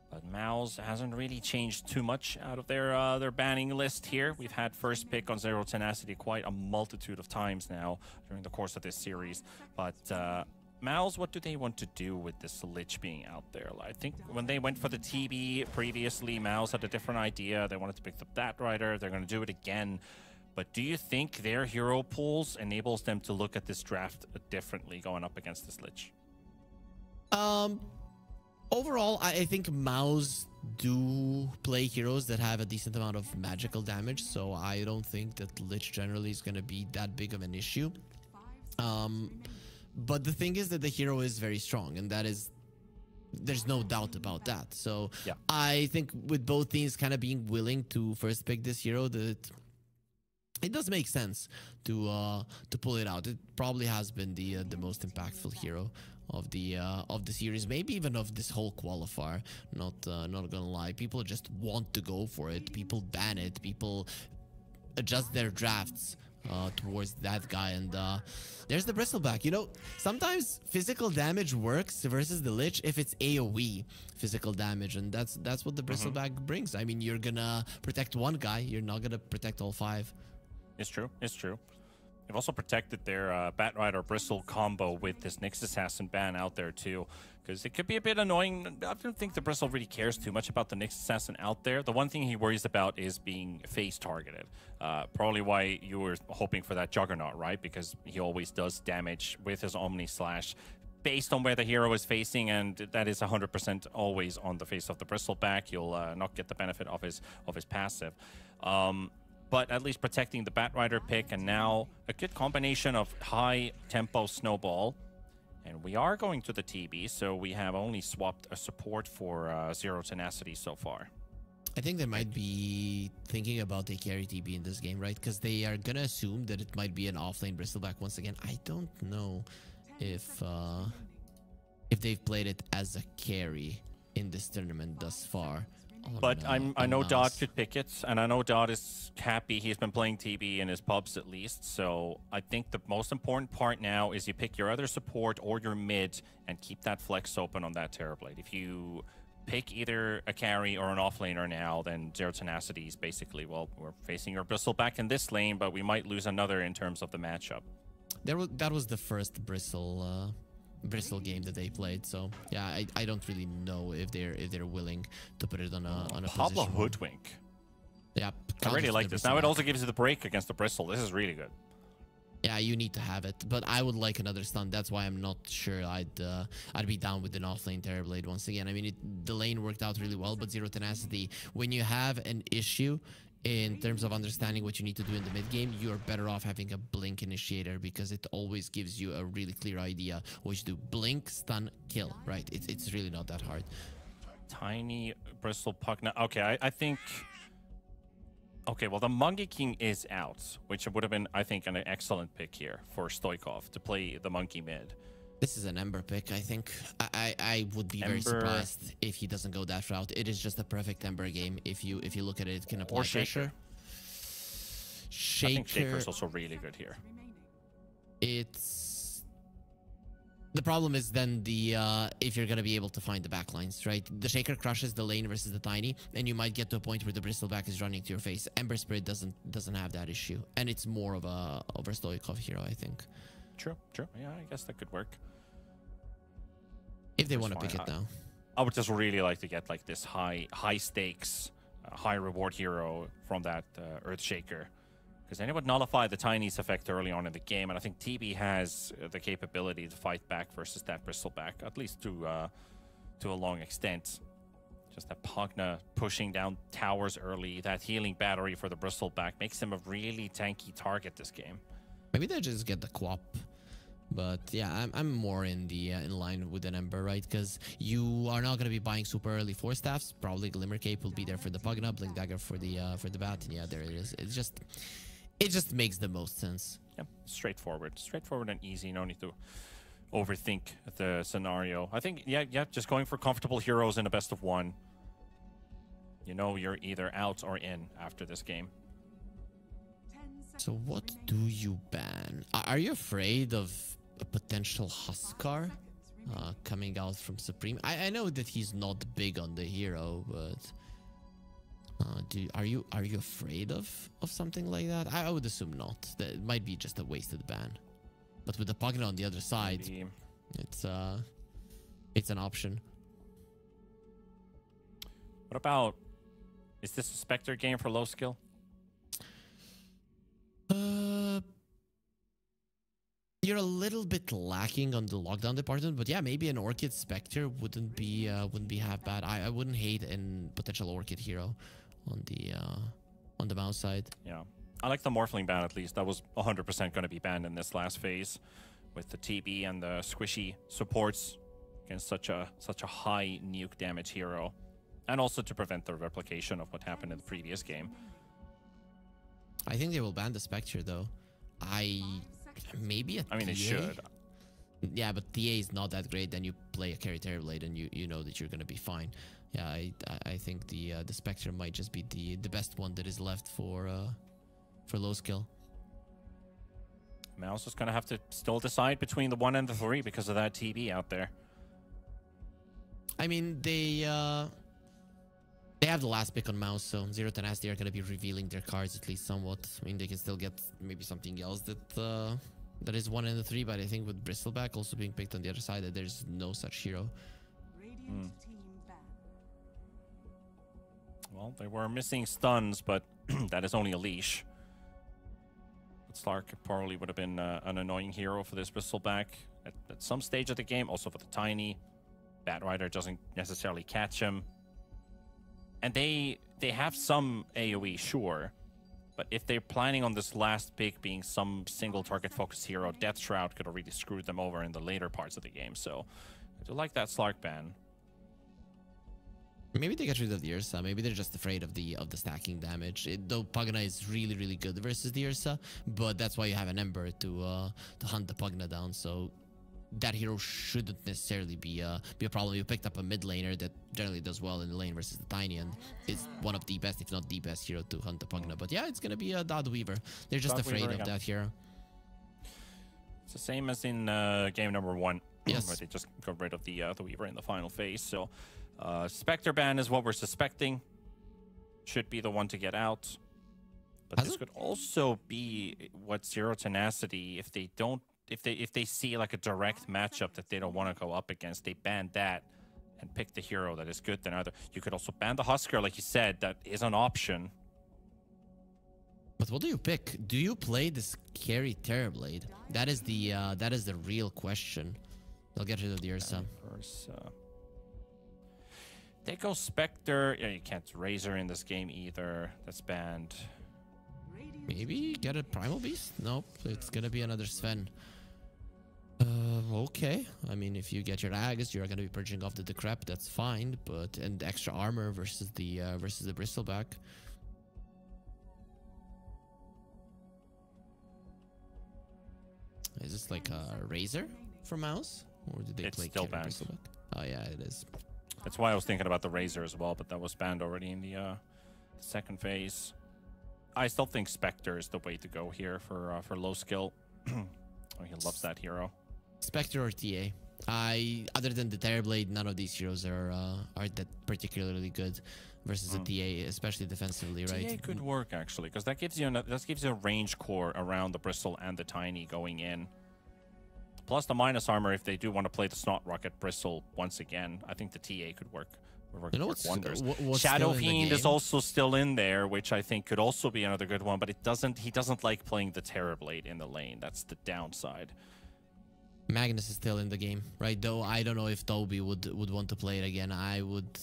But Mouse hasn't really changed too much out of their banning list here. We've had first pick on Zero Tenacity quite a multitude of times now during the course of this series. But Mouse, what do they want to do with this Lich being out there? I think when they went for the TB previously, Mouse had a different idea. They wanted to pick up that rider. They're going to do it again. But do you think their hero pools enables them to look at this draft differently going up against this Lich? Overall, I think Mouse do play heroes that have a decent amount of magical damage, so I don't think that Lich generally is going to be that big of an issue. But the thing is that the hero is very strong, and that is there's no doubt about that. So Yeah. I think with both teams kind of being willing to first pick this hero, that it does make sense to pull it out. It probably has been the most impactful hero of the series, maybe even of this whole qualifier. Not gonna lie, people just want to go for it. People ban it. People adjust their drafts towards that guy, and there's the bristleback. You know, sometimes physical damage works versus the lich if it's AoE physical damage, and that's what the bristleback brings. I mean, you're gonna protect one guy, you're not gonna protect all five. It's true. It's true. They've also protected their Bat Rider Bristle combo with this Nyx Assassin ban out there too, because it could be a bit annoying. I don't think the Bristle really cares too much about the Nyx Assassin out there. The one thing he worries about is being face targeted. Probably why you were hoping for that Juggernaut, right? Because he always does damage with his Omni Slash based on where the hero is facing, and that is 100% always on the face of the Bristleback. You'll not get the benefit of his passive. But at least protecting the Batrider pick, and now a good combination of high tempo snowball. And we are going to the TB, so we have only swapped a support for Zero Tenacity so far. I think they might be thinking about a carry TB in this game, right? Because they are gonna assume that it might be an offlane Bristleback once again. I don't know if they've played it as a carry in this tournament thus far. But I know Dot could pick it, and I know Dot is happy. He's been playing TB in his pubs at least, so I think the most important part now is you pick your other support or your mid and keep that flex open on that Terrorblade. If you pick either a carry or an offlaner now, then Zero Tenacity is basically, well, we're facing your Bristleback in this lane, but we might lose another in terms of the matchup. That was the first Bristle game that they played, so yeah, I don't really know if they're willing to put it on a Pablo position. Hoodwink. Yeah, I really like this. Now it Bristleback. also gives you the break against the Bristle. This is really good. Yeah, you need to have it, but I would like another stun. That's why I'm not sure I'd be down with an offlane Terrorblade once again. I mean, the lane worked out really well, but Zero Tenacity, when you have an issue in terms of understanding what you need to do in the mid game, you are better off having a blink initiator, because it always gives you a really clear idea what you do. Blink, stun, kill, right? It's really not that hard. Tiny Bristle Puck. Now, okay, I think... Okay, well, the Monkey King is out, which would have been, I think, an excellent pick here for Stoikov to play the Monkey mid. This is an Ember pick, I think. I would be very Ember. surprised if he doesn't go that route. It is just a perfect Ember game. If you look at it, it can apply Or Shaker. pressure. I think Shaker is also really good here. It's the problem is then the if you're gonna be able to find the backlines, right? The Shaker crushes the lane versus the Tiny, and you might get to a point where the Bristleback is running to your face. Ember Spirit doesn't have that issue, and it's more of a Stoikov hero, I think. True. Yeah, I guess that could work. If they That's want to pick fine. it now. I would just really like to get like this high stakes, high reward hero from that Earthshaker, because then it would nullify the Tiny's effect early on in the game, and I think TB has the capability to fight back versus that Bristleback, at least to a long extent. Just that Pugna pushing down towers early, that healing battery for the Bristleback makes him a really tanky target this game. Maybe they just get the Quap. But yeah, I'm more in line with an Ember, right? Because you are not going to be buying super early 4 staffs. Probably Glimmer Cape will be there for the Pugna, Blink Dagger for the bat. And yeah, there it is. It just makes the most sense. Yeah, straightforward and easy. No need to overthink the scenario. I think yeah, just going for comfortable heroes in a best of 1. You know, you're either out or in after this game. So what do you ban? Are you afraid of a potential Huskar coming out from Supreme? I know that he's not big on the hero, but are you afraid of something like that? I would assume not. That it might be just a wasted ban. But with the Pugna on the other side, Maybe. it's an option. What about, is this a Spectre game for low skill? You're a little bit lacking on the lockdown department, but yeah, maybe an Orchid Spectre wouldn't be half bad. I wouldn't hate a potential Orchid hero on the mouse side. Yeah, I like the Morphling ban at least. That was 100% going to be banned in this last phase with the TB and the squishy supports against such a high nuke damage hero, and also to prevent the replication of what happened in the previous game. I think they will ban the Spectre though. Maybe a I mean, they TA? should. Yeah, but TA is not that great. Then you play a carry Terrorblade and you know that you're gonna be fine. Yeah, I think the Spectre might just be the best one that is left for low skill. Mouse is gonna have to still decide between the 1 and the 3 because of that TB out there. I mean, they have the last pick on Mouse, so Zero Tenacity are gonna be revealing their cards at least somewhat. I mean, they can still get maybe something else that is 1 and the 3, but I think with Bristleback also being picked on the other side, that there's no such hero. Radiant team ban. Well, they were missing stuns, but that is only a leash. But Slark probably would have been an annoying hero for this Bristleback at some stage of the game. Also for the Tiny. Batrider doesn't necessarily catch him. And they have some AoE, sure. But if they're planning on this last pick being some single target focused hero, Death Shroud could have really screwed them over in the later parts of the game. So I do like that Slark ban. Maybe they get rid of the Ursa. Maybe they're just afraid of the stacking damage. Though Pugna is really, really good versus the Ursa, but that's why you have an Ember to hunt the Pugna down. So that hero shouldn't necessarily be a problem. You picked up a mid laner that generally does well in the lane versus the Tiny, and is one of the best, if not the best, hero to hunt the Pugna. But yeah, it's gonna be a Dod Weaver. They're just Dod afraid Weaver of again. that hero. It's the same as in game number 1. Yes. Where they just got rid of the Weaver in the final phase. So Spectre ban is what we're suspecting. Should be the one to get out. But Has this it? could also be what Zero Tenacity, if they see like a direct matchup that they don't want to go up against, they ban that and pick the hero that is good than other. You could also ban the Husker, like you said, that is an option. But what do you pick? Do you play this carry Terrorblade? That is the real question. They'll get rid of the Ursa. They go Spectre. Yeah, you can't Razor in this game either. That's banned. Maybe get a Primal Beast? Nope, it's gonna be another Sven. Okay. I mean, if you get your Aegis, you're gonna be purging off the Decrep. That's fine, but and extra armor versus the Bristleback. Is this like a Razor for Mouse, or did they It's play still carry banned. Bristleback? Oh yeah, it is. That's why I was thinking about the Razor as well, but that was banned already in the second phase. I still think Spectre is the way to go here for low skill. Oh, he loves that hero. Spectre or TA. Other than the Terrorblade, none of these heroes are that particularly good versus a TA, especially defensively, right? TA could work actually, because that gives you a range core around the Bristle and the Tiny going in. Plus the minus armor if they do want to play the Snot Rocket Bristle once again. I think the TA could work. You know work what's, wonders. what's Shadow still in the Fiend is game? also still in there, which I think could also be another good one, but he doesn't like playing the Terrorblade in the lane. That's the downside. Magnus is still in the game, right? Though I don't know if Toby would want to play it again. I would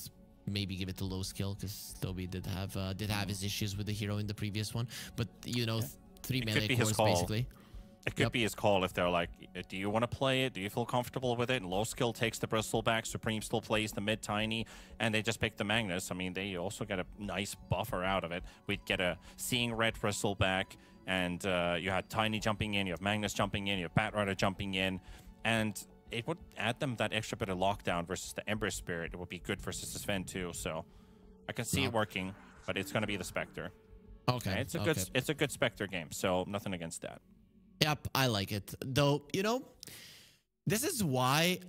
maybe give it to low skill because Toby did have his issues with the hero in the previous one. But you know, 3 melee cores basically. It could be his call if they're like, do you want to play it? Do you feel comfortable with it? And low skill takes the Bristleback. Supreme still plays the mid Tiny, and they just pick the Magnus. I mean, they also get a nice buffer out of it. We'd get a Seeing Red Bristleback, and you had Tiny jumping in, you have Magnus jumping in, you have Batrider jumping in, and it would add them that extra bit of lockdown versus the Ember Spirit. It would be good versus the Sven too. So I can see it working, but it's going to be the Spectre. Okay, it's a good Spectre game, so nothing against that. Yep, I like it. Though, you know, this is why,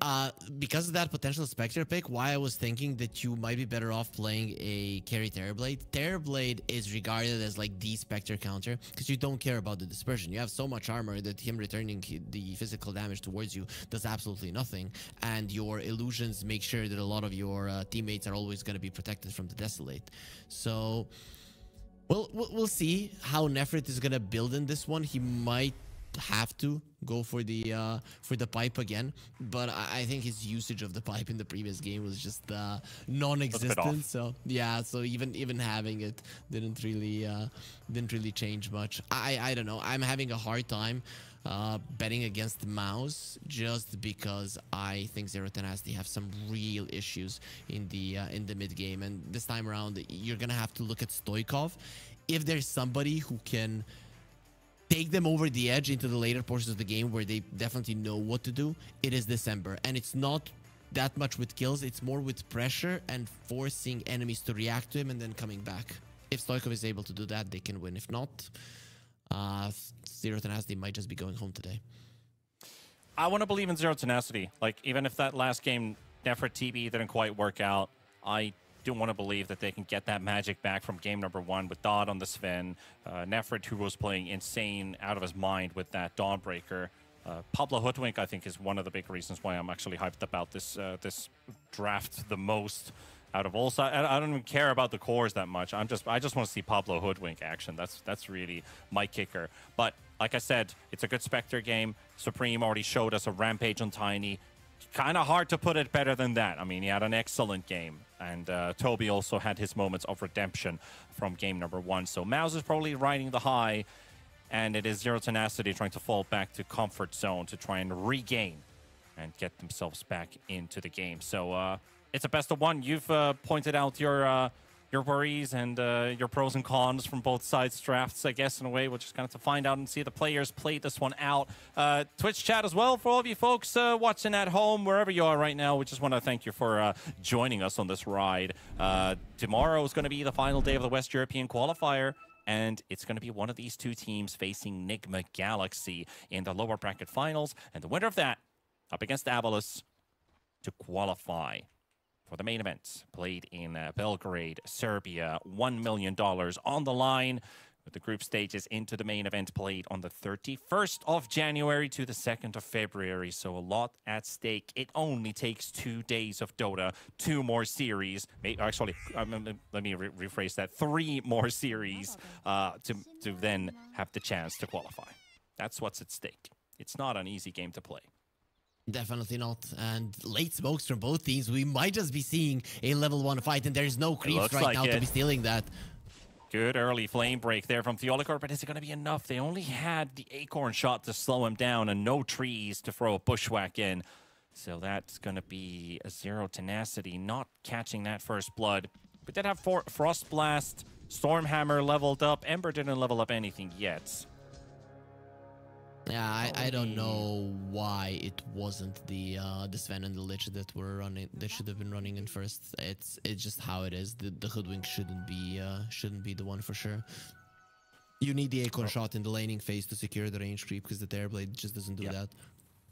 because of that potential Spectre pick, why I was thinking that you might be better off playing a carry Terrorblade. Terrorblade is regarded as like the Spectre counter because you don't care about the dispersion. You have so much armor that him returning the physical damage towards you does absolutely nothing. And your illusions make sure that a lot of your teammates are always going to be protected from the Desolate. So, we'll see how Nefrit is going to build in this one. He might have to go for the pipe again, but I think his usage of the pipe in the previous game was just non-existent. So yeah, so even having it didn't really change much. I don't know. I'm having a hard time betting against Mouse just because I think Zero Tenacity have some real issues in the mid game, and this time around you're gonna have to look at Stoikov. If there's somebody who can take them over the edge into the later portions of the game where they definitely know what to do, it is December. And it's not that much with kills, it's more with pressure and forcing enemies to react to him and then coming back. If Stoikov is able to do that, they can win. If not, Zero Tenacity might just be going home today. I want to believe in Zero Tenacity. Like, even if that last game, Nefret TB didn't quite work out, I do want to believe that they can get that magic back from game number 1 with Dodd on the Sven. Nefret, who was playing insane out of his mind with that Dawnbreaker. Pablo Hoodwink, I think, is one of the big reasons why I'm actually hyped about this draft the most out of all sides. I don't even care about the cores that much. I just want to see Pablo Hoodwink action. That's really my kicker. But like I said, it's a good Spectre game. Supreme already showed us a rampage on Tiny. Kind of hard to put it better than that. I mean, he had an excellent game. And Toby also had his moments of redemption from game number 1. So Mouse is probably riding the high. And it is Zero Tenacity trying to fall back to comfort zone to try and regain and get themselves back into the game. So it's a best of 1. You've pointed out your worries and your pros and cons from both sides' drafts, I guess, in a way. We're just going to have to find out and see the players play this one out. Twitch chat as well for all of you folks watching at home, wherever you are right now. We just want to thank you for joining us on this ride. Tomorrow is going to be the final day of the West European qualifier, and it's going to be one of these two teams facing Nigma Galaxy in the lower bracket finals, and the winner of that up against Avalus to qualify for the main event, played in Belgrade, Serbia. $1 million on the line, with the group stages into the main event played on the 31st of January to the 2nd of February. So a lot at stake. It only takes 2 days of Dota, 2 more series. Actually, let me rephrase that. 3 more series to then have the chance to qualify. That's what's at stake. It's not an easy game to play. Definitely not. And late smokes from both teams. We might just be seeing a level 1 fight, and there's no creeps right now to be stealing that. Good early flame break there from Theolicor, but is it going to be enough? They only had the Acorn shot to slow him down and no trees to throw a bushwhack in. So that's going to be a Zero Tenacity not catching that first blood. We did have Frost Blast, Stormhammer leveled up. Ember didn't level up anything yet. Yeah, I don't know why it wasn't the Sven and the Lich that were running. That should have been running in first. It's just how it is. The Hoodwink shouldn't be the one for sure. You need the Acorn shot in the laning phase to secure the range creep, because the Terrorblade just doesn't do that.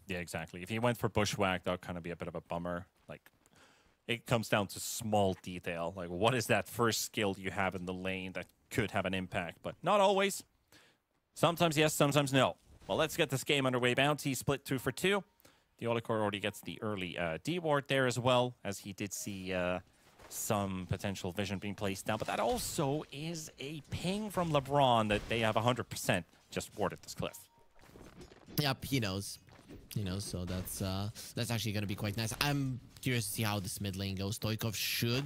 Yeah, exactly. If he went for Bushwhack, that would kind of be a bit of a bummer. Like, it comes down to small detail. Like, what is that first skill you have in the lane that could have an impact? But not always. Sometimes yes, sometimes no. Well, let's get this game underway. Bounty split 2 for 2. The Olicor already gets the early D-ward there as well, as he did see some potential vision being placed down. But that also is a ping from LeBron that they have 100% just warded this cliff. Yep, he knows. He knows, so that's actually going to be quite nice. I'm curious to see how this mid lane goes. Stoikov should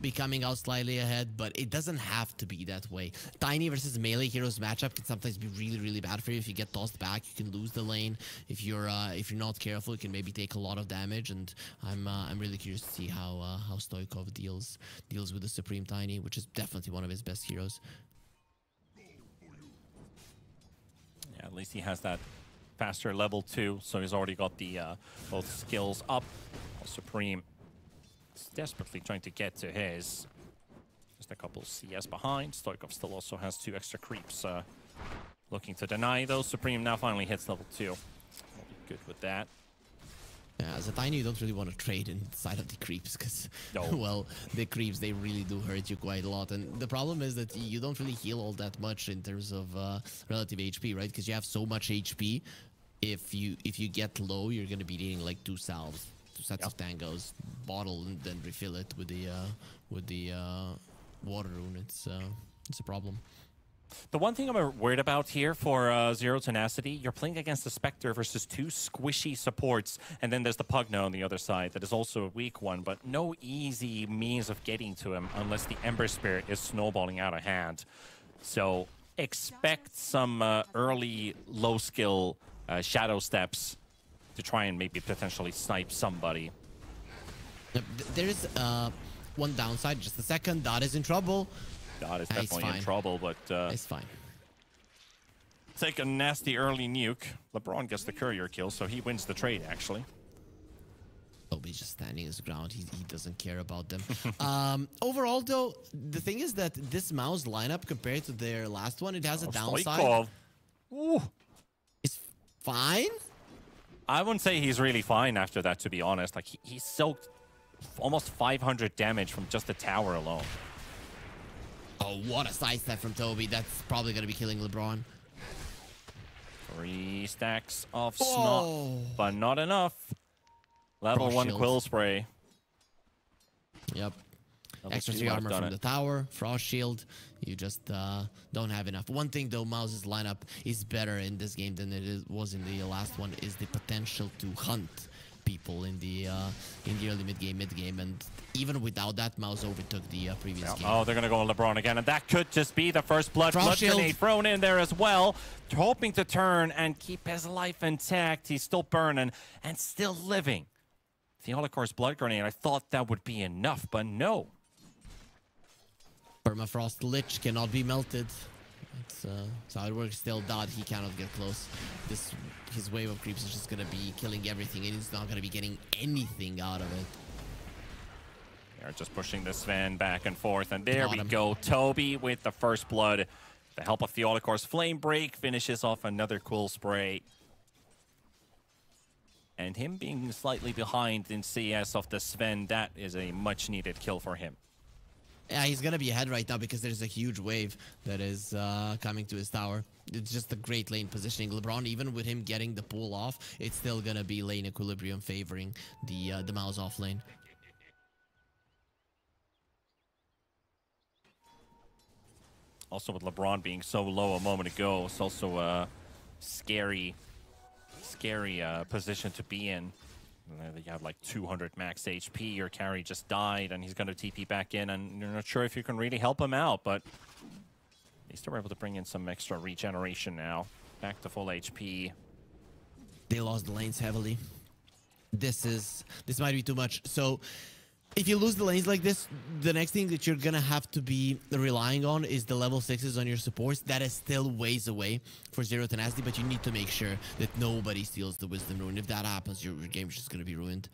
be coming out slightly ahead, but it doesn't have to be that way. Tiny versus melee heroes matchup can sometimes be really, really bad for you. If you get tossed back, you can lose the lane. If you're not careful, you can maybe take a lot of damage. And I'm really curious to see how Stoikov deals with the Supreme Tiny, which is definitely one of his best heroes. Yeah, at least he has that faster level 2, so he's already got the both skills up. Supreme desperately trying to get to his. Just a couple CS behind. Stoikov still also has 2 extra creeps looking to deny those. Supreme now finally hits level 2. We'll be good with that. Yeah, as a Tiny, you don't really want to trade inside of the creeps, because, well, the creeps, they really do hurt you quite a lot. And the problem is that you don't really heal all that much in terms of relative HP, right? Because you have so much HP. If you get low, you're going to be needing like 2 salves. 2 sets of tangos, bottle, and then refill it with the water rune. It's a problem. The one thing I'm worried about here for Zero Tenacity, you're playing against the Spectre versus two squishy supports, and then there's the Pugna on the other side that is also a weak one, but no easy means of getting to him unless the Ember Spirit is snowballing out of hand. So expect some early low-skill shadow steps to try and maybe potentially snipe somebody. There is one downside. Just a second. Dot is in trouble. Dot is definitely in trouble, but it's fine. Take a nasty early nuke. LeBron gets the courier kill, so he wins the trade, actually. Toby's just standing his ground. He doesn't care about them. Overall, though, the thing is that this Mouse lineup, compared to their last one, it has a downside. Ooh. It's fine? I wouldn't say he's really fine after that, to be honest. Like, he soaked almost 500 damage from just the tower alone. Oh, what a sidestep from Toby. That's probably going to be killing LeBron. 3 stacks of snot, but not enough. Level Frost 1 shield. Quill Spray. Yep. Level Extra 2 3 might have armor done from it. the tower, Frost Shield. You just don't have enough. One thing, though, Mouse's lineup is better in this game than was in the last one, is the potential to hunt people in the early mid game, and even without that, Mouse overtook the previous game. Oh, they're gonna go on LeBron again, and that could just be the first blood shield. grenade thrown in there as well, hoping to turn and keep his life intact. He's still burning and still living. Theolicor's blood grenade, I thought that would be enough, but no. Permafrost Lich cannot be melted. That's how it works. Still, Dot, he cannot get close. His wave of creeps is just gonna be killing everything, and he's not gonna be getting anything out of it. They're just pushing the Sven back and forth, and there we go. Toby with the first blood. The help of Theolicor's Flame Break finishes off another cool spray. And him being slightly behind in CS of the Sven, that is a much-needed kill for him. Yeah, he's gonna be ahead right now because there's a huge wave that is coming to his tower. It's just a great lane positioning. LeBron, even with him getting the pull off, it's still gonna be lane equilibrium favoring the Mouse off lane. Also, with LeBron being so low a moment ago, it's also a scary position to be in. You have like 200 max HP, your carry just died, and he's going to TP back in, and you're not sure if you can really help him out, but at least they're able to bring in some extra regeneration now. Back to full HP. They lost the lanes heavily. This might be too much. So if you lose the lanes like this, the next thing that you're gonna have to be relying on is the level 6s on your supports. That is still ways away for Zero Tenacity, but you need to make sure that nobody steals the Wisdom Rune. If that happens, your game's just gonna be ruined.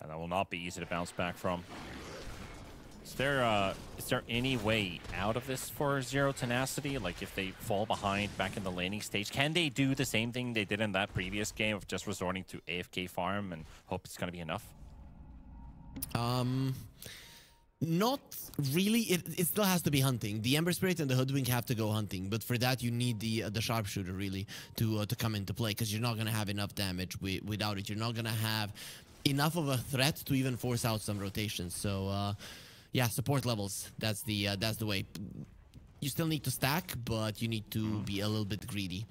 Yeah, that will not be easy to bounce back from. Is there any way out of this for Zero Tenacity? Like, if they fall behind back in the laning stage, can they do the same thing they did in that previous game of just resorting to AFK farm and hope it's going to be enough? Not really. It still has to be hunting. The Ember Spirit and the Hoodwink have to go hunting, but for that you need the Sharpshooter really to come into play, because you're not going to have enough damage without it. You're not going to have enough of a threat to even force out some rotations. So yeah, support levels. That's the way. You still need to stack, but you need to be a little bit greedy.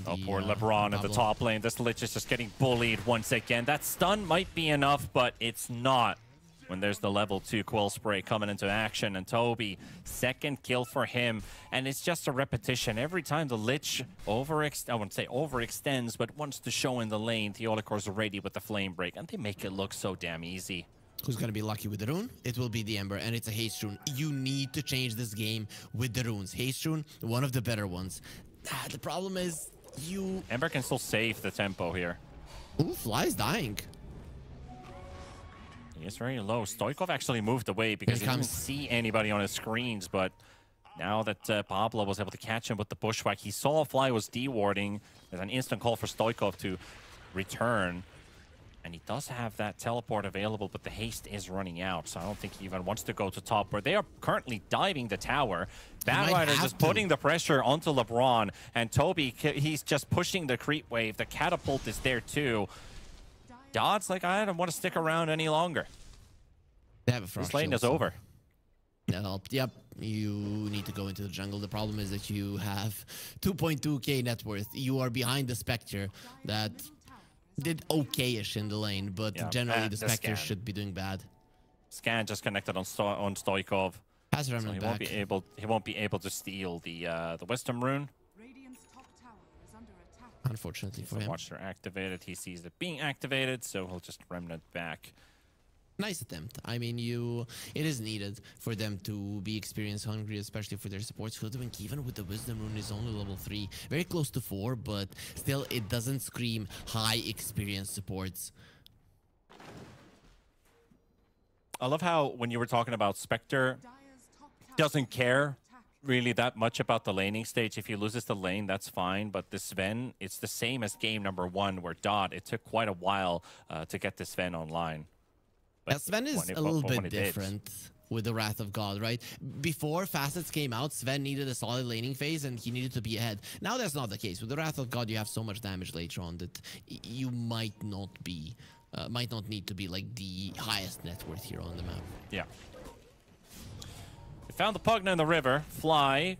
Oh, poor LeBron at the top lane. This Lich is just getting bullied once again. That stun might be enough, but it's not when there's the level 2 Quill Spray coming into action. And Toby, second kill for him. And it's just a repetition. Every time the Lich I wouldn't say overextends, but wants to show in the lane, Theolicor's ready with the Flame Break. And they make it look so damn easy. Who's going to be lucky with the rune? It will be the Ember, and it's a haste rune. You need to change this game with the runes. Haste rune, one of the better ones. The problem is Ember can still save the tempo here. Ooh, Fly's dying. He is very low. Stoikov actually moved away because he didn't see anybody on his screens, but now that Pablo was able to catch him with the bushwhack, he saw Fly was dewarding. There's an instant call for Stoikov to return. And he does have that teleport available, but the haste is running out, so I don't think he even wants to go to top, where they are currently diving the tower. Batrider just putting the pressure onto LeBron, and Toby, he's just pushing the creep wave. The catapult is there too. Dod's like, I don't want to stick around any longer. They have a Frost this lane shield, is over. That helped. Yep, you need to go into the jungle. The problem is that you have 2.2k net worth. You are behind the Spectre that did okay-ish in the lane, but Yeah, generally the the Spectre scan. should be doing bad. Scan just connected on Stoikov. Pass So Remnant he back. won't be able to steal the Wisdom Rune. Radiant's top tower is under attack. Unfortunately for So him. Watcher activated. He sees it being activated, so he'll just Remnant back. Nice attempt. I mean, it is needed for them to be experience hungry, especially for their supports. Hoodwink, even with the Wisdom Rune, is only level 3. Very close to 4, but still, it doesn't scream high experience supports. I love how when you were talking about Spectre, Dire's top tower doesn't care attack. really that much about the laning stage. If he loses the lane, that's fine. But the Sven, it's the same as game number 1 where Dot, it took quite a while to get the Sven online. But Sven is when it- a little but when bit it did- different with the Wrath of God, right? Before Facets came out, Sven needed a solid laning phase and he needed to be ahead. Now that's not the case. With the Wrath of God, you have so much damage later on that you might not need to be like the highest net worth hero on the map. Yeah. They found the Pugna in the river. Fly.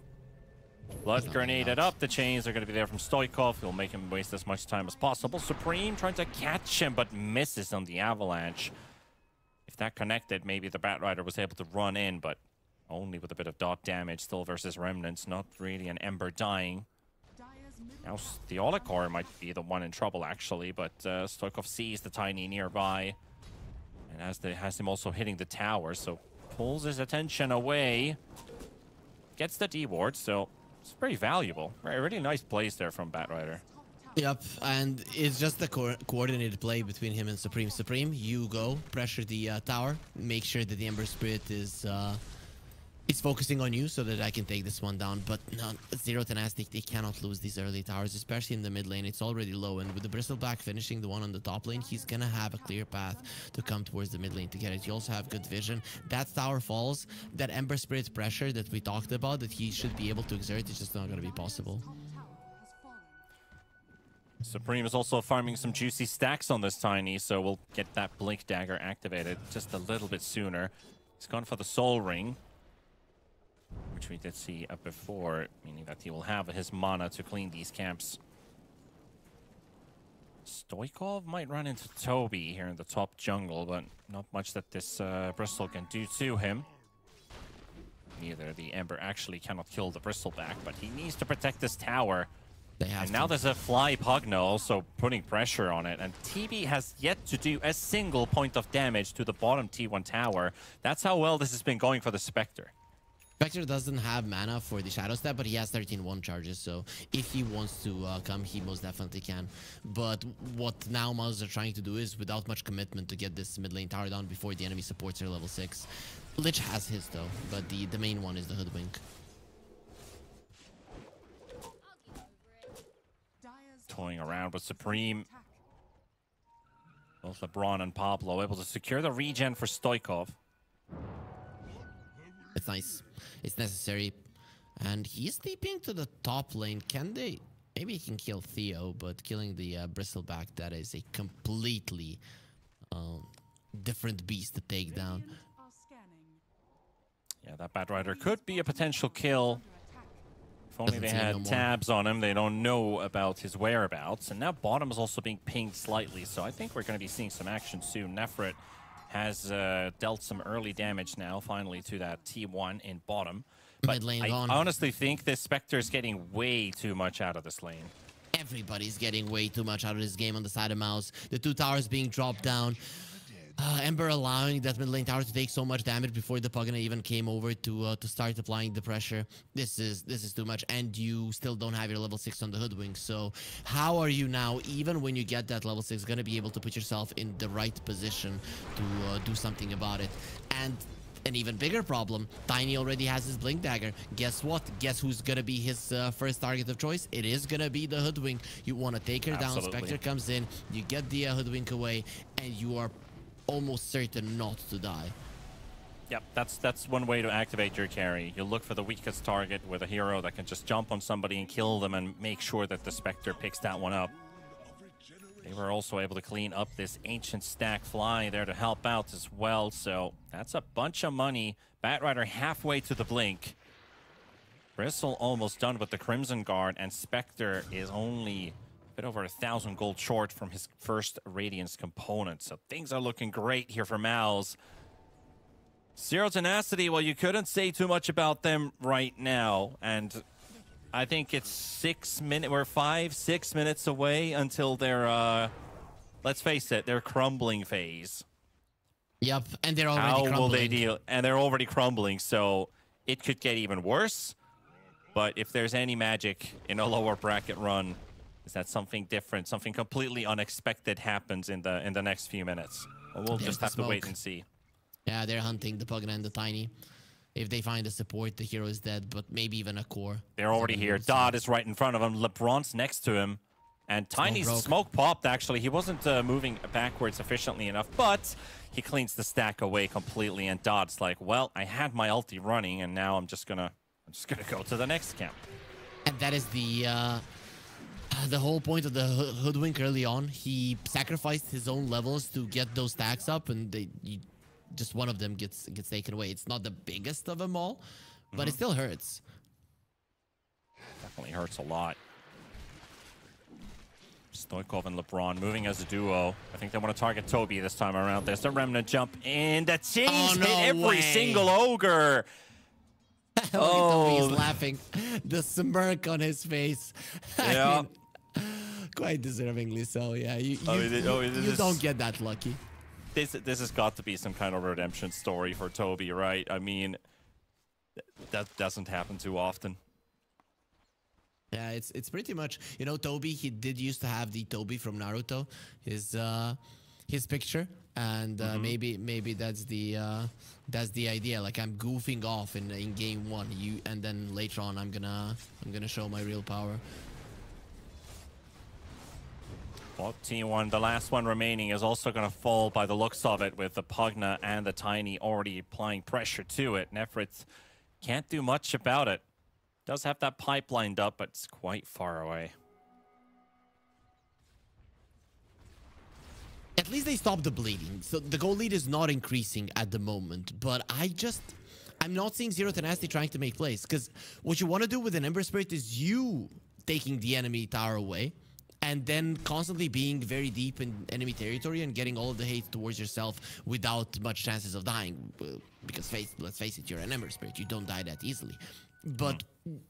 Blood He's not grenaded getting out. up. The chains are going to be there from Stoikov. He'll make him waste as much time as possible. Supreme trying to catch him, but misses on the avalanche. If that connected, maybe the Batrider was able to run in, but only with a bit of dot damage. Still versus Remnants. Not really an Ember dying. Dire's middle Now, the Olikor might be the one in trouble, actually, but Stoikov sees the Tiny nearby. And has him also hitting the tower, so pulls his attention away. Gets the D-ward, so it's very valuable. Really nice plays there from Batrider. Yep, and it's just the coordinated play between him and Supreme. Supreme, you go, pressure the tower, make sure that the Ember Spirit is focusing on you so that I can take this one down. But no, Zero Tenacity, they cannot lose these early towers, especially in the mid lane. It's already low, and with the Bristleback finishing the one on the top lane, he's gonna have a clear path to come towards the mid lane to get it. He also have good vision. That tower falls, that Ember Spirit pressure that we talked about, that he should be able to exert, is just not gonna be possible. top tower has fallen. Supreme is also farming some juicy stacks on this Tiny, so we'll get that Blink Dagger activated just a little bit sooner. He's gone for the Soul Ring, which we did see before, meaning that he will have his mana to clean these camps. Stoikov might run into Toby here in the top jungle, but not much that this Bristol can do to him. Neither the Ember actually cannot kill the Bristleback, but he needs to protect this tower. They have And now to. there's a Fly Pugna also putting pressure on it, and TB has yet to do a single point of damage to the bottom T1 tower. That's how well this has been going for the Spectre. Spectre doesn't have mana for the Shadow Step, but he has 13-1 charges, so if he wants to come, he most definitely can. But what now Mouse are trying to do is, without much commitment, to get this mid lane tower down before the enemy supports are level 6. Lich has his, though, but the main one is the Hoodwink. Dire's Toying around with Supreme. attack. Both LeBron and Pablo able to secure the regen for Stoikov. It's nice. It's necessary. And he's leaping to the top lane. Can they? Maybe he can kill Theo, but killing the Bristleback, that is a completely different beast to take down. Radiant are scanning. Yeah, that Batrider could be a potential kill. Under attack. If only Doesn't they seem had no more. tabs on him, they don't know about his whereabouts. And now bottom is also being pinged slightly, so I think we're going to be seeing some action soon. Nefrit has dealt some early damage now, finally, to that T1 in bottom. But Mid lane I gone. honestly think this Spectre is getting way too much out of this lane. Everybody's getting way too much out of this game on the side of Mouse. The 2 towers being dropped down. Ember allowing that mid lane tower to take so much damage before the Pugna even came over to start applying the pressure. This is too much, and you still don't have your level 6 on the Hoodwink. So how are you now, even when you get that level 6, gonna be able to put yourself in the right position to do something about it? And an even bigger problem, Tiny already has his Blink Dagger. Guess what? Guess who's gonna be his first target of choice? It is gonna be the Hoodwink. You want to take her Absolutely. down. Spectre comes in, you get the Hoodwink away, and you are almost certain not to die. Yep, that's one way to activate your carry. You look for the weakest target with a hero that can just jump on somebody and kill them and make sure that the Spectre picks that one up. They were also able to clean up this Ancient Stack Fly there to help out as well. So that's a bunch of money. Batrider halfway to the blink. Bristle almost done with the Crimson Guard, and Spectre is only a bit over 1,000 gold short from his first Radiance component. So things are looking great here for Mouse. Zero Tenacity, well, you couldn't say too much about them right now. And I think it's 6 minutes, we're 5-6 minutes away until their, let's face it, their crumbling phase. Yep, and they're already How crumbling. will they deal? And they're already crumbling, so it could get even worse. But if there's any magic in a lower bracket run, is that something different, something completely unexpected happens in the next few minutes? Well, we'll There's just the have to wait smoke. and see. Yeah, they're hunting the Pugna and the Tiny. If they find a support, the hero is dead, but maybe even a core. They're already here. Dodd is right in front of him. LeBron's next to him. And Tiny's broke. smoke popped, actually. He wasn't moving backwards efficiently enough, but he cleans the stack away completely. And Dodd's like, well, I had my ulti running, and now I'm just gonna go to the next camp. And that is the whole point of the Hoodwink early on. He sacrificed his own levels to get those stacks up, and just one of them gets taken away. It's not the biggest of them all, but it still hurts. Definitely hurts a lot. Stoikov and LeBron moving as a duo. I think they want to target Toby this time around. There's the Remnant jump in. The Chase no hit every way. single ogre. He's laughing. The smirk on his face. Yeah. Quite deservingly so. Yeah, you this- don't get that lucky. This has got to be some kind of redemption story for Toby, right? I mean, that doesn't happen too often. Yeah, it's pretty much, you know, Toby, he did used to have the Toby from Naruto, his picture, and maybe that's the idea. Like, I'm goofing off in game one, and then later on I'm gonna show my real power. Well, T1, the last one remaining, is also going to fall by the looks of it, with the Pugna and the Tiny already applying pressure to it. Nefrit can't do much about it. Does have that pipe lined up, but it's quite far away. At least they stopped the bleeding. So the goal lead is not increasing at the moment, but I'm not seeing Zero Tenacity trying to make plays, because what you want to do with an Ember Spirit is you taking the enemy tower away, and then constantly being very deep in enemy territory and getting all of the hate towards yourself without much chances of dying. Because let's face it, you're an Ember Spirit. You don't die that easily. But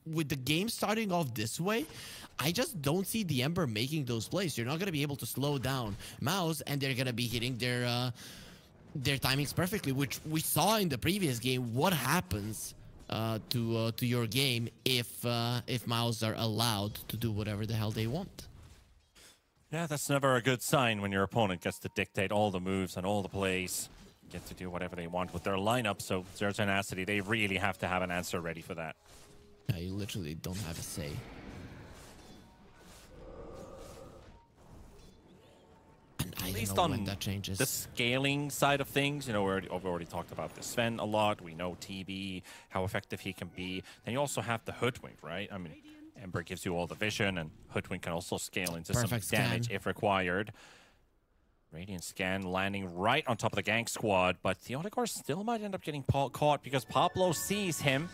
with the game starting off this way, I just don't see the Ember making those plays. You're not going to be able to slow down Mouse, and they're going to be hitting their timings perfectly, which we saw in the previous game. What happens to your game if Mouse are allowed to do whatever the hell they want? Yeah, that's never a good sign when your opponent gets to dictate all the moves and all the plays. Get to do whatever they want with their lineup. So Zero Tenacity, they really have to have an answer ready for that. Yeah, you literally don't have a say. And I don't know when that changes. The scaling side of things, you know, we've already talked about the Sven a lot. We know TB, how effective he can be. Then you also have the Hoodwink, right? I mean, Ember gives you all the vision, and Hoodwink can also scale into Perfect some damage scan. if required. Radiant Scan landing right on top of the gank squad, but the Oligor still might end up getting caught because Pablo sees him.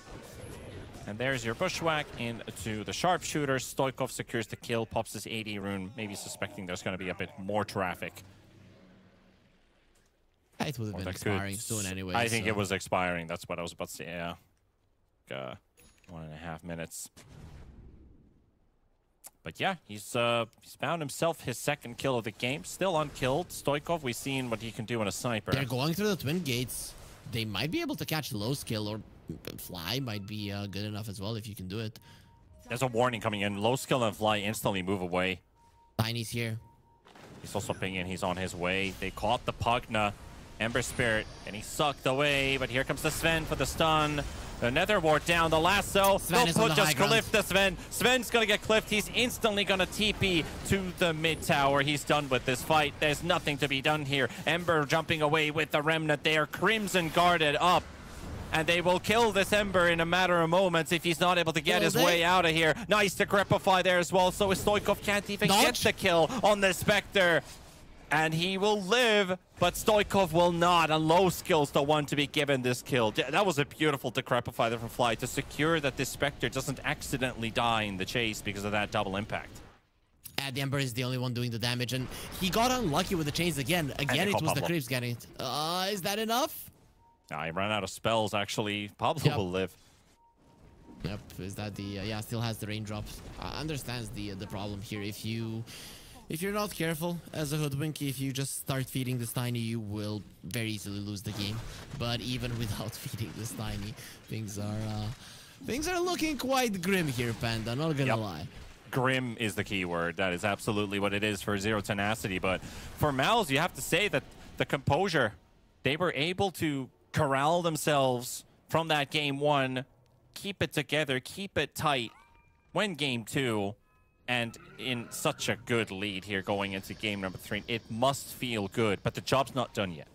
And there's your Bushwhack into the Sharpshooter. Stoikov secures the kill, pops his AD rune, maybe suspecting there's going to be a bit more traffic. It would have been expiring soon anyway. I think it was expiring. That's what I was about to say. Yeah. 1.5 minutes. But yeah, he's found himself his second kill of the game. Still unkilled. Stoikov, we've seen what he can do in a sniper. They're going through the twin gates. They might be able to catch low skill, or Fly might be good enough as well if you can do it. There's a warning coming in. Low skill and Fly instantly move away. Tiny's here. He's also pinging. He's on his way. They caught the Pugna. Ember Spirit, and he sucked away. But here comes the Sven for the stun. The Nether Ward down, the lasso. Sven is on the high just ground. cliff the Sven. Sven's gonna get cliffed. He's instantly gonna TP to the mid tower. He's done with this fight. There's nothing to be done here. Ember jumping away with the Remnant there. Crimson guarded up. and they will kill this Ember in a matter of moments if he's not able to get his way out of here. Nice to Grepify there as well, so Stoikov can't even get the kill on the Spectre. And he will live, but Stoikov will not. And low skill's the one to be given this kill. That was a beautiful Decrepify there from Fly to secure that this Spectre doesn't accidentally die in the chase because of that double impact. The Ember is the only one doing the damage, and he got unlucky with the chains again. Again, it was the creeps getting it. Is that enough? He ran out of spells, actually. Pablo will live. Yep, is that the... yeah, still has the raindrops. Understands the problem here. If you're not careful as a Hoodwink, if you just start feeding this Tiny, you will very easily lose the game. But even without feeding this Tiny, things are looking quite grim here, Panda, not gonna lie. Grim is the key word. That is absolutely what it is for Zero Tenacity. But for Mouse, you have to say that the composure, they were able to corral themselves from that game 1, keep it together, keep it tight, win game 2, and in such a good lead here going into game number 3. It must feel good, but the job's not done yet.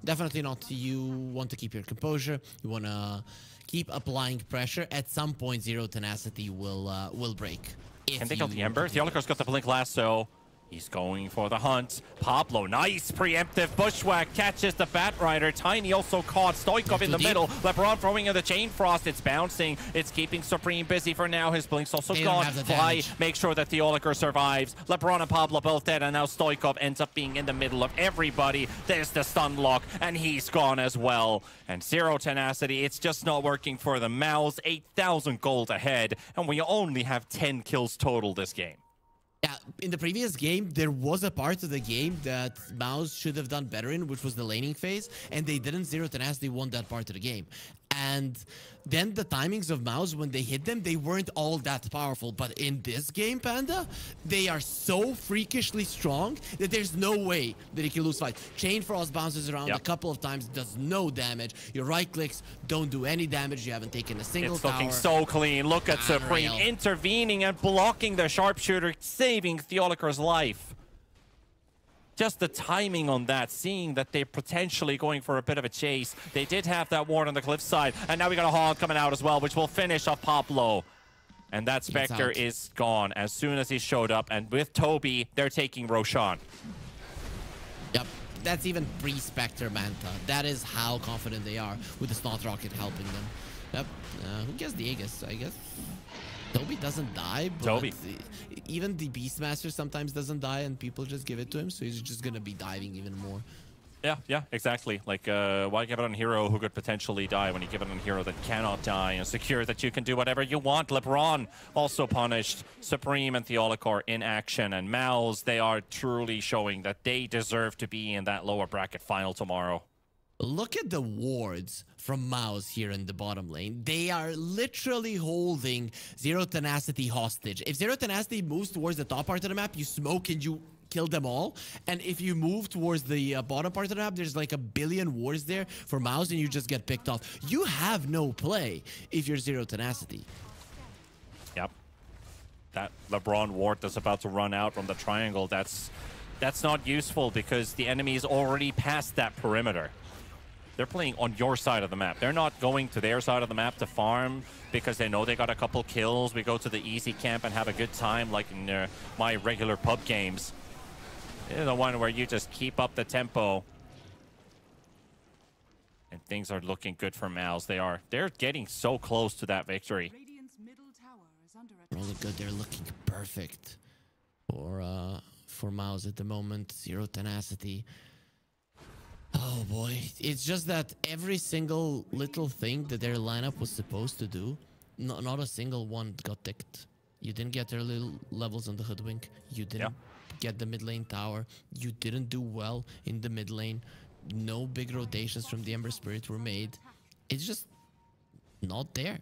Definitely not. You want to keep your composure. You want to keep applying pressure. At some point, Zero Tenacity will break. Can they kill the Ember? Theolicar's got the Blink Lasso. He's going for the hunt. Pablo, nice preemptive bushwhack, catches the Batrider. Tiny also caught Stoikov in the middle. LeBron throwing in the Chain Frost. It's bouncing. It's keeping Supreme busy for now. His Blink's also gone. Fly, make sure that Theolicar survives. LeBron and Pablo both dead, and now Stoikov ends up being in the middle of everybody. There's the stun lock, and he's gone as well. And Zero Tenacity, it's just not working for the Mouse. 8,000 gold ahead, and we only have 10 kills total this game. Yeah, in the previous game, there was a part of the game that Mouse should have done better in, which was the laning phase, and they didn't. Zero Tenacity won that part of the game. And then the timings of Mouse, when they hit them, they weren't all that powerful. But in this game, Panda, they are so freakishly strong that there's no way that he can lose fight. Chain Frost bounces around a couple of times, does no damage. Your right clicks don't do any damage. You haven't taken a single tower. It's looking so clean. Look at Supreme intervening and blocking the sharpshooter, saving Theolicar's life. Just the timing on that, seeing that they're potentially going for a bit of a chase. They did have that ward on the cliffside, and now we got a Hog coming out as well, which will finish off Pablo. And that Spectre is gone as soon as he showed up, and with Toby, they're taking Roshan. Yep, that's even pre-Spectre Manta. That is how confident they are with the Snot Rocket helping them. Yep, who gets the Aegis, I guess? Toby doesn't die, but even the Beastmaster sometimes doesn't die, and people just give it to him, so he's just gonna be diving even more. Yeah, exactly. Like, why give it on a hero who could potentially die when you give it on a hero that cannot die and secure that you can do whatever you want? LeBron also punished. Supreme and Theolicar in action, and Mouse, they are truly showing that they deserve to be in that lower bracket final tomorrow. Look at the wards from Mouse here in the bottom lane. They are literally holding Zero Tenacity hostage. If Zero Tenacity moves towards the top part of the map, you smoke and you kill them all. And if you move towards the bottom part of the map, there's like a billion wards there for Mouse, and you just get picked off. You have no play if you're Zero Tenacity. Yep. That LeBron ward that's about to run out from the triangle, that's not useful because the enemy is already past that perimeter. They're playing on your side of the map. They're not going to their side of the map to farm because they know they got a couple kills. We go to the easy camp and have a good time like in my regular pub games. They're the one where you just keep up the tempo. And things are looking good for Mouse. They're getting so close to that victory. Radiant's middle tower is under attack. Really good. They're looking perfect for Mouse at the moment. Zero Tenacity. Oh boy, it's just that every single little thing that their lineup was supposed to do, not a single one got ticked. You didn't get their little levels on the Hoodwink. You didn't get the mid lane tower. You didn't do well in the mid lane. No big rotations from the Ember Spirit were made. It's just not there.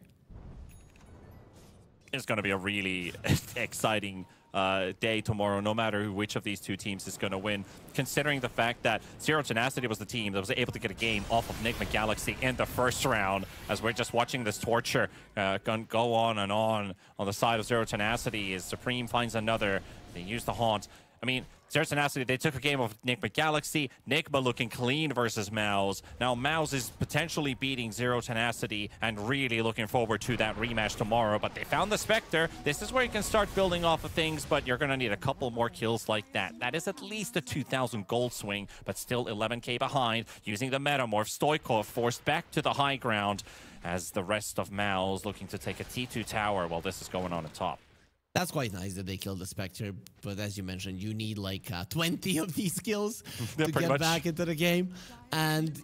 It's going to be a really exciting day tomorrow, no matter which of these two teams is going to win, considering the fact that Zero Tenacity was the team that was able to get a game off of Enigma Galaxy in the first round, as we're just watching this torture go on and on the side of Zero Tenacity as Supreme finds another They use the haunt. I mean, Zero Tenacity, they took a game of Nigma Galaxy. Nigma looking clean versus Mouse. Now, Mouse is potentially beating Zero Tenacity and really looking forward to that rematch tomorrow. But they found the Spectre. This is where you can start building off of things, but you're going to need a couple more kills like that. That is at least a 2,000 gold swing, but still 11k behind. Using the Metamorph, Stoikov forced back to the high ground as the rest of Mouse looking to take a T2 tower while this is going on at top. That's quite nice that they killed the Spectre, but as you mentioned, you need like 20 of these kills to get back into the game. And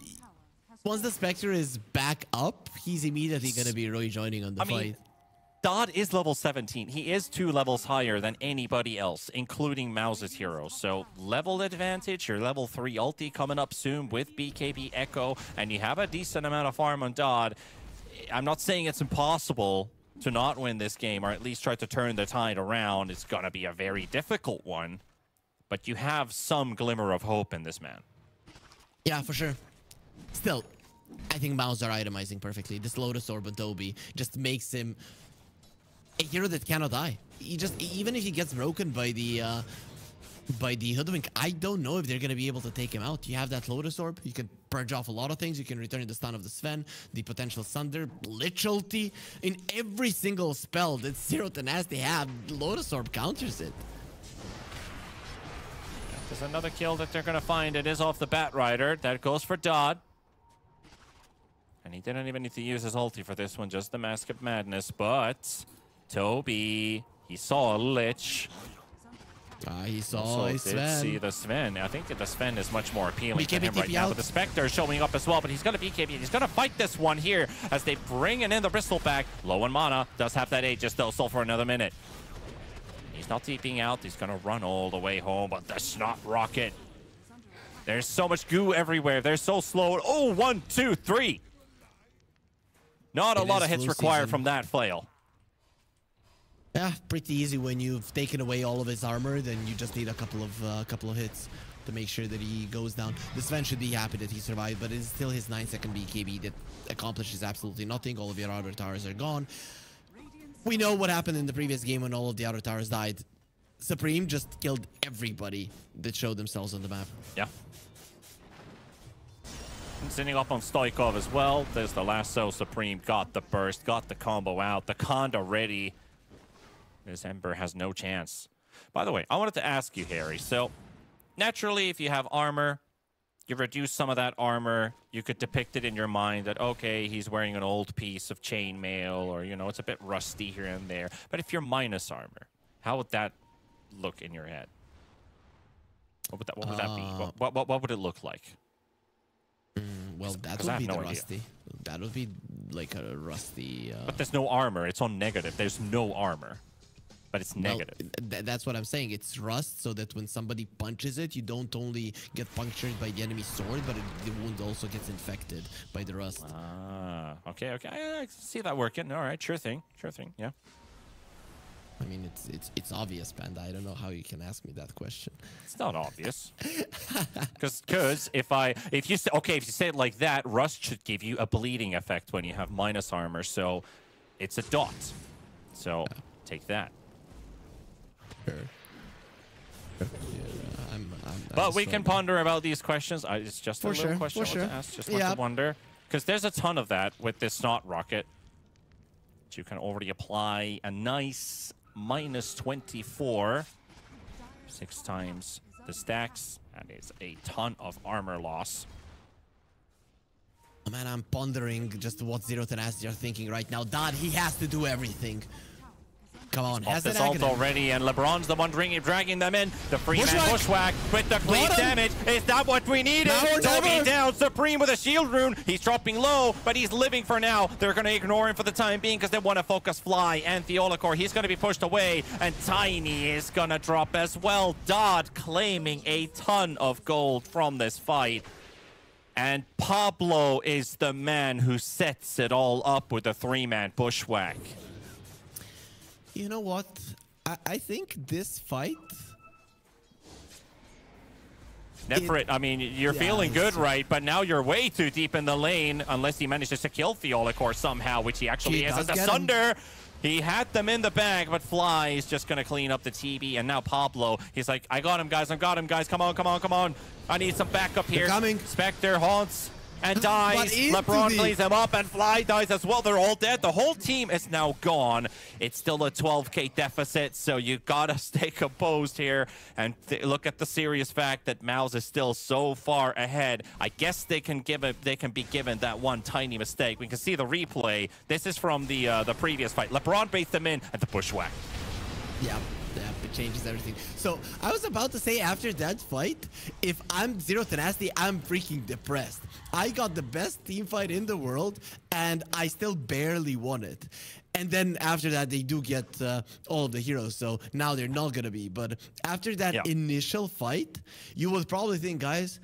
once the Spectre is back up, he's immediately going to be rejoining on the fight. Dodd is level 17. He is 2 levels higher than anybody else, including Mouse's heroes. So level advantage, your level 3 ulti coming up soon with BKB Echo, and you have a decent amount of farm on Dodd. I'm not saying it's impossible to not win this game, or at least try to turn the tide around. It's going to be a very difficult one, but you have some glimmer of hope in this man. Yeah, for sure. Still, I think Mouse are itemizing perfectly. This Lotus Orb on Toby just makes him a hero that cannot die. He just, even if he gets broken by the Hoodwink, I don't know if they're going to be able to take him out. You have that Lotus Orb. You can purge off a lot of things. You can return the stun of the Sven, the potential Sunder, Lich ulti. In every single spell that Zero Tenacity have, Lotus Orb counters it. There's another kill that they're going to find. It is off the Bat Rider. That goes for Dodd. And he didn't even need to use his ulti for this one, just the Mask of Madness. But Toby, he saw a Lich. He saw a Sven. Did see the Sven. I think that the Sven is much more appealing to BKB him right now. But the Spectre is showing up as well. But he's going to BKB. He's going to fight this one here as they bring in the Bristleback. Low on mana. Does have that Aegis though. Still for another minute. He's not TPing out. He's going to run all the way home. But the Snot Rocket. There's so much goo everywhere. They're so slow. Oh, 1, 2, 3. Not a lot of hits required from that flail. Yeah, pretty easy when you've taken away all of his armor. Then you just need a couple of hits to make sure that he goes down. The Sven should be happy that he survived, but it's still his 9-second BKB that accomplishes absolutely nothing. All of your outer towers are gone. We know what happened in the previous game when all of the outer towers died. Supreme just killed everybody that showed themselves on the map. Yeah. Sitting up on Stoikov as well. There's the lasso. Supreme got the burst, got the combo out. The Conda ready. This Ember has no chance. By the way, I wanted to ask you, Harry. So, naturally, if you have armor, you reduce some of that armor. You could depict it in your mind that, okay, he's wearing an old piece of chainmail, or, you know, it's a bit rusty here and there. But if you're minus armor, how would that look in your head? What would that be? What would it look like? Well, that would be the rusty. That would be like a rusty... But there's no armor. It's on negative. There's no armor. But it's negative. Well, that's what I'm saying. It's rust, so that when somebody punches it, you don't only get punctured by the enemy sword, but the wound also gets infected by the rust. Ah, okay. I see that working. All right, sure thing, yeah. I mean, it's obvious, Panda. I don't know how you can ask me that question. It's not obvious. Because if you say it like that, rust should give you a bleeding effect when you have minus armor. So it's a dot. So take that. Sure. But we can ponder about these questions. It's just a little question I want to ask. Just want to wonder. Because there's a ton of that with this Snot Rocket. You can already apply a nice -24. 6 times the stacks. That is a ton of armor loss. Man, I'm pondering just what Zero Tenacity are thinking right now. Dad, he has to do everything. Come on, has this ult already, and LeBron's the one dragging them in. The Freeman Bushwhack with the clean damage. Is that what we needed? Toby down, Supreme with a shield rune. He's dropping low, but he's living for now. They're going to ignore him for the time being because they want to focus Fly and Theolacor. He's going to be pushed away, and Tiny is going to drop as well. Dodd claiming a ton of gold from this fight. And Pablo is the man who sets it all up with a 3-man Bushwhack. You know what? I think this fight... Nefrit, I mean, you're feeling good, right? But now you're way too deep in the lane, unless he manages to kill Theolacor somehow, which he actually is. As the Sunder He had them in the bag, but Fly is just going to clean up the TB. And now Pablo, he's like, I got him, guys. I got him, guys. Come on, come on, come on. I need some backup here. Coming. Spectre haunts and dies. into LeBron the- cleans him up, and Fly dies as well. They're all dead. The whole team is now gone. It's still a 12K deficit, so you gotta stay composed here and look at the serious fact that Mouse is still so far ahead. I guess they can be given that one tiny mistake. We can see the replay. This is from the previous fight. LeBron baits them in at the bushwhack. Yeah, it changes everything. So I was about to say, after that fight, if I'm Zero Tenacity, I'm freaking depressed. I got the best team fight in the world, and I still barely won it. And then after that, they do get all of the heroes, so now they're not gonna be. But after that initial fight, you would probably think, guys,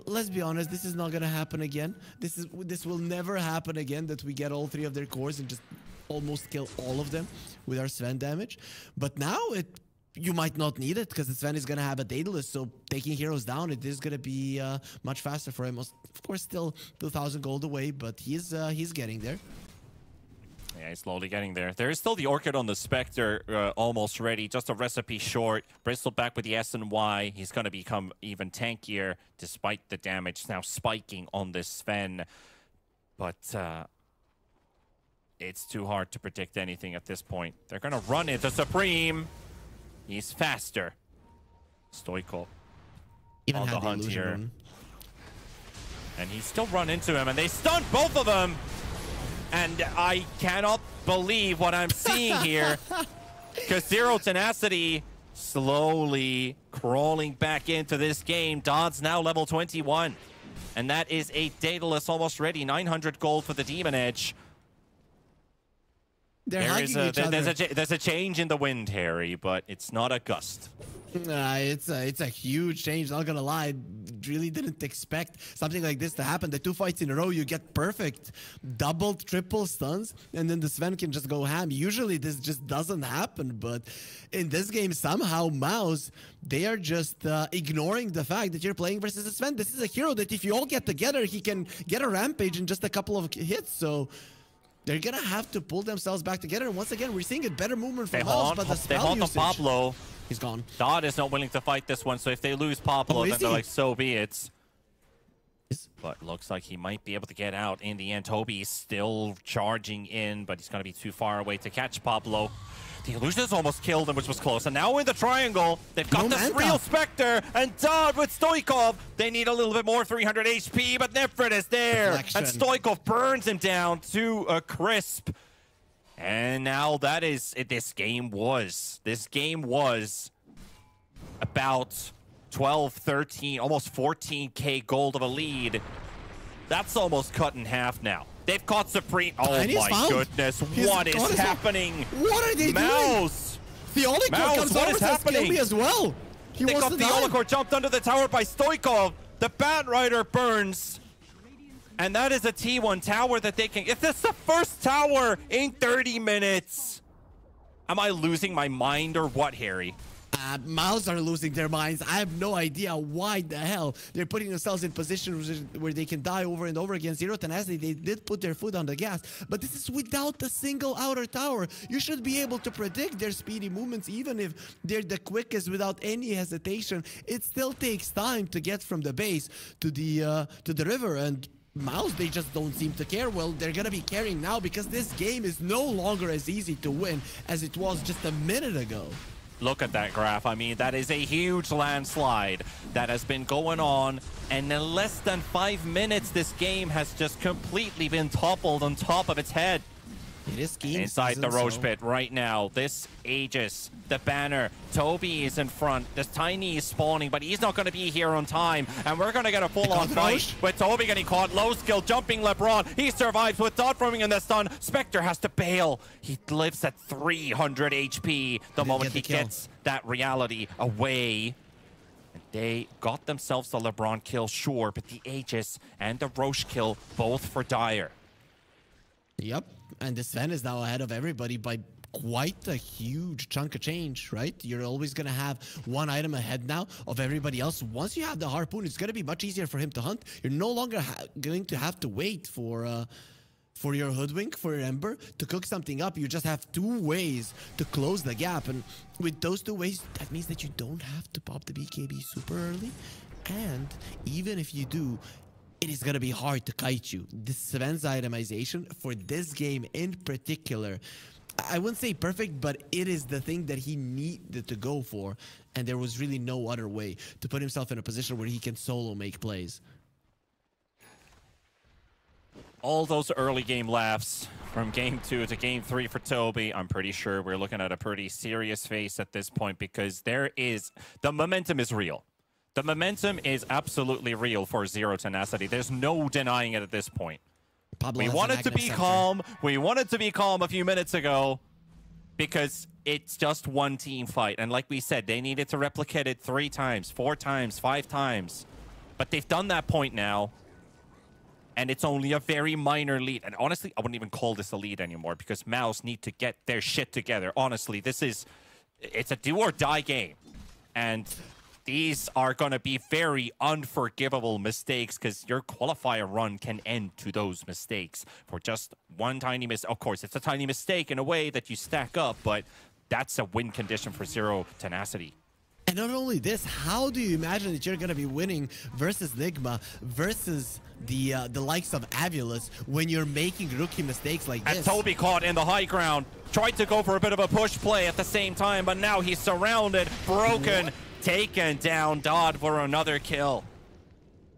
let's be honest, this is not gonna happen again. This will never happen again, that we get all 3 of their cores and just almost kill all of them with our Sven damage. But now you might not need it, because the Sven is going to have a Daedalus, so taking heroes down, it is going to be much faster for him. Of course, still 2,000 gold away, but he's getting there. Yeah, he's slowly getting there. There is still the Orchid on the Spectre almost ready. Just a recipe short. Bristol back with the S and Y. He's going to become even tankier despite the damage now spiking on this Sven. But it's too hard to predict anything at this point. They're going to run into Supreme. He's faster. Stoikov Even on had the the hunt illusion here. rune. And he still run into him, and they stunned both of them. And I cannot believe what I'm seeing here. Because Zero Tenacity slowly crawling back into this game. Dodd's now level 21. And that is a Daedalus almost ready. 900 gold for the Demon Edge. There's a change in the wind, Harry, but it's not a gust. It's a huge change, not gonna lie. Really didn't expect something like this to happen. The 2 fights in a row, you get perfect double, triple stuns, and then the Sven can just go ham. Usually this just doesn't happen, but in this game, somehow Mouse, they are just ignoring the fact that you're playing versus a Sven. This is a hero that if you all get together, he can get a rampage in just a couple of hits, so they're gonna have to pull themselves back together. And once again, we're seeing a better movement from Mouse, but the spell usage, Pablo. He's gone. Dodd is not willing to fight this one, so if they lose Pablo, then they're like, so be it. But looks like he might be able to get out in the end. Toby's still charging in, but he's going to be too far away to catch Pablo. The illusions almost killed him, which was close. And now in the triangle, they've got this real Spectre, and Dodd with Stoikov. They need a little bit more, 300 HP, but Nefrit is there. And Stoikov burns him down to a crisp. And now that is this game was about 12, 13, almost 14K gold of a lead. That's almost cut in half now. They've caught Supreme. Oh my goodness, what is happening? What are they doing? Mouse! The Olicore comes over to kill me as well. They got the Olicore jumped under the tower by Stoikov. The Batrider burns. And that is a T1 tower that they can... If this is the first tower in 30 minutes. Am I losing my mind or what, Harry? Mouse are losing their minds. I have no idea why the hell they're putting themselves in positions where they can die over and over again. Zero Tenacity, they did put their foot on the gas, but this is without a single outer tower. You should be able to predict their speedy movements, even if they're the quickest without any hesitation. It still takes time to get from the base to the river, and Mouse, they just don't seem to care. Well, they're gonna be caring now because this game is no longer as easy to win as it was just a minute ago. Look at that graph. I mean, that is a huge landslide that has been going on. And in less than 5 minutes, this game has just completely been toppled on top of its head. It is skiing inside season, the Roche pit right now. This Aegis, the banner. Toby is in front. This Tiny is spawning, but he's not going to be here on time. And we're going to get a full-on fight with Toby getting caught. Low skill, jumping LeBron. He survives with Dodd forming in the stun. Spectre has to bail. He lives at 300 HP the moment he gets that reality away. And they got themselves the LeBron kill, sure, but the Aegis and the Roche kill, both for Dire. Yep, and the Sven is now ahead of everybody by quite a huge chunk of change, right? You're always going to have one item ahead now of everybody else. Once you have the Harpoon, it's going to be much easier for him to hunt. You're no longer going to have to wait for for your Hoodwink, for your Ember, to cook something up, you just have 2 ways to close the gap. And with those 2 ways, that means that you don't have to pop the BKB super early. And even if you do, it is going to be hard to kite you. This Sven's itemization for this game in particular, I wouldn't say perfect, but it is the thing that he needed to go for. And there was really no other way to put himself in a position where he can solo make plays. All those early game laughs from game 2 to game 3 for Toby. I'm pretty sure we're looking at a pretty serious face at this point because the momentum is real. The momentum is absolutely real for Zero Tenacity. There's no denying it at this point. We wanted to be calm. We wanted to be calm a few minutes ago because it's just one team fight. And like we said, they needed to replicate it 3 times, 4 times, 5 times. But they've done that point now. And it's only a very minor lead. And honestly, I wouldn't even call this a lead anymore because Mouse need to get their shit together. Honestly, it's a do or die game. And these are going to be very unforgivable mistakes because your qualifier run can end to those mistakes for just one tiny mistake. Of course, it's a tiny mistake in a way that you stack up, but that's a win condition for Zero Tenacity. And not only this, how do you imagine that you're going to be winning versus Nigma, versus the likes of Avulus when you're making rookie mistakes like this? And Toby caught in the high ground, tried to go for a bit of a push play at the same time, but now he's surrounded, broken, taken down. Dodd for another kill.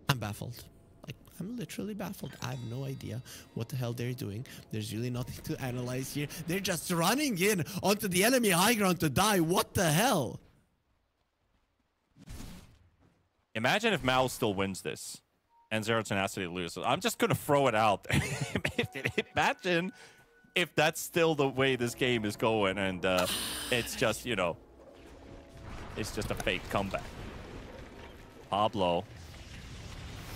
I'm baffled. Like, I'm literally baffled. I have no idea what the hell they're doing. There's really nothing to analyze here. They're just running in onto the enemy high ground to die. What the hell? Imagine if Mao still wins this and Zero Tenacity loses. I'm just going to throw it out there. Imagine if that's still the way this game is going and it's just, you know, it's just a fake comeback. Pablo,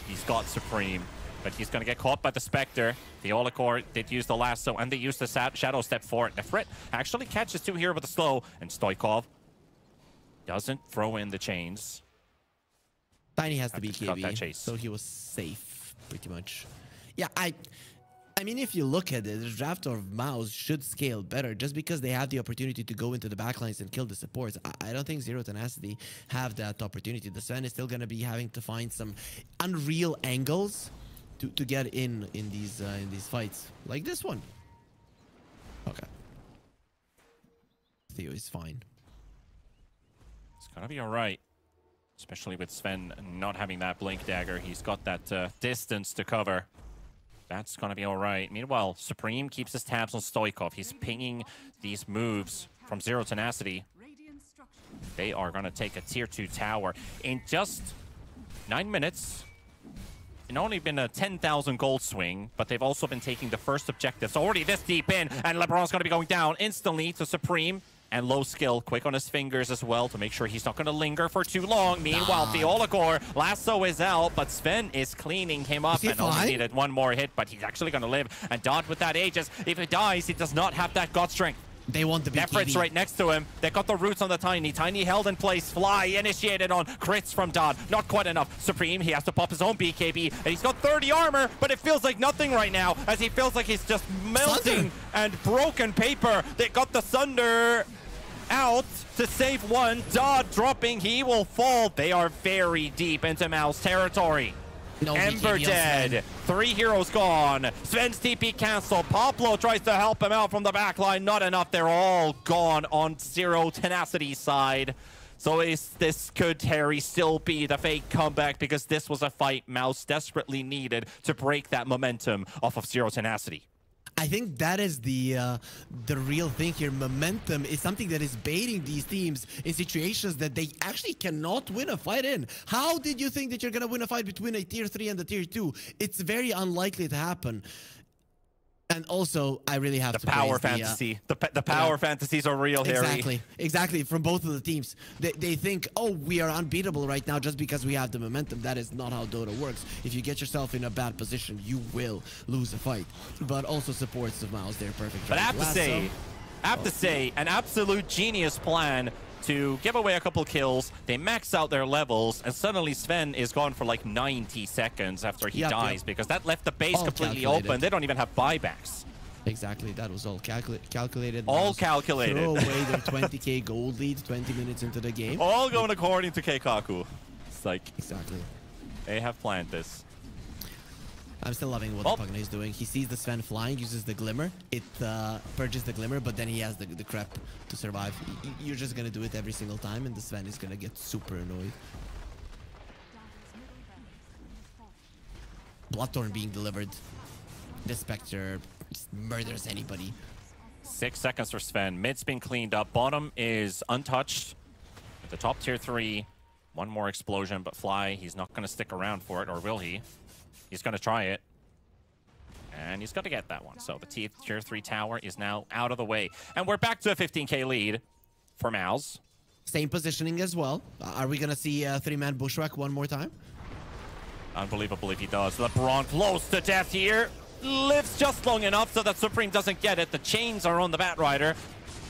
he's got Supreme, but he's going to get caught by the Spectre. The Olacor did use the lasso and they used the Shadow Step for it. Nefrit actually catches 2 here with a slow, and Stoikov doesn't throw in the chains. Tiny has the BKB, so he was safe, pretty much. Yeah, I mean, if you look at it, the draft of Mouse should scale better just because they have the opportunity to go into the backlines and kill the supports. I don't think Zero Tenacity have that opportunity. The Sven is still going to be having to find some unreal angles to get in these fights, like this one. Okay. Theo is fine. It's going to be all right. Especially with Sven not having that Blink Dagger. He's got that distance to cover. That's going to be all right. Meanwhile, Supreme keeps his tabs on Stoikov. He's pinging these moves from Zero Tenacity. They are going to take a tier 2 tower in just 9 minutes. It's only been a 10,000 gold swing, but they've also been taking the first objectives. Already this deep in, and LeBron's going to be going down instantly to Supreme. And low skill, quick on his fingers as well to make sure he's not going to linger for too long. Meanwhile, Theolacor, lasso is out, but Sven is cleaning him up and only needed 1 more hit, but he's actually going to live. And Dodd with that Aegis, if he dies, he does not have that God Strength. They want the BKB. Nefrit's right next to him. They got the roots on the Tiny. Tiny held in place. Fly initiated on crits from Dodd. Not quite enough. Supreme, he has to pop his own BKB. And he's got 30 armor, but it feels like nothing right now as he feels like he's just melting and broken paper. They got the Sunder out to save 1. Dodd dropping. He will fall. They are very deep into Mouse territory. No Ember dead. 3 heroes gone. Sven's TP canceled. Pablo tries to help him out from the back line. Not enough. They're all gone on Zero Tenacity side. So this could, Harry, still be the fake comeback because this was a fight Mouse desperately needed to break that momentum off of Zero Tenacity. I think that is the real thing here. Momentum is something that is baiting these teams in situations that they actually cannot win a fight in. How did you think that you're going to win a fight between a tier 3 and a tier 2? It's very unlikely to happen. And also, I really have to praise power fantasy. The power fantasies are real, Harry. Exactly. From both of the teams. They think, oh, we are unbeatable right now just because we have the momentum. That is not how Dota works. If you get yourself in a bad position, you will lose a fight. But also supports of Mouse. They're perfect. But I have to say, an absolute genius plan to give away a couple kills. They max out their levels, and suddenly Sven is gone for like 90 seconds after he dies because that left the base All completely calculated. open. They don't even have buybacks. Exactly, that was all calculated. All calculated. Throw away their 20k gold lead 20 minutes into the game. All going according to Keikaku. It's like, Exactly. they have planned this. I'm still loving what the Pugna is doing. He sees the Sven flying, uses the Glimmer. It purges the Glimmer, but then he has the Crep to survive. You're just going to do it every single time, and the Sven is going to get super annoyed. Bloodthorn being delivered. The Spectre just murders anybody. 6 seconds for Sven. Mid's been cleaned up. Bottom is untouched. The top tier 3. One more explosion, but Fly, he's not going to stick around for it, or will he? He's going to try it. And he's going to get that one. So the tier 3 tower is now out of the way. And we're back to a 15k lead for Mouse. Same positioning as well. Are we going to see a 3-man bushwhack one more time? Unbelievable if he does. LeBron close to death here. Lives just long enough so that Supreme doesn't get it. The chains are on the Batrider.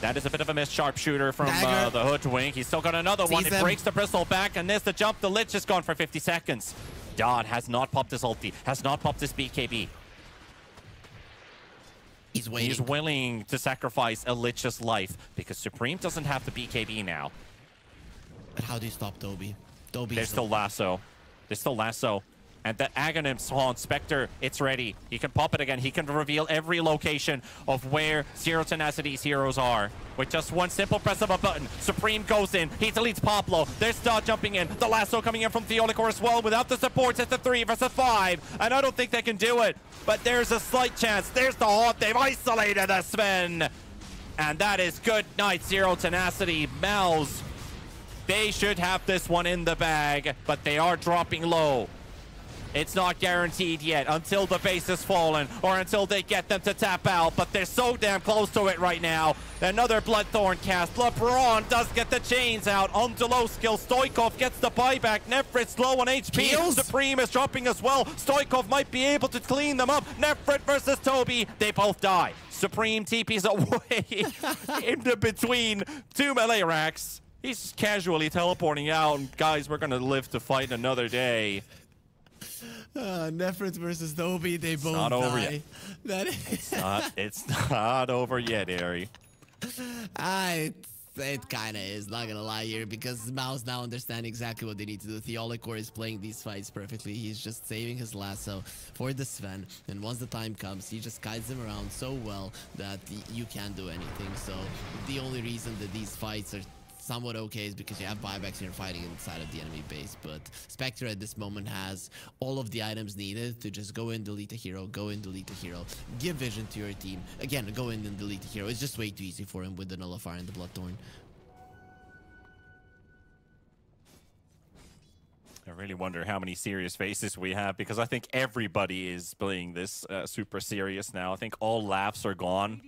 That is a bit of a missed sharpshooter from the Hoodwink. He's still got another one. It breaks the Bristle back, and there's the jump. The Lich is gone for 50 seconds. Dodd has not popped his ulti, has not popped his BKB. He's waiting. He's willing to sacrifice a Lich's life because Supreme doesn't have the BKB now. But how do you stop Dobby? There's still Lasso. There's still Lasso. And the Aghanim Haunt Spectre, it's ready. He can pop it again. He can reveal every location of where Zero Tenacity's heroes are. With just one simple press of a button, Supreme goes in. He deletes Poplo. There's Star jumping in. The Lasso coming in from Theolicor as well. Without the supports, it's a 3 versus 5. And I don't think they can do it. But there's a slight chance. There's the Haunt. They've isolated the Sven. And that is good night, Zero Tenacity. Mouse, they should have this one in the bag. But they are dropping low. It's not guaranteed yet until the base has fallen or until they get them to tap out, but they're so damn close to it right now. Another Bloodthorn cast. LeBron does get the chains out onto low skill. Stoikov gets the buyback. Nefrit's low on HP. Kills. Supreme is dropping as well. Stoikov might be able to clean them up. Nefrit versus Toby. They both die. Supreme TP's away in the between two melee racks. He's just casually teleporting out. And guys, we're going to live to fight another day. Nefrit versus Dobby, they both not over die. yet. That is It's not over yet, Ari. it kind of is, not gonna lie here, because Mouse now understand exactly what they need to do. Theolicor is playing these fights perfectly. He's just saving his lasso for the Sven, and once the time comes, he just guides them around so well that you can't do anything. So the only reason that these fights are somewhat okay is because you have buybacks and you're fighting inside of the enemy base. But Spectre at this moment has all of the items needed to just go in, delete a hero, go in, delete a hero, give vision to your team. Again, go in and delete a hero. It's just way too easy for him with the Nullifier and the Bloodthorn. I really wonder how many serious faces we have, because I think everybody is playing this super serious now. I think all laughs are gone,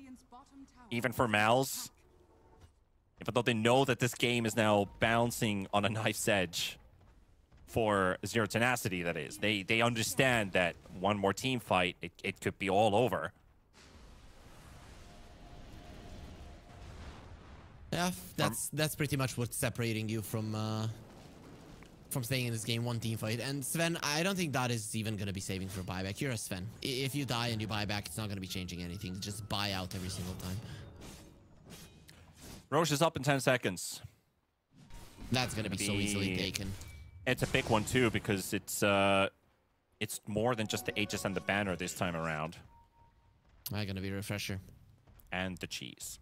even for Mal's. Even though they know that this game is now bouncing on a knife's edge for Zero Tenacity, that is. They understand that one more team fight, it could be all over. Yeah, that's pretty much what's separating you from staying in this game, one team fight. And Sven, I don't think that is even going to be saving for buyback. You're a Sven. If you die and you buy back, it's not going to be changing anything. Just buy out every single time. Roche is up in 10 seconds. That's going to be so easily taken. It's a big one too, because it's more than just the Aegis and the banner this time around. I'm going to be a refresher. And the cheese.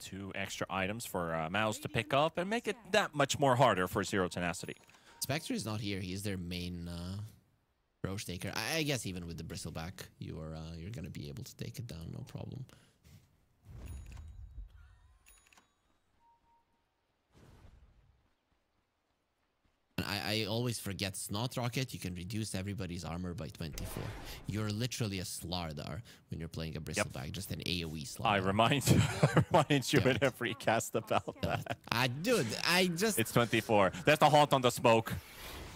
2 extra items for Mouse to pick up and make it that much more harder for Zero Tenacity. Spectre is not here. He is their main Roche taker. I guess even with the Bristleback, you're going to be able to take it down, no problem. I always forget Snot Rocket. You can reduce everybody's armor by 24. You're literally a Slardar when you're playing a Bristleback, just an AoE Slardar. I remind you in every cast about that. It's 24. There's the Haunt on the smoke.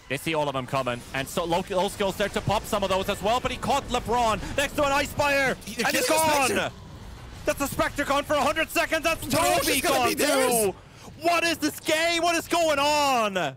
They see all of them coming, and so low skills there to pop some of those as well, but he caught LeBron next to an Ice Fire, and he's gone! That's a Spectre gone for 100 seconds. That's Roche Toby is gonna gone be theirs. too. What is this game? What is going on?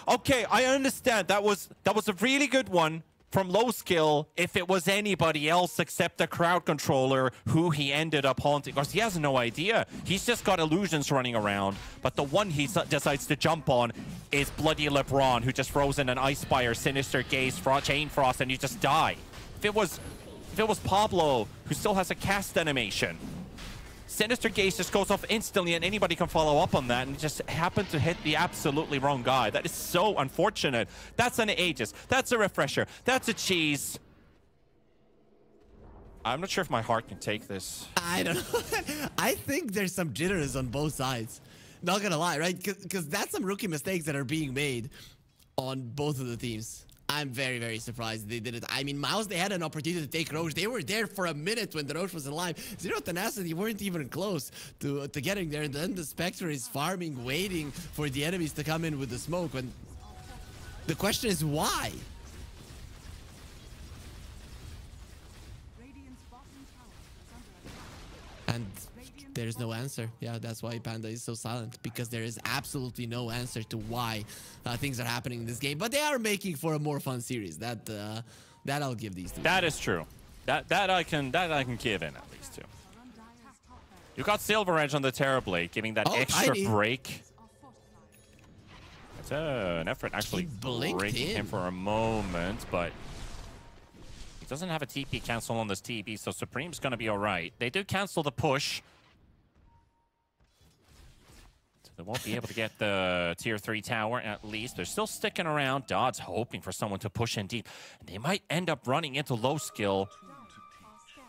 Okay, I understand. That was a really good one from low skill if it was anybody else except the crowd controller who he ended up haunting. Because he has no idea. He's just got illusions running around. But the one he decides to jump on is bloody LeBron, who just throws in an Ice Spire, Sinister Gaze, Chain Frost, and you just die. If it was Pablo, who still has a cast animation, Sinister Gaze just goes off instantly and anybody can follow up on that, and just happened to hit the absolutely wrong guy. That is so unfortunate. That's an Aegis. That's a Refresher. That's a cheese. I'm not sure if my heart can take this. I don't know. I think there's some jitters on both sides. Not gonna lie, right? Because that's some rookie mistakes that are being made on both of the teams. I'm very, very surprised they did it. I mean, Mouse, they had an opportunity to take Roche. They were there for a minute when the Roche was alive. Zero Tenacity weren't even close to getting there. And then the Spectre is farming, waiting for the enemies to come in with the smoke. And the question is why? Radiant's bottom tower is under attack. And there's no answer. Yeah, that's why Panda is so silent, because there is absolutely no answer to why things are happening in this game. But they are making for a more fun series. That I'll give these two. That is true. That I can give in at least to. You got Silver Edge on the Terrorblade, giving that extra tiny. break. It's an effort actually breaking him for a moment, but he doesn't have a TP cancel on this TP, so Supreme's going to be all right. They do cancel the push. So they won't be able to get the tier 3 tower at least. They're still sticking around. Dodd's hoping for someone to push in deep. They might end up running into low skill.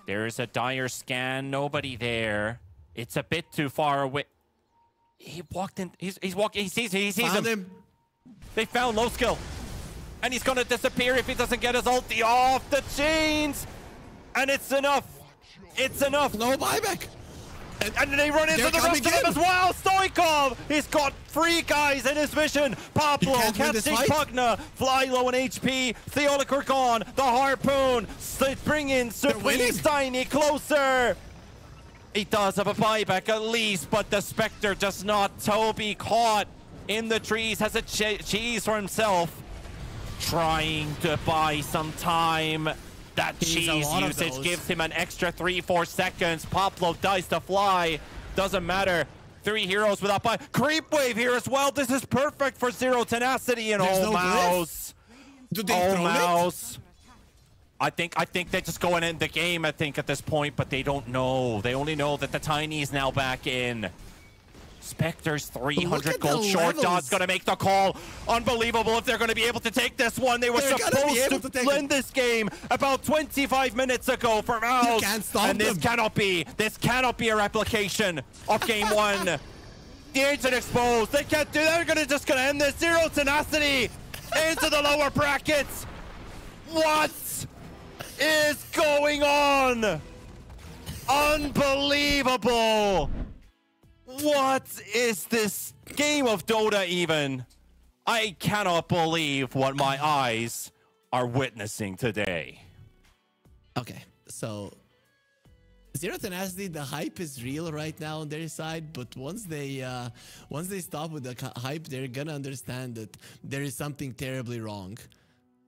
There's a dire scan. Nobody there. It's a bit too far away. He walked in. He's walking. He sees him. They found low skill. And he's going to disappear if he doesn't get his ulti off the chains. And it's enough. It's enough. No buyback. And they run into the rest of them as well. Stoikov, he's got 3 guys in his vision. Pablo can't see Pugna. Fly low on HP. Theolic gone. The harpoon. Bring in Supreme Tiny closer. He does have a buyback at least, but the Spectre does not. Toby caught in the trees, has a cheese for himself. Trying to buy some time. That cheese usage gives him an extra 3-4 seconds. Pablo dies to fly. Doesn't matter. 3 heroes without buy. Creep wave here as well. This is perfect for Zero Tenacity and Mouse. Mouse. I think they're just going in the game, I think, at this point, but they don't know. They only know that the Tiny is now back in. Spectre's 300 gold short. Dodd's going to make the call. Unbelievable if they're going to be able to take this one. They were supposed to win this game about 25 minutes ago for Mouse. And this cannot be a replication of game 1. The Ancient exposed. They can't do that. They're just going to end this. Zero Tenacity into the lower brackets. What is going on? Unbelievable. What is this game of Dota even? I cannot believe what my eyes are witnessing today. Okay, so Zero Tenacity, the hype is real right now on their side, but once they stop with the hype, they're gonna understand that there is something terribly wrong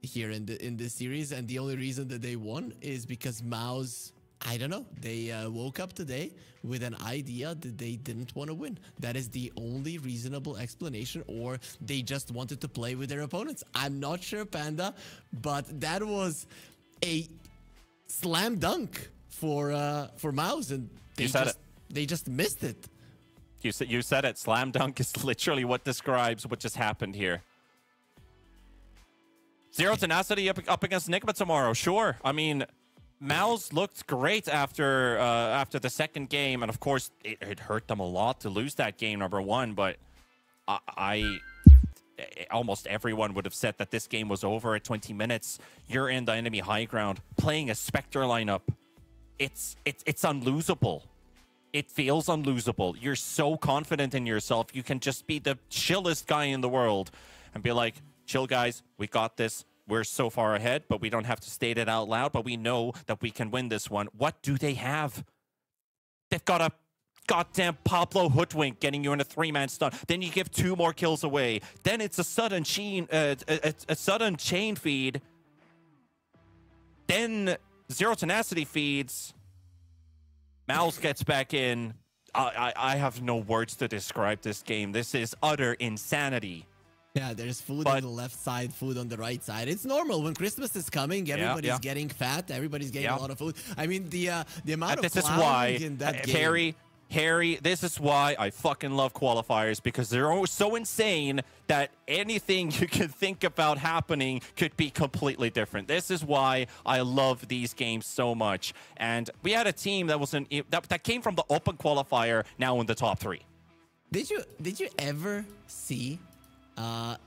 here in this series, and the only reason that they won is because Mouse, I don't know, they woke up today with an idea that they didn't want to win. That is the only reasonable explanation, or they just wanted to play with their opponents. I'm not sure, Panda, but that was a slam dunk for Mouse, and they just missed it. You said it. Slam dunk is literally what describes what just happened here. Zero Tenacity up against Nigma tomorrow. Sure. I mean, Mouse looked great after the second game, and of course it hurt them a lot to lose that game number 1. But almost everyone would have said that this game was over at 20 minutes. You're in the enemy high ground, playing a Spectre lineup. It's unlosable. It feels unlosable. You're so confident in yourself. You can just be the chillest guy in the world and be like, chill guys, we got this. We're so far ahead, but we don't have to state it out loud, but we know that we can win this one. What do they have? They've got a goddamn Pablo Hoodwink getting you in a 3-man stun. Then you give 2 more kills away. Then it's a sudden chain, a sudden chain feed. Then Zero Tenacity feeds. Mouse gets back in. I have no words to describe this game. This is utter insanity. Yeah, there's food on the left side, food on the right side. It's normal when Christmas is coming. Everybody's getting fat. Everybody's getting a lot of food. I mean, the amount of clowning in that game. Harry, this is why I fucking love qualifiers, because they're always so insane that anything you can think about happening could be completely different. This is why I love these games so much. And we had a team that was that came from the open qualifier, now in the top 3. Did you ever see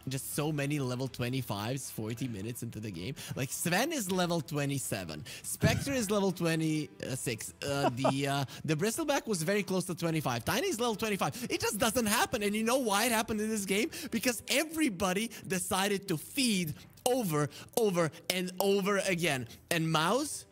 just so many level 25s 40 minutes into the game? Like, Sven is level 27, Spectre is level 26, the Bristleback was very close to 25, Tiny's level 25. It just doesn't happen. And you know why it happened in this game? Because everybody decided to feed over and over again. And Mouse,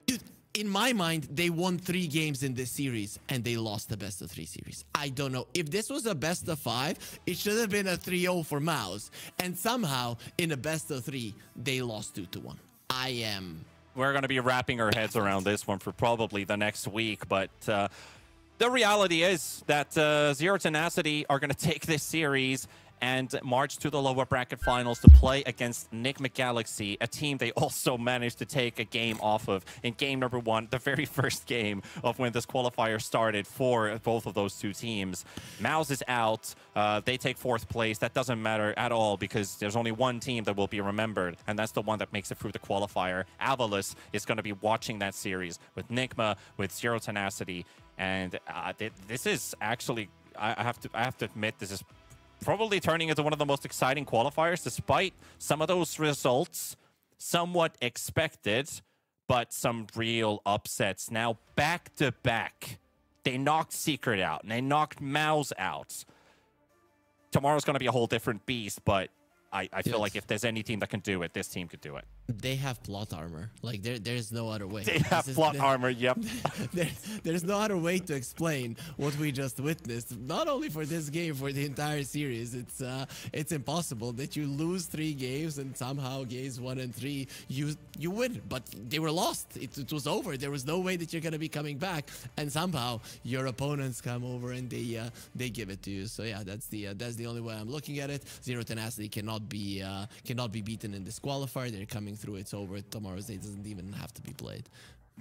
dude, in my mind, they won 3 games in this series, and they lost the best of 3 series. I don't know. If this was a best of 5, it should have been a 3-0 for Mouse. And somehow, in a best of 3, they lost 2-1. We're going to be wrapping our heads around this one for probably the next week, but the reality is that Zero Tenacity are going to take this series and march to the lower bracket finals to play against Enigma Galaxy, a team they also managed to take a game off of in game number 1, the very first game of when this qualifier started for both of those 2 teams. Mouse is out. They take 4th place. That doesn't matter at all, because there's only one team that will be remembered, and that's the one that makes it through the qualifier. Avalus is going to be watching that series with Enigma, with Zero Tenacity, and this is actually, I have to admit, this is probably turning into one of the most exciting qualifiers, despite some of those results somewhat expected, but some real upsets. Now, back to back, they knocked Secret out, and they knocked Mouse out. Tomorrow's going to be a whole different beast, but I feel like if there's any team that can do it, this team could do it. They have plot armor. Like, there's no other way. They have plot armor, yep. There's no other way to explain what we just witnessed. Not only for this game, for the entire series. It's impossible that you lose 3 games and somehow games 1 and 3 you win. But they were lost. It was over. There was no way that you're gonna be coming back. And somehow your opponents come over and they give it to you. So yeah, that's the only way I'm looking at it. Zero Tenacity cannot be beaten in this qualifier. They're coming through. It's over. Tomorrow's day doesn't even have to be played.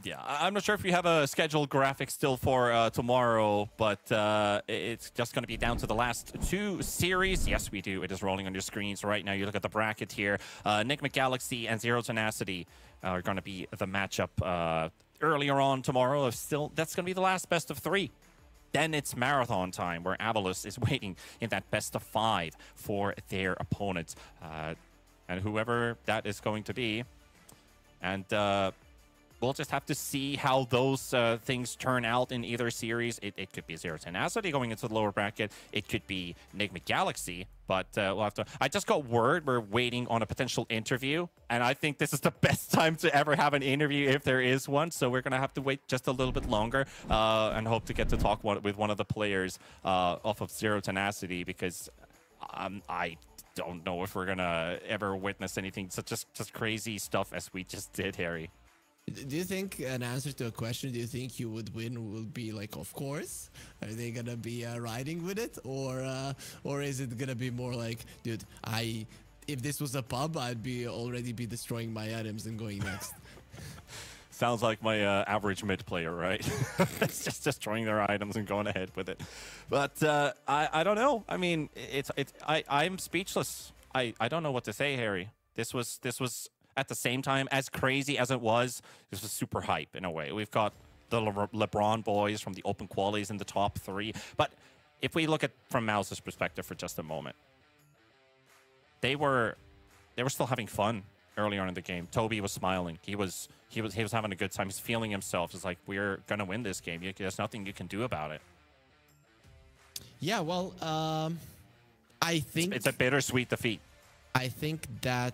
Yeah, I'm not sure if you have a scheduled graphic still for tomorrow, but it's just going to be down to the last 2 series. Yes, we do. It is rolling on your screens right now. You look at the bracket here. Enigma Galaxy and Zero Tenacity are going to be the matchup earlier on tomorrow. That's going to be the last best of 3. Then it's marathon time, where Avalus is waiting in that best of 5 for their opponents. And whoever that is going to be. And we'll just have to see how those things turn out in either series. It could be Zero Tenacity going into the lower bracket. It could be Enigma Galaxy. But we'll have to... I just got word we're waiting on a potential interview. And I think this is the best time to ever have an interview if there is one. So we're going to have to wait just a little bit longer and hope to get to talk with one of the players off of Zero Tenacity, because I don't know if we're gonna ever witness anything such just crazy stuff as we just did, Harry. Do you think an answer to a question, do you think you would win, will be like, of course? Are they gonna be riding with it, or is it gonna be more like, dude, if this was a pub, I'd already be destroying my items and going next? Sounds like my average mid player, right? It's just destroying their items and going ahead with it. But I don't know. I mean, I'm speechless. I don't know what to say, Harry. This was at the same time, as crazy as it was, this was super hype in a way. We've got the LeBron boys from the open qualies in the top 3. But if we look at from Mouse's perspective for just a moment, they were still having fun early on in the game. Toby was smiling. He was having a good time. He's feeling himself. It's like, we're gonna win this game. There's nothing you can do about it. Yeah, well, I think it's a bittersweet defeat. I think that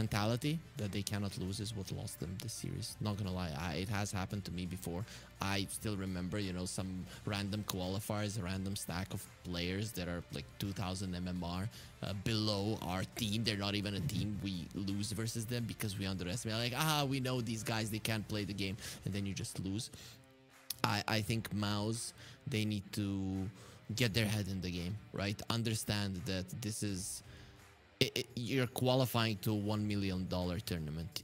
mentality that they cannot lose is what lost them this series. Not gonna lie, it has happened to me before. I still remember, you know, some random qualifiers, a random stack of players that are like 2000 MMR below our team. They're not even a team. We lose versus them because we underestimate. Like, we know these guys, they can't play the game, and then you just lose. I think MOUZ, they need to get their head in the game, right? Understand that this is you're qualifying to a $1 million tournament.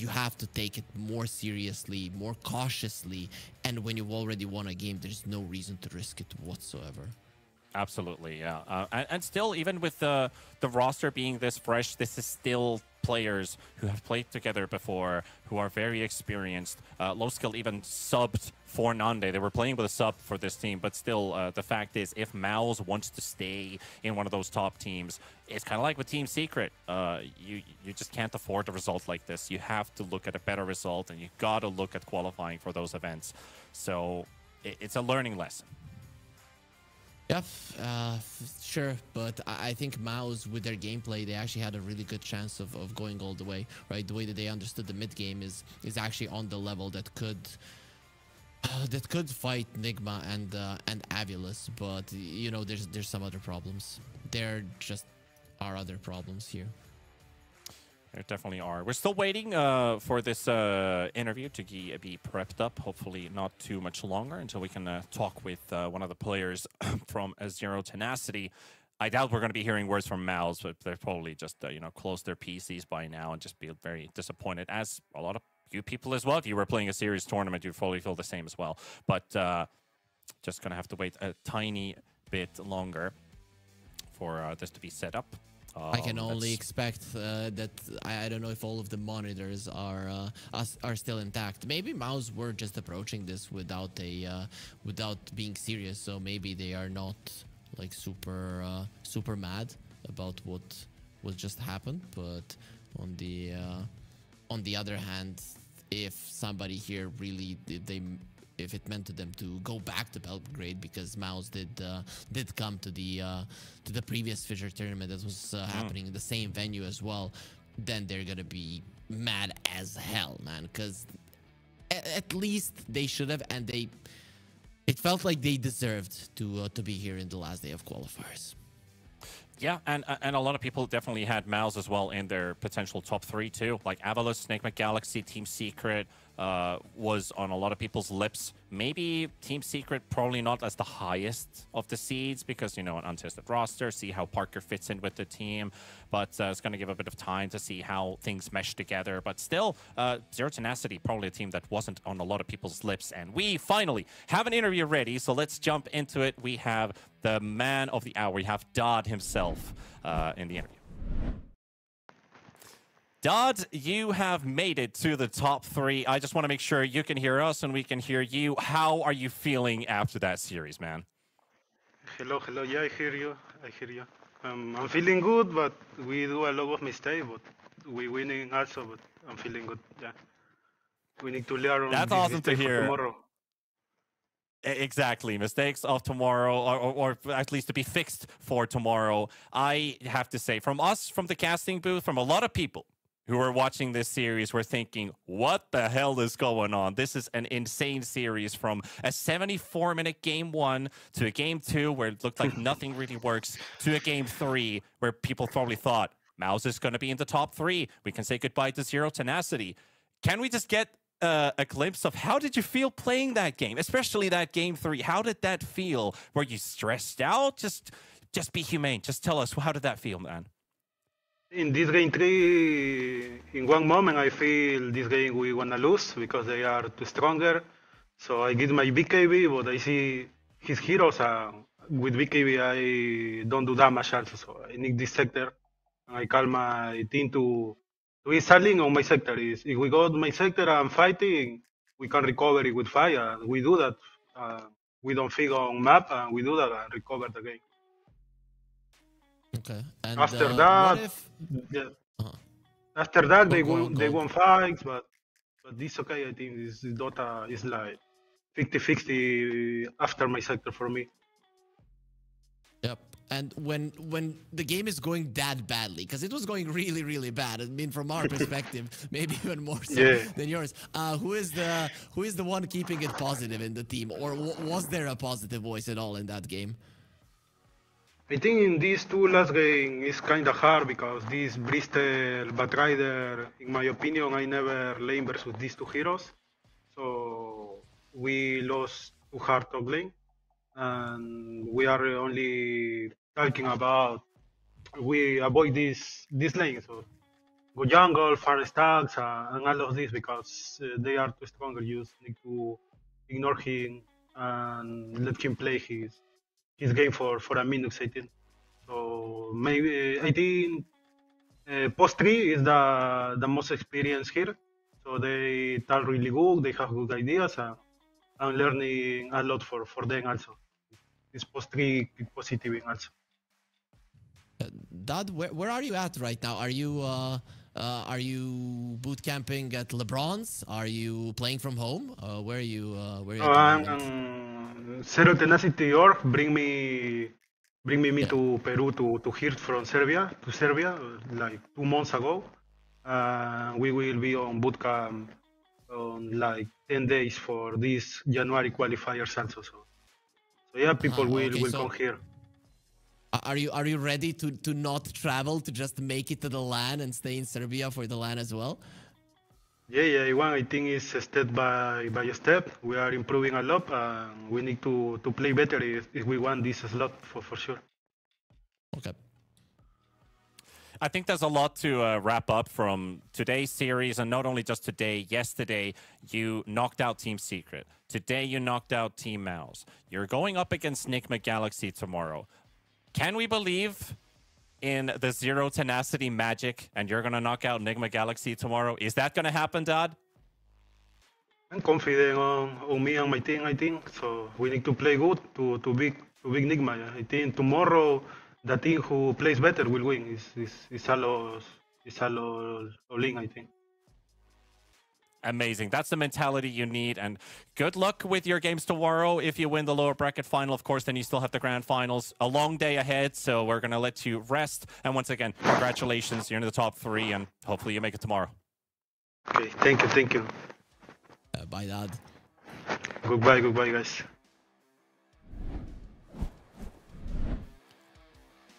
You have to take it more seriously, more cautiously, and when you've already won a game, there's no reason to risk it whatsoever. Absolutely, yeah. And still, even with the roster being this fresh, this is still players who have played together before, who are very experienced. Low Skill even subbed for Nande. They were playing with a sub for this team, but still, the fact is, if MOUZ wants to stay in one of those top teams, it's kind of like with Team Secret. You just can't afford a result like this. You have to look at a better result, and you got to look at qualifying for those events. So it's a learning lesson. Yep, sure, but I think MOUZ, with their gameplay, they actually had a really good chance of going all the way, right? The way that they understood the mid game is actually on the level that could fight Nigma and Avulus, but you know, there's some other problems. There just are other problems here. There definitely are. We're still waiting for this interview to be prepped up. Hopefully not too much longer until we can talk with one of the players from Zero Tenacity. I doubt we're going to be hearing words from MOUZ, but they're probably just, you know, close their PCs by now and just be very disappointed, as a lot of you people as well. If you were playing a series tournament, you'd probably feel the same as well. But just going to have to wait a tiny bit longer for this to be set up. I can only expect that I don't know if all of the monitors are still intact. Maybe MOUZ were just approaching this without being serious, so maybe they are not like super mad about what just happened. But on the other hand, if somebody here really if it meant to them to go back to Belgrade, because MOUZ did come to the previous Fissure tournament that was happening in the same venue as well, then they're gonna be mad as hell, man. Because at least they should have, and it felt like they deserved to be here in the last day of qualifiers. Yeah, and a lot of people definitely had MOUZ as well in their potential top 3 too. Like Avulus, Snake McGalaxy, Team Secret was on a lot of people's lips. Maybe Team Secret probably not as the highest of the seeds because, you know, an untested roster, see how Parker fits in with the team. But it's going to give a bit of time to see how things mesh together. But still, Zero Tenacity, probably a team that wasn't on a lot of people's lips. And we finally have an interview ready, so let's jump into it. We have the man of the hour. We have Dodd himself in the interview. Dodd, you have made it to the top 3. I just want to make sure you can hear us and we can hear you. How are you feeling after that series, man? Hello. Yeah, I hear you. I'm feeling good, but we do a lot of mistakes, but we winning also, but I'm feeling good. Yeah. We need to learn. That's awesome to hear. Tomorrow. Exactly. Mistakes of tomorrow, or at least to be fixed for tomorrow. I have to say, from us, from the casting booth, from a lot of people who are watching this series, we're thinking, what the hell is going on? This is an insane series, from a 74-minute game 1 to a game 2 where it looked like nothing really works, to a game 3 where people probably thought MOUZ is going to be in the top 3. We can say goodbye to Zero Tenacity. Can we just get a glimpse of how did you feel playing that game, especially that game 3? How did that feel? Were you stressed out? Just be humane. Just tell us, how did that feel, man? In this game 3, in one moment, I feel this game we wanna lose because they are too stronger. So I give my BKB, but I see his heroes. With BKB, I don't do damage also. So I need this sector. And I call my team to be selling on my sector. If we go to my sector and fighting, we can recover it with fire. We do that. We don't figure on map, and we do that and recover the game. Okay. And after that, after that they won fights, but this okay. I think this Dota is like 50-50 after my sector for me. Yep. And when the game is going that badly, because it was going really, really bad. I mean, from our perspective, maybe even more so than yours. Who is the one keeping it positive in the team, or was there a positive voice at all in that game? I think in these two last games it's kind of hard because this Bristol Batrider, in my opinion, I never lane versus these two heroes. So we lost too hard top lane, and we are only talking about we avoid this lane. So go jungle, far stacks, and all of this because they are too stronger. You just need to ignore him and let him play his game for a minute, I think. So maybe I think post 3 is the most experienced here. So they talk really good. They have good ideas. I'm learning a lot for them also. This post 3 keep positive also. Dad, where are you at right now? Are you boot camping at LeBron's? Are you playing from home? Where are you? Where are you at the moment? Zero Tenacity Org bring me to Peru to here from Serbia to Serbia like 2 months ago. We will be on bootcamp on like 10 days for this January qualifiers also. So yeah, people will come here. Are you ready to not travel, to just make it to the LAN and stay in Serbia for the LAN as well? Yeah, one I think is step by step. We are improving a lot. We need to play better if we want this slot for sure. Okay. I think there's a lot to wrap up from today's series, and not only just today. Yesterday, you knocked out Team Secret. Today, you knocked out Team Mouse. You're going up against Nigma Galaxy tomorrow. Can we believe in the Zero Tenacity magic, and you're going to knock out Nigma Galaxy tomorrow? Is that going to happen, Dad? I'm confident on me and my team, I think. So we need to play good to beat Nigma. I think tomorrow the team who plays better will win. It's all in, I think. Amazing. That's the mentality you need. And good luck with your games tomorrow. If you win the lower bracket final, of course, then you still have the grand finals. A long day ahead, so we're going to let you rest. And once again, congratulations. You're in the top 3, and hopefully you make it tomorrow. Okay, thank you. Bye, Dad. Goodbye, guys.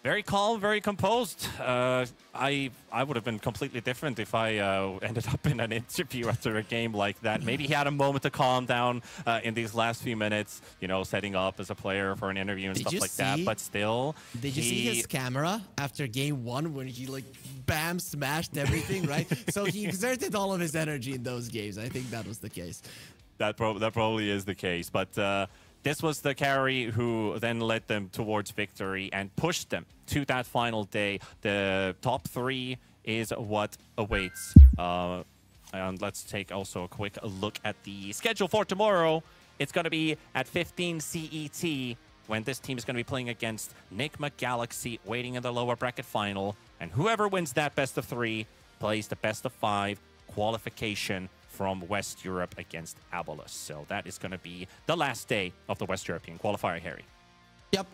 Very calm, very composed. I would have been completely different if I ended up in an interview after a game like that. Maybe he had a moment to calm down in these last few minutes, you know, setting up as a player for an interview and stuff like that. But still, did you see his camera after game 1 when he like bam smashed everything, right? So he exerted all of his energy in those games. I think that was the case. That probably is the case, but. This was the carry who then led them towards victory and pushed them to that final day. The top 3 is what awaits. And let's take also a quick look at the schedule for tomorrow. It's going to be at 15 CET when this team is going to be playing against Nigma Galaxy, waiting in the lower bracket final. And whoever wins that best of 3 plays the best of 5 qualification from West Europe against Abolus. So that is going to be the last day of the West European qualifier, Harry. Yep.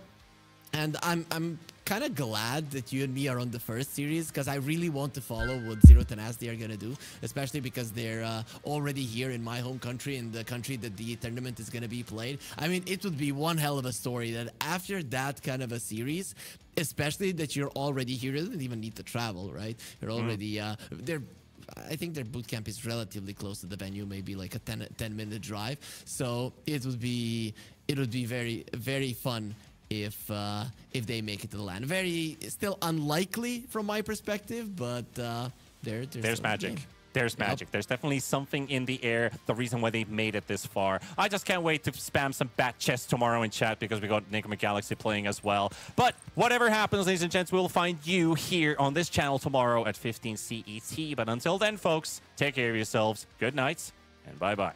And I'm kind of glad that you and me are on the first series, because I really want to follow what Zero Tenacity are going to do, especially because they're already here in my home country, in the country that the tournament is going to be played. I mean, it would be one hell of a story that after that kind of a series, especially that you're already here, you don't even need to travel, right? You're already, I think their boot camp is relatively close to the venue, maybe like a 10-minute drive. So it would be very, very fun if they make it to the LAN. Very still unlikely from my perspective, but there's magic. There's magic. There's definitely something in the air, the reason why they've made it this far. I just can't wait to spam some bat chests tomorrow in chat, because we got Nigma Galaxy playing as well. But whatever happens, ladies and gents, we'll find you here on this channel tomorrow at 15 CET. But until then, folks, take care of yourselves. Good night, and bye-bye.